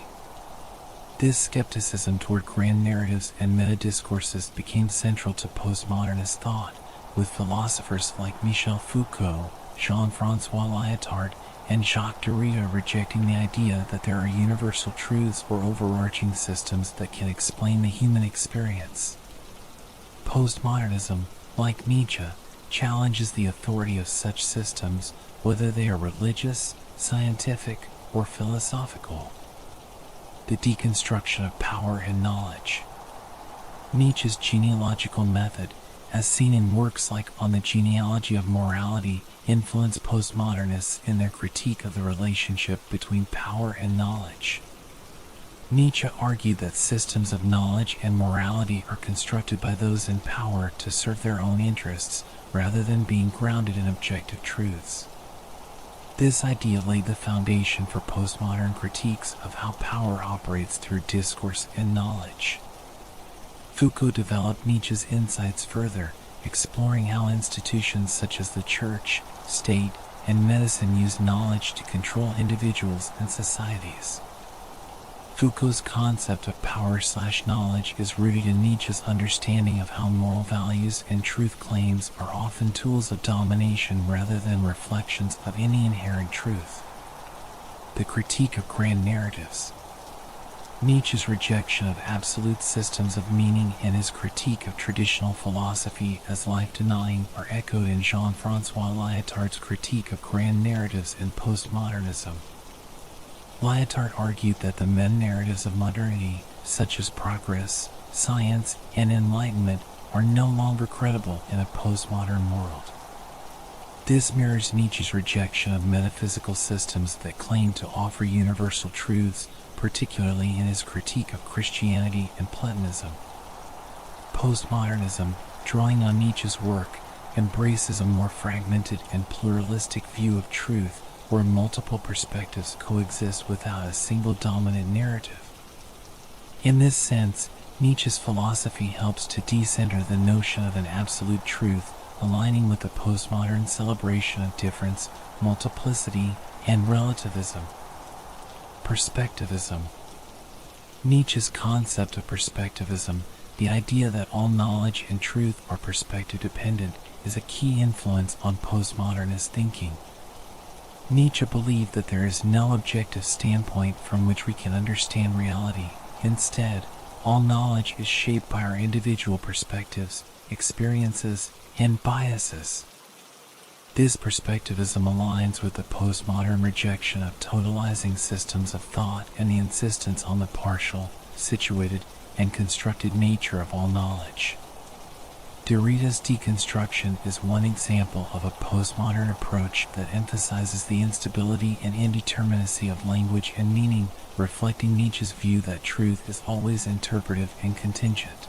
This skepticism toward grand narratives and meta-discourses became central to postmodernist thought, with philosophers like Michel Foucault, Jean-François Lyotard, and Jacques Derrida rejecting the idea that there are universal truths or overarching systems that can explain the human experience. Postmodernism, like Nietzsche, challenges the authority of such systems, whether they are religious, scientific, or philosophical. The deconstruction of power and knowledge. Nietzsche's genealogical method, as seen in works like On the Genealogy of Morality, influenced postmodernists in their critique of the relationship between power and knowledge. Nietzsche argued that systems of knowledge and morality are constructed by those in power to serve their own interests, rather than being grounded in objective truths. This idea laid the foundation for postmodern critiques of how power operates through discourse and knowledge. Foucault developed Nietzsche's insights further, exploring how institutions such as the church, state, and medicine use knowledge to control individuals and societies. Foucault's concept of power/knowledge is rooted in Nietzsche's understanding of how moral values and truth claims are often tools of domination rather than reflections of any inherent truth. The critique of grand narratives. Nietzsche's rejection of absolute systems of meaning and his critique of traditional philosophy as life-denying are echoed in Jean-François Lyotard's critique of grand narratives in postmodernism. Lyotard argued that the meta-narratives of modernity, such as progress, science, and enlightenment, are no longer credible in a postmodern world. This mirrors Nietzsche's rejection of metaphysical systems that claim to offer universal truths, particularly in his critique of Christianity and Platonism. Postmodernism, drawing on Nietzsche's work, embraces a more fragmented and pluralistic view of truth, where multiple perspectives coexist without a single dominant narrative. In this sense, Nietzsche's philosophy helps to decenter the notion of an absolute truth, aligning with the postmodern celebration of difference, multiplicity, and relativism. Perspectivism. Nietzsche's concept of perspectivism, the idea that all knowledge and truth are perspective-dependent, is a key influence on postmodernist thinking. Nietzsche believed that there is no objective standpoint from which we can understand reality. Instead, all knowledge is shaped by our individual perspectives, experiences, and biases. This perspectivism aligns with the postmodern rejection of totalizing systems of thought and the insistence on the partial, situated, and constructed nature of all knowledge. Derrida's deconstruction is one example of a postmodern approach that emphasizes the instability and indeterminacy of language and meaning, reflecting Nietzsche's view that truth is always interpretive and contingent.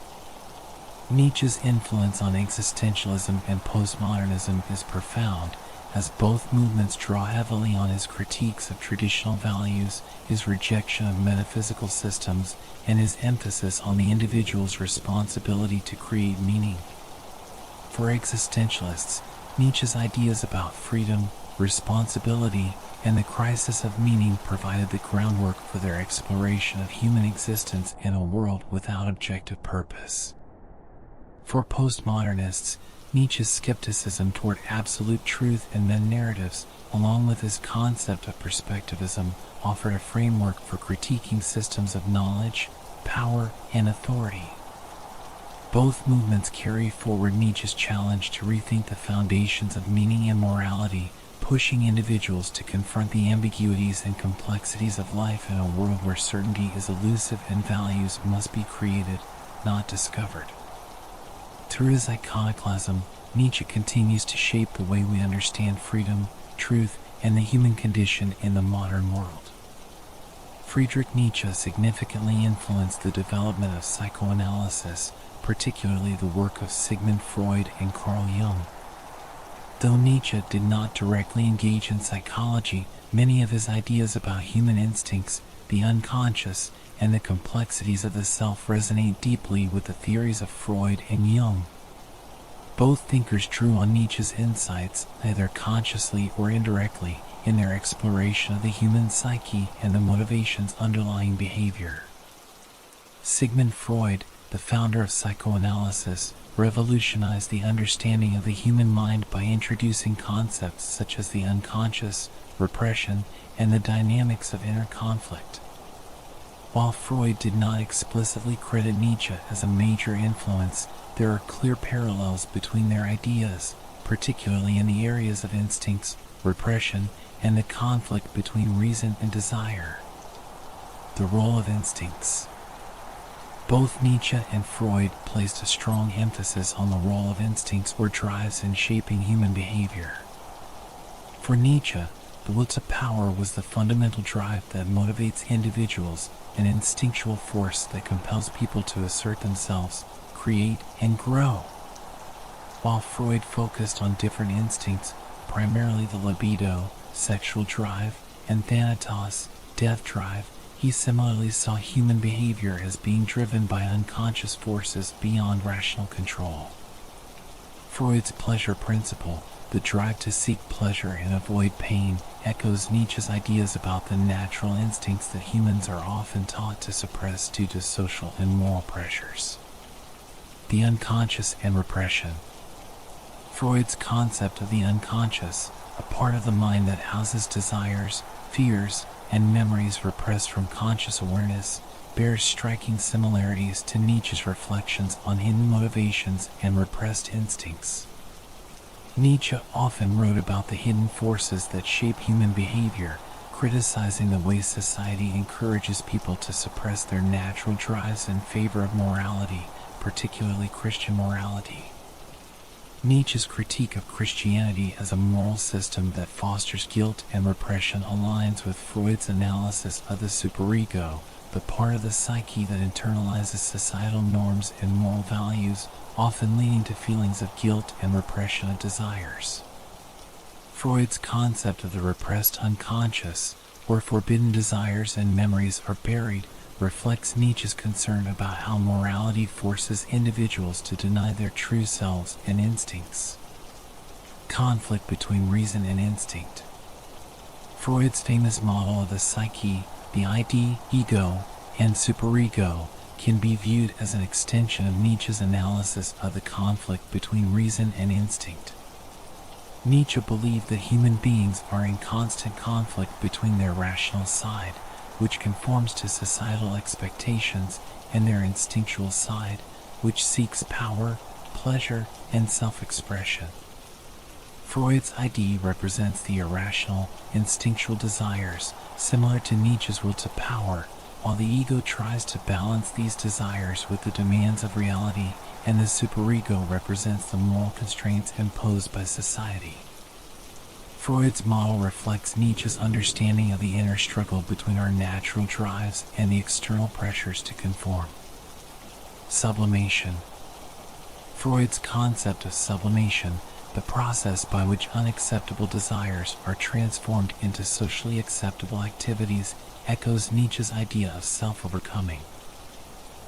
Nietzsche's influence on existentialism and postmodernism is profound, as both movements draw heavily on his critiques of traditional values, his rejection of metaphysical systems, and his emphasis on the individual's responsibility to create meaning. For existentialists, Nietzsche's ideas about freedom, responsibility, and the crisis of meaning provided the groundwork for their exploration of human existence in a world without objective purpose. For postmodernists, Nietzsche's skepticism toward absolute truth and meta-narratives, along with his concept of perspectivism, offered a framework for critiquing systems of knowledge, power, and authority. Both movements carry forward Nietzsche's challenge to rethink the foundations of meaning and morality, pushing individuals to confront the ambiguities and complexities of life in a world where certainty is elusive and values must be created, not discovered. Through his iconoclasm, Nietzsche continues to shape the way we understand freedom, truth, and the human condition in the modern world. Friedrich Nietzsche significantly influenced the development of psychoanalysis, particularly the work of Sigmund Freud and Carl Jung. Though Nietzsche did not directly engage in psychology, many of his ideas about human instincts, the unconscious, and the complexities of the self resonate deeply with the theories of Freud and Jung. Both thinkers drew on Nietzsche's insights, either consciously or indirectly, in their exploration of the human psyche and the motivations underlying behavior. Sigmund Freud, the founder of psychoanalysis, revolutionized the understanding of the human mind by introducing concepts such as the unconscious, repression, and the dynamics of inner conflict. While Freud did not explicitly credit Nietzsche as a major influence, there are clear parallels between their ideas, particularly in the areas of instincts, repression, and the conflict between reason and desire. The role of instincts. Both Nietzsche and Freud placed a strong emphasis on the role of instincts or drives in shaping human behavior. For Nietzsche, the will to power was the fundamental drive that motivates individuals, an instinctual force that compels people to assert themselves, create, and grow. While Freud focused on different instincts, primarily the libido, sexual drive, and thanatos, death drive, he similarly saw human behavior as being driven by unconscious forces beyond rational control. Freud's pleasure principle, the drive to seek pleasure and avoid pain, echoes Nietzsche's ideas about the natural instincts that humans are often taught to suppress due to social and moral pressures. The unconscious and repression. Freud's concept of the unconscious, a part of the mind that houses desires, fears, and memories repressed from conscious awareness, bears striking similarities to Nietzsche's reflections on hidden motivations and repressed instincts. Nietzsche often wrote about the hidden forces that shape human behavior, criticizing the way society encourages people to suppress their natural drives in favor of morality, particularly Christian morality. Nietzsche's critique of Christianity as a moral system that fosters guilt and repression aligns with Freud's analysis of the superego, the part of the psyche that internalizes societal norms and moral values, often leading to feelings of guilt and repression of desires. Freud's concept of the repressed unconscious, where forbidden desires and memories are buried, reflects Nietzsche's concern about how morality forces individuals to deny their true selves and instincts. Conflict between reason and instinct. Freud's famous model of the psyche, the ID, ego, and superego, can be viewed as an extension of Nietzsche's analysis of the conflict between reason and instinct. Nietzsche believed that human beings are in constant conflict between their rational side, which conforms to societal expectations, and their instinctual side, which seeks power, pleasure, and self-expression. Freud's ID represents the irrational, instinctual desires, similar to Nietzsche's will to power, while the ego tries to balance these desires with the demands of reality, and the superego represents the moral constraints imposed by society. Freud's model reflects Nietzsche's understanding of the inner struggle between our natural drives and the external pressures to conform. Sublimation. Freud's concept of sublimation, the process by which unacceptable desires are transformed into socially acceptable activities, echoes Nietzsche's idea of self-overcoming.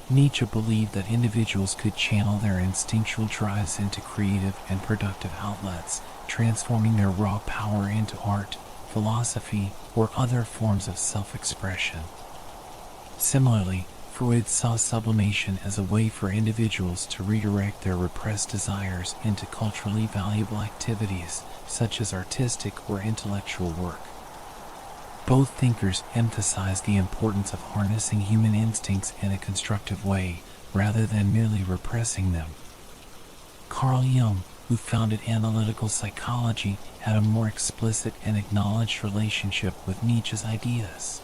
Nietzsche believed that individuals could channel their instinctual drives into creative and productive outlets, transforming their raw power into art, philosophy, or other forms of self-expression. Similarly, Freud saw sublimation as a way for individuals to redirect their repressed desires into culturally valuable activities, such as artistic or intellectual work. Both thinkers emphasized the importance of harnessing human instincts in a constructive way, rather than merely repressing them. Carl Jung, who founded analytical psychology, had a more explicit and acknowledged relationship with Nietzsche's ideas.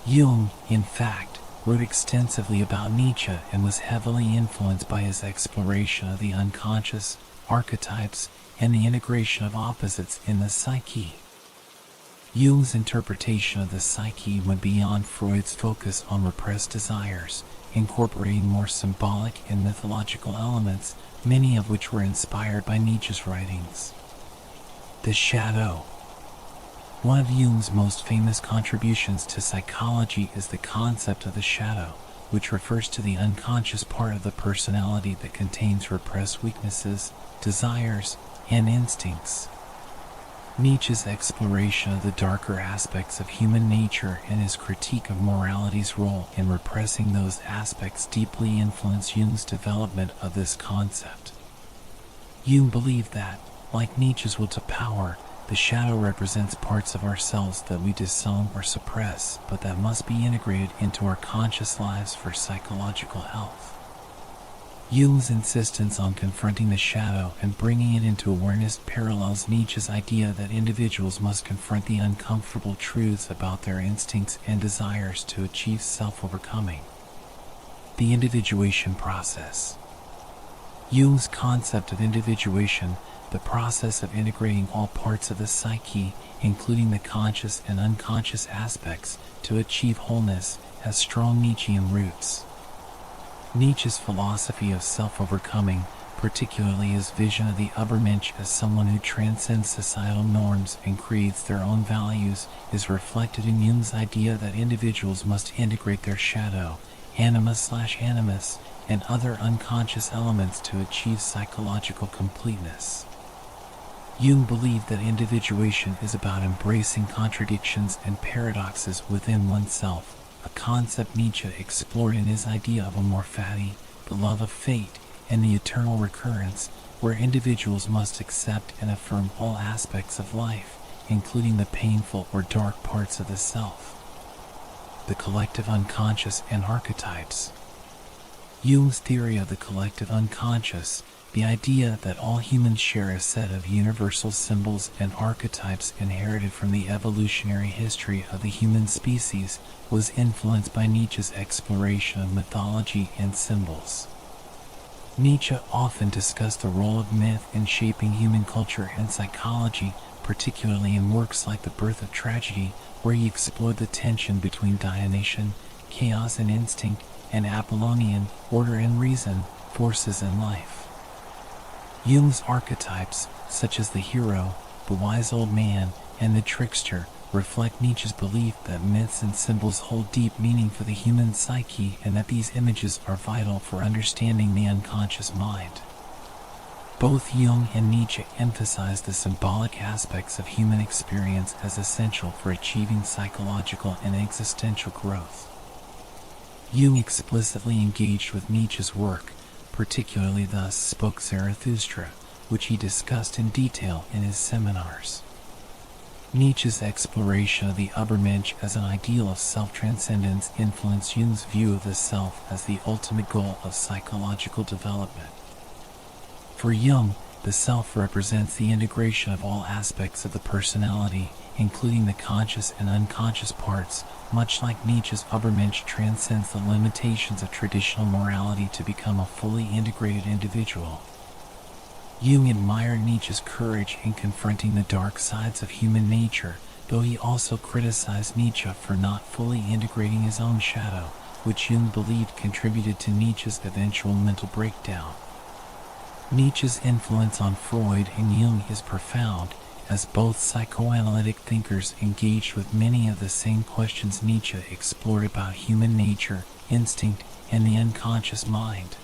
Jung, in fact, wrote extensively about Nietzsche and was heavily influenced by his exploration of the unconscious, archetypes, and the integration of opposites in the psyche. Jung's interpretation of the psyche went beyond Freud's focus on repressed desires, incorporating more symbolic and mythological elements, many of which were inspired by Nietzsche's writings. The shadow. One of Jung's most famous contributions to psychology is the concept of the shadow, which refers to the unconscious part of the personality that contains repressed weaknesses, desires, and instincts. Nietzsche's exploration of the darker aspects of human nature and his critique of morality's role in repressing those aspects deeply influenced Jung's development of this concept. Jung believed that, like Nietzsche's will to power, the shadow represents parts of ourselves that we disown or suppress, but that must be integrated into our conscious lives for psychological health. Jung's insistence on confronting the shadow and bringing it into awareness parallels Nietzsche's idea that individuals must confront the uncomfortable truths about their instincts and desires to achieve self-overcoming. The individuation process. Jung's concept of individuation, the process of integrating all parts of the psyche, including the conscious and unconscious aspects, to achieve wholeness, has strong Nietzschean roots. Nietzsche's philosophy of self-overcoming, particularly his vision of the Übermensch as someone who transcends societal norms and creates their own values, is reflected in Jung's idea that individuals must integrate their shadow, animus, and other unconscious elements to achieve psychological completeness. Jung believed that individuation is about embracing contradictions and paradoxes within oneself, a concept Nietzsche explored in his idea of amor fati, the love of fate, and the eternal recurrence, where individuals must accept and affirm all aspects of life, including the painful or dark parts of the self. The collective unconscious and archetypes. Jung's theory of the collective unconscious, the idea that all humans share a set of universal symbols and archetypes inherited from the evolutionary history of the human species, was influenced by Nietzsche's exploration of mythology and symbols. Nietzsche often discussed the role of myth in shaping human culture and psychology, particularly in works like The Birth of Tragedy, where he explored the tension between Dionysian, chaos and instinct, and Apollonian, order and reason, forces in life. Jung's archetypes, such as the hero, the wise old man, and the trickster, reflect Nietzsche's belief that myths and symbols hold deep meaning for the human psyche and that these images are vital for understanding the unconscious mind. Both Jung and Nietzsche emphasized the symbolic aspects of human experience as essential for achieving psychological and existential growth. Jung explicitly engaged with Nietzsche's work, particularly Thus Spoke Zarathustra, which he discussed in detail in his seminars. Nietzsche's exploration of the Übermensch as an ideal of self-transcendence influenced Jung's view of the self as the ultimate goal of psychological development. For Jung, the self represents the integration of all aspects of the personality, including the conscious and unconscious parts, much like Nietzsche's Übermensch transcends the limitations of traditional morality to become a fully integrated individual. Jung admired Nietzsche's courage in confronting the dark sides of human nature, though he also criticized Nietzsche for not fully integrating his own shadow, which Jung believed contributed to Nietzsche's eventual mental breakdown. Nietzsche's influence on Freud and Jung is profound, as both psychoanalytic thinkers engaged with many of the same questions Nietzsche explored about human nature, instinct, and the unconscious mind.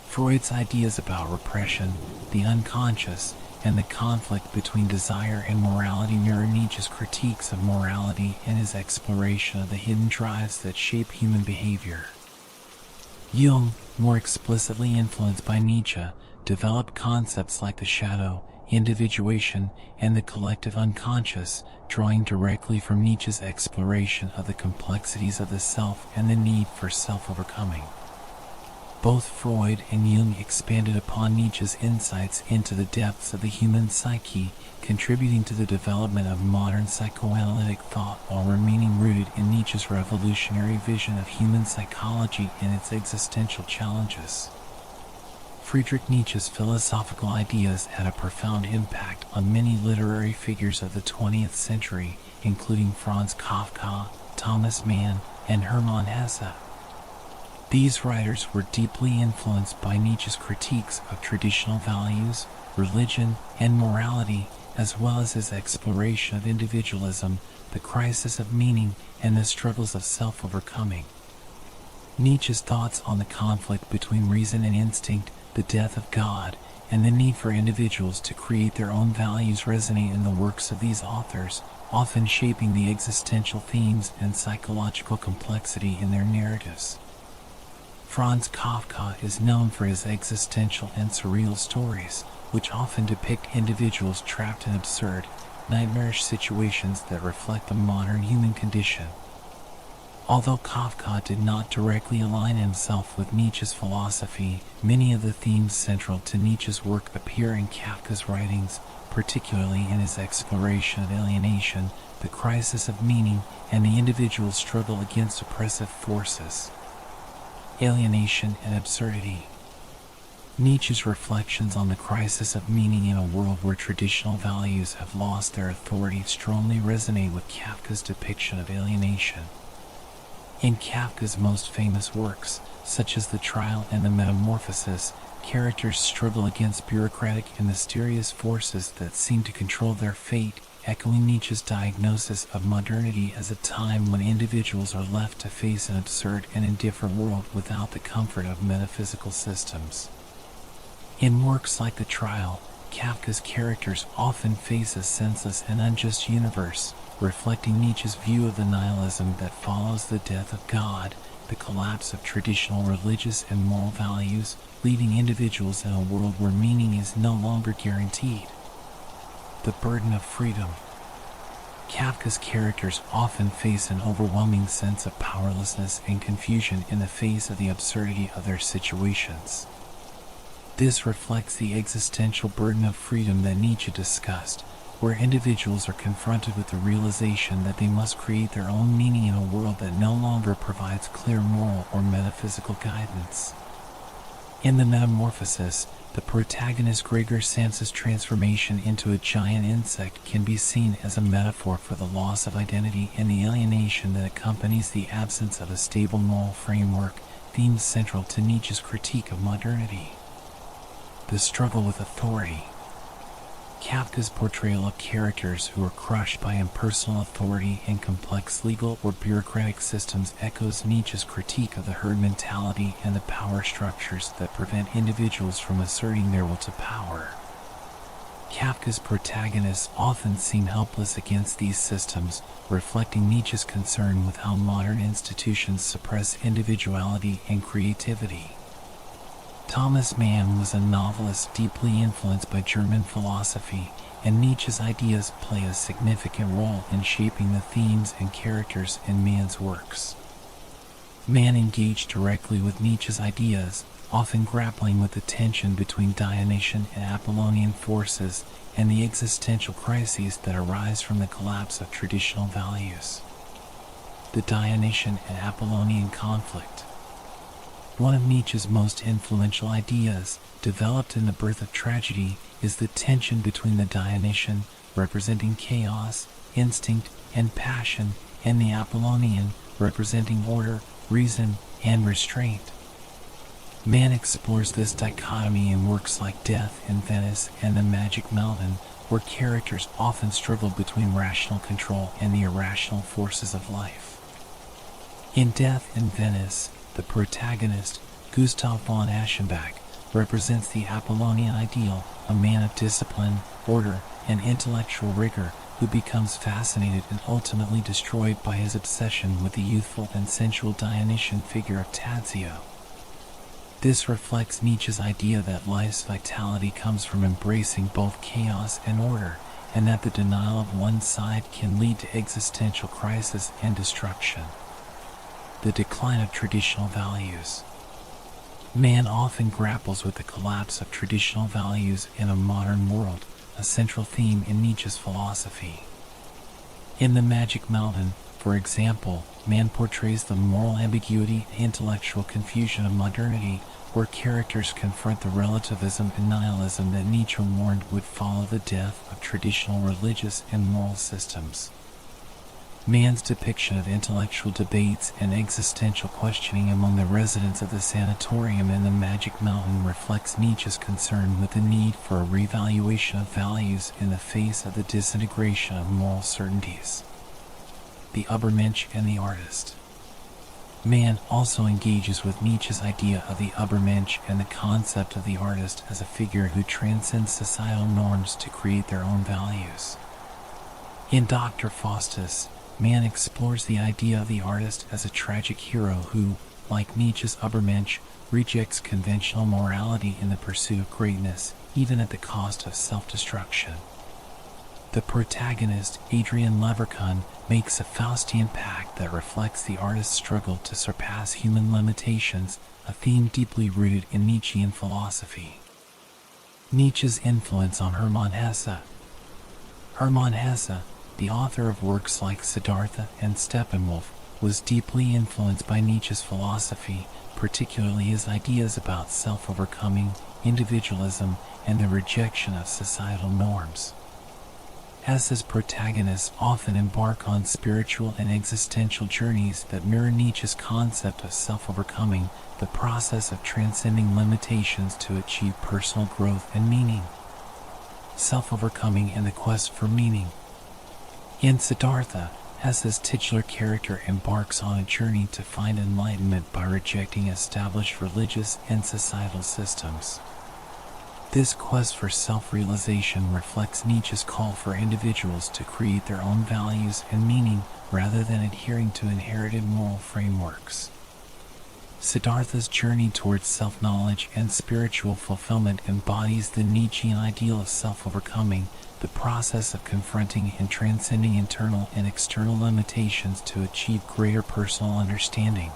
Freud's ideas about repression, the unconscious, and the conflict between desire and morality mirror Nietzsche's critiques of morality and his exploration of the hidden drives that shape human behavior. Jung, more explicitly influenced by Nietzsche, developed concepts like the shadow, individuation, and the collective unconscious, drawing directly from Nietzsche's exploration of the complexities of the self and the need for self-overcoming. Both Freud and Jung expanded upon Nietzsche's insights into the depths of the human psyche, contributing to the development of modern psychoanalytic thought while remaining rooted in Nietzsche's revolutionary vision of human psychology and its existential challenges. Friedrich Nietzsche's philosophical ideas had a profound impact on many literary figures of the 20th century, including Franz Kafka, Thomas Mann, and Hermann Hesse. These writers were deeply influenced by Nietzsche's critiques of traditional values, religion, and morality, as well as his exploration of individualism, the crisis of meaning, and the struggles of self-overcoming. Nietzsche's thoughts on the conflict between reason and instinct, the death of God, and the need for individuals to create their own values resonate in the works of these authors, often shaping the existential themes and psychological complexity in their narratives. Franz Kafka is known for his existential and surreal stories, which often depict individuals trapped in absurd, nightmarish situations that reflect the modern human condition. Although Kafka did not directly align himself with Nietzsche's philosophy, many of the themes central to Nietzsche's work appear in Kafka's writings, particularly in his exploration of alienation, the crisis of meaning, and the individual's struggle against oppressive forces. Alienation and absurdity. Nietzsche's reflections on the crisis of meaning in a world where traditional values have lost their authority strongly resonate with Kafka's depiction of alienation. In Kafka's most famous works, such as The Trial and The Metamorphosis, characters struggle against bureaucratic and mysterious forces that seem to control their fate, echoing Nietzsche's diagnosis of modernity as a time when individuals are left to face an absurd and indifferent world without the comfort of metaphysical systems. In works like The Trial, Kafka's characters often face a senseless and unjust universe, reflecting Nietzsche's view of the nihilism that follows the death of God, the collapse of traditional religious and moral values, leaving individuals in a world where meaning is no longer guaranteed. The burden of freedom. Kafka's characters often face an overwhelming sense of powerlessness and confusion in the face of the absurdity of their situations. This reflects the existential burden of freedom that Nietzsche discussed, where individuals are confronted with the realization that they must create their own meaning in a world that no longer provides clear moral or metaphysical guidance. In The Metamorphosis, the protagonist Gregor Samsa's transformation into a giant insect can be seen as a metaphor for the loss of identity and the alienation that accompanies the absence of a stable moral framework, themes central to Nietzsche's critique of modernity. The struggle with authority. Kafka's portrayal of characters who are crushed by impersonal authority and complex legal or bureaucratic systems echoes Nietzsche's critique of the herd mentality and the power structures that prevent individuals from asserting their will to power. Kafka's protagonists often seem helpless against these systems, reflecting Nietzsche's concern with how modern institutions suppress individuality and creativity. Thomas Mann was a novelist deeply influenced by German philosophy, and Nietzsche's ideas play a significant role in shaping the themes and characters in Mann's works. Mann engaged directly with Nietzsche's ideas, often grappling with the tension between Dionysian and Apollonian forces and the existential crises that arise from the collapse of traditional values. The Dionysian and Apollonian conflict. One of Nietzsche's most influential ideas, developed in The Birth of Tragedy, is the tension between the Dionysian, representing chaos, instinct, and passion, and the Apollonian, representing order, reason, and restraint. Mann explores this dichotomy in works like Death in Venice and The Magic Mountain, where characters often struggle between rational control and the irrational forces of life. In Death in Venice, the protagonist, Gustav von Aschenbach, represents the Apollonian ideal, a man of discipline, order, and intellectual rigor who becomes fascinated and ultimately destroyed by his obsession with the youthful and sensual Dionysian figure of Tadzio. This reflects Nietzsche's idea that life's vitality comes from embracing both chaos and order, and that the denial of one side can lead to existential crisis and destruction. The decline of traditional values. Man often grapples with the collapse of traditional values in a modern world, a central theme in Nietzsche's philosophy. In The Magic Mountain, for example, Man portrays the moral ambiguity and intellectual confusion of modernity, where characters confront the relativism and nihilism that Nietzsche warned would follow the death of traditional religious and moral systems. Mann's depiction of intellectual debates and existential questioning among the residents of the sanatorium in The Magic Mountain reflects Nietzsche's concern with the need for a revaluation of values in the face of the disintegration of moral certainties. The Übermensch and the artist. Mann also engages with Nietzsche's idea of the Übermensch and the concept of the artist as a figure who transcends societal norms to create their own values. In Dr. Faustus, Mann explores the idea of the artist as a tragic hero who, like Nietzsche's Übermensch, rejects conventional morality in the pursuit of greatness, even at the cost of self-destruction. The protagonist, Adrian Leverkühn, makes a Faustian pact that reflects the artist's struggle to surpass human limitations, a theme deeply rooted in Nietzschean philosophy. Nietzsche's influence on Hermann Hesse. Hermann Hesse, the author of works like Siddhartha and Steppenwolf, was deeply influenced by Nietzsche's philosophy, particularly his ideas about self-overcoming, individualism, and the rejection of societal norms. Hesse's protagonists often embark on spiritual and existential journeys that mirror Nietzsche's concept of self-overcoming, the process of transcending limitations to achieve personal growth and meaning. Self-overcoming and the quest for meaning. In Siddhartha, Hesse's titular character embarks on a journey to find enlightenment by rejecting established religious and societal systems. This quest for self-realization reflects Nietzsche's call for individuals to create their own values and meaning rather than adhering to inherited moral frameworks. Siddhartha's journey towards self-knowledge and spiritual fulfillment embodies the Nietzschean ideal of self-overcoming, the process of confronting and transcending internal and external limitations to achieve greater personal understanding.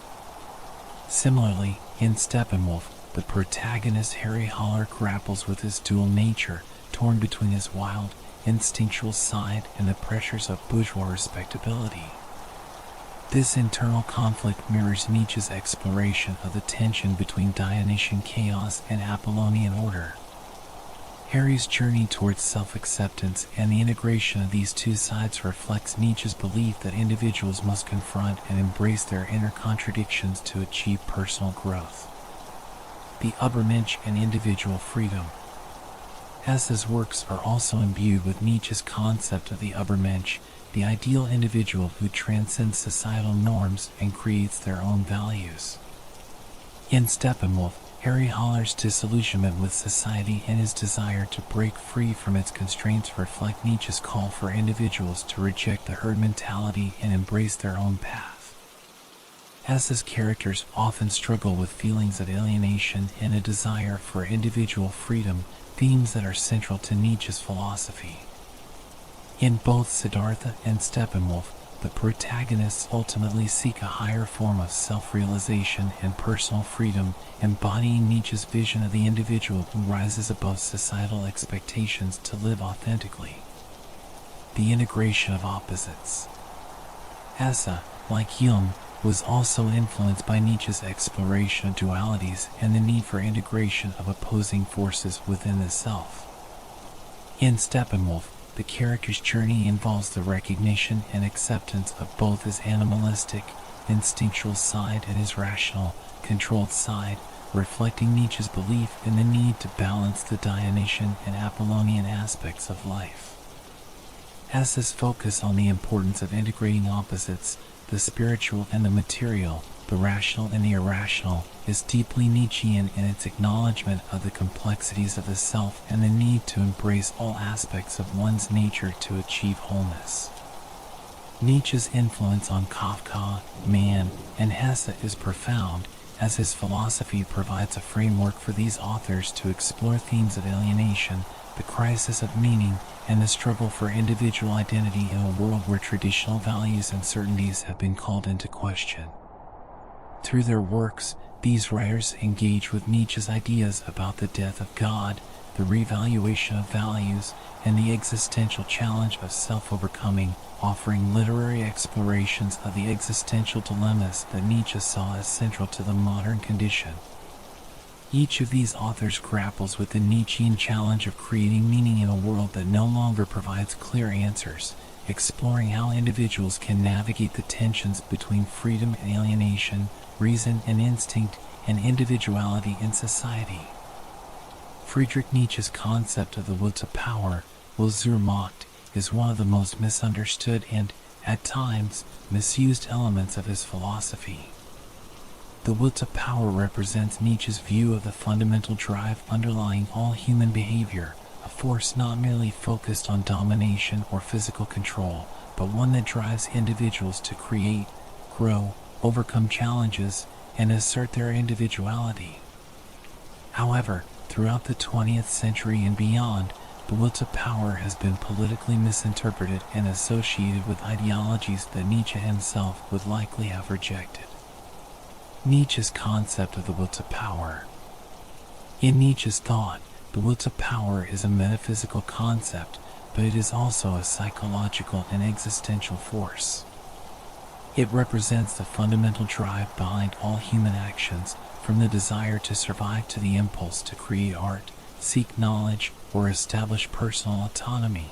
Similarly, in Steppenwolf, the protagonist Harry Haller grapples with his dual nature, torn between his wild, instinctual side and the pressures of bourgeois respectability. This internal conflict mirrors Nietzsche's exploration of the tension between Dionysian chaos and Apollonian order. Harry's journey towards self-acceptance and the integration of these two sides reflects Nietzsche's belief that individuals must confront and embrace their inner contradictions to achieve personal growth. The Übermensch and individual freedom. Hesse's works are also imbued with Nietzsche's concept of the Übermensch, the ideal individual who transcends societal norms and creates their own values. In Steppenwolf, Harry Haller's disillusionment with society and his desire to break free from its constraints reflect Nietzsche's call for individuals to reject the herd mentality and embrace their own path. Hesse's characters often struggle with feelings of alienation and a desire for individual freedom, themes that are central to Nietzsche's philosophy. In both Siddhartha and Steppenwolf, the protagonists ultimately seek a higher form of self-realization and personal freedom, embodying Nietzsche's vision of the individual who rises above societal expectations to live authentically. The integration of opposites. Hesse, like Jung, was also influenced by Nietzsche's exploration of dualities and the need for integration of opposing forces within the self. In Steppenwolf, the character's journey involves the recognition and acceptance of both his animalistic, instinctual side and his rational, controlled side, reflecting Nietzsche's belief in the need to balance the Dionysian and Apollonian aspects of life. Hesse's focus on the importance of integrating opposites, the spiritual and the material, the rational and the irrational, is deeply Nietzschean in its acknowledgement of the complexities of the self and the need to embrace all aspects of one's nature to achieve wholeness. Nietzsche's influence on Kafka, Mann, and Hesse is profound, as his philosophy provides a framework for these authors to explore themes of alienation, the crisis of meaning, and the struggle for individual identity in a world where traditional values and certainties have been called into question. Through their works, these writers engage with Nietzsche's ideas about the death of God, the revaluation of values, and the existential challenge of self-overcoming, offering literary explorations of the existential dilemmas that Nietzsche saw as central to the modern condition. Each of these authors grapples with the Nietzschean challenge of creating meaning in a world that no longer provides clear answers, exploring how individuals can navigate the tensions between freedom and alienation, reason and instinct, and individuality in society. Friedrich Nietzsche's concept of the will to power, will zur Macht, is one of the most misunderstood and, at times, misused elements of his philosophy. The will to power represents Nietzsche's view of the fundamental drive underlying all human behavior, a force not merely focused on domination or physical control, but one that drives individuals to create, grow, overcome challenges, and assert their individuality. However, throughout the 20th century and beyond, the will to power has been politically misinterpreted and associated with ideologies that Nietzsche himself would likely have rejected. Nietzsche's concept of the will to power. In Nietzsche's thought, the will to power is a metaphysical concept, but it is also a psychological and existential force. It represents the fundamental drive behind all human actions, from the desire to survive to the impulse to create art, seek knowledge, or establish personal autonomy.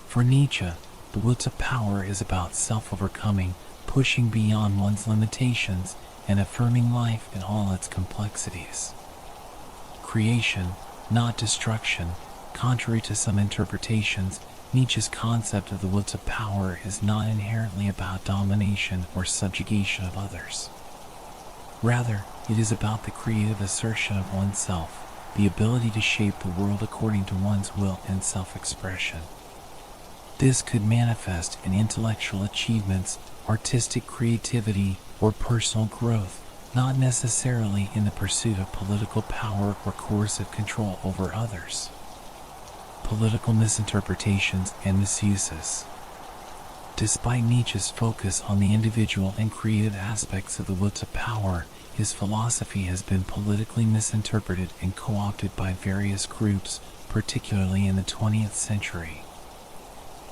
For Nietzsche, the will to power is about self-overcoming, pushing beyond one's limitations, and affirming life in all its complexities. Creation, not destruction. Contrary to some interpretations, Nietzsche's concept of the will to power is not inherently about domination or subjugation of others. Rather, it is about the creative assertion of oneself, the ability to shape the world according to one's will and self-expression. This could manifest in intellectual achievements, artistic creativity, or personal growth, not necessarily in the pursuit of political power or coercive control over others. Political misinterpretations and misuses. Despite Nietzsche's focus on the individual and creative aspects of the will to power, his philosophy has been politically misinterpreted and co-opted by various groups, particularly in the 20th century.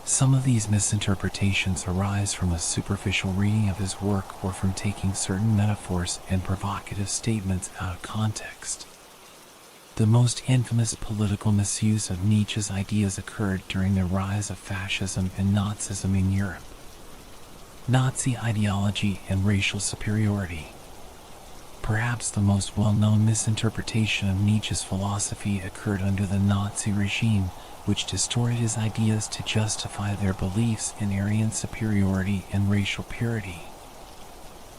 Some of these misinterpretations arise from a superficial reading of his work or from taking certain metaphors and provocative statements out of context. The most infamous political misuse of Nietzsche's ideas occurred during the rise of fascism and Nazism in Europe. Nazi ideology and racial superiority. Perhaps the most well-known misinterpretation of Nietzsche's philosophy occurred under the Nazi regime, which distorted his ideas to justify their beliefs in Aryan superiority and racial purity.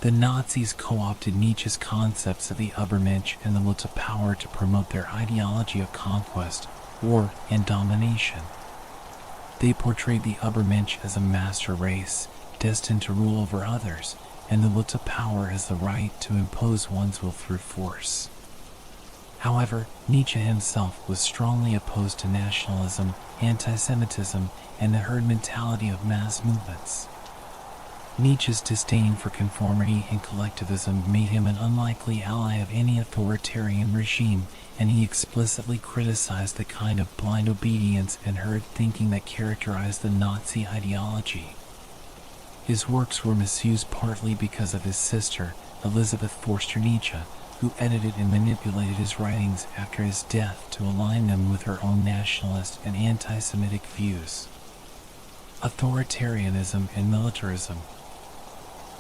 The Nazis co-opted Nietzsche's concepts of the Übermensch and the will to power to promote their ideology of conquest, war, and domination. They portrayed the Übermensch as a master race, destined to rule over others, and the will to power as the right to impose one's will through force. However, Nietzsche himself was strongly opposed to nationalism, anti-Semitism, and the herd mentality of mass movements. Nietzsche's disdain for conformity and collectivism made him an unlikely ally of any authoritarian regime, and he explicitly criticized the kind of blind obedience and herd thinking that characterized the Nazi ideology. His works were misused partly because of his sister, Elisabeth Forster Nietzsche, who edited and manipulated his writings after his death to align them with her own nationalist and anti-Semitic views. Authoritarianism and militarism.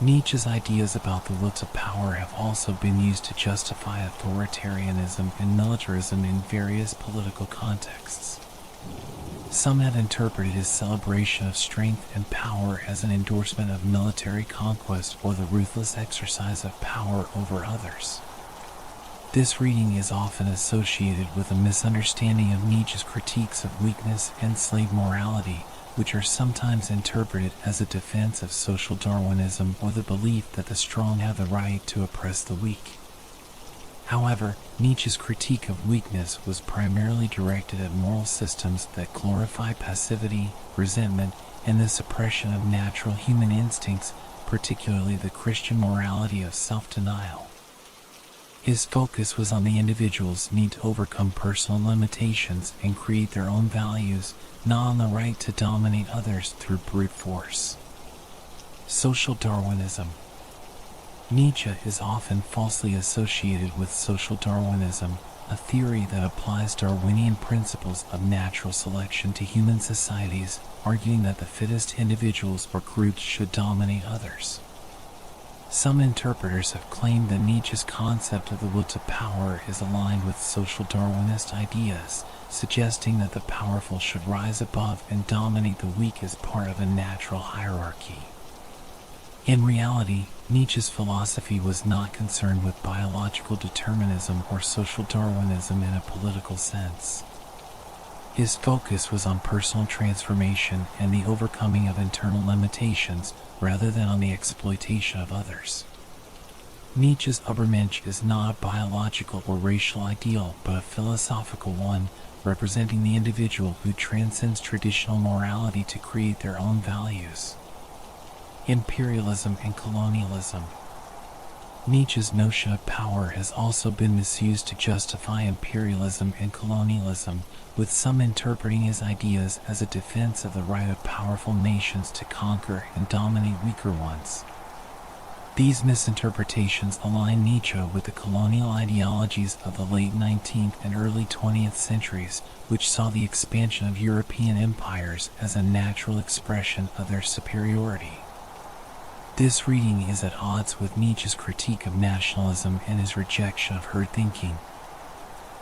Nietzsche's ideas about the will to power have also been used to justify authoritarianism and militarism in various political contexts. Some have interpreted his celebration of strength and power as an endorsement of military conquest or the ruthless exercise of power over others. This reading is often associated with a misunderstanding of Nietzsche's critiques of weakness and slave morality, which are sometimes interpreted as a defense of social Darwinism or the belief that the strong have the right to oppress the weak. However, Nietzsche's critique of weakness was primarily directed at moral systems that glorify passivity, resentment, and the suppression of natural human instincts, particularly the Christian morality of self-denial. His focus was on the individual's need to overcome personal limitations and create their own values, not on the right to dominate others through brute force. Social Darwinism. Nietzsche is often falsely associated with social Darwinism, a theory that applies Darwinian principles of natural selection to human societies, arguing that the fittest individuals or groups should dominate others. Some interpreters have claimed that Nietzsche's concept of the will to power is aligned with social Darwinist ideas, suggesting that the powerful should rise above and dominate the weak as part of a natural hierarchy. In reality, Nietzsche's philosophy was not concerned with biological determinism or social Darwinism in a political sense. His focus was on personal transformation and the overcoming of internal limitations rather than on the exploitation of others. Nietzsche's Übermensch is not a biological or racial ideal, but a philosophical one, representing the individual who transcends traditional morality to create their own values. Imperialism and colonialism. Nietzsche's notion of power has also been misused to justify imperialism and colonialism, with some interpreting his ideas as a defense of the right of powerful nations to conquer and dominate weaker ones. These misinterpretations align Nietzsche with the colonial ideologies of the late 19th and early 20th centuries, which saw the expansion of European empires as a natural expression of their superiority. This reading is at odds with Nietzsche's critique of nationalism and his rejection of herd thinking.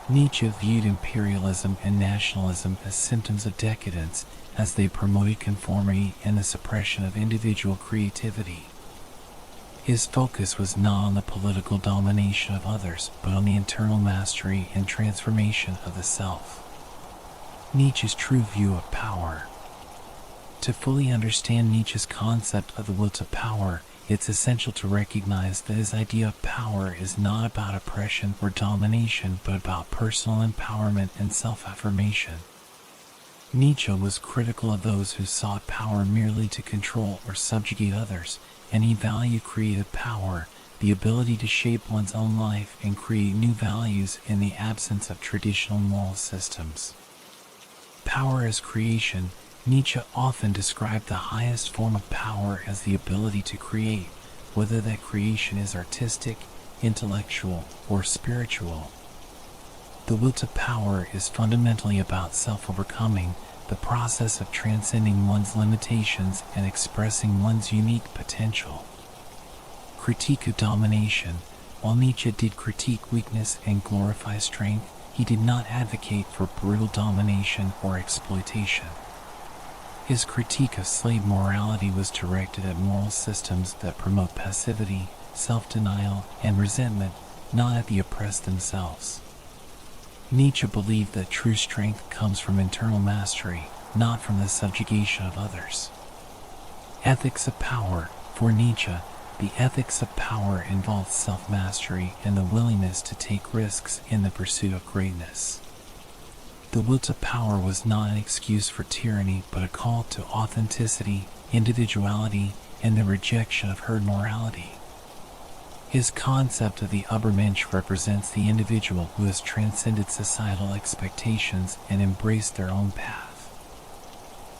Nietzsche viewed imperialism and nationalism as symptoms of decadence, as they promoted conformity and the suppression of individual creativity. His focus was not on the political domination of others, but on the internal mastery and transformation of the self. Nietzsche's true view of power. To fully understand Nietzsche's concept of the will to power, it's essential to recognize that his idea of power is not about oppression or domination, but about personal empowerment and self-affirmation. Nietzsche was critical of those who sought power merely to control or subjugate others, and he valued creative power, the ability to shape one's own life and create new values in the absence of traditional moral systems. Power as creation. Nietzsche often described the highest form of power as the ability to create, whether that creation is artistic, intellectual, or spiritual. The will to power is fundamentally about self-overcoming, the process of transcending one's limitations and expressing one's unique potential. Critique of domination. While Nietzsche did critique weakness and glorify strength, he did not advocate for brutal domination or exploitation. His critique of slave morality was directed at moral systems that promote passivity, self-denial, and resentment, not at the oppressed themselves. Nietzsche believed that true strength comes from internal mastery, not from the subjugation of others. Ethics of power. For Nietzsche, the ethics of power involves self-mastery and the willingness to take risks in the pursuit of greatness. The will to power was not an excuse for tyranny, but a call to authenticity, individuality, and the rejection of herd morality. His concept of the Übermensch represents the individual who has transcended societal expectations and embraced their own path.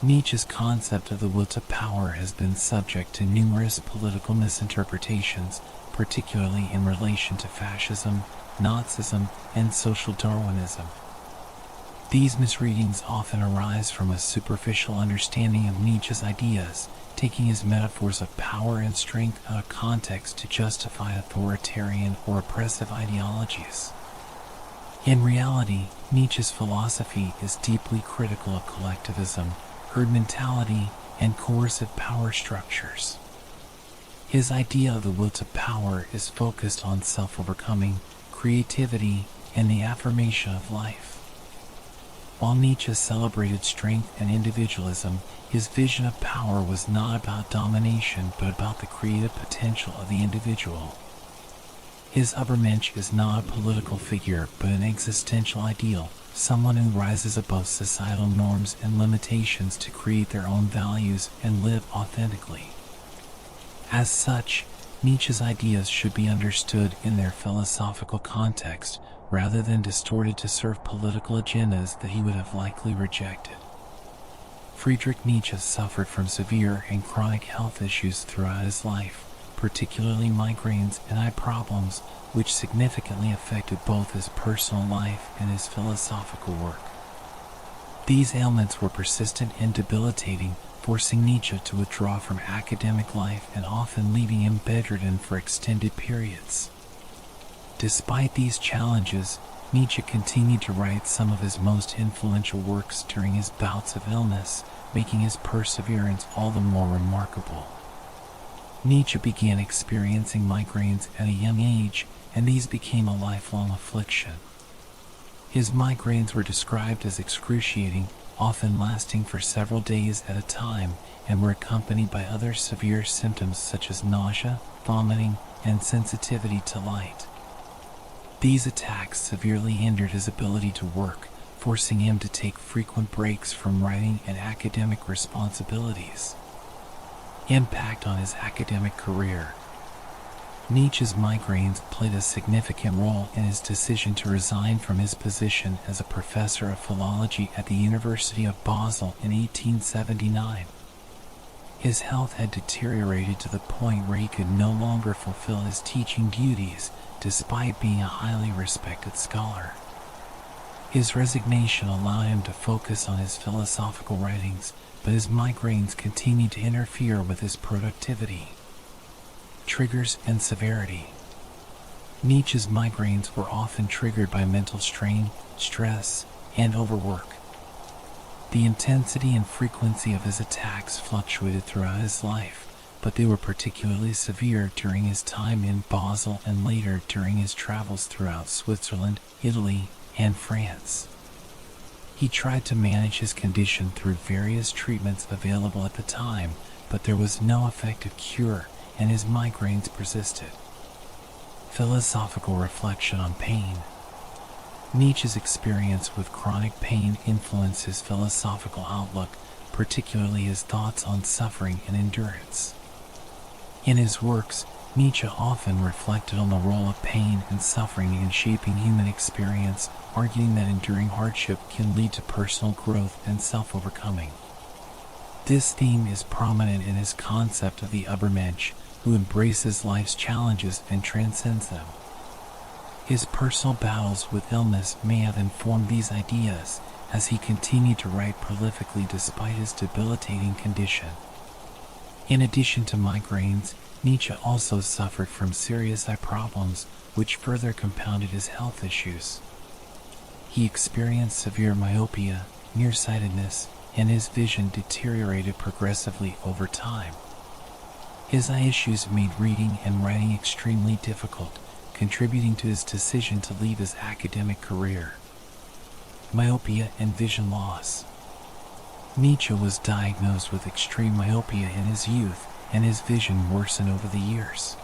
Nietzsche's concept of the will to power has been subject to numerous political misinterpretations, particularly in relation to fascism, Nazism, and social Darwinism. These misreadings often arise from a superficial understanding of Nietzsche's ideas, taking his metaphors of power and strength out of context to justify authoritarian or oppressive ideologies. In reality, Nietzsche's philosophy is deeply critical of collectivism, herd mentality, and coercive power structures. His idea of the will to power is focused on self-overcoming, creativity, and the affirmation of life. While Nietzsche celebrated strength and individualism, his vision of power was not about domination but about the creative potential of the individual. His Übermensch is not a political figure but an existential ideal, someone who rises above societal norms and limitations to create their own values and live authentically. As such, Nietzsche's ideas should be understood in their philosophical context, rather than distorted to serve political agendas that he would have likely rejected. Friedrich Nietzsche suffered from severe and chronic health issues throughout his life, particularly migraines and eye problems, which significantly affected both his personal life and his philosophical work. These ailments were persistent and debilitating, forcing Nietzsche to withdraw from academic life and often leaving him bedridden for extended periods. Despite these challenges, Nietzsche continued to write some of his most influential works during his bouts of illness, making his perseverance all the more remarkable. Nietzsche began experiencing migraines at a young age, and these became a lifelong affliction. His migraines were described as excruciating, often lasting for several days at a time, and were accompanied by other severe symptoms such as nausea, vomiting, and sensitivity to light. These attacks severely hindered his ability to work, forcing him to take frequent breaks from writing and academic responsibilities. Impact on his academic career. Nietzsche's migraines played a significant role in his decision to resign from his position as a professor of philology at the University of Basel in 1879. His health had deteriorated to the point where he could no longer fulfill his teaching duties, despite being a highly respected scholar. His resignation allowed him to focus on his philosophical writings, but his migraines continued to interfere with his productivity. Triggers and severity. Nietzsche's migraines were often triggered by mental strain, stress, and overwork. The intensity and frequency of his attacks fluctuated throughout his life, but they were particularly severe during his time in Basel and later during his travels throughout Switzerland, Italy, and France. He tried to manage his condition through various treatments available at the time, but there was no effective cure, and his migraines persisted. Philosophical reflection on pain. Nietzsche's experience with chronic pain influenced his philosophical outlook, particularly his thoughts on suffering and endurance. In his works, Nietzsche often reflected on the role of pain and suffering in shaping human experience, arguing that enduring hardship can lead to personal growth and self-overcoming. This theme is prominent in his concept of the Übermensch, who embraces life's challenges and transcends them. His personal battles with illness may have informed these ideas, as he continued to write prolifically despite his debilitating condition. In addition to migraines, Nietzsche also suffered from serious eye problems, which further compounded his health issues. He experienced severe myopia, nearsightedness, and his vision deteriorated progressively over time. His eye issues made reading and writing extremely difficult, contributing to his decision to leave his academic career. Myopia and vision loss. Nietzsche was diagnosed with extreme myopia in his youth, and his vision worsened over the years.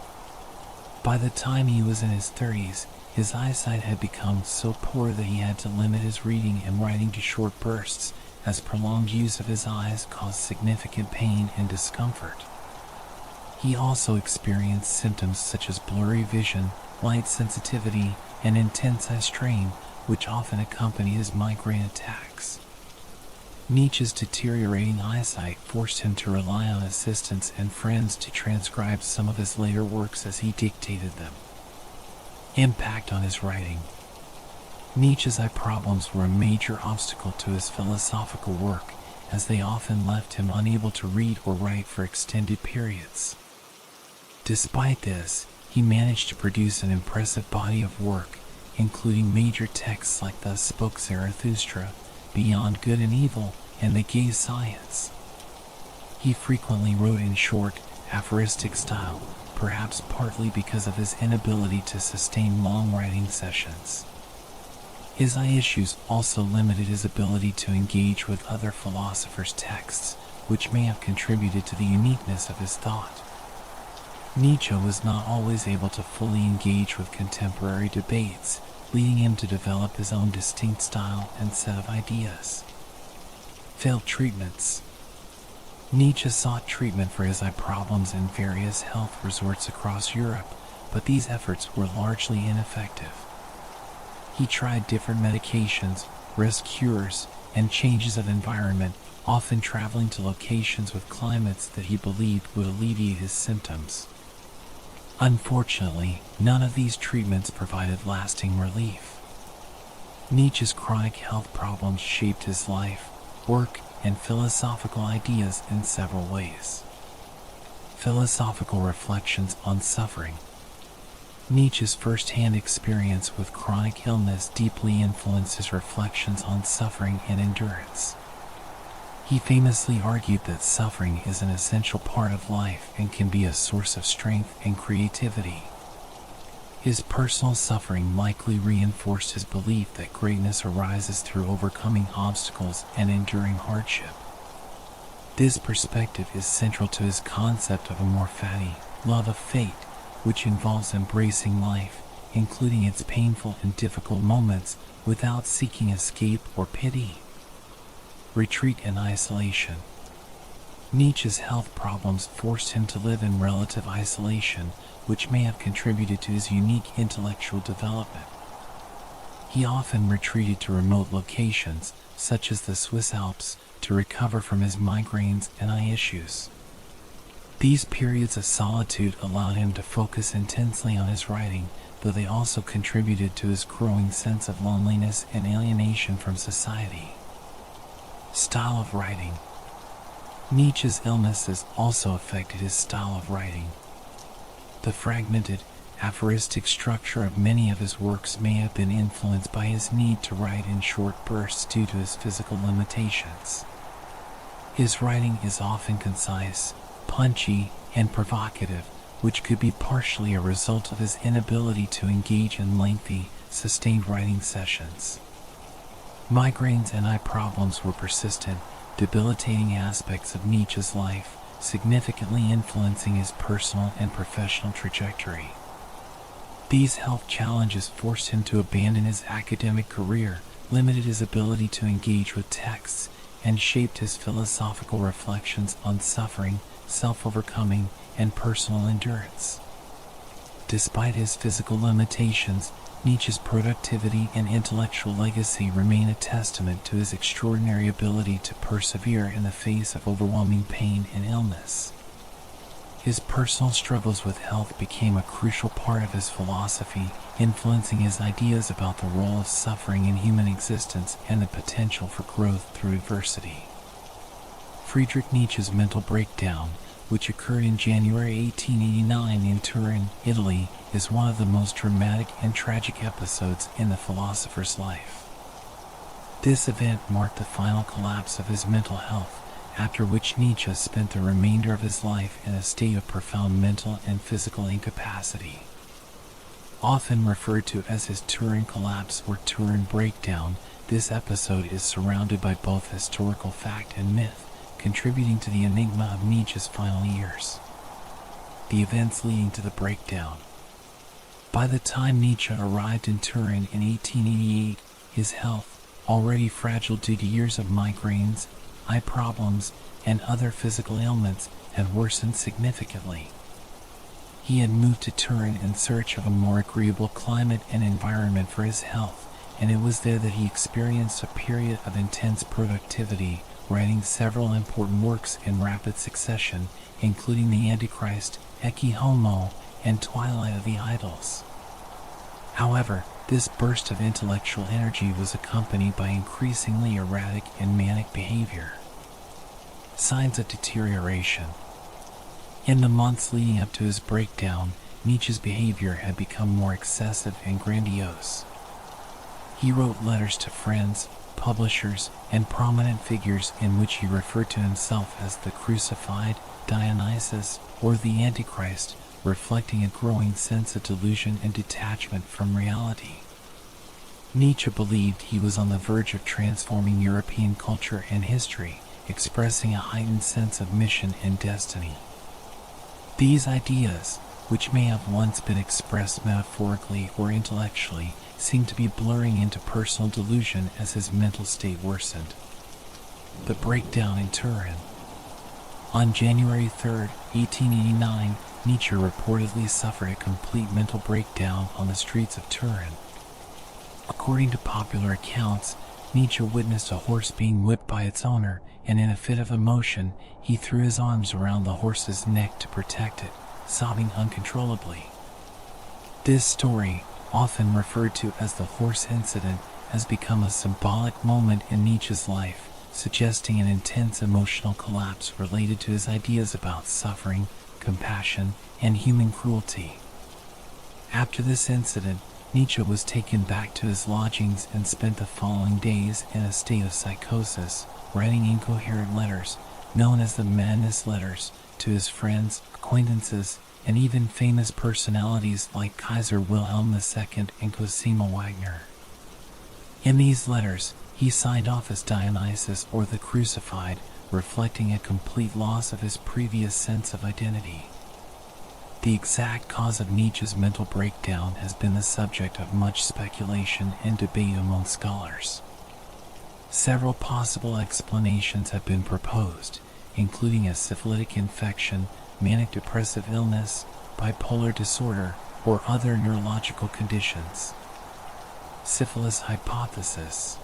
By the time he was in his 30s, his eyesight had become so poor that he had to limit his reading and writing to short bursts, as prolonged use of his eyes caused significant pain and discomfort. He also experienced symptoms such as blurry vision, light sensitivity, and intense eye strain, which often accompany his migraine attacks. Nietzsche's deteriorating eyesight forced him to rely on assistants and friends to transcribe some of his later works as he dictated them. Impact on his writing. Nietzsche's eye problems were a major obstacle to his philosophical work, as they often left him unable to read or write for extended periods. Despite this, he managed to produce an impressive body of work, including major texts like Thus Spoke Zarathustra, Beyond Good and Evil, and The Gay Science. He frequently wrote in short, aphoristic style, perhaps partly because of his inability to sustain long writing sessions. His eye issues also limited his ability to engage with other philosophers' texts, which may have contributed to the uniqueness of his thought. Nietzsche was not always able to fully engage with contemporary debates, leading him to develop his own distinct style and set of ideas. Failed treatments. Nietzsche sought treatment for his eye problems in various health resorts across Europe, but these efforts were largely ineffective. He tried different medications, risked cures, and changes of environment, often traveling to locations with climates that he believed would alleviate his symptoms. Unfortunately, none of these treatments provided lasting relief. Nietzsche's chronic health problems shaped his life, work, and philosophical ideas in several ways. Philosophical reflections on suffering. Nietzsche's first-hand experience with chronic illness deeply influenced his reflections on suffering and endurance. He famously argued that suffering is an essential part of life and can be a source of strength and creativity. His personal suffering likely reinforced his belief that greatness arises through overcoming obstacles and enduring hardship. This perspective is central to his concept of a more fatty love of fate, which involves embracing life, including its painful and difficult moments, without seeking escape or pity. Retreat and isolation. Nietzsche's health problems forced him to live in relative isolation, which may have contributed to his unique intellectual development. He often retreated to remote locations, such as the Swiss Alps, to recover from his migraines and eye issues. These periods of solitude allowed him to focus intensely on his writing, though they also contributed to his growing sense of loneliness and alienation from society. Style of writing. Nietzsche's illnesses also affected his style of writing. The fragmented, aphoristic structure of many of his works may have been influenced by his need to write in short bursts due to his physical limitations. His writing is often concise, punchy, and provocative, which could be partially a result of his inability to engage in lengthy, sustained writing sessions. Migraines and eye problems were persistent, debilitating aspects of Nietzsche's life, significantly influencing his personal and professional trajectory. These health challenges forced him to abandon his academic career, limited his ability to engage with texts, and shaped his philosophical reflections on suffering, self-overcoming, and personal endurance. Despite his physical limitations, Nietzsche's productivity and intellectual legacy remain a testament to his extraordinary ability to persevere in the face of overwhelming pain and illness. His personal struggles with health became a crucial part of his philosophy, influencing his ideas about the role of suffering in human existence and the potential for growth through adversity. Friedrich Nietzsche's mental breakdown, which occurred in January 1889 in Turin, Italy, is one of the most dramatic and tragic episodes in the philosopher's life. This event marked the final collapse of his mental health, after which Nietzsche spent the remainder of his life in a state of profound mental and physical incapacity. Often referred to as his Turin collapse or Turin breakdown, this episode is surrounded by both historical fact and myth, contributing to the enigma of Nietzsche's final years. The events leading to the breakdown. By the time Nietzsche arrived in Turin in 1888, his health, already fragile due to years of migraines, eye problems, and other physical ailments, had worsened significantly. He had moved to Turin in search of a more agreeable climate and environment for his health, and it was there that he experienced a period of intense productivity, writing several important works in rapid succession, including The Antichrist, Ecce Homo, and Twilight of the Idols. However, this burst of intellectual energy was accompanied by increasingly erratic and manic behavior. Signs of deterioration. In the months leading up to his breakdown, Nietzsche's behavior had become more excessive and grandiose. He wrote letters to friends, publishers, and prominent figures in which he referred to himself as the crucified Dionysus or the Antichrist, reflecting a growing sense of delusion and detachment from reality. Nietzsche believed he was on the verge of transforming European culture and history, expressing a heightened sense of mission and destiny. These ideas, which may have once been expressed metaphorically or intellectually, seemed to be blurring into personal delusion as his mental state worsened. The breakdown in Turin. On January 3, 1889, Nietzsche reportedly suffered a complete mental breakdown on the streets of Turin. According to popular accounts, Nietzsche witnessed a horse being whipped by its owner, and in a fit of emotion, he threw his arms around the horse's neck to protect it, sobbing uncontrollably. This story, often referred to as the horse incident, has become a symbolic moment in Nietzsche's life, suggesting an intense emotional collapse related to his ideas about suffering, compassion, and human cruelty. After this incident, Nietzsche was taken back to his lodgings and spent the following days in a state of psychosis, writing incoherent letters, known as the madness letters, to his friends, acquaintances, and even famous personalities like Kaiser Wilhelm II and Cosima Wagner. In these letters, he signed off as Dionysus or the Crucified, reflecting a complete loss of his previous sense of identity. The exact cause of Nietzsche's mental breakdown has been the subject of much speculation and debate among scholars. Several possible explanations have been proposed, including a syphilitic infection, manic depressive illness, bipolar disorder, or other neurological conditions. Syphilis hypothesis.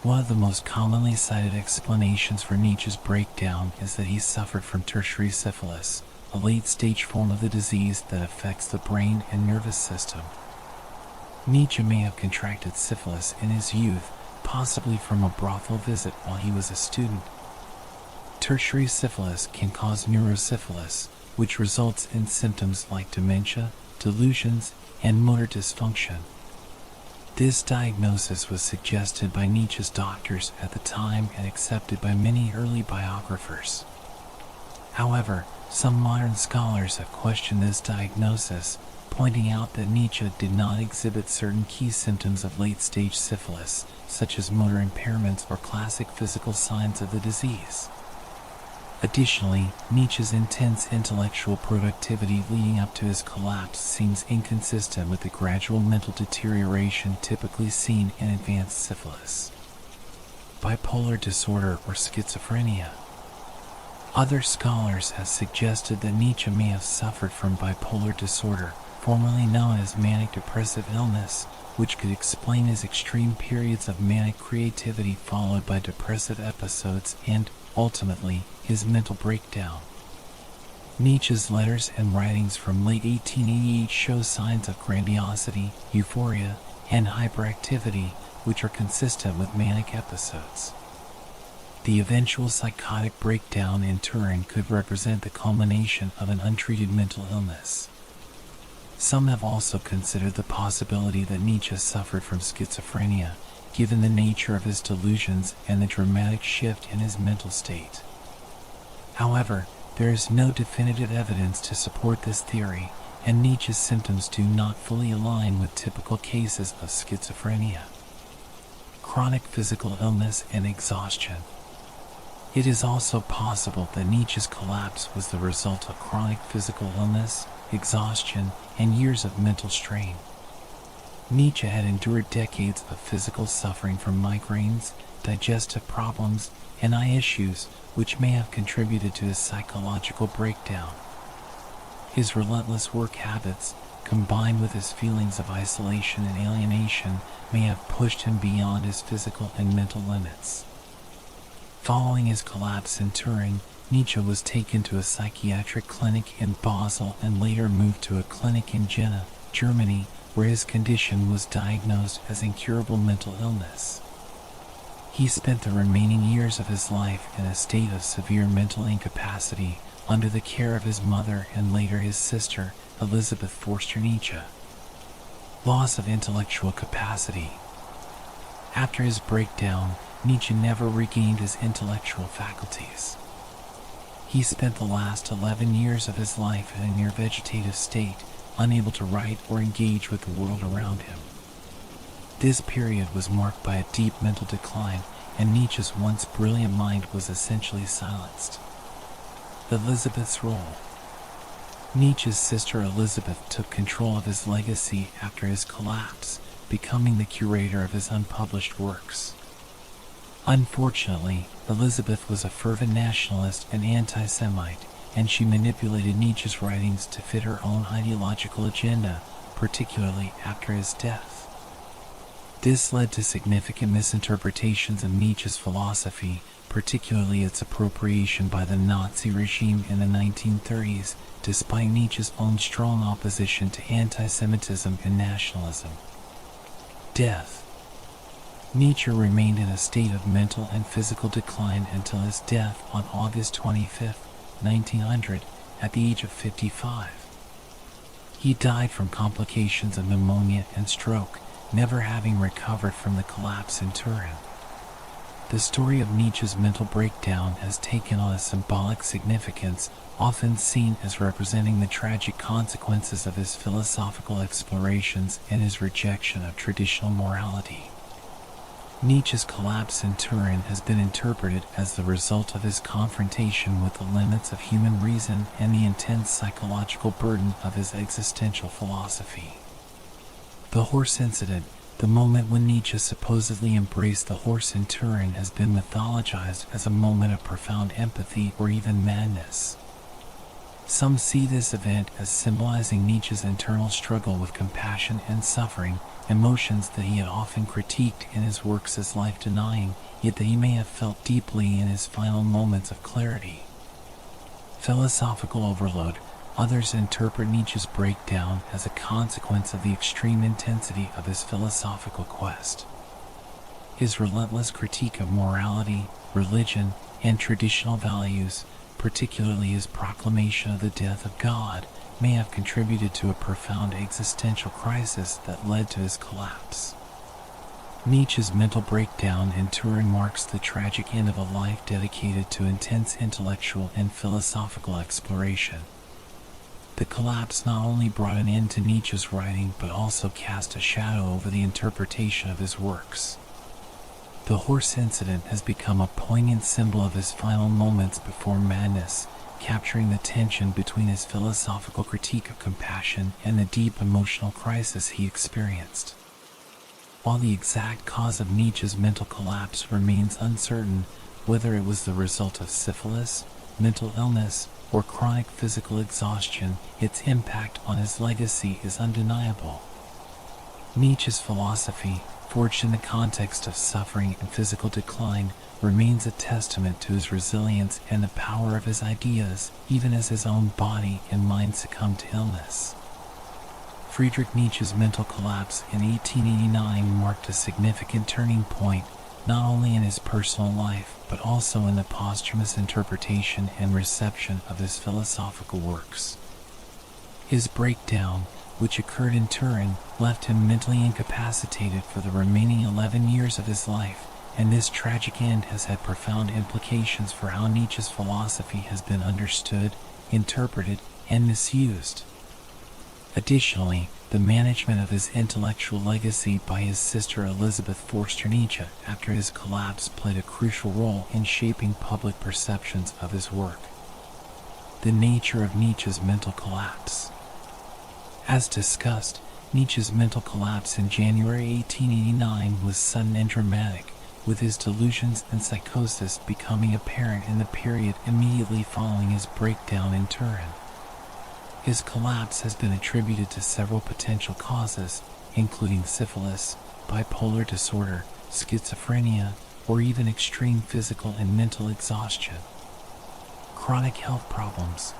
One of the most commonly cited explanations for Nietzsche's breakdown is that he suffered from tertiary syphilis, a late-stage form of the disease that affects the brain and nervous system. Nietzsche may have contracted syphilis in his youth, possibly from a brothel visit while he was a student. Tertiary syphilis can cause neurosyphilis, which results in symptoms like dementia, delusions, and motor dysfunction. This diagnosis was suggested by Nietzsche's doctors at the time and accepted by many early biographers. However, some modern scholars have questioned this diagnosis, pointing out that Nietzsche did not exhibit certain key symptoms of late-stage syphilis, such as motor impairments or classic physical signs of the disease. Additionally, Nietzsche's intense intellectual productivity leading up to his collapse seems inconsistent with the gradual mental deterioration typically seen in advanced syphilis. Bipolar disorder or schizophrenia. Other scholars have suggested that Nietzsche may have suffered from bipolar disorder, formerly known as manic depressive illness, which could explain his extreme periods of manic creativity followed by depressive episodes and, ultimately, his mental breakdown. Nietzsche's letters and writings from late 1888 show signs of grandiosity, euphoria, and hyperactivity, which are consistent with manic episodes. The eventual psychotic breakdown in Turin could represent the culmination of an untreated mental illness. Some have also considered the possibility that Nietzsche suffered from schizophrenia, given the nature of his delusions and the dramatic shift in his mental state. However, there is no definitive evidence to support this theory, and Nietzsche's symptoms do not fully align with typical cases of schizophrenia. Chronic physical illness and exhaustion. It is also possible that Nietzsche's collapse was the result of chronic physical illness, exhaustion, and years of mental strain. Nietzsche had endured decades of physical suffering from migraines, digestive problems, and eye issues, which may have contributed to his psychological breakdown. His relentless work habits, combined with his feelings of isolation and alienation, may have pushed him beyond his physical and mental limits. Following his collapse in Turin, Nietzsche was taken to a psychiatric clinic in Basel and later moved to a clinic in Jena, Germany, where his condition was diagnosed as incurable mental illness. He spent the remaining years of his life in a state of severe mental incapacity under the care of his mother and later his sister, Elisabeth Forster Nietzsche. Loss of intellectual capacity. After his breakdown, Nietzsche never regained his intellectual faculties. He spent the last 11 years of his life in a near vegetative state, unable to write or engage with the world around him. This period was marked by a deep mental decline, and Nietzsche's once brilliant mind was essentially silenced. Elisabeth's role. Nietzsche's sister Elisabeth took control of his legacy after his collapse, becoming the curator of his unpublished works. Unfortunately, Elisabeth was a fervent nationalist and anti-Semite, and she manipulated Nietzsche's writings to fit her own ideological agenda, particularly after his death. This led to significant misinterpretations of Nietzsche's philosophy, particularly its appropriation by the Nazi regime in the 1930s, despite Nietzsche's own strong opposition to anti-Semitism and nationalism. Death. Nietzsche remained in a state of mental and physical decline until his death on August 25, 1900, at the age of 55. He died from complications of pneumonia and stroke, never having recovered from the collapse in Turin. The story of Nietzsche's mental breakdown has taken on a symbolic significance, often seen as representing the tragic consequences of his philosophical explorations and his rejection of traditional morality. Nietzsche's collapse in Turin has been interpreted as the result of his confrontation with the limits of human reason and the intense psychological burden of his existential philosophy. The horse incident, the moment when Nietzsche supposedly embraced the horse in Turin, has been mythologized as a moment of profound empathy or even madness. Some see this event as symbolizing Nietzsche's internal struggle with compassion and suffering, emotions that he had often critiqued in his works as life-denying, yet that he may have felt deeply in his final moments of clarity. Philosophical overload. Others interpret Nietzsche's breakdown as a consequence of the extreme intensity of his philosophical quest. His relentless critique of morality, religion, and traditional values, particularly his proclamation of the death of God, may have contributed to a profound existential crisis that led to his collapse. Nietzsche's mental breakdown in Turin marks the tragic end of a life dedicated to intense intellectual and philosophical exploration. The collapse not only brought an end to Nietzsche's writing but also cast a shadow over the interpretation of his works. The horse incident has become a poignant symbol of his final moments before madness, capturing the tension between his philosophical critique of compassion and the deep emotional crisis he experienced. While the exact cause of Nietzsche's mental collapse remains uncertain, whether it was the result of syphilis, mental illness, or chronic physical exhaustion, its impact on his legacy is undeniable. Nietzsche's philosophy, forged in the context of suffering and physical decline, remains a testament to his resilience and the power of his ideas, even as his own body and mind succumbed to illness. Friedrich Nietzsche's mental collapse in 1889 marked a significant turning point, not only in his personal life, but also in the posthumous interpretation and reception of his philosophical works. His breakdown, which occurred in Turin, left him mentally incapacitated for the remaining 11 years of his life, and this tragic end has had profound implications for how Nietzsche's philosophy has been understood, interpreted, and misused. Additionally, the management of his intellectual legacy by his sister Elizabeth Forster Nietzsche after his collapse played a crucial role in shaping public perceptions of his work. The nature of Nietzsche's mental collapse. As discussed, Nietzsche's mental collapse in January 1889 was sudden and dramatic, with his delusions and psychosis becoming apparent in the period immediately following his breakdown in Turin. His collapse has been attributed to several potential causes, including syphilis, bipolar disorder, schizophrenia, or even extreme physical and mental exhaustion. Chronic health problems.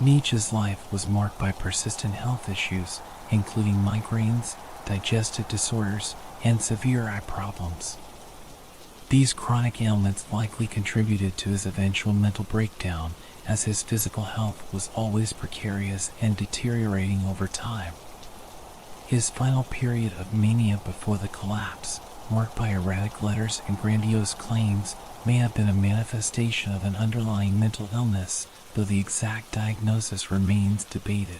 Nietzsche's life was marked by persistent health issues, including migraines, digestive disorders, and severe eye problems. These chronic ailments likely contributed to his eventual mental breakdown, as his physical health was always precarious and deteriorating over time. His final period of mania before the collapse, marked by erratic letters and grandiose claims, may have been a manifestation of an underlying mental illness, though the exact diagnosis remains debated.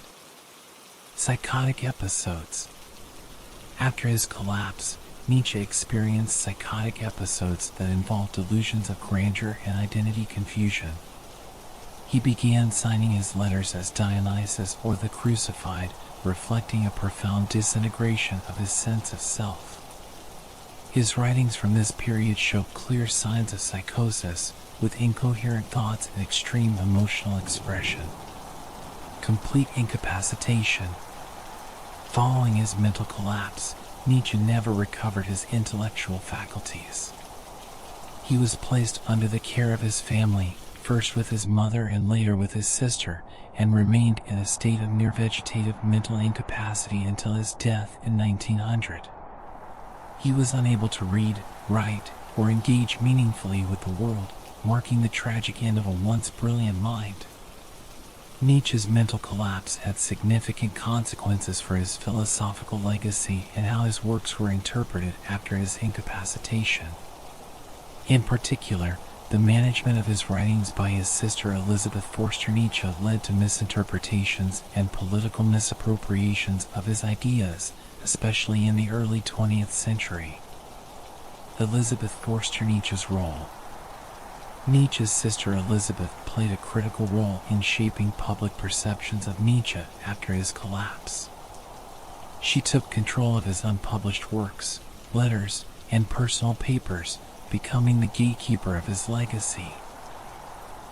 Psychotic episodes. After his collapse, Nietzsche experienced psychotic episodes that involved delusions of grandeur and identity confusion. He began signing his letters as Dionysus or the Crucified, reflecting a profound disintegration of his sense of self. His writings from this period show clear signs of psychosis, with incoherent thoughts and extreme emotional expression. Complete incapacitation. Following his mental collapse, Nietzsche never recovered his intellectual faculties. He was placed under the care of his family, first with his mother and later with his sister, and remained in a state of near vegetative mental incapacity until his death in 1900. He was unable to read, write, or engage meaningfully with the world, marking the tragic end of a once brilliant mind. Nietzsche's mental collapse had significant consequences for his philosophical legacy and how his works were interpreted after his incapacitation. In particular, the management of his writings by his sister Elizabeth Forster Nietzsche led to misinterpretations and political misappropriations of his ideas, especially in the early 20th century. Elizabeth Forster Nietzsche's role. Nietzsche's sister Elizabeth played a critical role in shaping public perceptions of Nietzsche after his collapse. She took control of his unpublished works, letters, and personal papers, becoming the gatekeeper of his legacy.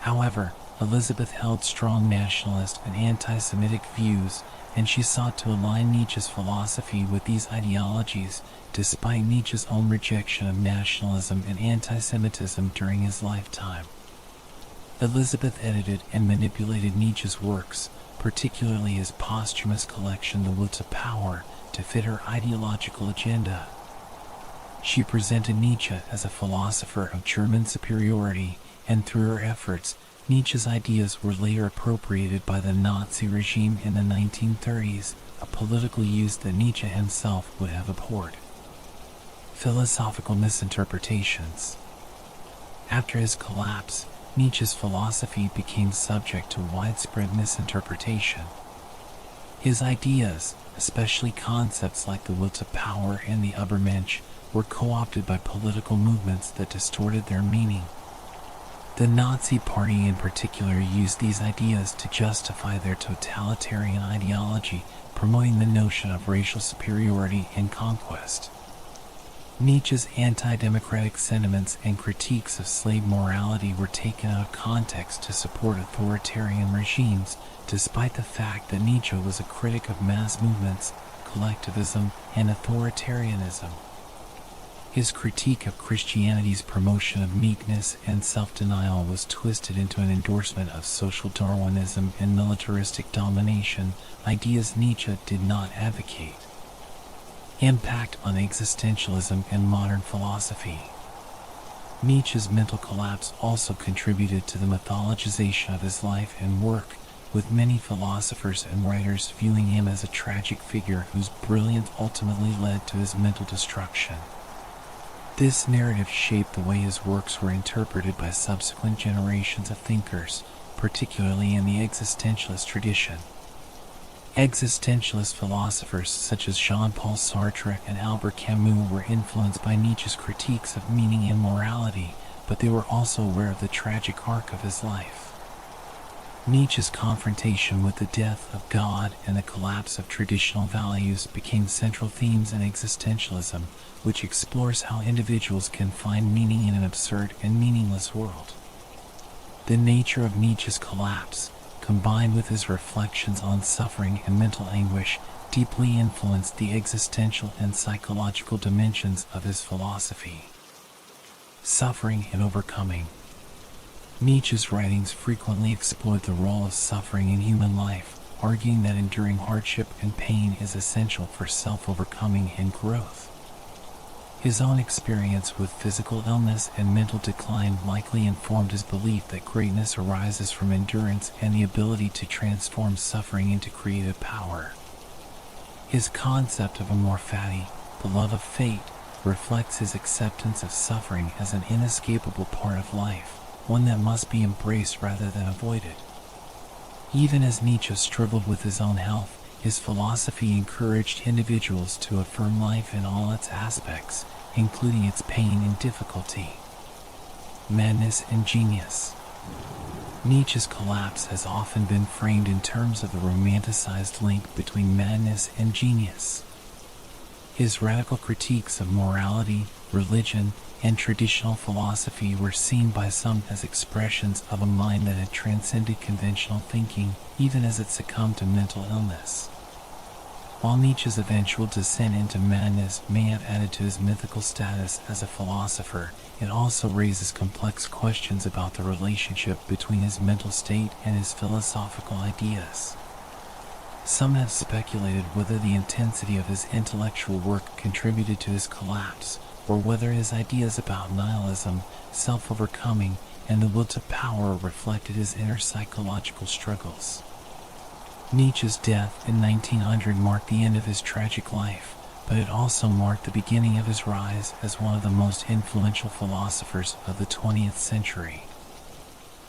However, Elizabeth held strong nationalist and anti-Semitic views, and she sought to align Nietzsche's philosophy with these ideologies, despite Nietzsche's own rejection of nationalism and anti-Semitism during his lifetime. Elizabeth edited and manipulated Nietzsche's works, particularly his posthumous collection The Will to Power, to fit her ideological agenda. She presented Nietzsche as a philosopher of German superiority, and through her efforts, Nietzsche's ideas were later appropriated by the Nazi regime in the 1930s, a political use that Nietzsche himself would have abhorred. Philosophical misinterpretations. After his collapse, Nietzsche's philosophy became subject to widespread misinterpretation. His ideas, especially concepts like the will to power and the Übermensch, were co-opted by political movements that distorted their meaning. The Nazi Party in particular used these ideas to justify their totalitarian ideology, promoting the notion of racial superiority and conquest. Nietzsche's anti-democratic sentiments and critiques of slave morality were taken out of context to support authoritarian regimes, despite the fact that Nietzsche was a critic of mass movements, collectivism, and authoritarianism. His critique of Christianity's promotion of meekness and self-denial was twisted into an endorsement of social Darwinism and militaristic domination, ideas Nietzsche did not advocate. Impact on existentialism and modern philosophy. Nietzsche's mental collapse also contributed to the mythologization of his life and work, with many philosophers and writers viewing him as a tragic figure whose brilliance ultimately led to his mental destruction. This narrative shaped the way his works were interpreted by subsequent generations of thinkers, particularly in the existentialist tradition. Existentialist philosophers such as Jean-Paul Sartre and Albert Camus were influenced by Nietzsche's critiques of meaning and morality, but they were also aware of the tragic arc of his life. Nietzsche's confrontation with the death of God and the collapse of traditional values became central themes in existentialism, which explores how individuals can find meaning in an absurd and meaningless world. The nature of Nietzsche's collapse, combined with his reflections on suffering and mental anguish, deeply influenced the existential and psychological dimensions of his philosophy. Suffering and overcoming. Nietzsche's writings frequently explored the role of suffering in human life, arguing that enduring hardship and pain is essential for self-overcoming and growth. His own experience with physical illness and mental decline likely informed his belief that greatness arises from endurance and the ability to transform suffering into creative power. His concept of amor fati, the love of fate, reflects his acceptance of suffering as an inescapable part of life, one that must be embraced rather than avoided. Even as Nietzsche struggled with his own health, his philosophy encouraged individuals to affirm life in all its aspects, including its pain and difficulty. Madness and genius. Nietzsche's collapse has often been framed in terms of the romanticized link between madness and genius. His radical critiques of morality, religion, and traditional philosophy were seen by some as expressions of a mind that had transcended conventional thinking, even as it succumbed to mental illness. While Nietzsche's eventual descent into madness may have added to his mythical status as a philosopher, it also raises complex questions about the relationship between his mental state and his philosophical ideas. Some have speculated whether the intensity of his intellectual work contributed to his collapse, or whether his ideas about nihilism, self-overcoming, and the will to power reflected his inner psychological struggles. Nietzsche's death in 1900 marked the end of his tragic life, but it also marked the beginning of his rise as one of the most influential philosophers of the 20th century.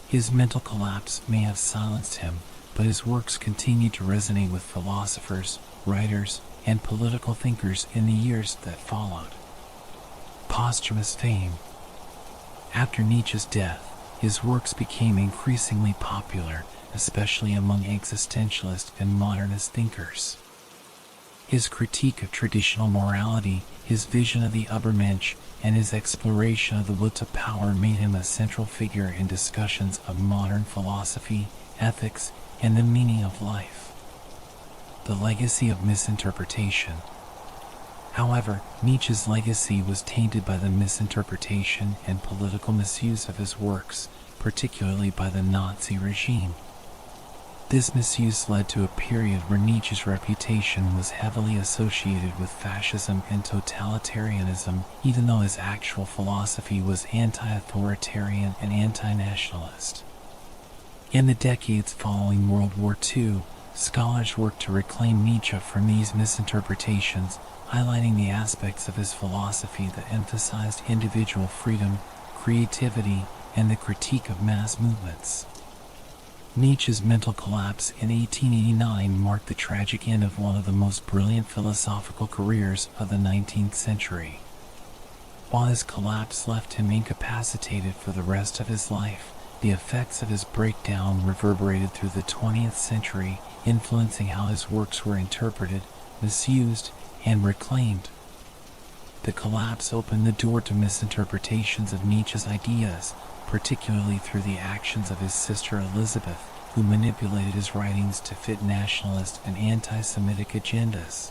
His mental collapse may have silenced him, but his works continued to resonate with philosophers, writers, and political thinkers in the years that followed. Posthumous fame. After Nietzsche's death, his works became increasingly popular, especially among existentialist and modernist thinkers. His critique of traditional morality, his vision of the Übermensch, and his exploration of the will to power made him a central figure in discussions of modern philosophy, ethics, and the meaning of life. The legacy of misinterpretation. However, Nietzsche's legacy was tainted by the misinterpretation and political misuse of his works, particularly by the Nazi regime. This misuse led to a period where Nietzsche's reputation was heavily associated with fascism and totalitarianism, even though his actual philosophy was anti-authoritarian and anti-nationalist. In the decades following World War II, scholars worked to reclaim Nietzsche from these misinterpretations, highlighting the aspects of his philosophy that emphasized individual freedom, creativity, and the critique of mass movements. Nietzsche's mental collapse in 1889 marked the tragic end of one of the most brilliant philosophical careers of the 19th century. While his collapse left him incapacitated for the rest of his life, the effects of his breakdown reverberated through the 20th century, influencing how his works were interpreted, misused, and reclaimed. The collapse opened the door to misinterpretations of Nietzsche's ideas, particularly through the actions of his sister Elizabeth, who manipulated his writings to fit nationalist and anti-Semitic agendas.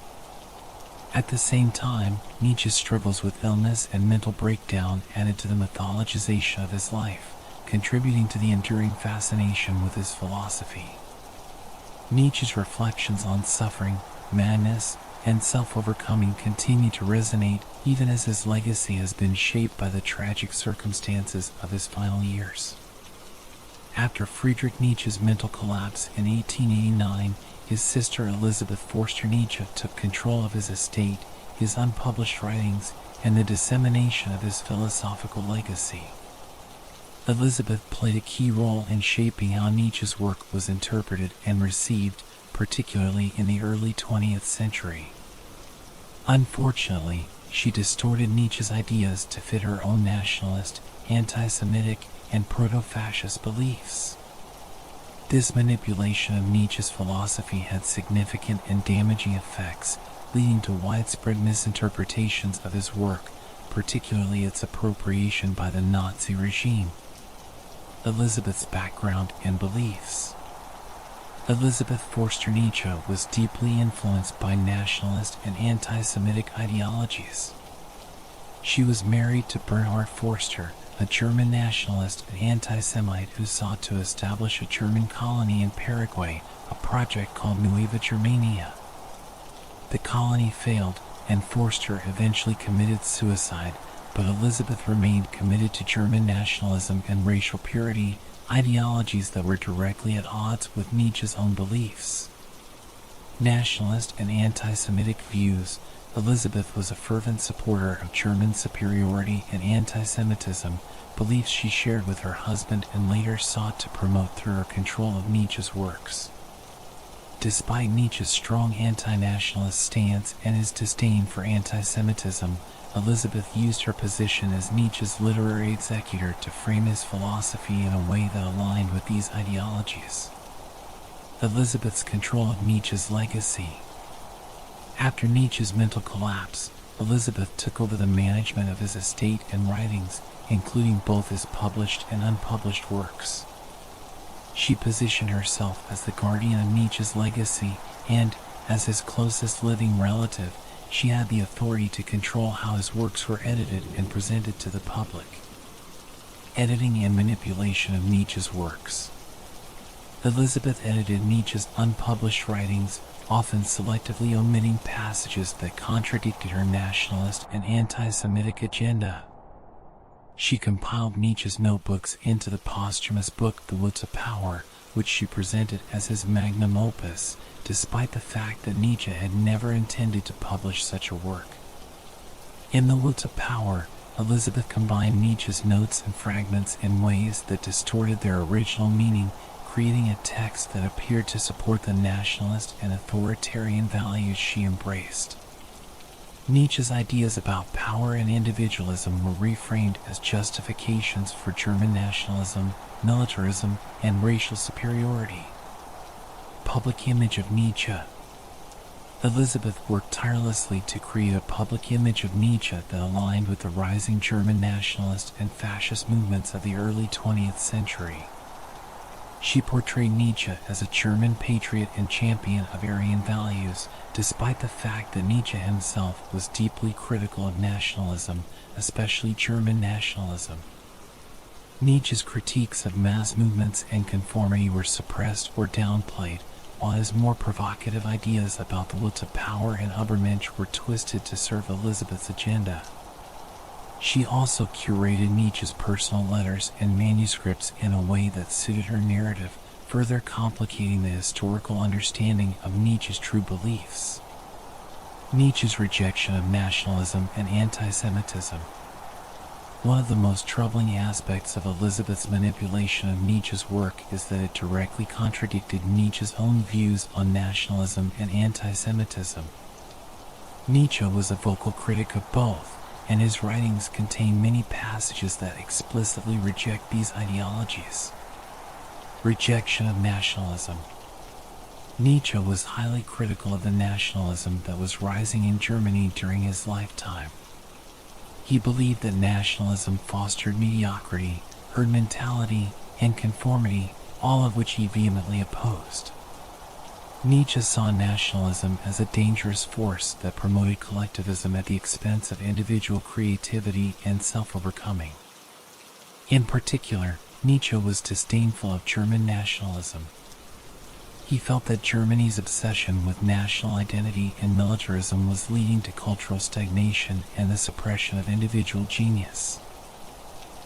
At the same time, Nietzsche's struggles with illness and mental breakdown added to the mythologization of his life, contributing to the enduring fascination with his philosophy. Nietzsche's reflections on suffering, madness, and self-overcoming continue to resonate even as his legacy has been shaped by the tragic circumstances of his final years. After Friedrich Nietzsche's mental collapse in 1889, his sister Elizabeth Forster Nietzsche took control of his estate, his unpublished writings, and the dissemination of his philosophical legacy. Elizabeth played a key role in shaping how Nietzsche's work was interpreted and received, particularly in the early 20th century. Unfortunately, she distorted Nietzsche's ideas to fit her own nationalist, anti-Semitic, and proto-fascist beliefs. This manipulation of Nietzsche's philosophy had significant and damaging effects, leading to widespread misinterpretations of his work, particularly its appropriation by the Nazi regime. Elizabeth's background and beliefs. Elizabeth Forster Nietzsche was deeply influenced by nationalist and anti-Semitic ideologies. She was married to Bernhard Forster, a German nationalist and anti-Semite who sought to establish a German colony in Paraguay, a project called Nueva Germania. The colony failed, and Forster eventually committed suicide, but Elizabeth remained committed to German nationalism and racial purity, ideologies that were directly at odds with Nietzsche's own beliefs. Nationalist and anti-Semitic views. Elizabeth was a fervent supporter of German superiority and anti-Semitism, beliefs she shared with her husband and later sought to promote through her control of Nietzsche's works. Despite Nietzsche's strong anti-nationalist stance and his disdain for anti-Semitism, Elizabeth used her position as Nietzsche's literary executor to frame his philosophy in a way that aligned with these ideologies. Elizabeth's control of Nietzsche's legacy. After Nietzsche's mental collapse, Elizabeth took over the management of his estate and writings, including both his published and unpublished works. She positioned herself as the guardian of Nietzsche's legacy and, as his closest living relative, she had the authority to control how his works were edited and presented to the public. Editing and manipulation of Nietzsche's works. Elizabeth edited Nietzsche's unpublished writings, often selectively omitting passages that contradicted her nationalist and anti-Semitic agenda. She compiled Nietzsche's notebooks into the posthumous book The Will to Power, which she presented as his magnum opus, despite the fact that Nietzsche had never intended to publish such a work. In The Will to Power, Elizabeth combined Nietzsche's notes and fragments in ways that distorted their original meaning, creating a text that appeared to support the nationalist and authoritarian values she embraced. Nietzsche's ideas about power and individualism were reframed as justifications for German nationalism, militarism, and racial superiority. Public image of Nietzsche. Elizabeth worked tirelessly to create a public image of Nietzsche that aligned with the rising German nationalist and fascist movements of the early 20th century. She portrayed Nietzsche as a German patriot and champion of Aryan values, despite the fact that Nietzsche himself was deeply critical of nationalism, especially German nationalism. Nietzsche's critiques of mass movements and conformity were suppressed or downplayed, while his more provocative ideas about the will to power and Übermensch were twisted to serve Elizabeth's agenda. She also curated Nietzsche's personal letters and manuscripts in a way that suited her narrative, further complicating the historical understanding of Nietzsche's true beliefs. Nietzsche's rejection of nationalism and anti-Semitism. One of the most troubling aspects of Elizabeth's manipulation of Nietzsche's work is that it directly contradicted Nietzsche's own views on nationalism and anti-Semitism. Nietzsche was a vocal critic of both, and his writings contain many passages that explicitly reject these ideologies. Rejection of nationalism. Nietzsche was highly critical of the nationalism that was rising in Germany during his lifetime. He believed that nationalism fostered mediocrity, herd mentality, and conformity, all of which he vehemently opposed. Nietzsche saw nationalism as a dangerous force that promoted collectivism at the expense of individual creativity and self-overcoming. In particular, Nietzsche was disdainful of German nationalism. He felt that Germany's obsession with national identity and militarism was leading to cultural stagnation and the suppression of individual genius.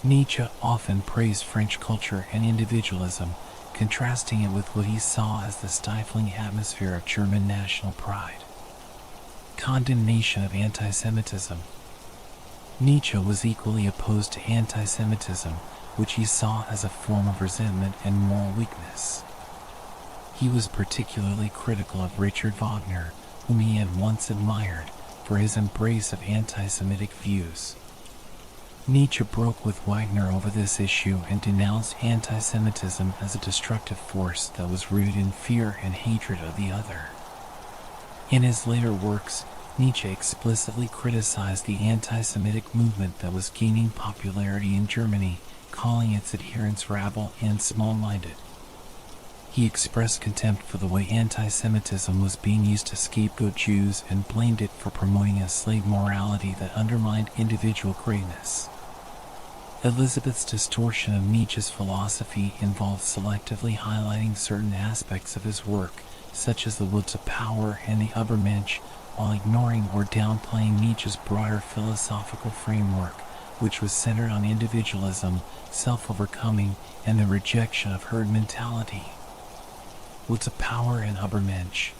Nietzsche often praised French culture and individualism, contrasting it with what he saw as the stifling atmosphere of German national pride. Condemnation of anti-Semitism. Nietzsche was equally opposed to anti-Semitism, which he saw as a form of resentment and moral weakness. He was particularly critical of Richard Wagner, whom he had once admired, for his embrace of anti-Semitic views. Nietzsche broke with Wagner over this issue and denounced anti-Semitism as a destructive force that was rooted in fear and hatred of the other. In his later works, Nietzsche explicitly criticized the anti-Semitic movement that was gaining popularity in Germany, calling its adherents rabble and small-minded. He expressed contempt for the way anti-Semitism was being used to scapegoat Jews and blamed it for promoting a slave morality that undermined individual greatness. Elizabeth's distortion of Nietzsche's philosophy involved selectively highlighting certain aspects of his work, such as the will to power and the Übermensch, while ignoring or downplaying Nietzsche's broader philosophical framework, which was centered on individualism, self-overcoming, and the rejection of herd mentality. Will to power and Übermensch.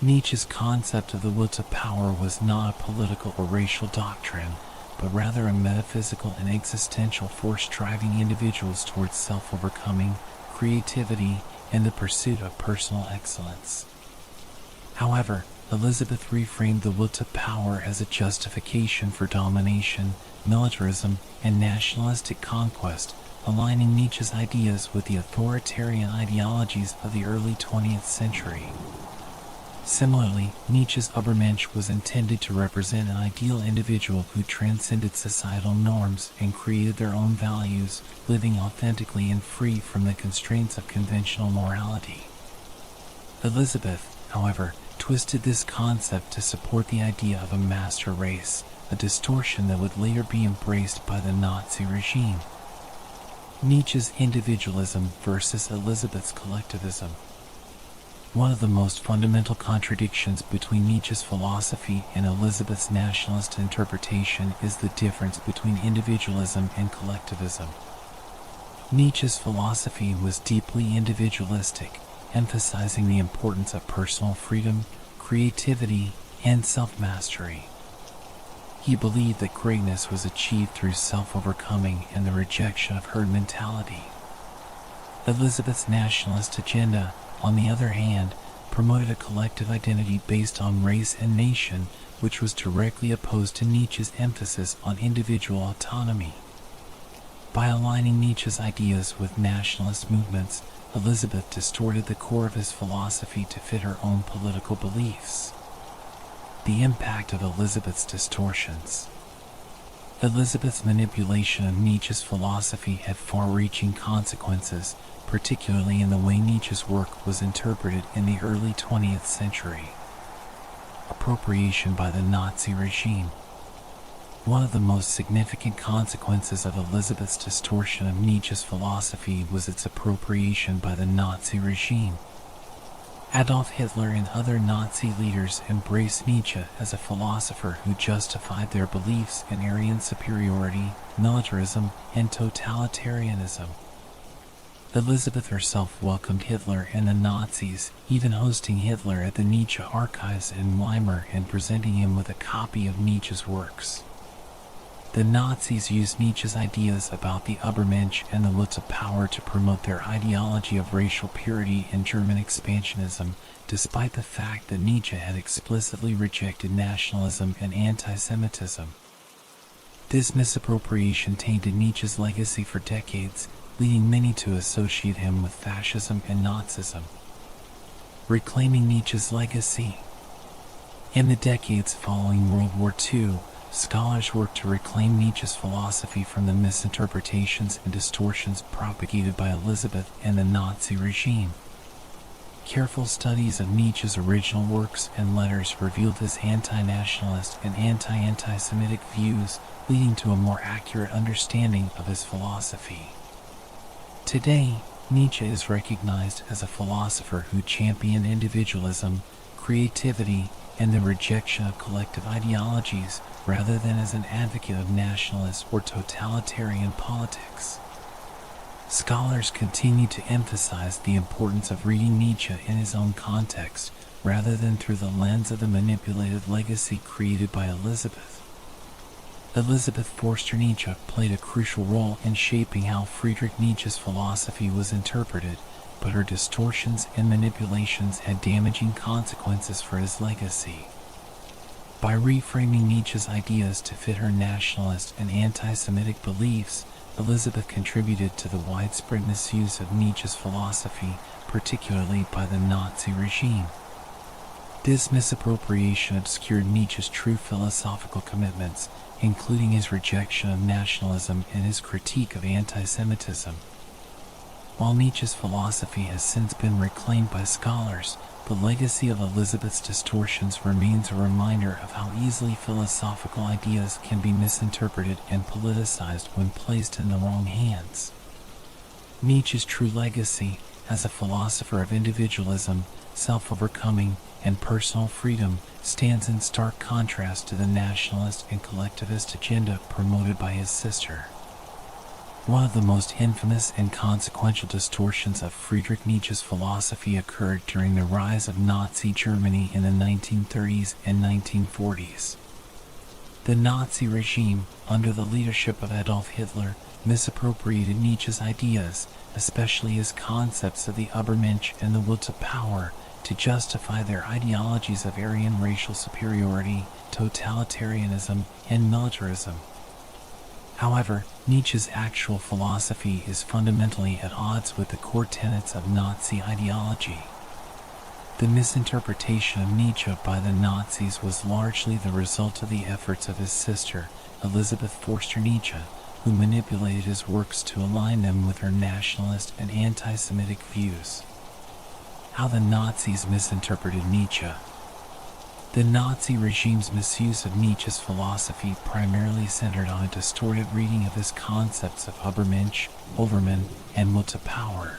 Nietzsche's concept of the will to power was not a political or racial doctrine, but rather a metaphysical and existential force driving individuals towards self-overcoming, creativity, and the pursuit of personal excellence. However, Elizabeth reframed the will to power as a justification for domination, militarism, and nationalistic conquest, aligning Nietzsche's ideas with the authoritarian ideologies of the early 20th century. Similarly, Nietzsche's Übermensch was intended to represent an ideal individual who transcended societal norms and created their own values, living authentically and free from the constraints of conventional morality. Elizabeth, however, twisted this concept to support the idea of a master race, a distortion that would later be embraced by the Nazi regime. Nietzsche's individualism versus Elizabeth's collectivism. One of the most fundamental contradictions between Nietzsche's philosophy and Elizabeth's nationalist interpretation is the difference between individualism and collectivism. Nietzsche's philosophy was deeply individualistic, emphasizing the importance of personal freedom, creativity, and self-mastery. He believed that greatness was achieved through self-overcoming and the rejection of herd mentality. Elizabeth's nationalist agenda, on the other hand, promoted a collective identity based on race and nation, which was directly opposed to Nietzsche's emphasis on individual autonomy. By aligning Nietzsche's ideas with nationalist movements, Elizabeth distorted the core of his philosophy to fit her own political beliefs. The impact of Elizabeth's distortions. Elizabeth's manipulation of Nietzsche's philosophy had far-reaching consequences, particularly in the way Nietzsche's work was interpreted in the early 20th century. Appropriation by the Nazi regime. One of the most significant consequences of Elizabeth's distortion of Nietzsche's philosophy was its appropriation by the Nazi regime. Adolf Hitler and other Nazi leaders embraced Nietzsche as a philosopher who justified their beliefs in Aryan superiority, militarism, and totalitarianism. Elizabeth herself welcomed Hitler and the Nazis, even hosting Hitler at the Nietzsche archives in Weimar and presenting him with a copy of Nietzsche's works. The Nazis used Nietzsche's ideas about the Übermensch and the will to power to promote their ideology of racial purity and German expansionism, despite the fact that Nietzsche had explicitly rejected nationalism and anti-Semitism. This misappropriation tainted Nietzsche's legacy for decades, leading many to associate him with fascism and Nazism. Reclaiming Nietzsche's legacy. In the decades following World War II, scholars worked to reclaim Nietzsche's philosophy from the misinterpretations and distortions propagated by Elizabeth and the Nazi regime. Careful studies of Nietzsche's original works and letters revealed his anti-nationalist and anti-Semitic views, leading to a more accurate understanding of his philosophy. Today, Nietzsche is recognized as a philosopher who championed individualism, creativity, and the rejection of collective ideologies, rather than as an advocate of nationalist or totalitarian politics. Scholars continue to emphasize the importance of reading Nietzsche in his own context, rather than through the lens of the manipulated legacy created by Elizabeth. Elizabeth Forster Nietzsche played a crucial role in shaping how Friedrich Nietzsche's philosophy was interpreted, but her distortions and manipulations had damaging consequences for his legacy. By reframing Nietzsche's ideas to fit her nationalist and anti-Semitic beliefs, Elizabeth contributed to the widespread misuse of Nietzsche's philosophy, particularly by the Nazi regime. This misappropriation obscured Nietzsche's true philosophical commitments, including his rejection of nationalism and his critique of anti-Semitism. While Nietzsche's philosophy has since been reclaimed by scholars, the legacy of Elizabeth's distortions remains a reminder of how easily philosophical ideas can be misinterpreted and politicized when placed in the wrong hands. Nietzsche's true legacy, as a philosopher of individualism, self-overcoming, and personal freedom, stands in stark contrast to the nationalist and collectivist agenda promoted by his sister. One of the most infamous and consequential distortions of Friedrich Nietzsche's philosophy occurred during the rise of Nazi Germany in the 1930s and 1940s. The Nazi regime, under the leadership of Adolf Hitler, misappropriated Nietzsche's ideas, especially his concepts of the Übermensch and the will to power, to justify their ideologies of Aryan racial superiority, totalitarianism, and militarism. However, Nietzsche's actual philosophy is fundamentally at odds with the core tenets of Nazi ideology. The misinterpretation of Nietzsche by the Nazis was largely the result of the efforts of his sister, Elizabeth Forster Nietzsche, who manipulated his works to align them with her nationalist and anti-Semitic views. How the Nazis misinterpreted Nietzsche. The Nazi regime's misuse of Nietzsche's philosophy primarily centered on a distorted reading of his concepts of Übermensch, Overman, and will to power.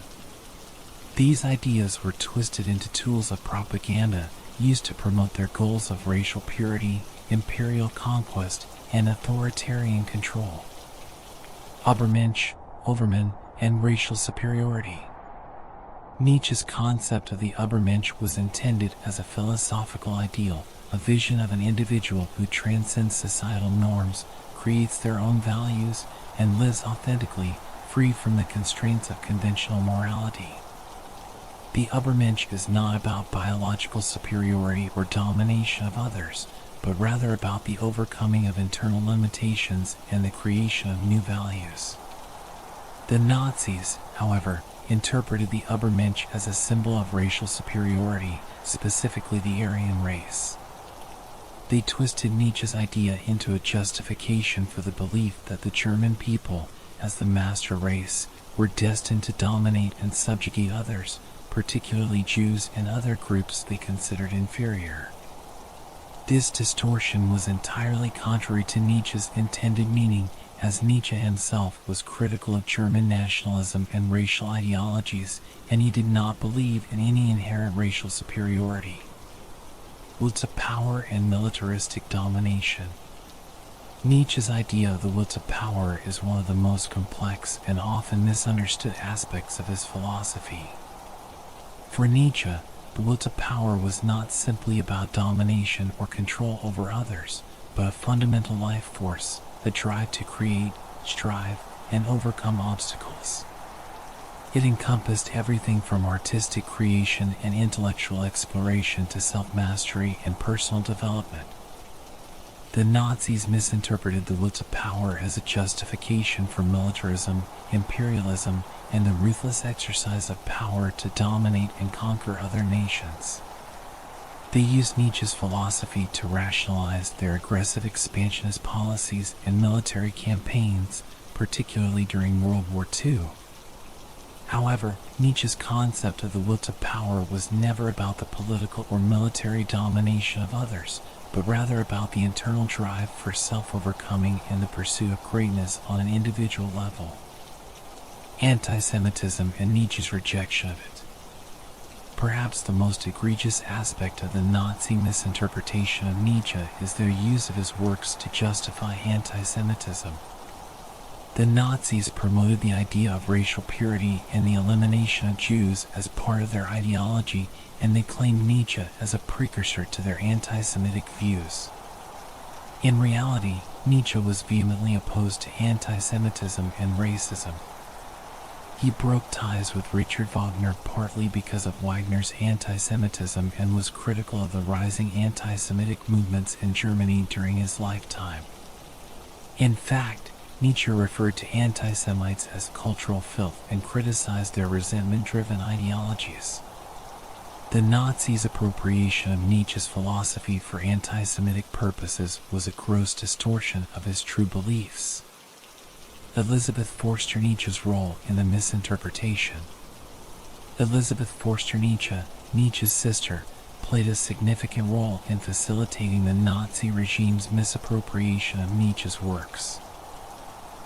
These ideas were twisted into tools of propaganda used to promote their goals of racial purity, imperial conquest, and authoritarian control. Übermensch, Overman, and racial superiority. Nietzsche's concept of the Übermensch was intended as a philosophical ideal, a vision of an individual who transcends societal norms, creates their own values, and lives authentically, free from the constraints of conventional morality. The Übermensch is not about biological superiority or domination of others, but rather about the overcoming of internal limitations and the creation of new values. The Nazis, however, interpreted the Übermensch as a symbol of racial superiority, specifically the Aryan race. They twisted Nietzsche's idea into a justification for the belief that the German people, as the master race, were destined to dominate and subjugate others, particularly Jews and other groups they considered inferior. This distortion was entirely contrary to Nietzsche's intended meaning, as Nietzsche himself was critical of German nationalism and racial ideologies, and he did not believe in any inherent racial superiority. Will to power and militaristic domination. Nietzsche's idea of the will to power is one of the most complex and often misunderstood aspects of his philosophy. For Nietzsche, the will to power was not simply about domination or control over others, but a fundamental life force, the drive to create, strive, and overcome obstacles. It encompassed everything from artistic creation and intellectual exploration to self-mastery and personal development. The Nazis misinterpreted the will to power as a justification for militarism, imperialism, and the ruthless exercise of power to dominate and conquer other nations. They used Nietzsche's philosophy to rationalize their aggressive expansionist policies and military campaigns, particularly during World War II. However, Nietzsche's concept of the will to power was never about the political or military domination of others, but rather about the internal drive for self-overcoming and the pursuit of greatness on an individual level. Anti-Semitism and Nietzsche's rejection of it. Perhaps the most egregious aspect of the Nazi misinterpretation of Nietzsche is their use of his works to justify anti-Semitism. The Nazis promoted the idea of racial purity and the elimination of Jews as part of their ideology, and they claimed Nietzsche as a precursor to their anti-Semitic views. In reality, Nietzsche was vehemently opposed to anti-Semitism and racism. He broke ties with Richard Wagner partly because of Wagner's anti-Semitism and was critical of the rising anti-Semitic movements in Germany during his lifetime. In fact, Nietzsche referred to anti-Semites as cultural filth and criticized their resentment-driven ideologies. The Nazis' appropriation of Nietzsche's philosophy for anti-Semitic purposes was a gross distortion of his true beliefs. Elizabeth Forster Nietzsche's role in the misinterpretation. Elizabeth Forster Nietzsche, Nietzsche's sister, played a significant role in facilitating the Nazi regime's misappropriation of Nietzsche's works.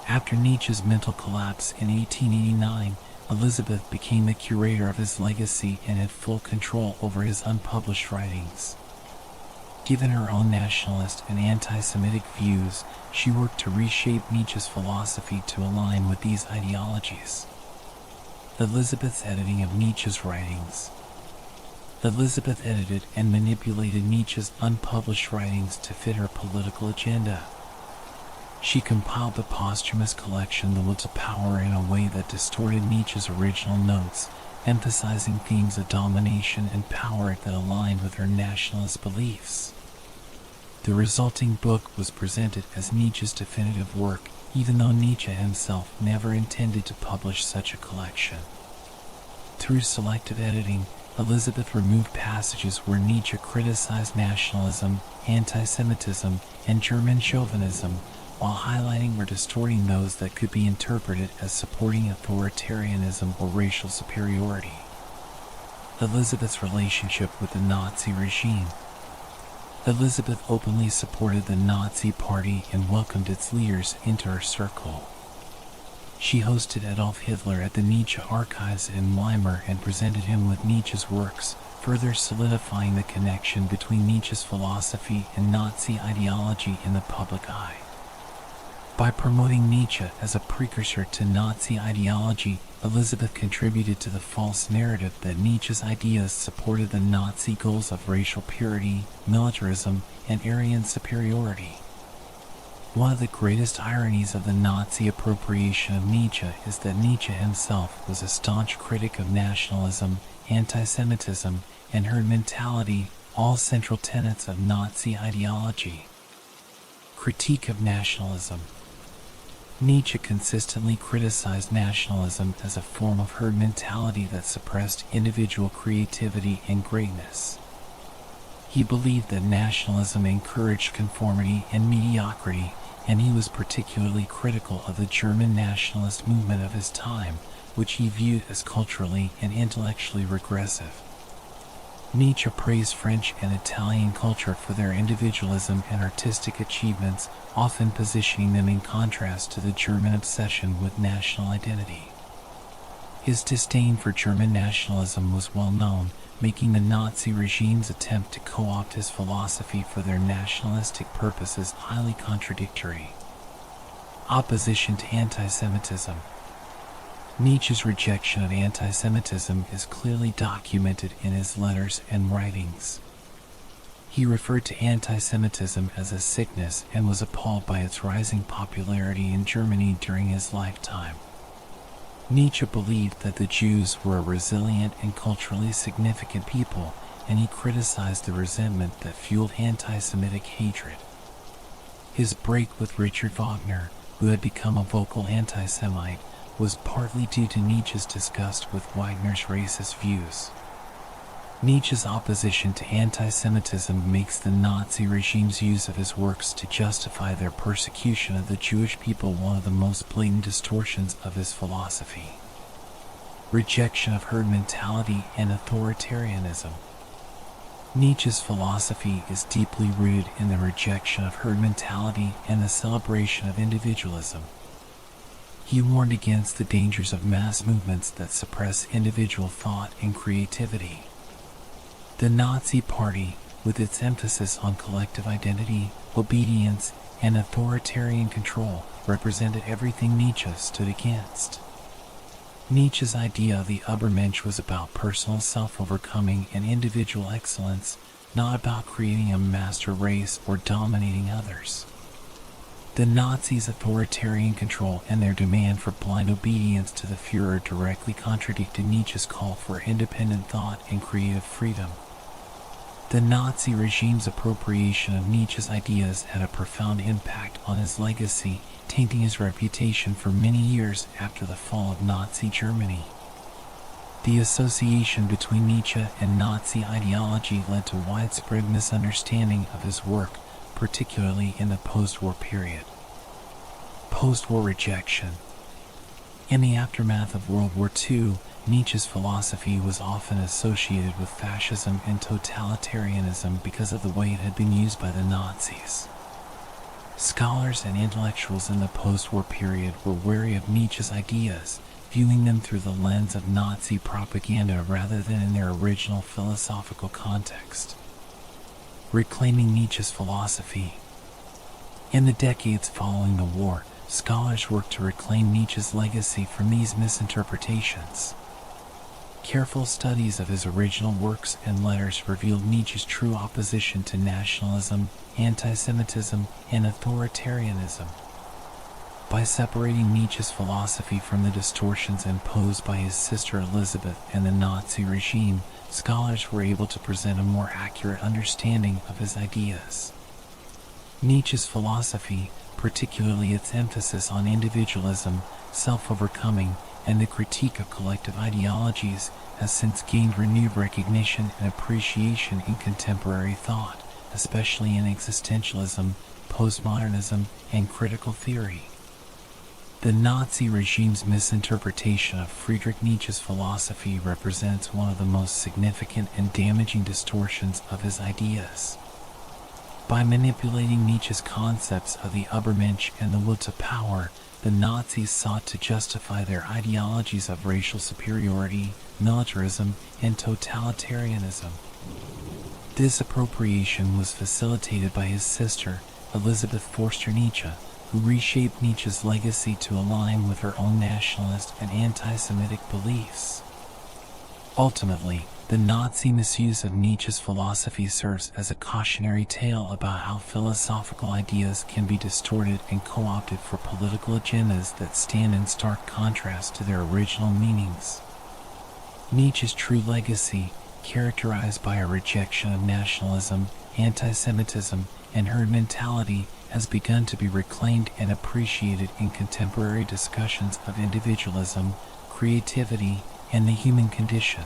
After Nietzsche's mental collapse in 1889, Elizabeth became the curator of his legacy and had full control over his unpublished writings. Given her own nationalist and anti-Semitic views, she worked to reshape Nietzsche's philosophy to align with these ideologies. Elizabeth's editing of Nietzsche's writings. Elizabeth edited and manipulated Nietzsche's unpublished writings to fit her political agenda. She compiled the posthumous collection The Will to Power in a way that distorted Nietzsche's original notes, emphasizing themes of domination and power that aligned with her nationalist beliefs. The resulting book was presented as Nietzsche's definitive work, even though Nietzsche himself never intended to publish such a collection. Through selective editing, Elizabeth removed passages where Nietzsche criticized nationalism, anti-Semitism, and German chauvinism, while highlighting or distorting those that could be interpreted as supporting authoritarianism or racial superiority. Elizabeth's relationship with the Nazi regime. Elizabeth openly supported the Nazi Party and welcomed its leaders into her circle. She hosted Adolf Hitler at the Nietzsche Archives in Weimar and presented him with Nietzsche's works, further solidifying the connection between Nietzsche's philosophy and Nazi ideology in the public eye. By promoting Nietzsche as a precursor to Nazi ideology, Elizabeth contributed to the false narrative that Nietzsche's ideas supported the Nazi goals of racial purity, militarism, and Aryan superiority. One of the greatest ironies of the Nazi appropriation of Nietzsche is that Nietzsche himself was a staunch critic of nationalism, anti-Semitism, and herd mentality, all central tenets of Nazi ideology. Critique of nationalism. Nietzsche consistently criticized nationalism as a form of herd mentality that suppressed individual creativity and greatness. He believed that nationalism encouraged conformity and mediocrity, and he was particularly critical of the German nationalist movement of his time, which he viewed as culturally and intellectually regressive. Nietzsche praised French and Italian culture for their individualism and artistic achievements, often positioning them in contrast to the German obsession with national identity. His disdain for German nationalism was well known, making the Nazi regime's attempt to co-opt his philosophy for their nationalistic purposes highly contradictory. Opposition to anti-Semitism. Nietzsche's rejection of anti-Semitism is clearly documented in his letters and writings. He referred to anti-Semitism as a sickness and was appalled by its rising popularity in Germany during his lifetime. Nietzsche believed that the Jews were a resilient and culturally significant people, and he criticized the resentment that fueled anti-Semitic hatred. His break with Richard Wagner, who had become a vocal anti-Semite, was partly due to Nietzsche's disgust with Wagner's racist views. Nietzsche's opposition to anti-Semitism makes the Nazi regime's use of his works to justify their persecution of the Jewish people one of the most blatant distortions of his philosophy. Rejection of herd mentality and authoritarianism. Nietzsche's philosophy is deeply rooted in the rejection of herd mentality and the celebration of individualism. He warned against the dangers of mass movements that suppress individual thought and creativity. The Nazi Party, with its emphasis on collective identity, obedience, and authoritarian control, represented everything Nietzsche stood against. Nietzsche's idea of the Übermensch was about personal self-overcoming and individual excellence, not about creating a master race or dominating others. The Nazis' authoritarian control and their demand for blind obedience to the Führer directly contradicted Nietzsche's call for independent thought and creative freedom. The Nazi regime's appropriation of Nietzsche's ideas had a profound impact on his legacy, tainting his reputation for many years after the fall of Nazi Germany. The association between Nietzsche and Nazi ideology led to widespread misunderstanding of his work, particularly in the post-war period. Post-war rejection. In the aftermath of World War II, Nietzsche's philosophy was often associated with fascism and totalitarianism because of the way it had been used by the Nazis. Scholars and intellectuals in the post-war period were wary of Nietzsche's ideas, viewing them through the lens of Nazi propaganda rather than in their original philosophical context. Reclaiming Nietzsche's philosophy. In the decades following the war, scholars worked to reclaim Nietzsche's legacy from these misinterpretations. Careful studies of his original works and letters revealed Nietzsche's true opposition to nationalism, anti-Semitism, and authoritarianism. By separating Nietzsche's philosophy from the distortions imposed by his sister Elizabeth and the Nazi regime, scholars were able to present a more accurate understanding of his ideas. Nietzsche's philosophy, particularly its emphasis on individualism, self-overcoming, and the critique of collective ideologies, has since gained renewed recognition and appreciation in contemporary thought, especially in existentialism, postmodernism, and critical theory. The Nazi regime's misinterpretation of Friedrich Nietzsche's philosophy represents one of the most significant and damaging distortions of his ideas. By manipulating Nietzsche's concepts of the Übermensch and the will to power, the Nazis sought to justify their ideologies of racial superiority, militarism, and totalitarianism. This appropriation was facilitated by his sister, Elizabeth Forster Nietzsche, who reshaped Nietzsche's legacy to align with her own nationalist and anti-Semitic beliefs. Ultimately, the Nazi misuse of Nietzsche's philosophy serves as a cautionary tale about how philosophical ideas can be distorted and co-opted for political agendas that stand in stark contrast to their original meanings. Nietzsche's true legacy, characterized by a rejection of nationalism, anti-Semitism, and herd mentality, has begun to be reclaimed and appreciated in contemporary discussions of individualism, creativity, and the human condition.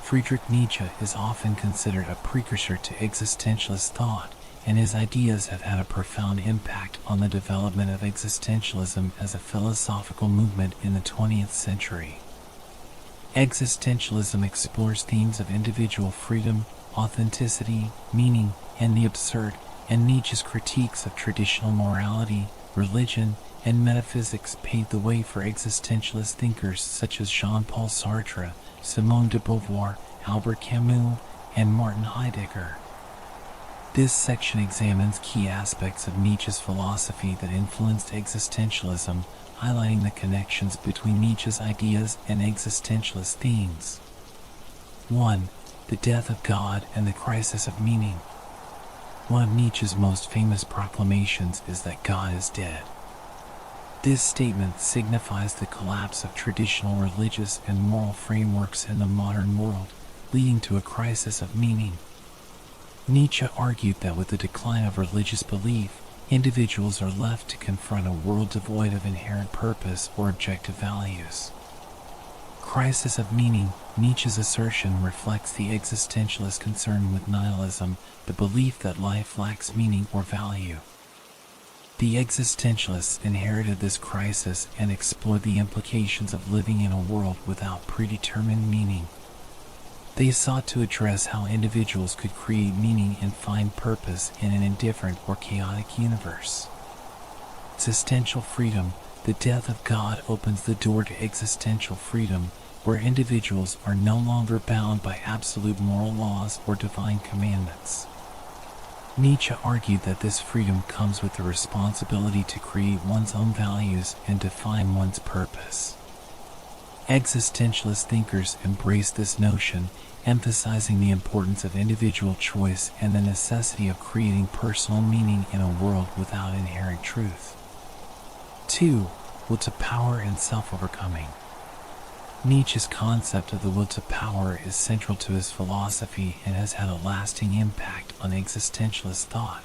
Friedrich Nietzsche is often considered a precursor to existentialist thought, and his ideas have had a profound impact on the development of existentialism as a philosophical movement in the 20th century. Existentialism explores themes of individual freedom, authenticity, meaning, and the absurd, and Nietzsche's critiques of traditional morality, religion, and metaphysics paved the way for existentialist thinkers such as Jean-Paul Sartre, Simone de Beauvoir, Albert Camus, and Martin Heidegger. This section examines key aspects of Nietzsche's philosophy that influenced existentialism, highlighting the connections between Nietzsche's ideas and existentialist themes. 1. The death of God and the crisis of meaning. One of Nietzsche's most famous proclamations is that God is dead. This statement signifies the collapse of traditional religious and moral frameworks in the modern world, leading to a crisis of meaning. Nietzsche argued that with the decline of religious belief, individuals are left to confront a world devoid of inherent purpose or objective values. Crisis of meaning. Nietzsche's assertion reflects the existentialist concern with nihilism, the belief that life lacks meaning or value. The existentialists inherited this crisis and explored the implications of living in a world without predetermined meaning. They sought to address how individuals could create meaning and find purpose in an indifferent or chaotic universe. Existential freedom. The death of God opens the door to existential freedom, where individuals are no longer bound by absolute moral laws or divine commandments. Nietzsche argued that this freedom comes with the responsibility to create one's own values and define one's purpose. Existentialist thinkers embraced this notion, emphasizing the importance of individual choice and the necessity of creating personal meaning in a world without inherent truth. 2. Will to power and self-overcoming. Nietzsche's concept of the will to power is central to his philosophy and has had a lasting impact on existentialist thought.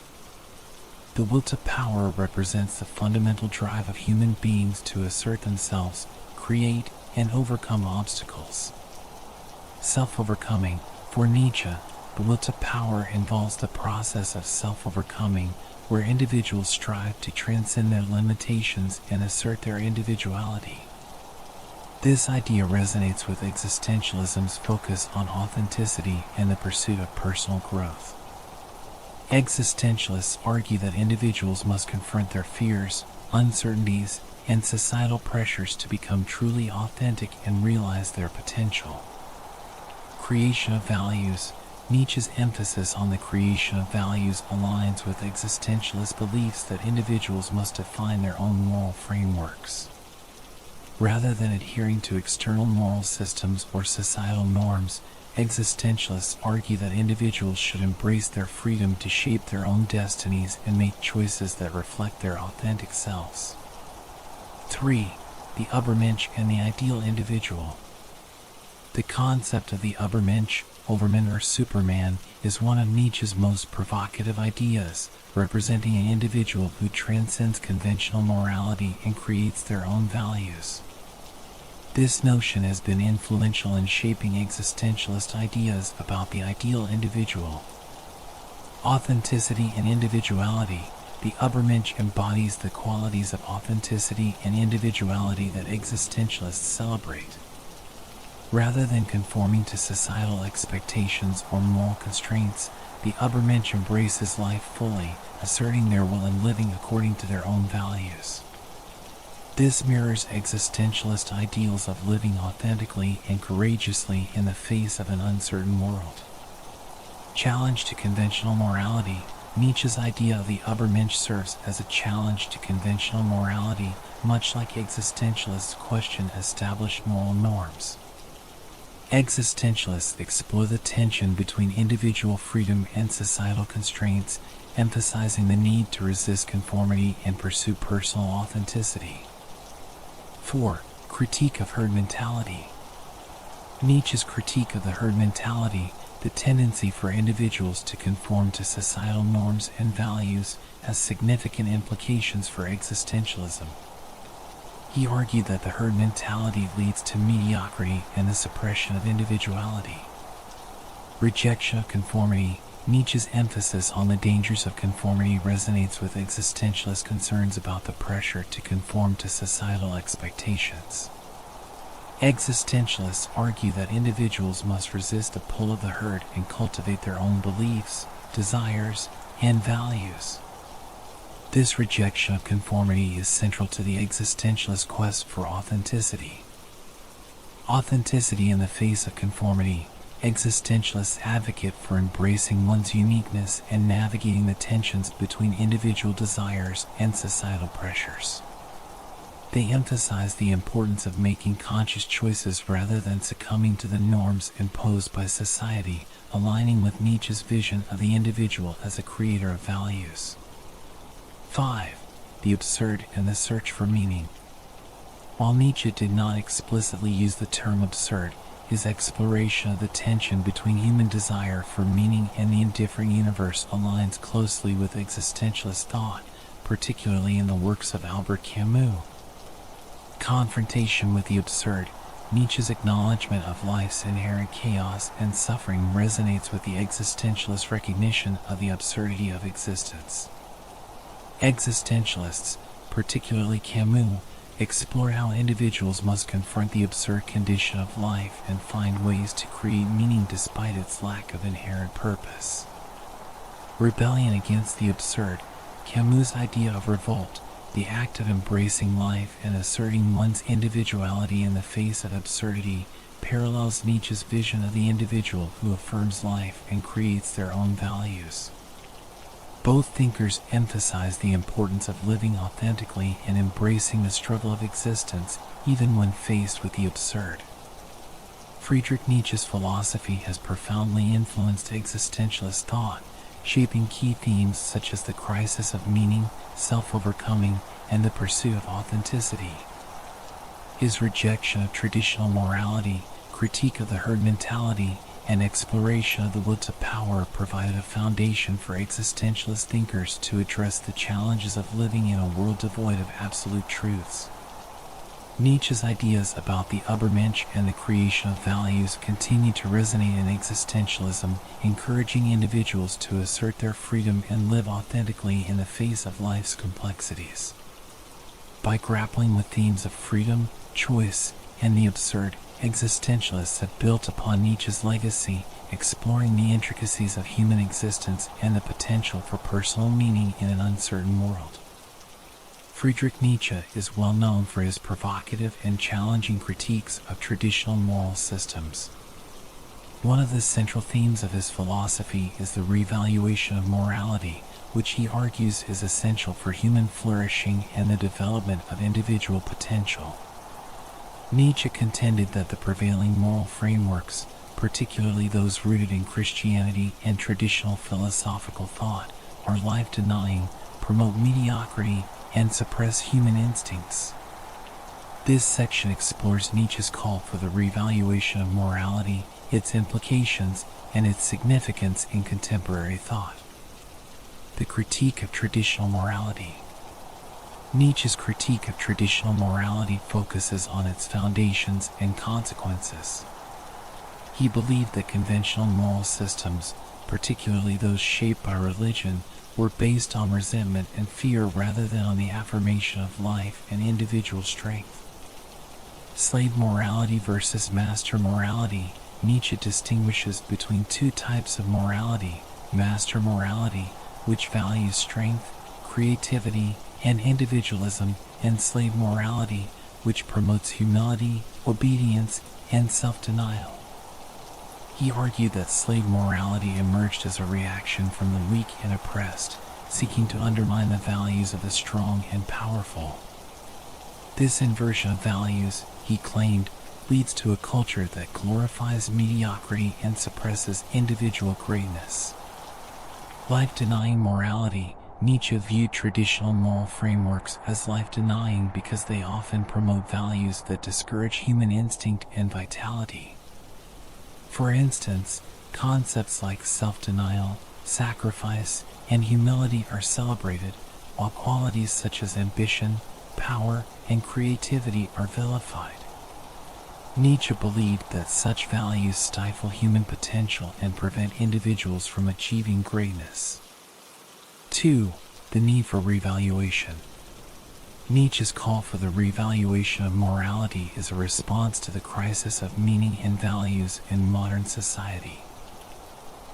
The will to power represents the fundamental drive of human beings to assert themselves, create, and overcome obstacles. Self-overcoming. For Nietzsche, the will to power involves the process of self-overcoming, where individuals strive to transcend their limitations and assert their individuality. This idea resonates with existentialism's focus on authenticity and the pursuit of personal growth. Existentialists argue that individuals must confront their fears, uncertainties, and societal pressures to become truly authentic and realize their potential. Creation of values. Nietzsche's emphasis on the creation of values aligns with existentialist beliefs that individuals must define their own moral frameworks. Rather than adhering to external moral systems or societal norms, existentialists argue that individuals should embrace their freedom to shape their own destinies and make choices that reflect their authentic selves. 3. The Übermensch and the ideal individual. The concept of the Übermensch, Overman or Superman, is one of Nietzsche's most provocative ideas, representing an individual who transcends conventional morality and creates their own values. This notion has been influential in shaping existentialist ideas about the ideal individual. Authenticity and individuality. The Übermensch embodies the qualities of authenticity and individuality that existentialists celebrate. Rather than conforming to societal expectations or moral constraints, the Übermensch embraces life fully, asserting their will and living according to their own values. This mirrors existentialist ideals of living authentically and courageously in the face of an uncertain world. Challenge to conventional morality. Nietzsche's idea of the Übermensch serves as a challenge to conventional morality, much like existentialists question established moral norms. Existentialists explore the tension between individual freedom and societal constraints, emphasizing the need to resist conformity and pursue personal authenticity. 4. Critique of herd mentality. Nietzsche's critique of the herd mentality, the tendency for individuals to conform to societal norms and values, has significant implications for existentialism. He argued that the herd mentality leads to mediocrity and the suppression of individuality. Rejection of conformity. Nietzsche's emphasis on the dangers of conformity resonates with existentialist concerns about the pressure to conform to societal expectations. Existentialists argue that individuals must resist the pull of the herd and cultivate their own beliefs, desires, and values. This rejection of conformity is central to the existentialist quest for authenticity. Authenticity in the face of conformity. Existentialists advocate for embracing one's uniqueness and navigating the tensions between individual desires and societal pressures. They emphasize the importance of making conscious choices rather than succumbing to the norms imposed by society, aligning with Nietzsche's vision of the individual as a creator of values. 5. The absurd and the search for meaning. While Nietzsche did not explicitly use the term absurd, his exploration of the tension between human desire for meaning and the indifferent universe aligns closely with existentialist thought, particularly in the works of Albert Camus. Confrontation with the absurd. Nietzsche's acknowledgement of life's inherent chaos and suffering resonates with the existentialist recognition of the absurdity of existence. Existentialists, particularly Camus, explore how individuals must confront the absurd condition of life and find ways to create meaning despite its lack of inherent purpose. Rebellion against the absurd. Camus' idea of revolt, the act of embracing life and asserting one's individuality in the face of absurdity, parallels Nietzsche's vision of the individual who affirms life and creates their own values. Both thinkers emphasize the importance of living authentically and embracing the struggle of existence, even when faced with the absurd. Friedrich Nietzsche's philosophy has profoundly influenced existentialist thought, shaping key themes such as the crisis of meaning, self-overcoming, and the pursuit of authenticity. His rejection of traditional morality, critique of the herd mentality, and exploration of the will to power provided a foundation for existentialist thinkers to address the challenges of living in a world devoid of absolute truths. Nietzsche's ideas about the Übermensch and the creation of values continue to resonate in existentialism, encouraging individuals to assert their freedom and live authentically in the face of life's complexities. By grappling with themes of freedom, choice, and the absurd, existentialists have built upon Nietzsche's legacy, exploring the intricacies of human existence and the potential for personal meaning in an uncertain world. Friedrich Nietzsche is well known for his provocative and challenging critiques of traditional moral systems. One of the central themes of his philosophy is the revaluation of morality, which he argues is essential for human flourishing and the development of individual potential. Nietzsche contended that the prevailing moral frameworks, particularly those rooted in Christianity and traditional philosophical thought, are life-denying, promote mediocrity, and suppress human instincts. This section explores Nietzsche's call for the revaluation of morality, its implications, and its significance in contemporary thought. The critique of traditional morality. Nietzsche's critique of traditional morality focuses on its foundations and consequences. He believed that conventional moral systems, particularly those shaped by religion, were based on resentment and fear rather than on the affirmation of life and individual strength. Slave morality versus master morality. Nietzsche distinguishes between two types of morality: master morality, which values strength, creativity, and individualism, and slave morality, which promotes humility, obedience, and self-denial. He argued that slave morality emerged as a reaction from the weak and oppressed, seeking to undermine the values of the strong and powerful. This inversion of values, he claimed, leads to a culture that glorifies mediocrity and suppresses individual greatness. Life-denying morality. Nietzsche viewed traditional moral frameworks as life-denying because they often promote values that discourage human instinct and vitality. For instance, concepts like self-denial, sacrifice, and humility are celebrated, while qualities such as ambition, power, and creativity are vilified. Nietzsche believed that such values stifle human potential and prevent individuals from achieving greatness. 2. The need for revaluation. Nietzsche's call for the revaluation of morality is a response to the crisis of meaning and values in modern society.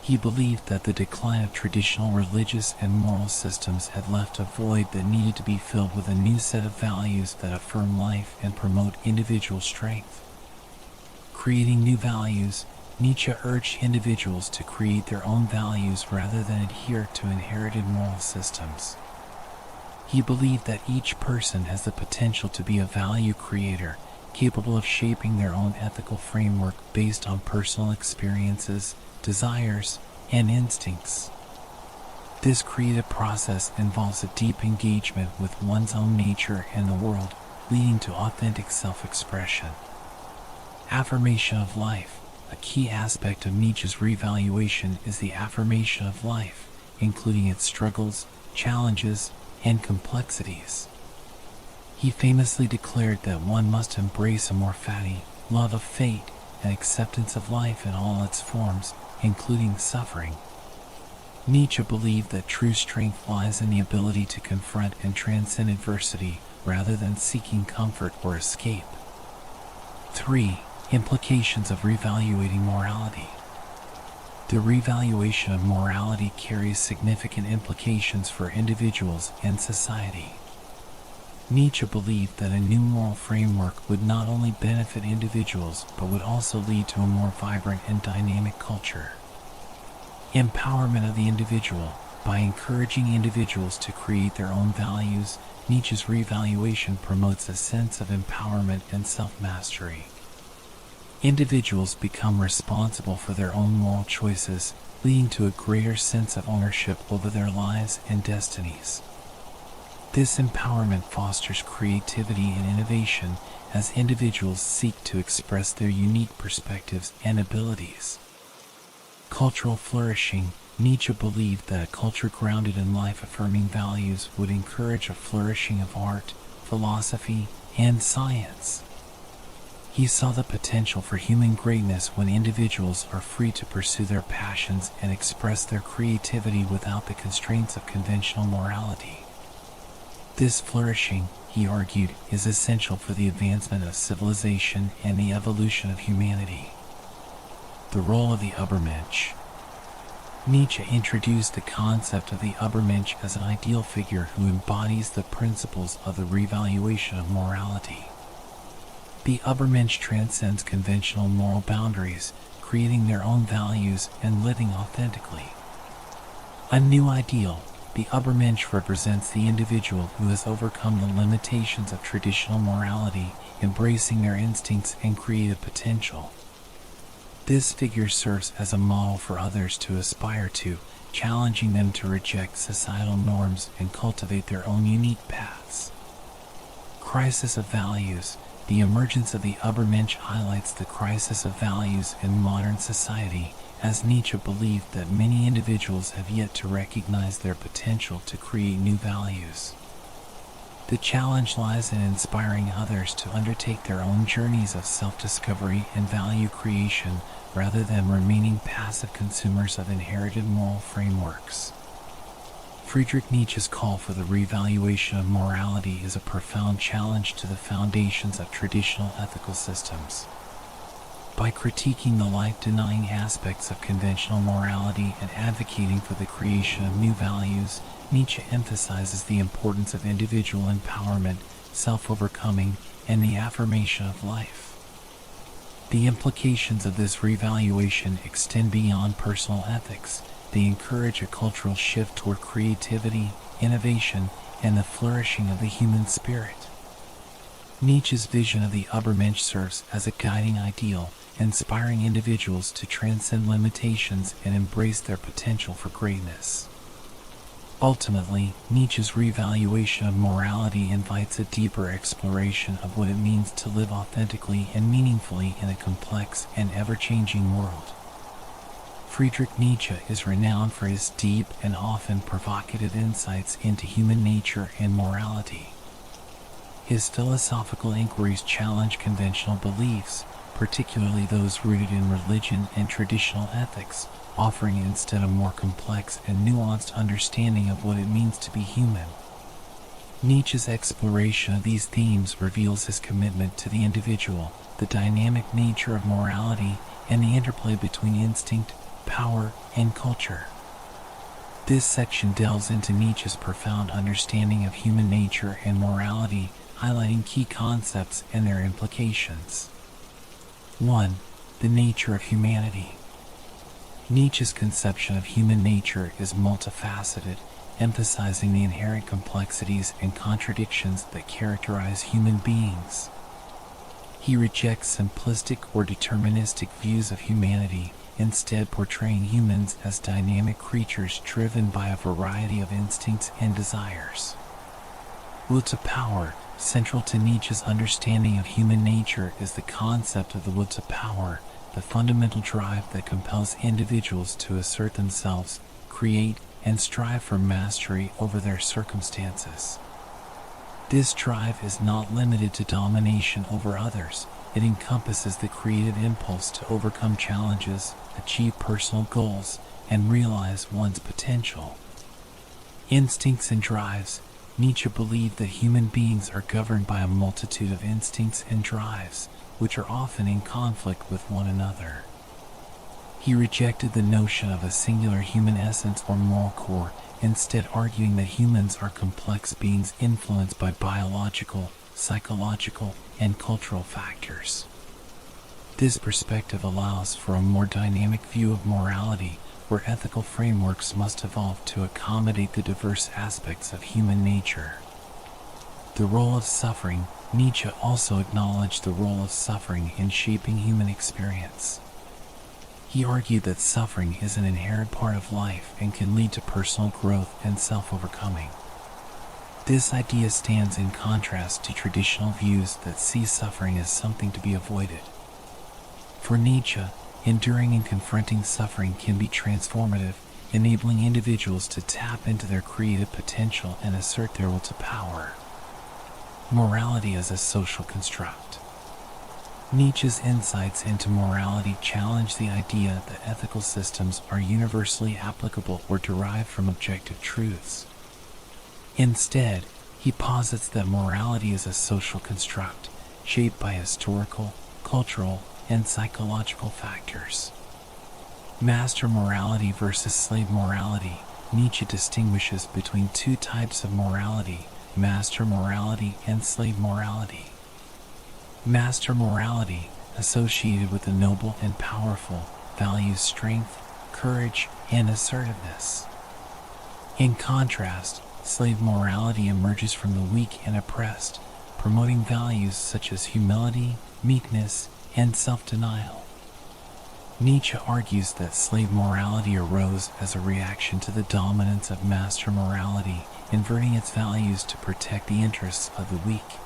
He believed that the decline of traditional religious and moral systems had left a void that needed to be filled with a new set of values that affirm life and promote individual strength. Creating new values, Nietzsche urged individuals to create their own values rather than adhere to inherited moral systems. He believed that each person has the potential to be a value creator, capable of shaping their own ethical framework based on personal experiences, desires, and instincts. This creative process involves a deep engagement with one's own nature and the world, leading to authentic self-expression. Affirmation of life. A key aspect of Nietzsche's revaluation is the affirmation of life, including its struggles, challenges, and complexities. He famously declared that one must embrace a more fatty love of fate and acceptance of life in all its forms, including suffering. Nietzsche believed that true strength lies in the ability to confront and transcend adversity rather than seeking comfort or escape. 3. Implications of revaluating morality. The revaluation of morality carries significant implications for individuals and society. Nietzsche believed that a new moral framework would not only benefit individuals but would also lead to a more vibrant and dynamic culture. Empowerment of the individual. By encouraging individuals to create their own values, Nietzsche's revaluation promotes a sense of empowerment and self-mastery. Individuals become responsible for their own moral choices, leading to a greater sense of ownership over their lives and destinies. This empowerment fosters creativity and innovation as individuals seek to express their unique perspectives and abilities. Cultural flourishing. Nietzsche believed that a culture grounded in life-affirming values would encourage a flourishing of art, philosophy, and science. He saw the potential for human greatness when individuals are free to pursue their passions and express their creativity without the constraints of conventional morality. This flourishing, he argued, is essential for the advancement of civilization and the evolution of humanity. The role of the Übermensch. Nietzsche introduced the concept of the Übermensch as an ideal figure who embodies the principles of the revaluation of morality. The Übermensch transcends conventional moral boundaries, creating their own values and living authentically. A new ideal. The Übermensch represents the individual who has overcome the limitations of traditional morality, embracing their instincts and creative potential. This figure serves as a model for others to aspire to, challenging them to reject societal norms and cultivate their own unique paths. Crisis of values. The emergence of the Übermensch highlights the crisis of values in modern society, as Nietzsche believed that many individuals have yet to recognize their potential to create new values. The challenge lies in inspiring others to undertake their own journeys of self-discovery and value creation, rather than remaining passive consumers of inherited moral frameworks. Friedrich Nietzsche's call for the revaluation of morality is a profound challenge to the foundations of traditional ethical systems. By critiquing the life-denying aspects of conventional morality and advocating for the creation of new values, Nietzsche emphasizes the importance of individual empowerment, self-overcoming, and the affirmation of life. The implications of this revaluation extend beyond personal ethics. They encourage a cultural shift toward creativity, innovation, and the flourishing of the human spirit. Nietzsche's vision of the Übermensch serves as a guiding ideal, inspiring individuals to transcend limitations and embrace their potential for greatness. Ultimately, Nietzsche's revaluation of morality invites a deeper exploration of what it means to live authentically and meaningfully in a complex and ever-changing world. Friedrich Nietzsche is renowned for his deep and often provocative insights into human nature and morality. His philosophical inquiries challenge conventional beliefs, particularly those rooted in religion and traditional ethics, offering instead a more complex and nuanced understanding of what it means to be human. Nietzsche's exploration of these themes reveals his commitment to the individual, the dynamic nature of morality, and the interplay between instinct, power, and culture. This section delves into Nietzsche's profound understanding of human nature and morality, highlighting key concepts and their implications. 1. The nature of humanity. Nietzsche's conception of human nature is multifaceted, emphasizing the inherent complexities and contradictions that characterize human beings. He rejects simplistic or deterministic views of humanity, instead portraying humans as dynamic creatures driven by a variety of instincts and desires. Will to power. Central to Nietzsche's understanding of human nature is the concept of the will to power, the fundamental drive that compels individuals to assert themselves, create, and strive for mastery over their circumstances. This drive is not limited to domination over others. It encompasses the creative impulse to overcome challenges, achieve personal goals, and realize one's potential. Instincts and drives. Nietzsche believed that human beings are governed by a multitude of instincts and drives, which are often in conflict with one another. He rejected the notion of a singular human essence or moral core, instead arguing that humans are complex beings influenced by biological, psychological, and cultural factors. This perspective allows for a more dynamic view of morality, where ethical frameworks must evolve to accommodate the diverse aspects of human nature. The role of suffering. Nietzsche also acknowledged the role of suffering in shaping human experience. He argued that suffering is an inherent part of life and can lead to personal growth and self-overcoming. This idea stands in contrast to traditional views that see suffering as something to be avoided. For Nietzsche, enduring and confronting suffering can be transformative, enabling individuals to tap into their creative potential and assert their will to power. Morality as a social construct. Nietzsche's insights into morality challenge the idea that ethical systems are universally applicable or derived from objective truths. Instead, he posits that morality is a social construct, shaped by historical, cultural, and psychological factors. Master morality versus slave morality. Nietzsche distinguishes between two types of morality: master morality and slave morality. Master morality, associated with the noble and powerful, values strength, courage, and assertiveness. In contrast, slave morality emerges from the weak and oppressed, promoting values such as humility, meekness, and self-denial. Nietzsche argues that slave morality arose as a reaction to the dominance of master morality, inverting its values to protect the interests of the weak.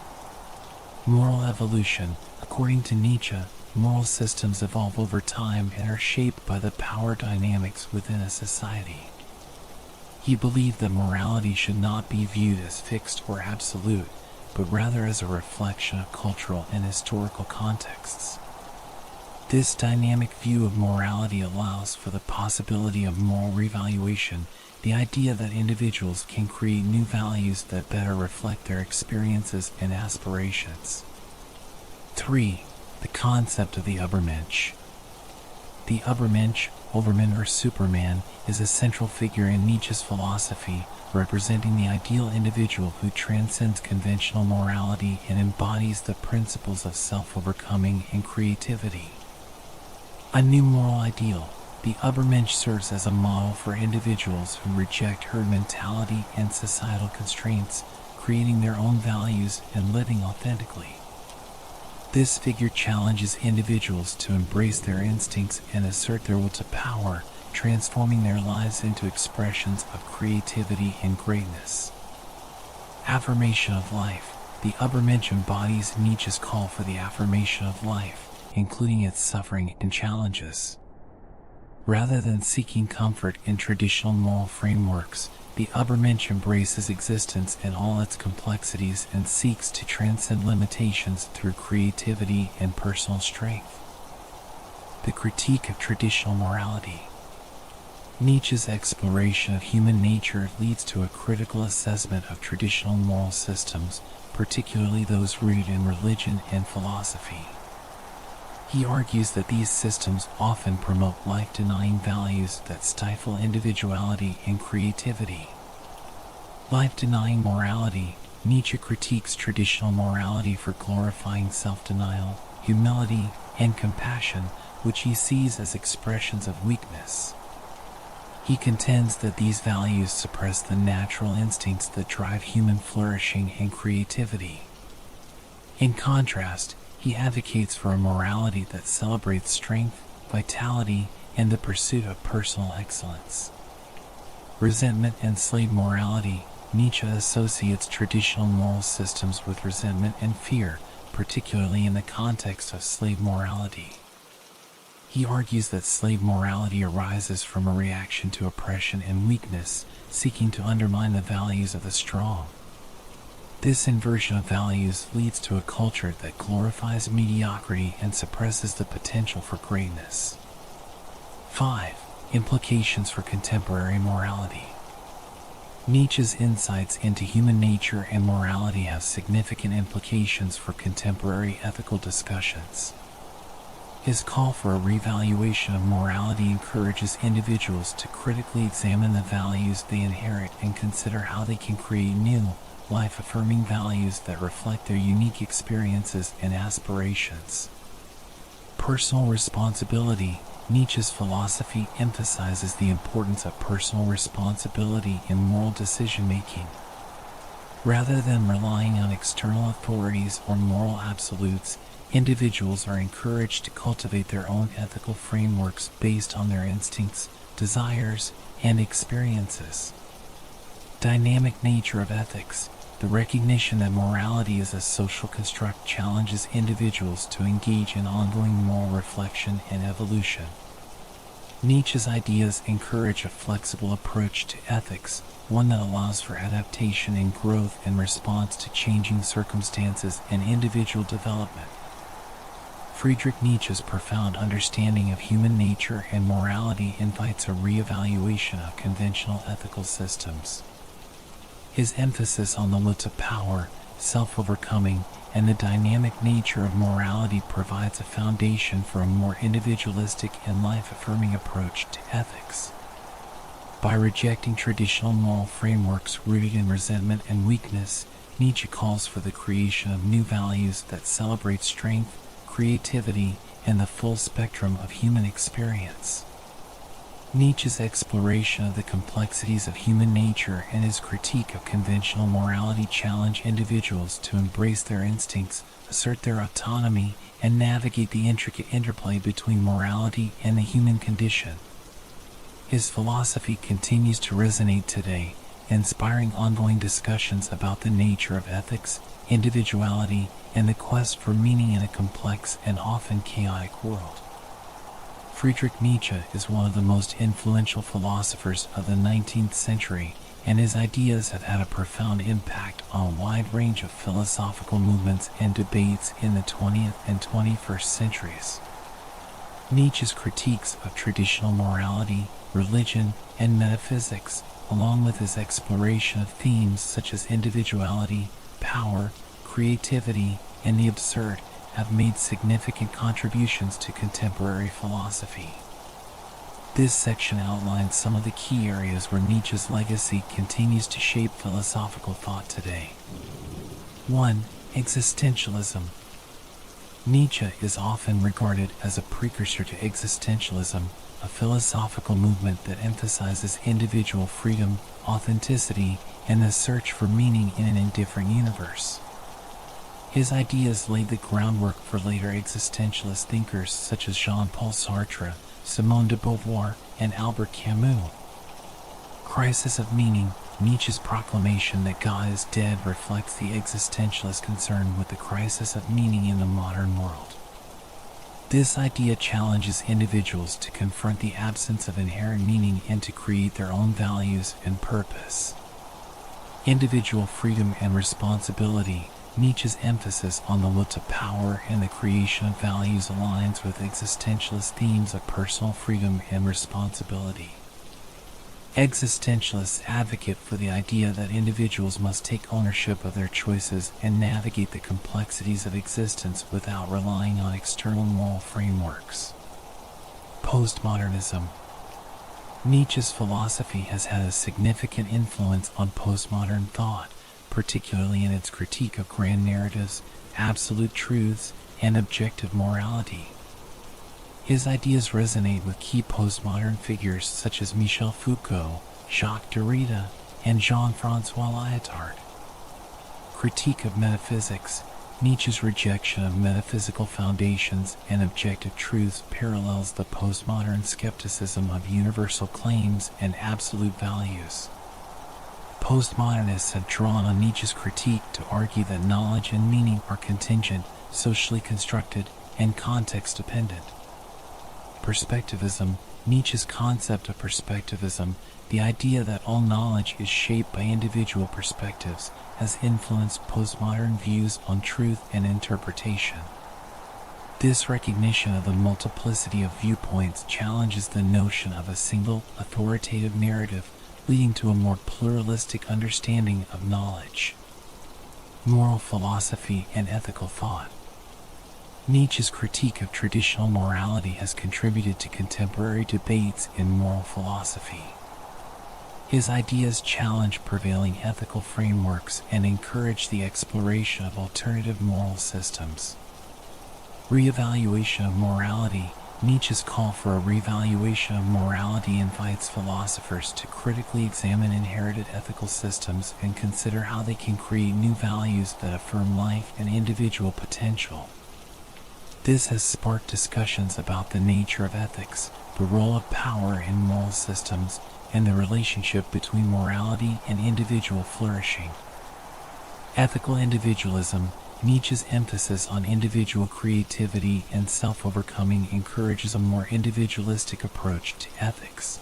Moral evolution. According to Nietzsche, moral systems evolve over time and are shaped by the power dynamics within a society. He believed that morality should not be viewed as fixed or absolute, but rather as a reflection of cultural and historical contexts. This dynamic view of morality allows for the possibility of moral revaluation, the idea that individuals can create new values that better reflect their experiences and aspirations. 3. The concept of the Übermensch. The Übermensch, Overman or Superman, is a central figure in Nietzsche's philosophy, representing the ideal individual who transcends conventional morality and embodies the principles of self-overcoming and creativity. A new moral ideal, the Übermensch serves as a model for individuals who reject herd mentality and societal constraints, creating their own values and living authentically. This figure challenges individuals to embrace their instincts and assert their will to power, transforming their lives into expressions of creativity and greatness. Affirmation of life. The Übermensch embodies Nietzsche's call for the affirmation of life, including its suffering and challenges. Rather than seeking comfort in traditional moral frameworks, the Übermensch embraces existence in all its complexities and seeks to transcend limitations through creativity and personal strength. The critique of traditional morality. Nietzsche's exploration of human nature leads to a critical assessment of traditional moral systems, particularly those rooted in religion and philosophy. He argues that these systems often promote life-denying values that stifle individuality and creativity. Life-denying morality. Nietzsche critiques traditional morality for glorifying self-denial, humility, and compassion, which he sees as expressions of weakness. He contends that these values suppress the natural instincts that drive human flourishing and creativity. In contrast, he advocates for a morality that celebrates strength, vitality, and the pursuit of personal excellence. Resentment and slave morality. Nietzsche associates traditional moral systems with resentment and fear, particularly in the context of slave morality. He argues that slave morality arises from a reaction to oppression and weakness, seeking to undermine the values of the strong. This inversion of values leads to a culture that glorifies mediocrity and suppresses the potential for greatness. 5. Implications for contemporary morality. Nietzsche's insights into human nature and morality have significant implications for contemporary ethical discussions. His call for a revaluation of morality encourages individuals to critically examine the values they inherit and consider how they can create new, life-affirming values that reflect their unique experiences and aspirations. Personal responsibility. Nietzsche's philosophy emphasizes the importance of personal responsibility in moral decision-making. Rather than relying on external authorities or moral absolutes, individuals are encouraged to cultivate their own ethical frameworks based on their instincts, desires, and experiences. Dynamic nature of ethics. The recognition that morality is a social construct challenges individuals to engage in ongoing moral reflection and evolution. Nietzsche's ideas encourage a flexible approach to ethics, one that allows for adaptation and growth in response to changing circumstances and individual development. Friedrich Nietzsche's profound understanding of human nature and morality invites a re-evaluation of conventional ethical systems. His emphasis on the will to power, self-overcoming, and the dynamic nature of morality provides a foundation for a more individualistic and life-affirming approach to ethics. By rejecting traditional moral frameworks rooted in resentment and weakness, Nietzsche calls for the creation of new values that celebrate strength, creativity, and the full spectrum of human experience. Nietzsche's exploration of the complexities of human nature and his critique of conventional morality challenge individuals to embrace their instincts, assert their autonomy, and navigate the intricate interplay between morality and the human condition. His philosophy continues to resonate today, inspiring ongoing discussions about the nature of ethics, individuality, and the quest for meaning in a complex and often chaotic world. Friedrich Nietzsche is one of the most influential philosophers of the 19th century, and his ideas have had a profound impact on a wide range of philosophical movements and debates in the 20th and 21st centuries. Nietzsche's critiques of traditional morality, religion, and metaphysics, along with his exploration of themes such as individuality, power, creativity, and the absurd, have made significant contributions to contemporary philosophy. This section outlines some of the key areas where Nietzsche's legacy continues to shape philosophical thought today. 1. Existentialism. Nietzsche is often regarded as a precursor to existentialism, a philosophical movement that emphasizes individual freedom, authenticity, and the search for meaning in an indifferent universe. His ideas laid the groundwork for later existentialist thinkers such as Jean-Paul Sartre, Simone de Beauvoir, and Albert Camus. Crisis of meaning. Nietzsche's proclamation that God is dead reflects the existentialist concern with the crisis of meaning in the modern world. This idea challenges individuals to confront the absence of inherent meaning and to create their own values and purpose. Individual freedom and responsibility. Nietzsche's emphasis on the will to power and the creation of values aligns with existentialist themes of personal freedom and responsibility. Existentialists advocate for the idea that individuals must take ownership of their choices and navigate the complexities of existence without relying on external moral frameworks. Postmodernism. Nietzsche's philosophy has had a significant influence on postmodern thought, particularly in its critique of grand narratives, absolute truths, and objective morality. His ideas resonate with key postmodern figures such as Michel Foucault, Jacques Derrida, and Jean-François Lyotard. Critique of metaphysics. Nietzsche's rejection of metaphysical foundations and objective truths parallels the postmodern skepticism of universal claims and absolute values. Postmodernists have drawn on Nietzsche's critique to argue that knowledge and meaning are contingent, socially constructed, and context-dependent. Perspectivism. Nietzsche's concept of perspectivism, the idea that all knowledge is shaped by individual perspectives, has influenced postmodern views on truth and interpretation. This recognition of the multiplicity of viewpoints challenges the notion of a single, authoritative narrative, leading to a more pluralistic understanding of knowledge. Moral philosophy and ethical thought. Nietzsche's critique of traditional morality has contributed to contemporary debates in moral philosophy. His ideas challenge prevailing ethical frameworks and encourage the exploration of alternative moral systems. Reevaluation of morality. Nietzsche's call for a reevaluation of morality invites philosophers to critically examine inherited ethical systems and consider how they can create new values that affirm life and individual potential. This has sparked discussions about the nature of ethics, the role of power in moral systems, and the relationship between morality and individual flourishing. Ethical individualism. Nietzsche's emphasis on individual creativity and self-overcoming encourages a more individualistic approach to ethics.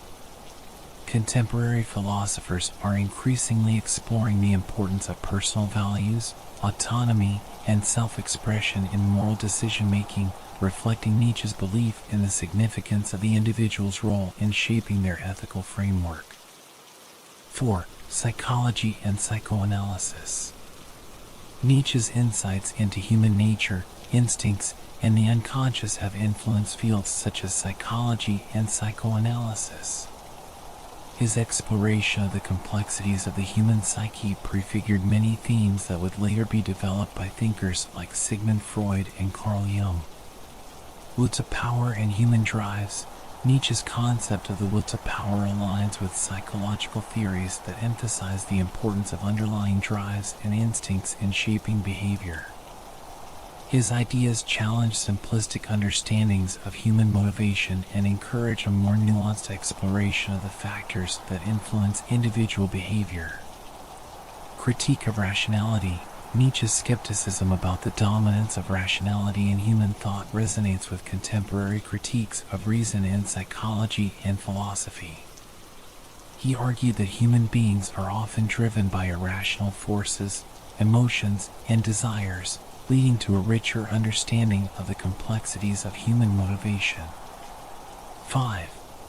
Contemporary philosophers are increasingly exploring the importance of personal values, autonomy, and self-expression in moral decision-making, reflecting Nietzsche's belief in the significance of the individual's role in shaping their ethical framework. 4. Psychology and psychoanalysis. Nietzsche's insights into human nature, instincts, and the unconscious have influenced fields such as psychology and psychoanalysis. His exploration of the complexities of the human psyche prefigured many themes that would later be developed by thinkers like Sigmund Freud and Carl Jung. Will to power and human drives. Nietzsche's concept of the will to power aligns with psychological theories that emphasize the importance of underlying drives and instincts in shaping behavior. His ideas challenge simplistic understandings of human motivation and encourage a more nuanced exploration of the factors that influence individual behavior. Critique of rationality. Nietzsche's skepticism about the dominance of rationality in human thought resonates with contemporary critiques of reason in psychology and philosophy. He argued that human beings are often driven by irrational forces, emotions, and desires, leading to a richer understanding of the complexities of human motivation. 5.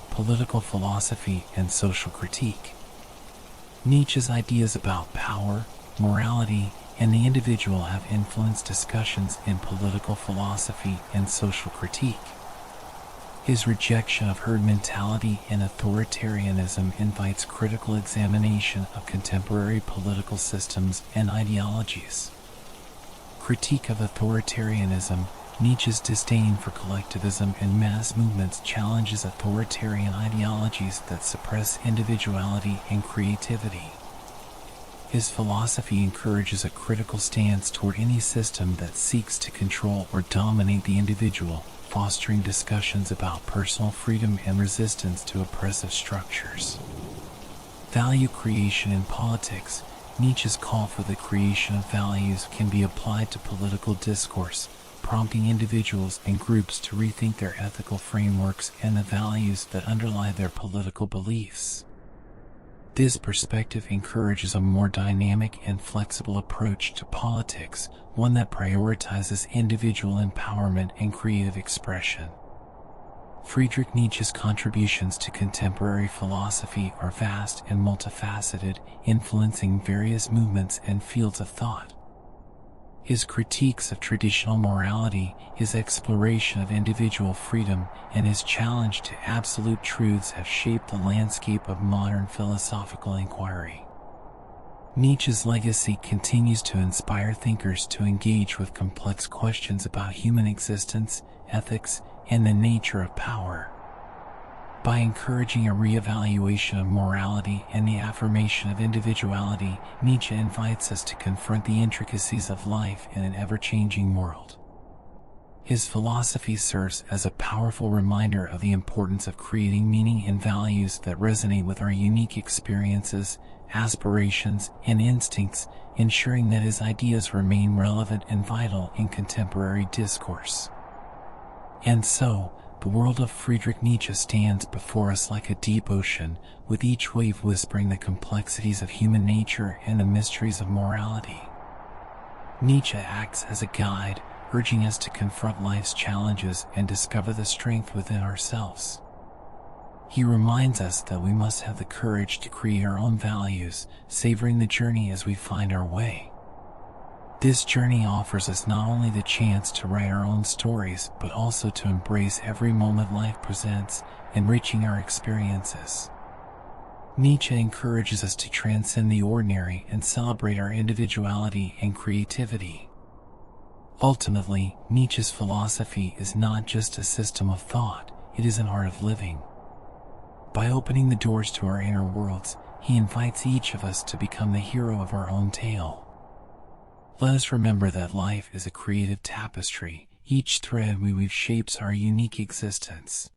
Political philosophy and social critique. Nietzsche's ideas about power, morality, and the individual have influenced discussions in political philosophy and social critique. His rejection of herd mentality and authoritarianism invites critical examination of contemporary political systems and ideologies. Critique of authoritarianism. Nietzsche's disdain for collectivism and mass movements challenges authoritarian ideologies that suppress individuality and creativity. His philosophy encourages a critical stance toward any system that seeks to control or dominate the individual, fostering discussions about personal freedom and resistance to oppressive structures. Value creation in politics. Nietzsche's call for the creation of values can be applied to political discourse, prompting individuals and groups to rethink their ethical frameworks and the values that underlie their political beliefs. This perspective encourages a more dynamic and flexible approach to politics, one that prioritizes individual empowerment and creative expression. Friedrich Nietzsche's contributions to contemporary philosophy are vast and multifaceted, influencing various movements and fields of thought. His critiques of traditional morality, his exploration of individual freedom, and his challenge to absolute truths have shaped the landscape of modern philosophical inquiry. Nietzsche's legacy continues to inspire thinkers to engage with complex questions about human existence, ethics, and the nature of power. By encouraging a re-evaluation of morality and the affirmation of individuality, Nietzsche invites us to confront the intricacies of life in an ever-changing world. His philosophy serves as a powerful reminder of the importance of creating meaning and values that resonate with our unique experiences, aspirations, and instincts, ensuring that his ideas remain relevant and vital in contemporary discourse. And so, the world of Friedrich Nietzsche stands before us like a deep ocean, with each wave whispering the complexities of human nature and the mysteries of morality. Nietzsche acts as a guide, urging us to confront life's challenges and discover the strength within ourselves. He reminds us that we must have the courage to create our own values, savoring the journey as we find our way. This journey offers us not only the chance to write our own stories, but also to embrace every moment life presents, enriching our experiences. Nietzsche encourages us to transcend the ordinary and celebrate our individuality and creativity. Ultimately, Nietzsche's philosophy is not just a system of thought, it is an art of living. By opening the doors to our inner worlds, he invites each of us to become the hero of our own tale. Let us remember that life is a creative tapestry. Each thread we weave shapes our unique existence.